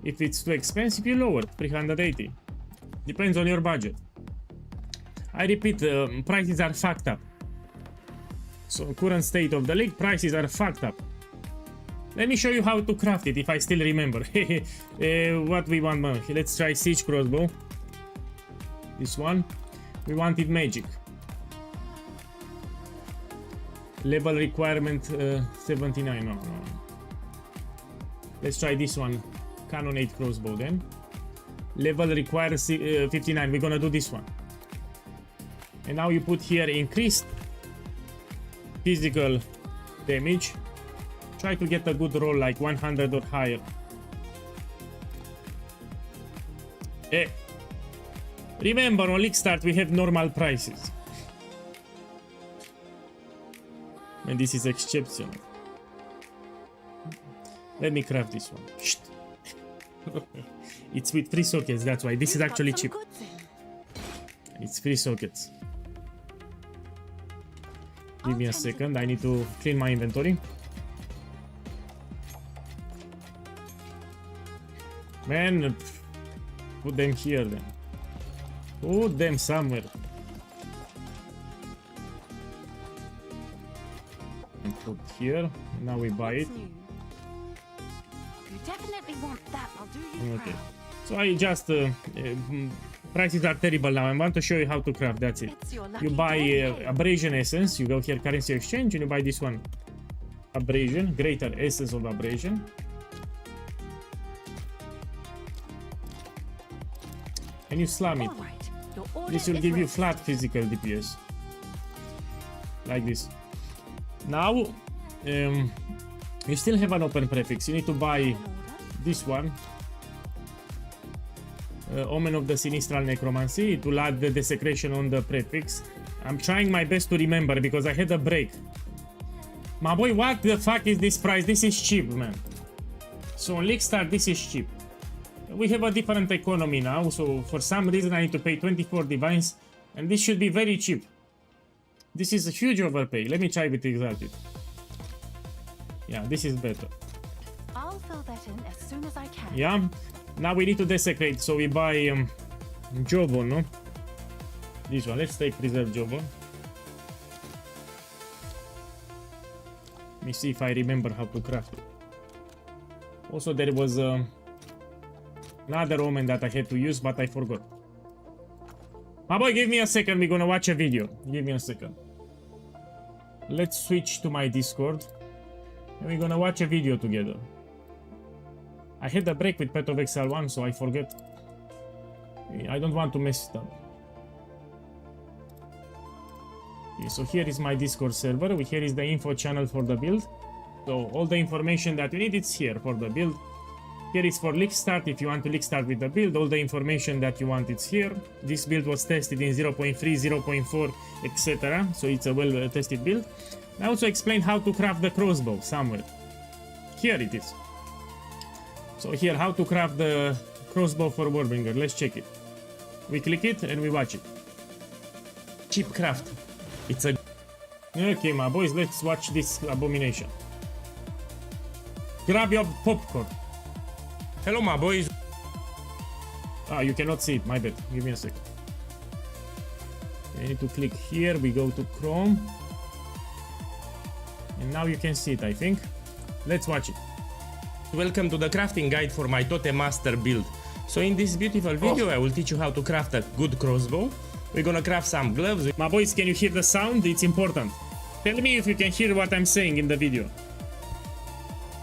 If it's too expensive, you lower, 380. Depends on your budget. I repeat, prices are fucked up. So current state of the league, prices are fucked up. Let me show you how to craft it, if I still remember. What we want now. Let's try siege crossbow. This one. We wanted magic. Level requirement 79. No. Let's try this one. Cannonade crossbow then. Level requires 59. We're gonna do this one. And now you put here increased physical damage. Try to get a good roll like 100 or higher. Remember, on League Start we have normal prices. And this is exceptional. Let me craft this one. It's with 3 sockets, that's why. This is actually cheap. It's 3 sockets. Give me a second, I need to clean my inventory. Man, put them here then. Put them somewhere. And put here. Now we buy it. You definitely want that. I'll do you Okay. proud. So I just prices are terrible now. I want to show you how to craft. That's it. You buy abrasion essence. You go here, currency exchange, and you buy this one. Abrasion, greater essence of abrasion. And you slam it. This will give you flat physical DPS. Like this. Now, you still have an open prefix. You need to buy this one. Omen of the Sinistral Necromancy. It will add the desecration on the prefix. I'm trying my best to remember because I had a break. My boy, what the fuck is this price? This is cheap, man. So on League Start, this is cheap. We have a different economy now, so for some reason I need to pay 24 divines, and this should be very cheap. This is a huge overpay. Let me try with Exalted. Yeah, this is better. I'll fill that in as soon as I can. Yeah, now we need to desecrate, so we buy Jawbone, no? This one, let's take Preserve Jawbone. Let me see if I remember how to craft it. Also, there was another omen that I had to use, but I forgot. My boy, give me a second. We're gonna watch a video. Give me a second. Let's switch to my Discord. And we're gonna watch a video together. I had a break with Path of Exile 1, so I forget. I don't want to mess it up. Okay, so here is my Discord server. Here is the info channel for the build. So all the information that you need, it's here for the build. Here is for League Start. If you want to League Start with the build, all the information that you want, it's here. This build was tested in 0.3, 0.4, etc. So it's a well-tested build. I also explain how to craft the crossbow somewhere. Here it is. So here, how to craft the crossbow for Warbringer. Let's check it. We click it and we watch it. Cheap craft. It's a... Okay, my boys, let's watch this abomination. Grab your popcorn. Hello, my boys. Ah, you cannot see it. My bad. Give me a sec. I need to click here. We go to Chrome. And now you can see it, I think. Let's watch it. Welcome to the crafting guide for my Totem Master build. So in this beautiful video, I will teach you how to craft a good crossbow. We're gonna craft some gloves. My boys, can you hear the sound? It's important. Tell me if you can hear what I'm saying in the video.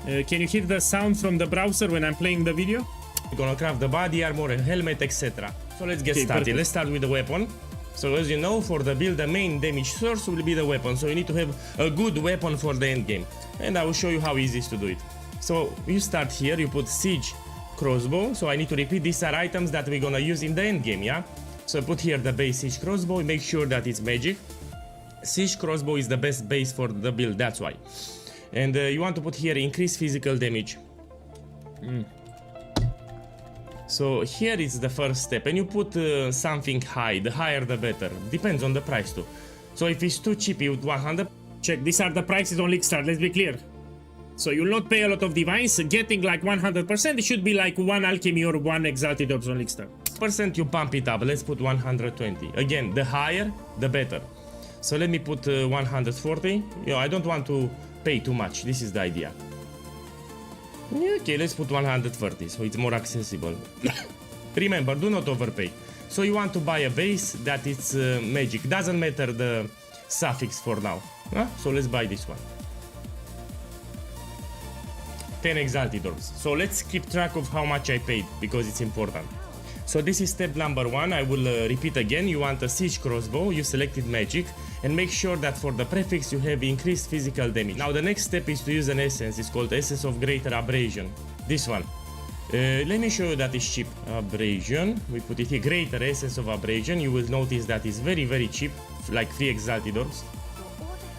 Can you hear the sound from the browser when I'm playing the video? We're gonna craft the body armor, a helmet, etc. So let's get started. Perfect. Let's start with the weapon. So as you know, for the build, the main damage source will be the weapon. So you need to have a good weapon for the end game. And I will show you how easy it is to do it. So you start here, you put Siege Crossbow. So I need to repeat, these are items that we're gonna use in the end game, yeah? So put here the base Siege Crossbow, make sure that it's magic. Siege Crossbow is the best base for the build, that's why. And you want to put here increase physical damage. So here is the first step, and you put something high. The higher the better. Depends on the price too. So if it's too cheap, you would 100. Check, these are the prices on League Start, let's be clear. So you'll not pay a lot of divines. Getting like 100%, it should be like 1 alchemy or 1 exalted orbs on League Start. Percent you pump it up. Let's put 120. Again, the higher, the better. So let me put 140. You know, I don't want to pay too much. This is the idea. Okay, let's put 130, so it's more accessible. Remember, do not overpay. So you want to buy a base that is magic. Doesn't matter the suffix for now. So let's buy this one. 10 exalted orbs. So let's keep track of how much I paid, because it's important. So this is step number 1. I will repeat again. You want a siege crossbow, you selected magic, and make sure that for the prefix you have increased physical damage. Now the next step is to use an essence. It's called Essence of Greater Abrasion. This one. Let me show you that it's cheap. Abrasion. We put it here. Greater Essence of Abrasion. You will notice that it's very, very cheap, like 3 exalted orbs.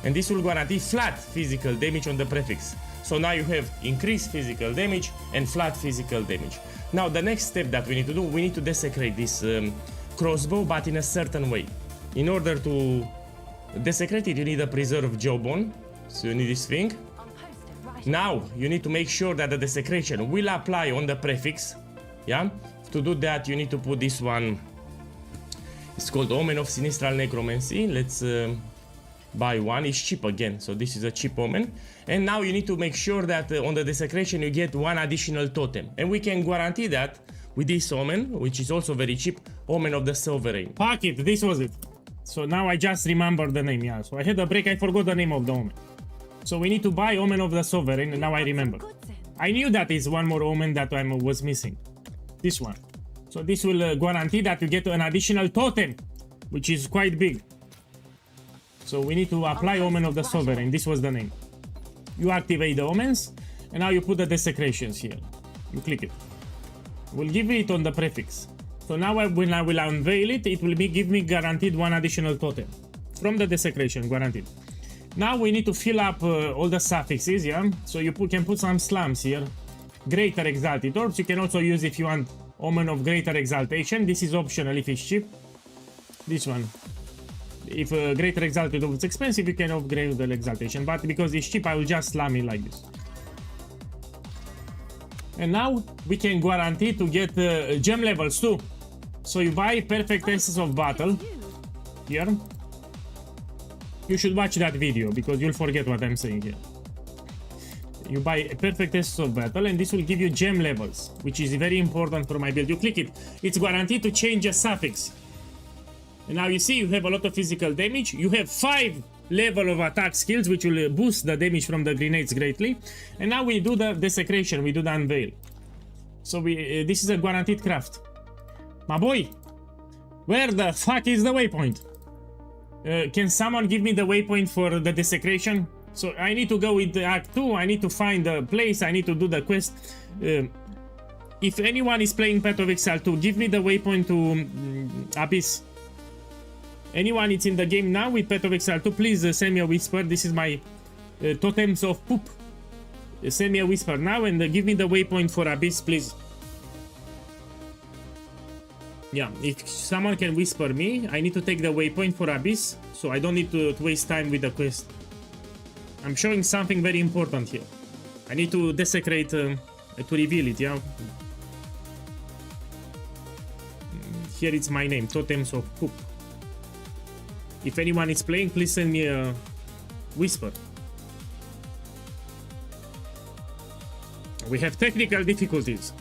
And this will guarantee flat physical damage on the prefix. So now you have increased physical damage and flat physical damage. Now the next step that we need to do, we need to desecrate this crossbow, but in a certain way. In order to desecrate it, you need a preserved jawbone. So you need this thing. Now you need to make sure that the desecration will apply on the prefix. Yeah. To do that, you need to put this one. It's called Omen of Sinistral Necromancy. Let's buy one. It's cheap again, so this is a cheap omen. And now you need to make sure that on the desecration you get one additional totem, and we can guarantee that with this omen, which is also very cheap, Omen of the Sovereign. Fuck it, this was it. So now I just remember the name. Yeah, so I had a break, I forgot the name of the omen. So we need to buy Omen of the Sovereign, and now I remember. I knew that is one more omen that I was missing. This one. So this will guarantee that you get an additional totem, which is quite big. So we need to apply Omen of the Sovereign. This was the name. You activate the omens, and now you put the desecrations here. You click it. We'll give it on the prefix. So now when I will unveil it, it will give me guaranteed one additional totem from the desecration, guaranteed. Now we need to fill up all the suffixes, yeah? So you can put some slams here. Greater Exalted Orbs. You can also use, if you want, Omen of Greater Exaltation. This is optional if it's cheap. This one. If Greater Exalted Orb is expensive, you can upgrade the Exaltation. But because it's cheap, I will just slam it like this. And now we can guarantee to get gem levels too. So you buy Perfect Essence of Battle. Here. You should watch that video because you'll forget what I'm saying here. You buy a Perfect Essence of Battle, and this will give you gem levels, which is very important for my build. You click it, it's guaranteed to change a suffix. And now you see you have a lot of physical damage. You have 5 level of attack skills, which will boost the damage from the grenades greatly. And now we do the desecration, we do the unveil. So this is a guaranteed craft. My boy, where the fuck is the waypoint? Can someone give me the waypoint for the desecration? So I need to go with the Act 2, I need to find the place, I need to do the quest. If anyone is playing Path of Exile 2, give me the waypoint to Abyss. Anyone is in the game now with Path of Exile 2, please send me a whisper. This is my totems of poop. Send me a whisper now and give me the waypoint for Abyss, please. Yeah, if someone can whisper me, I need to take the waypoint for Abyss, so I don't need to waste time with the quest. I'm showing something very important here. I need to desecrate to reveal it, yeah? Here it's my name, Totems of Poop. If anyone is playing, please send me a whisper. We have technical difficulties.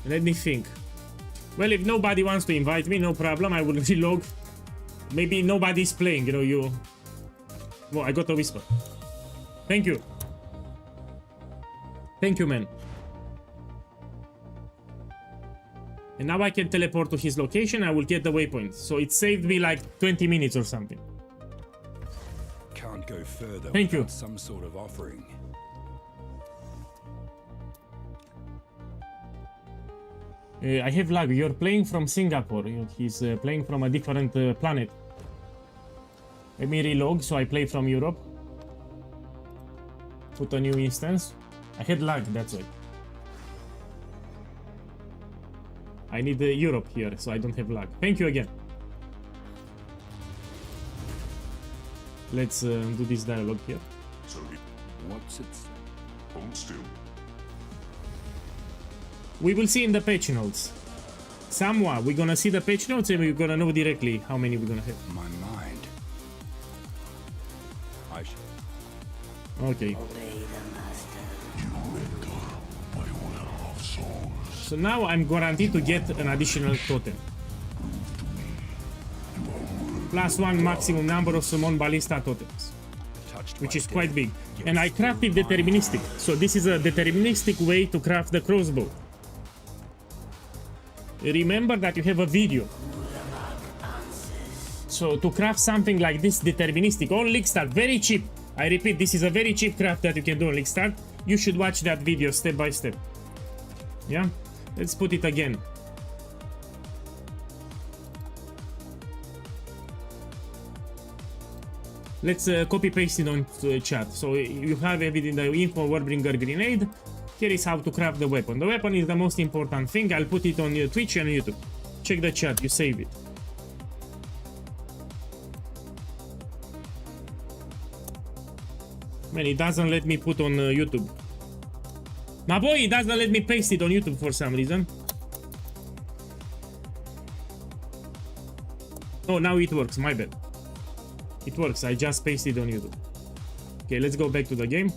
Let me think. Well, if nobody wants to invite me, no problem, I will relog. Maybe nobody's playing, you know, Oh, I got a whisper. Thank you. Thank you, man. And now I can teleport to his location, I will get the waypoint. So it saved me like 20 minutes or something. Can't go further Thank you. Some sort of offering. I have lag. You're playing from Singapore. He's playing from a different planet. Let me relog so I play from Europe. Put a new instance. I had lag, that's why. I need Europe here so I don't have lag. Thank you again. Let's do this dialogue here. So, what's it? Hold still. We will see in the patch notes. Somewhat, we're gonna see the patch notes and we're gonna know directly how many we're gonna have. My mind. I should. Okay. So now I'm guaranteed to get an additional totem. +1 maximum number of summon ballista totems, which is quite big. And I crafted deterministic. So this is a deterministic way to craft the crossbow. remember that you have a video. So to craft something like this deterministic on League-Start, very cheap. I repeat, this is a very cheap craft that you can do on League-Start. You should watch that video step by step. Yeah, let's put it again. Let's copy paste it on chat. So you have everything, the info, Warbringer grenade. Here is how to craft the weapon. The weapon is the most important thing. I'll put it on Twitch and YouTube. Check the chat, you save it. Man, it doesn't let me put on YouTube. My boy, it doesn't let me paste it on YouTube for some reason. Oh, now it works, my bad. It works, I just pasted it on YouTube. Okay, let's go back to the game.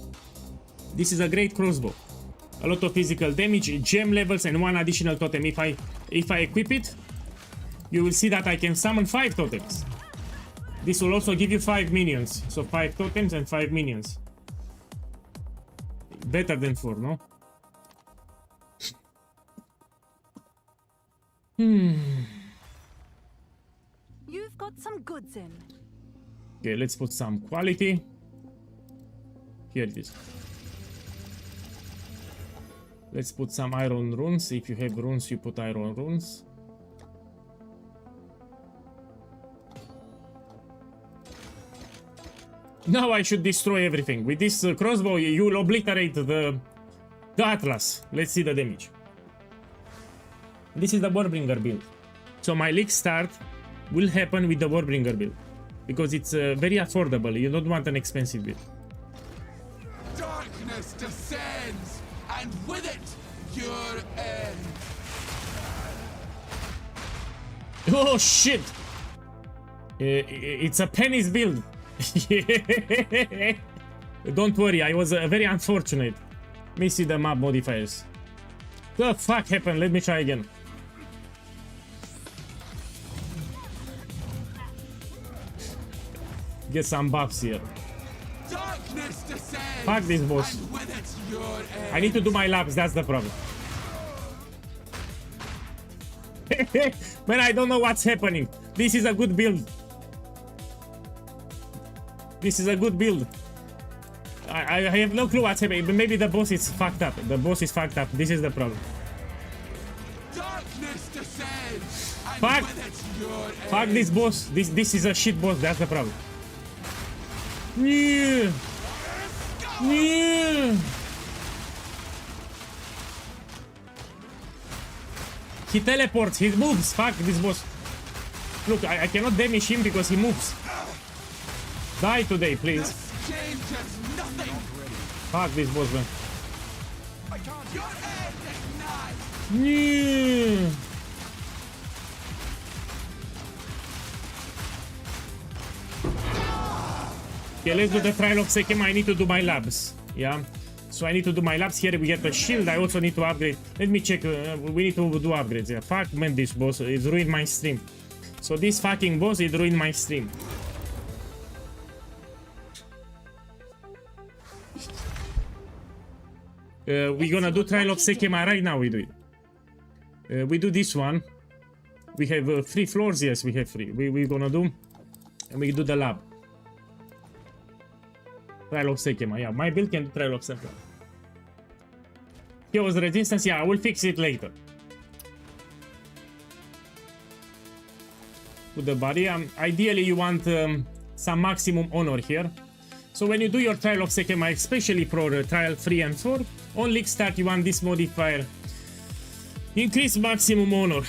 This is a great crossbow. A lot of physical damage, gem levels, and one additional totem. If I equip it, you will see that I can summon 5 totems. This will also give you 5 minions. So 5 totems and 5 minions. Better than 4, no? You've got some goods in. Okay, let's put some quality. Here it is. Let's put some iron runes. If you have runes, you put iron runes. Now I should destroy everything. With this crossbow, you will obliterate the Atlas. Let's see the damage. This is the Warbringer build. So my league start will happen with the Warbringer build. Because it's very affordable. You don't want an expensive build. Darkness descends, and with it, your end. Oh shit! It's a pennies build. Don't worry, I was very unfortunate. Let me see the map modifiers. The fuck happened? Let me try again. Get some buffs here. Fuck this boss. I need to do my laps, that's the problem. Man, I don't know what's happening. This is a good build. This is a good build. I have no clue what's happening, but maybe the boss is fucked up. The boss is fucked up. This is the problem. Fuck! Fuck this boss. This is a shit boss. That's the problem. Yeah. Yeah. He teleports. He moves. Fuck this boss. Look, I cannot damage him because he moves. Die today, please. Fuck this boss, man. Yeah. Okay, let's do the trial of Sekema. I need to do my labs. Yeah. So I need to do my labs. Here we get the shield. I also need to upgrade. Let me check. We need to do upgrades. Yeah. Fuck, man, this boss. It's ruined my stream. So this fucking boss, it ruined my stream. We're gonna do trial of Sekema right now. We do it. We do this one. We have 3 floors. Yes, we have 3. We're gonna do, and we do the lab. Trial of Sekema. Yeah, my build can do trial of Sekema. Chaos resistance. Yeah, I will fix it later. With the body. Ideally, you want some maximum honor here. So when you do your trial of Sekema, especially for trial 3 and 4, on league start you want this modifier. Increase maximum honor.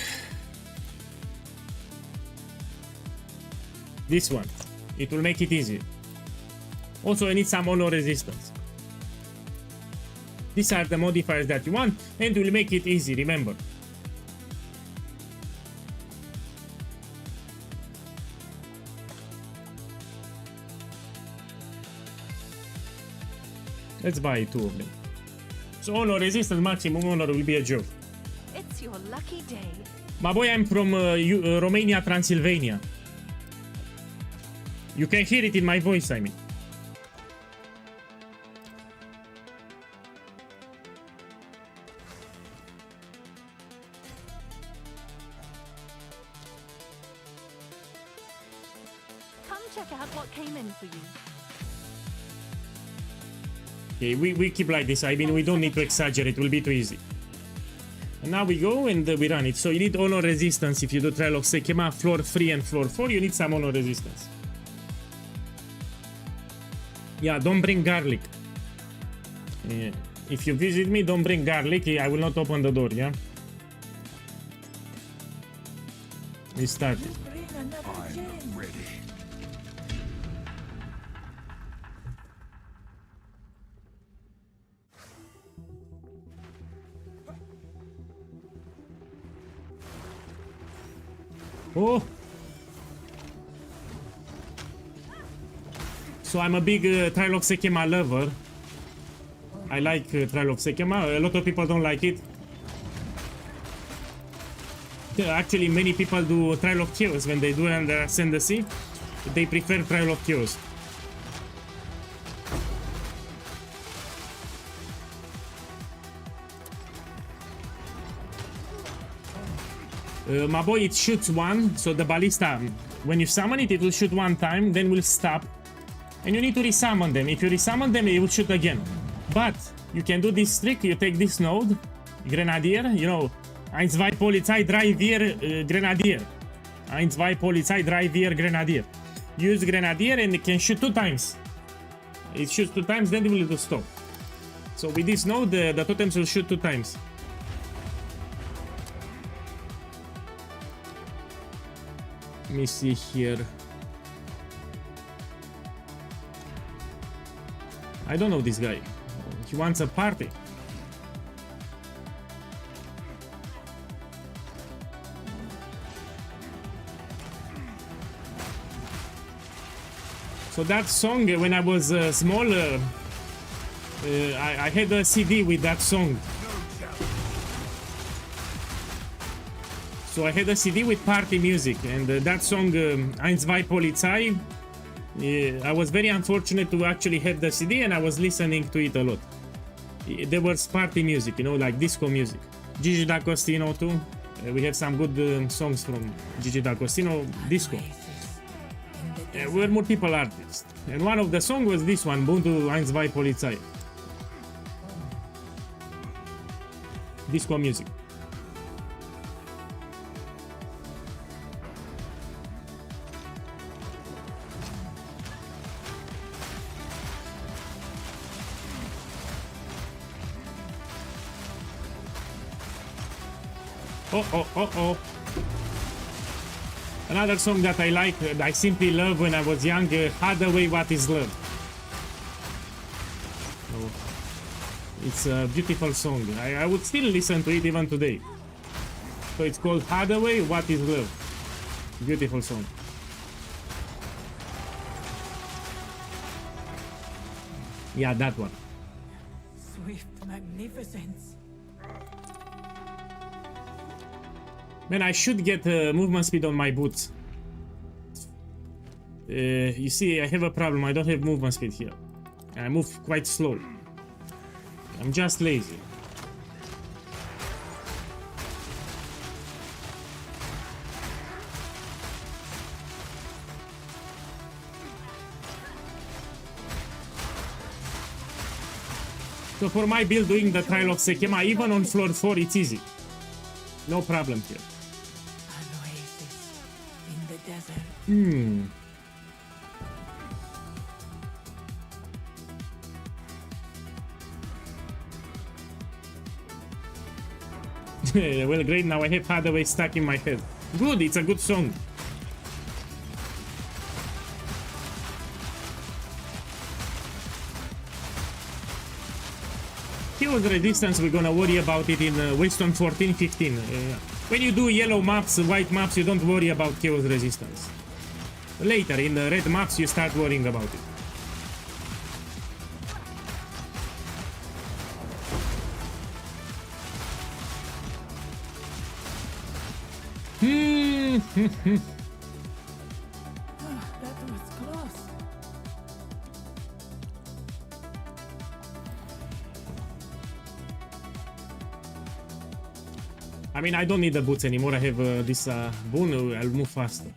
This one. It will make it easy. Also, I need some honor resistance. These are the modifiers that you want, and will make it easy, remember. Let's buy 2 of them. So honor resistance, maximum honor will be a joke. It's your lucky day. My boy, I'm from Romania, Transylvania. You can hear it in my voice, I mean. check out what came in for you. Okay, we keep like this. I mean, we don't need to exaggerate. It will be too easy. And now we go and we run it. So you need honor resistance if you do Trial of Sekema, floor 3 and floor 4. You need some honor resistance. Yeah, don't bring garlic. If you visit me, don't bring garlic. I will not open the door, yeah? We started. I'm ready. Oh! So I'm a big Trial of Sekema lover. I like Trial of Sekema. A lot of people don't like it. Actually, many people do Trial of Chaos when they do under Ascendancy. They prefer Trial of Chaos. My boy, it shoots one, so the ballista, when you summon it, it will shoot one time, then will stop. And you need to resummon them. If you resummon them, it will shoot again. But you can do this trick, you take this node, Grenadier, you know, 1, 2, Polizei, 3, 4, Grenadier. 1, 2, Polizei, 3, 4, Grenadier. Use Grenadier and it can shoot 2 times. It shoots 2 times, then it will stop. So with this node, the totems will shoot 2 times. Let me see here. I don't know this guy. He wants a party. So that song, when I was small, I had a CD with that song. So I had a CD with party music, and that song, 1, 2, Polizei, I was very unfortunate to actually have the CD, and I was listening to it a lot. There was party music, you know, like disco music. Gigi D'Agostino too. We have some good songs from Gigi D'Agostino, disco. We're multiple artists. And one of the songs was this one, Buntu 1, 2, Polizei. Disco music. Oh. Another song that I like, I simply love when I was young, Hathaway, What is Love. Oh, it's a beautiful song. I would still listen to it even today. So it's called Hathaway, What is Love. Beautiful song. Yeah, that one. Swift magnificence. Man, I should get movement speed on my boots. You see, I have a problem. I don't have movement speed here. I move quite slow. I'm just lazy. So for my build, doing the Trial of Sekema, even on floor 4, it's easy. No problem here. Well, great, now I have Hathaway stuck in my head. Good, it's a good song. Chaos resistance, we're gonna worry about it in Wasteland 14-15. When you do yellow maps, white maps, you don't worry about chaos resistance. Later, in the red maps, you start worrying about it. That was close. I mean, I don't need the boots anymore. I have this boon. I'll move faster.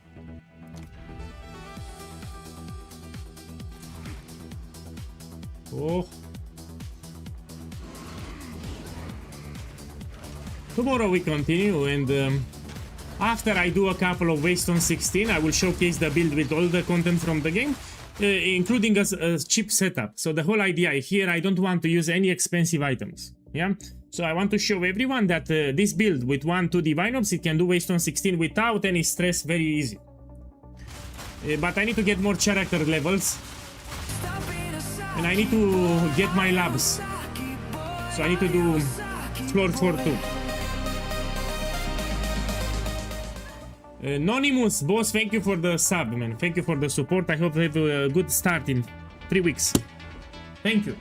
Oh. Tomorrow we continue, and after I do a couple of Waste on 16, I will showcase the build with all the content from the game, including a cheap setup. So the whole idea here, I don't want to use any expensive items. Yeah. So I want to show everyone that this build with 1-2 Divine Orbs, it can do Waste on 16 without any stress, very easy. But I need to get more character levels. And I need to get my labs. So I need to do floor 4 too. Anonymous, boss, thank you for the sub, man. Thank you for the support. I hope you have a good start in 3 weeks. Thank you.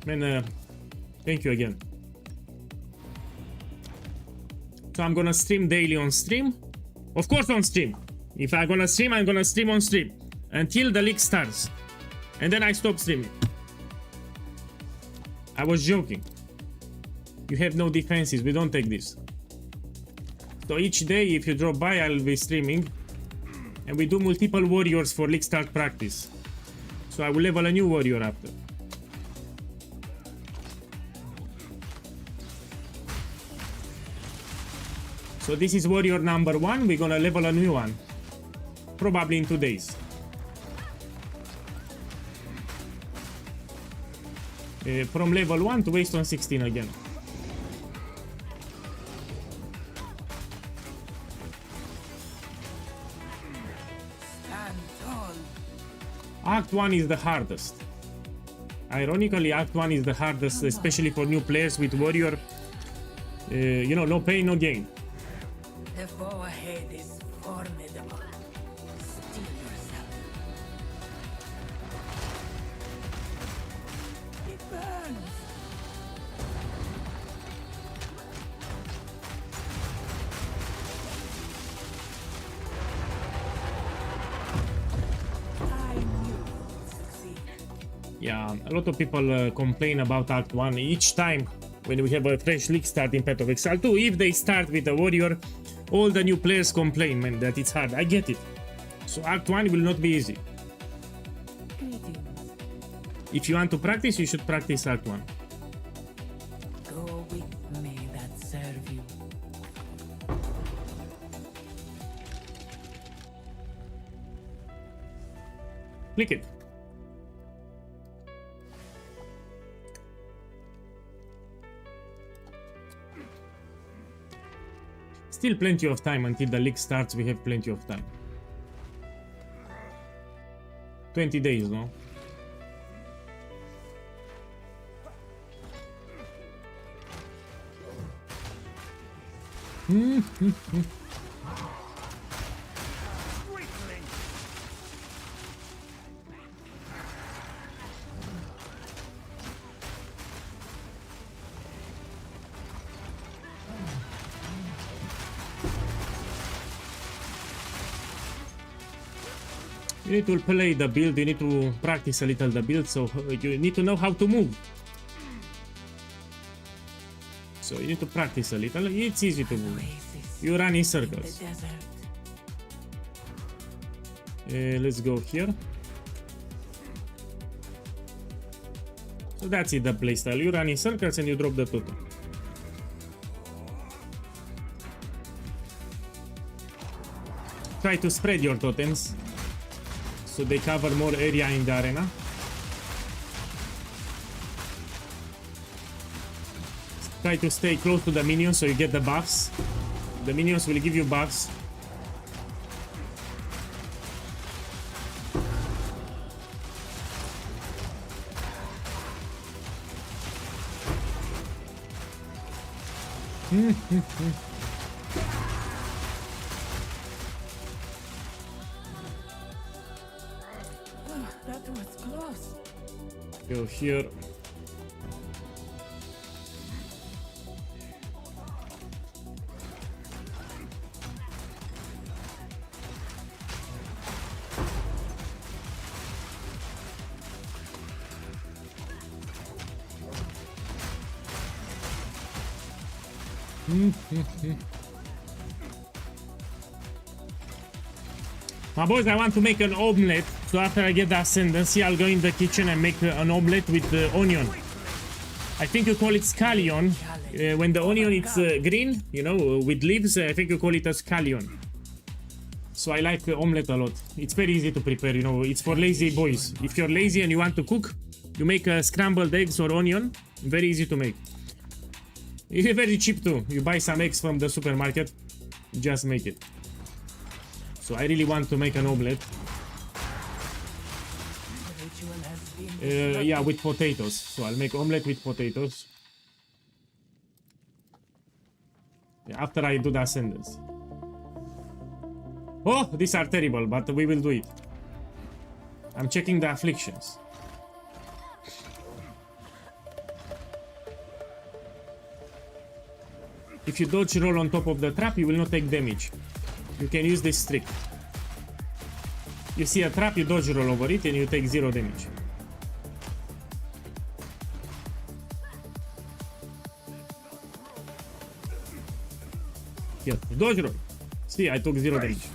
Man, thank you again. So I'm gonna stream daily on stream. Of course on stream. If I'm gonna stream on stream. Until the league starts. And then I stop streaming. I was joking. You have no defenses, we don't take this. So each day, if you drop by, I'll be streaming. And we do multiple warriors for league start practice. So I will level a new warrior after. So this is warrior number 1, we're gonna level a new one. Probably in 2 days. From level 1 to Waste on 16 again. Stand tall. Act 1 is the hardest. Ironically, Act 1 is the hardest, especially for new players with warrior. You know, no pain, no gain. The foe ahead is formidable. Steel yourself. It burns. I knew you would succeed. Yeah, a lot of people complain about Act 1 each time when we have a fresh league start in Path of Exile 2. If they start with a warrior, all the new players complain, man, that it's hard. I get it. So Act 1 will not be easy. Greetings. If you want to practice, you should practice Act 1. Go with me that serve you. Click it. Still plenty of time until the league starts. We have plenty of time. 20 days, no? You need to play the build, you need to practice a little the build, so you need to know how to move. So you need to practice a little, it's easy to move. You run in circles. Let's go here. So that's it, the playstyle. You run in circles and you drop the totem. Try to spread your totems so they cover more area in the arena. Try to stay close to the minions so you get the buffs. The minions will give you buffs. That was close. Go here. My boys, I want to make an omelette So after I get the ascendancy, I'll go in the kitchen and make an omelette with onion. I think you call it scallion. When the onion is green, you know, with leaves, I think you call it a scallion. So I like omelette a lot. It's very easy to prepare, you know, it's for lazy boys. If you're lazy and you want to cook, you make scrambled eggs or onion. Very easy to make. It's very cheap too. You buy some eggs from the supermarket, just make it. So I really want to make an omelette. Yeah, with potatoes. So I'll make omelette with potatoes. Yeah, after I do the ascendance. Oh, these are terrible, but we will do it. I'm checking the afflictions. If you dodge roll on top of the trap, you will not take damage. You can use this trick. You see a trap, you dodge roll over it and you take 0 damage. Here, dodge roll. See, I took 0 damage.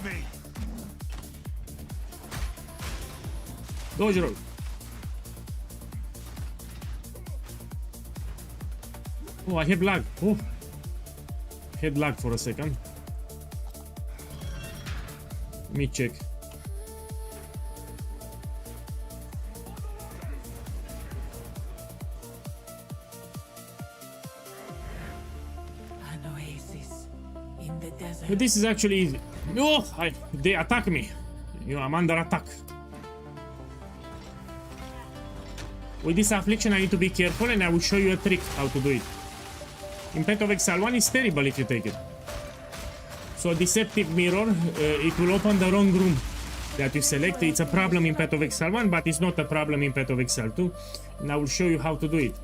Dodge roll. Oh, I have lag. Oh. Had lag for a second. Let me check. An oasis in the desert. But this is actually easy. Oh, they attack me. You know, I'm under attack. With this affliction, I need to be careful, and I will show you a trick how to do it. In Path of Exile 1 is terrible if you take it. So Deceptive Mirror, it will open the wrong room that you select. It's a problem in Path of Exile 1, but it's not a problem in Path of Exile 2. And I will show you how to do it.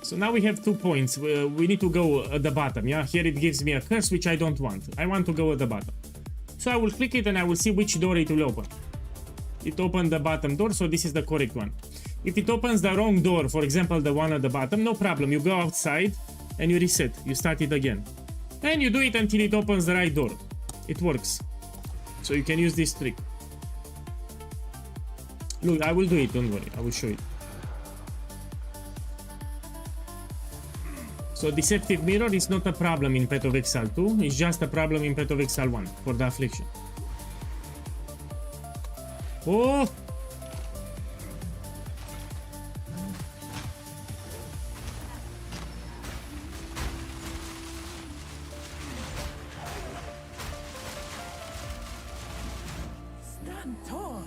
So now we have 2 points. We need to go at the bottom, yeah? Here it gives me a curse, which I don't want. I want to go at the bottom. So I will click it and I will see which door it will open. It opened the bottom door, so this is the correct one. If it opens the wrong door, for example the one at the bottom, no problem, you go outside and you reset, you start it again. And you do it until it opens the right door. It works. So you can use this trick. Look, I will do it, don't worry, I will show you. So Deceptive Mirror is not a problem in Path of Exile 2, it's just a problem in Path of Exile 1 for the affliction. Oh! Stand tall.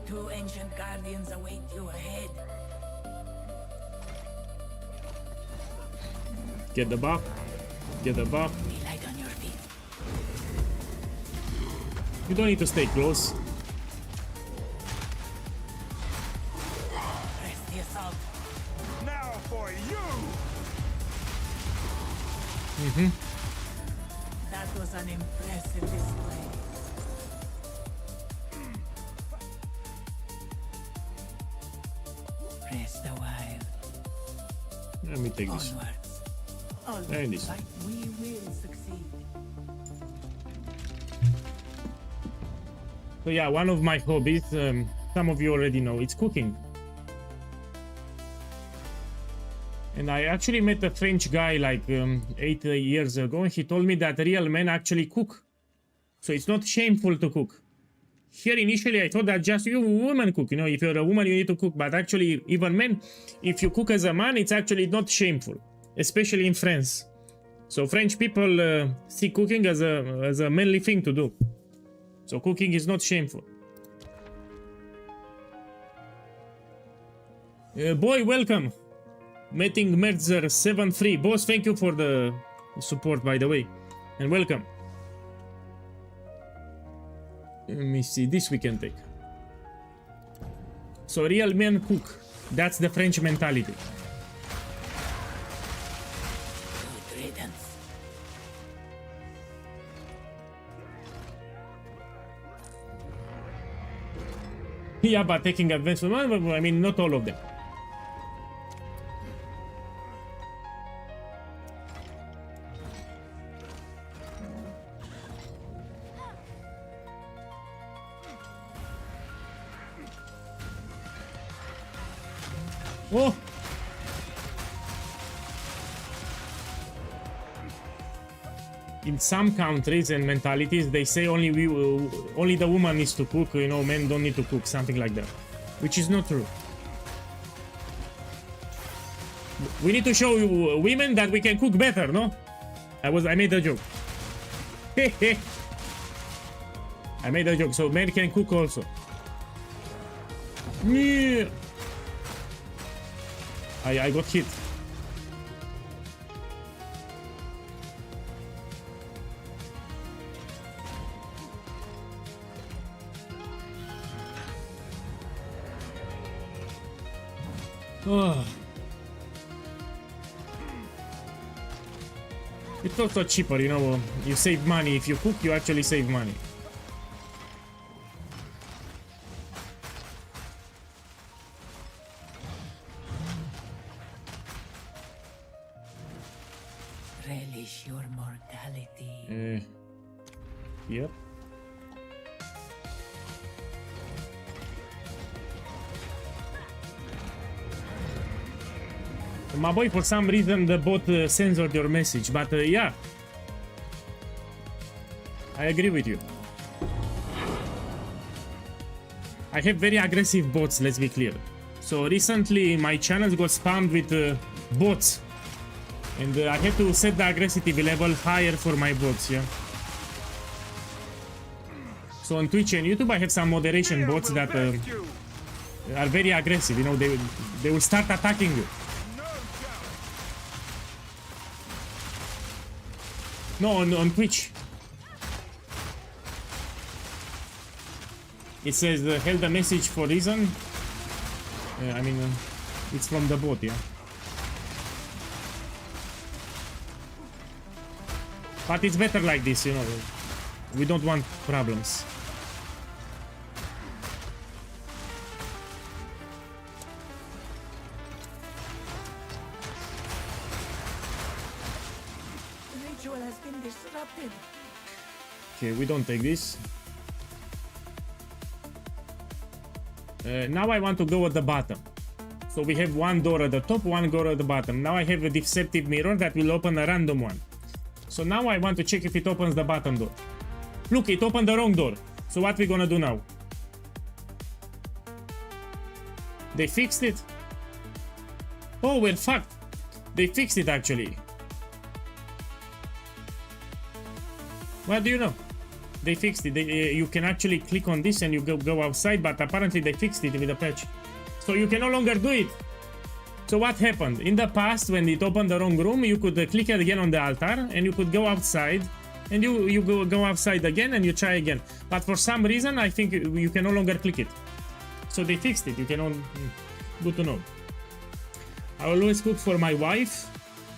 Two ancient guardians await you ahead. Get the buff. Get the buff. Be light on your feet. You don't need to stay close. Press the assault. Now for you! That was an impressive display. Press the wild. Let me take this. Onwards. All And this. like we will succeed. So yeah, one of my hobbies, some of you already know, it's cooking. And I actually met a French guy like 8 years ago, and he told me that real men actually cook. So it's not shameful to cook. Here initially I thought that just you women cook, you know, if you're a woman you need to cook, but actually even men, if you cook as a man, it's actually not shameful, especially in France. So French people see cooking as a manly thing to do. So cooking is not shameful. Boy, welcome. Meeting Merzer 7-3. Boss, thank you for the support, by the way. And welcome. Let me see, this we can take. So real men cook. That's the French mentality. Good riddance. Yeah, but taking advantage, I mean, not all of them. Oh! In some countries and mentalities, they say only the woman needs to cook, you know, men don't need to cook, something like that. Which is not true. We need to show women that we can cook better, no? I made a joke. I made a joke, so men can cook also. Yeah. I got hit. Oh. It's also cheaper, you know, you save money. If you cook, you actually save money. Relish your mortality. Yep. My boy, for some reason the bot censored your message, but yeah, I agree with you. I have very aggressive bots, let's be clear. So recently my channel got spammed with bots, and I had to set the aggressivity level higher for my bots, yeah. So on Twitch and YouTube I have some moderation bots that are very aggressive, you know, they will start attacking you. No, on Twitch. It says held a message for reason. I mean, it's from the bot, yeah. But it's better like this, you know. We don't want problems. Okay, we don't take this. Now I want to go at the bottom. So we have one door at the top, one door at the bottom. Now I have a deceptive mirror that will open a random one. So now I want to check if it opens the bottom door. Look, it opened the wrong door. So what we gonna do now? They fixed it? Oh, we're fucked. They fixed it actually. What do you know? They fixed it. You can actually click on this and you go outside, but apparently they fixed it with a patch. So you can no longer do it. So what happened? In the past, when it opened the wrong room, you could click again on the altar and you could go outside, and you go outside again and you try again. But for some reason, I think you can no longer click it. So they fixed it. You can good to know. I always cook for my wife.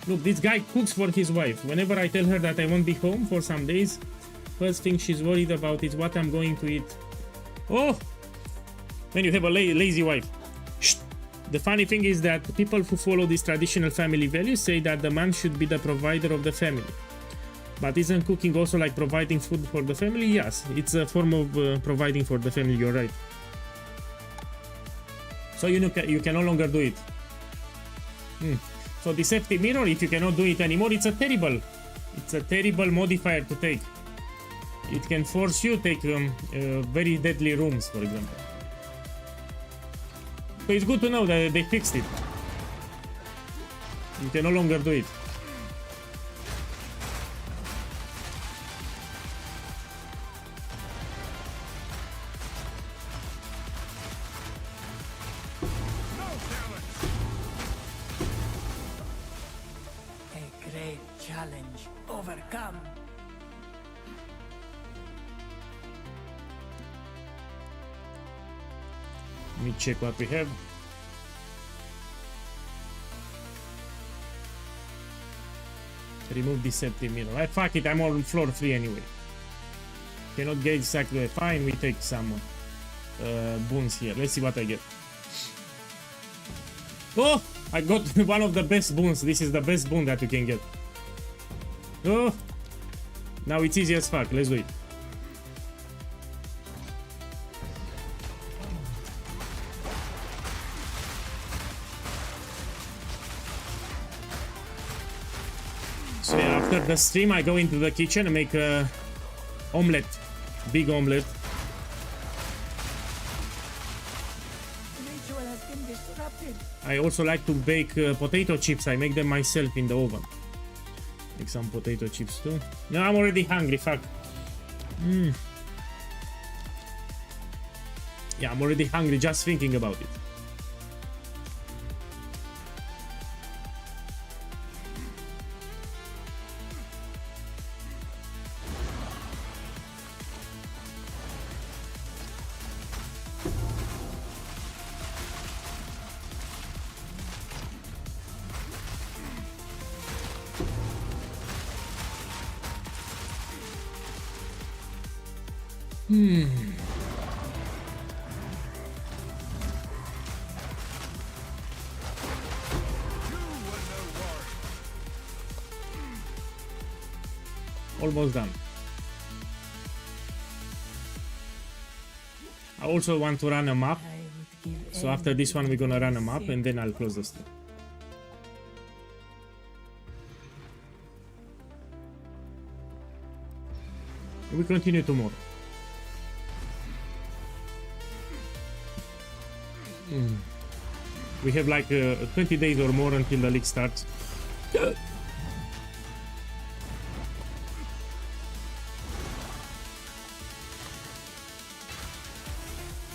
Look, this guy cooks for his wife. Whenever I tell her that I won't be home for some days, first thing she's worried about is what I'm going to eat. Oh! When you have a lazy wife. Shh. The funny thing is that people who follow these traditional family values say that the man should be the provider of the family. But isn't cooking also like providing food for the family? Yes, it's a form of providing for the family, you're right. So you can no longer do it. So deceptive mirror, if you cannot do it anymore, it's a terrible modifier to take. It can force you to take very deadly rooms, for example. So it's good to know that they fixed it. You can no longer do it. A great challenge overcome. Let me check what we have. Remove deceptive mirror. Fuck it, I'm on floor 3 anyway. Cannot get exactly fine, we take someone. boons here. Let's see what I get. Oh, I got one of the best boons. This is the best boon that you can get. Oh, now it's easy as fuck. Let's do it. So yeah, after the stream, I go into the kitchen and make a omelette, big omelette. Ritual has been disrupted. I also like to bake potato chips. I make them myself in the oven. Make some potato chips too. No, I'm already hungry. Fuck. Yeah, I'm already hungry just thinking about it. Almost done. I also want to run a map. So after this one, we're gonna run a map and then I'll close the stream. We continue tomorrow. We have like 20 days or more until the league starts.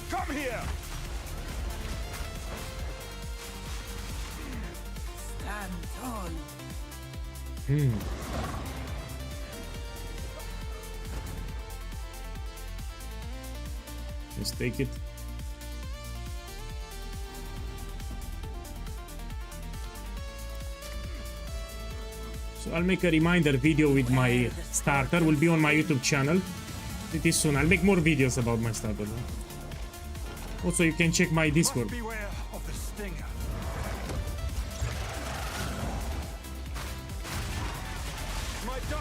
Come here. Stand tall. Let's take it. So I'll make a reminder video with my starter. Will be on my YouTube channel pretty soon. I'll make more videos about my starter. Also, you can check my Discord. Beware of the stinger.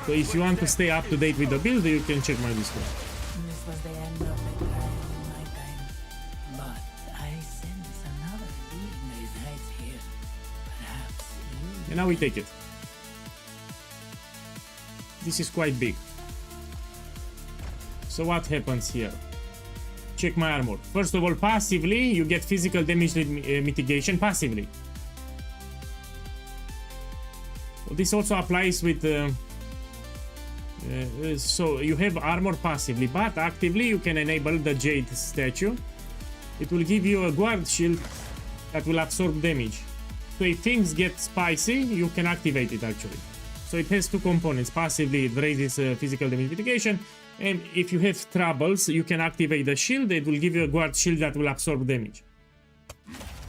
So if you want to stay up to date with the build, you can check my Discord. This was the end of the time in my time. But I sense another being resides here. Perhaps you. And now we take it. This is quite big. So what happens here? Check my armor. First of all, passively, you get physical damage mitigation passively. So this also applies with... so you have armor passively, but actively you can enable the Jade statue. It will give you a guard shield that will absorb damage. So if things get spicy, you can activate it actually. So it has two components. Passively, it raises physical damage mitigation. And if you have troubles, you can activate the shield. It will give you a guard shield that will absorb damage.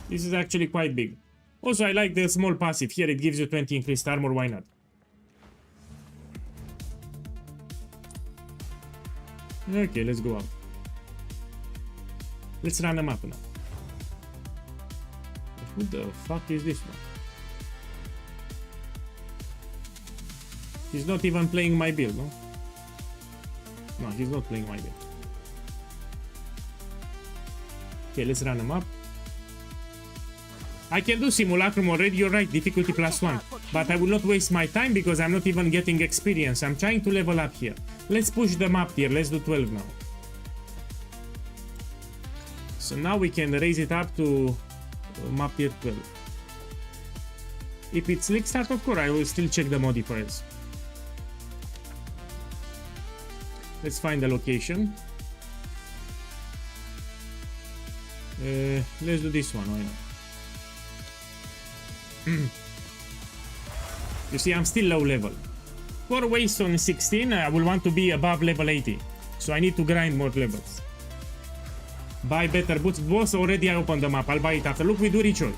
This is actually quite big. Also, I like the small passive. Here it gives you 20 increased armor. Why not? Okay, let's go out. Let's run a map now. Who the fuck is this one? He's not even playing my build, no? No, he's not playing my build. Okay, let's run a map. I can do Simulacrum already, you're right, difficulty +1. But I will not waste my time because I'm not even getting experience. I'm trying to level up here. Let's push the map tier, let's do 12 now. So now we can raise it up to map tier 12. If it's league start, of course, I will still check the modifiers. Let's find the location. Let's do this one, why not? You see, I'm still low level. For Waystone 16, I will want to be above level 80. So I need to grind more levels. Buy better boots. Boss, already I opened the map. I'll buy it after. Look, we do ritual.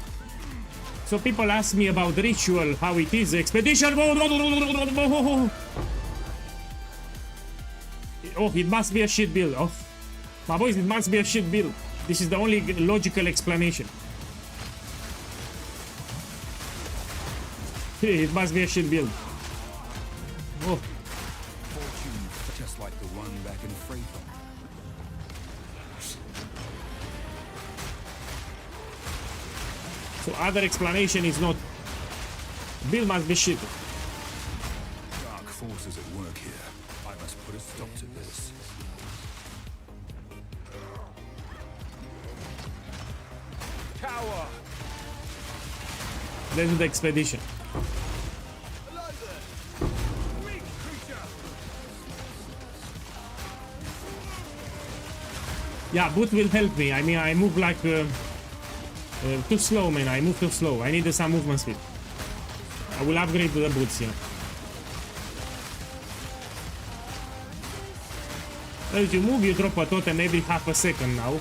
So people ask me about ritual, how it is. Expedition. Oh, it must be a shit build. Oh. My boys, it must be a shit build. This is the only logical explanation. It must be a shit build. Oh. Fortune, just like the one back in Freedom. So other explanation is not. Build must be shit. Dark forces at work here. I must put a stop to this. Tower! Let's do the expedition. Yeah, boot will help me. I mean, I move like too slow, man. I move too slow. I need some movement speed. I will upgrade to the boots here. As you move, you drop a totem every half a second now.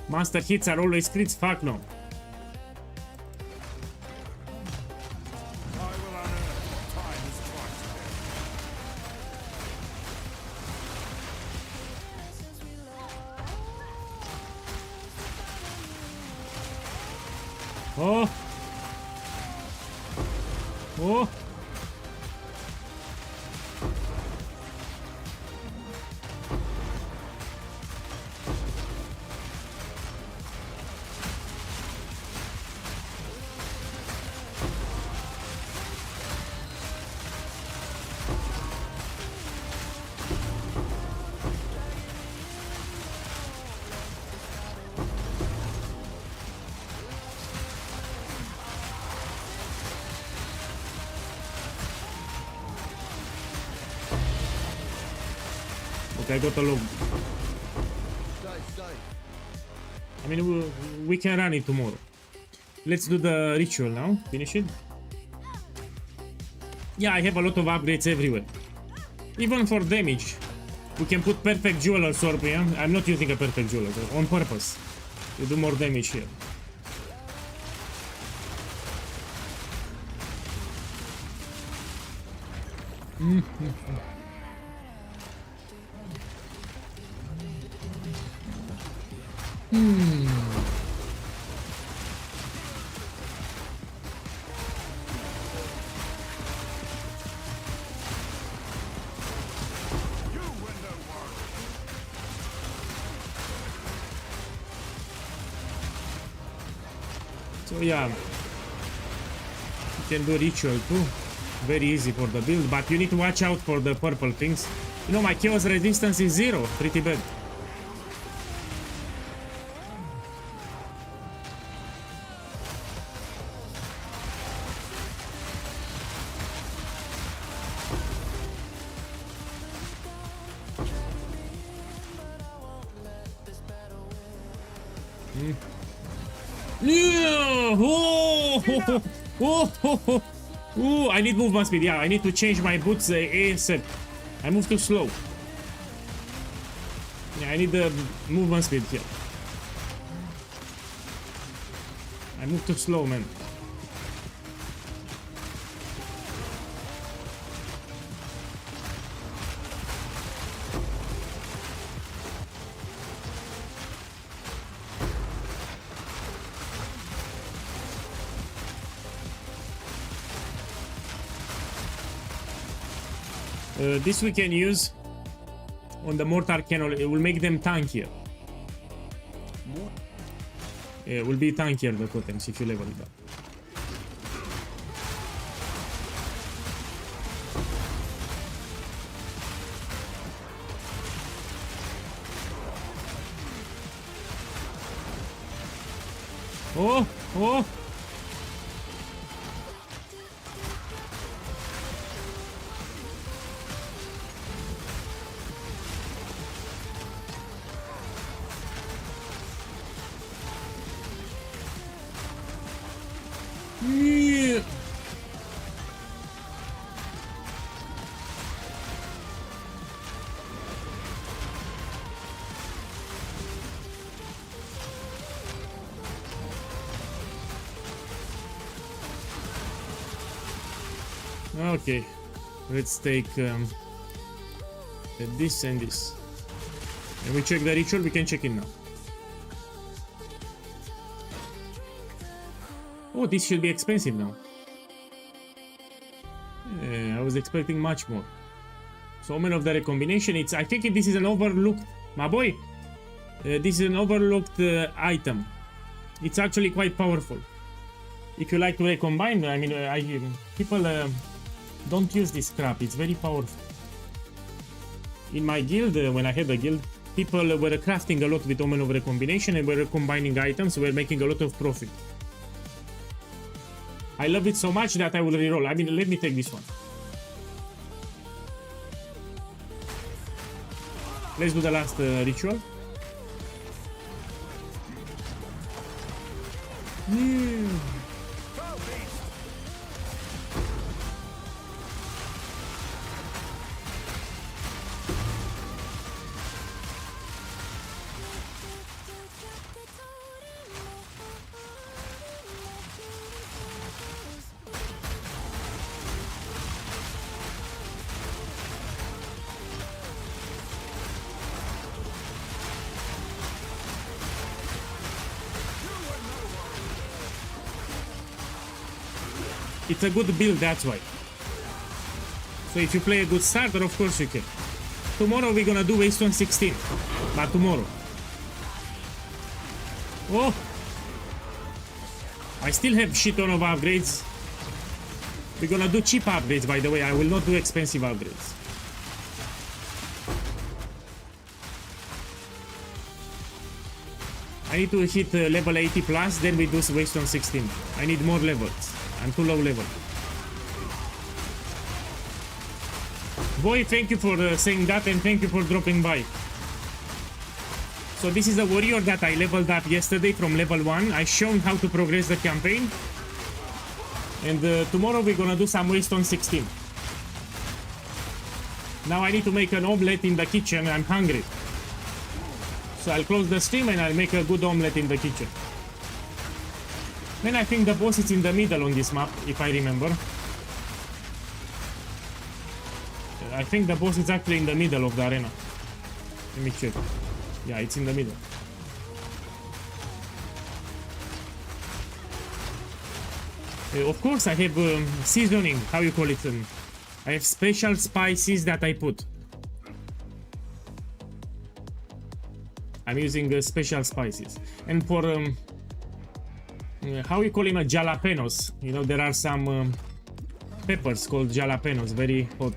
Master hits are always crits? Fuck no. Oh. Oh. Okay, I got a low. I mean, we can run it tomorrow. Let's do the ritual now. Finish it. Yeah, I have a lot of upgrades everywhere. Even for damage. We can put perfect jeweler sword here. I'm not using a perfect jeweler on purpose. You do more damage here. So yeah, you can do ritual too. Very easy for the build, but you need to watch out for the purple things. You know, my chaos resistance is 0, pretty bad. Yeah! Oh, I need movement speed. Yeah, I need to change my boots ASAP. I move too slow. Yeah, I need the movement speed here. I move too slow, man. This we can use on the mortar cannon. It will make them tankier. It will be tankier, the totems, if you level it up. Oh, oh. Okay, let's take this and this. And we check the ritual, we can check it now. Oh, this should be expensive now. I was expecting much more. So Omen of the Recombination, I think this is an overlooked, my boy, this is an overlooked item. It's actually quite powerful. If you like to recombine, I mean, people don't use this crap, it's very powerful. In my guild, when I had a guild, people were crafting a lot with Omen of Recombination and were combining items, were making a lot of profit. I love it so much that I will reroll. I mean, let me take this one. Let's do the last ritual. It's a good build, that's why. So if you play a good starter, of course you can. Tomorrow we're gonna do Waystone 16. But tomorrow. Oh! I still have shit ton of upgrades. We're gonna do cheap upgrades, by the way. I will not do expensive upgrades. I need to hit level 80 plus, then we do Waystone 16. I need more levels. I'm too low level. Boy, thank you for saying that, and thank you for dropping by. So this is a warrior that I leveled up yesterday from level 1. I shown how to progress the campaign. And tomorrow we're gonna do some Waystone 16. Now I need to make an omelette in the kitchen. I'm hungry. So I'll close the stream and I'll make a good omelette in the kitchen. Then I think the boss is in the middle on this map, if I remember. I think the boss is actually in the middle of the arena. Let me check. Yeah, it's in the middle. Of course I have seasoning, how you call it. I have special spices that I put. I'm using special spices. And for how you call him, jalapenos. You know, there are some peppers called jalapenos, very hot.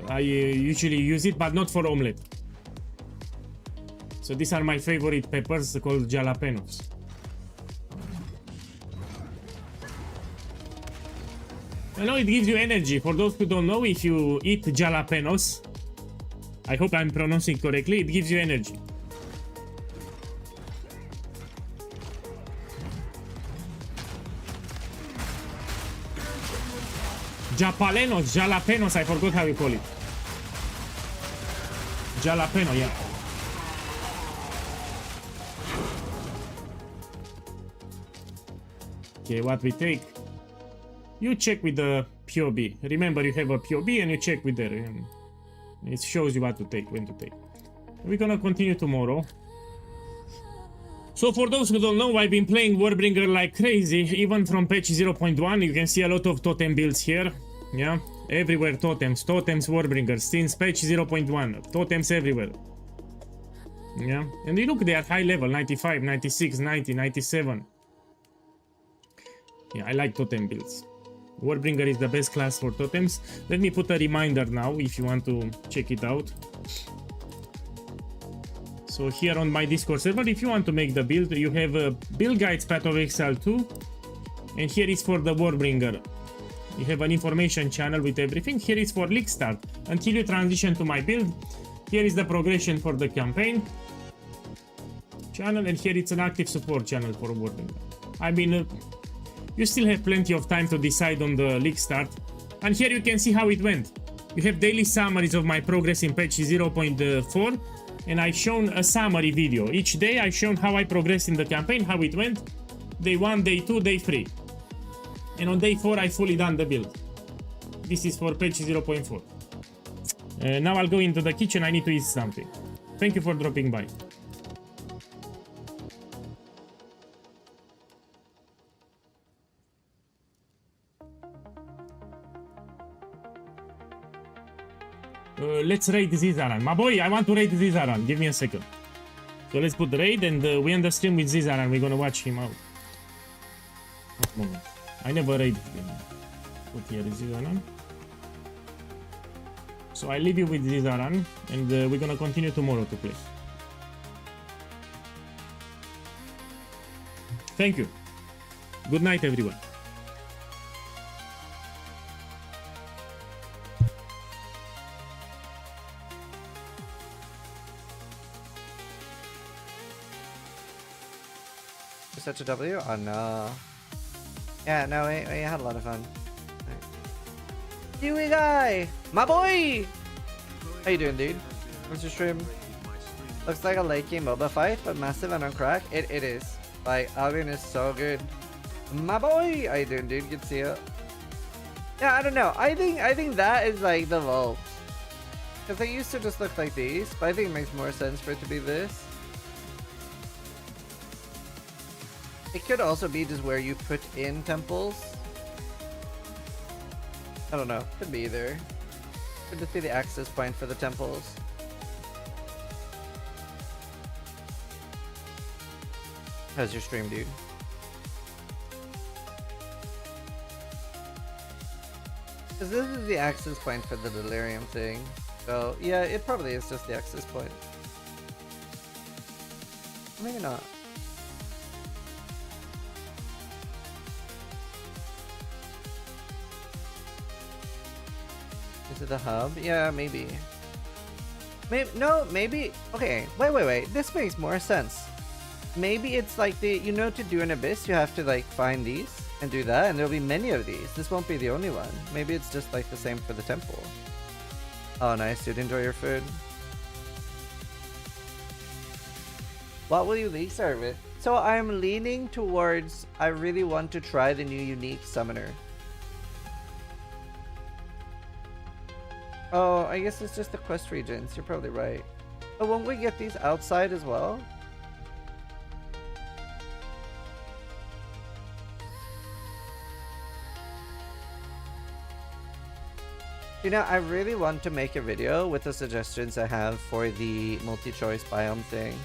I usually use it, but not for omelette. So these are my favorite peppers called jalapenos. I know it gives you energy. For those who don't know, if you eat jalapenos, I hope I'm pronouncing correctly, it gives you energy. Jalapenos, I forgot how you call it. Jalapeno, yeah. Okay, what we take? You check with the POB. Remember, you have a POB and you check with there. And it shows you what to take, when to take. We're gonna continue tomorrow. So for those who don't know, I've been playing Warbringer like crazy. Even from patch 0.1, you can see a lot of totem builds here. Yeah, everywhere totems, Warbringer, since patch 0.1, totems everywhere. Yeah, and you look, they are high level, 95, 96, 90, 97. Yeah, I like totem builds. Warbringer is the best class for totems. Let me put a reminder now if you want to check it out. So here on my Discord server, if you want to make the build, you have a build guides Path of Exile 2. And here is for the Warbringer. You have an information channel with everything. Here is for League Start. Until you transition to my build, here is the progression for the campaign channel, and here it's an active support channel for Warbringer. I mean, you still have plenty of time to decide on the League Start. And here you can see how it went. You have daily summaries of my progress in patch 0.4, and I've shown a summary video. Each day I've shown how I progressed in the campaign, how it went. Day 1, day 2, day 3. And on day 4 I fully done the build. This is for patch 0.4. Now I'll go into the kitchen, I need to eat something. Thank you for dropping by. Let's raid Zizaran. My boy, I want to raid Zizaran. Give me a second. So let's put raid and we end the stream with Zizaran. We're gonna watch him out. One moment. I never raided him. Put here Zizaran. So I leave you with Zizaran and we're gonna continue tomorrow to play. Thank you. Good night, everyone. Such a W? Oh no. Yeah, no, we had a lot of fun. POEGuy! My boy! How you doing, dude? What's your stream? Looks like a late game MOBA fight, but massive and on crack. It is. Like, Albion is so good. My boy! How you doing, dude? Good to see you. Yeah, I don't know. I think that is like the vault. Because they used to just look like these, but I think it makes more sense for it to be this. It could also be just where you put in temples. I don't know. Could be either. Could just be the access point for the temples. How's your stream, dude? Because this is the access point for the delirium thing. So yeah, it probably is just the access point. Maybe not. Is it the hub? Yeah, maybe. Maybe no, maybe. Okay, wait. This makes more sense. Maybe it's like the, you know, to do an abyss, you have to like find these and do that, and there'll be many of these. This won't be the only one. Maybe it's just like the same for the temple. Oh, nice, dude. Enjoy your food. What will you league start with? So I'm leaning towards, I really want to try the new unique summoner. Oh, I guess it's just the quest regions. You're probably right. But won't we get these outside as well? You know, I really want to make a video with the suggestions I have for the multi-choice biome thing.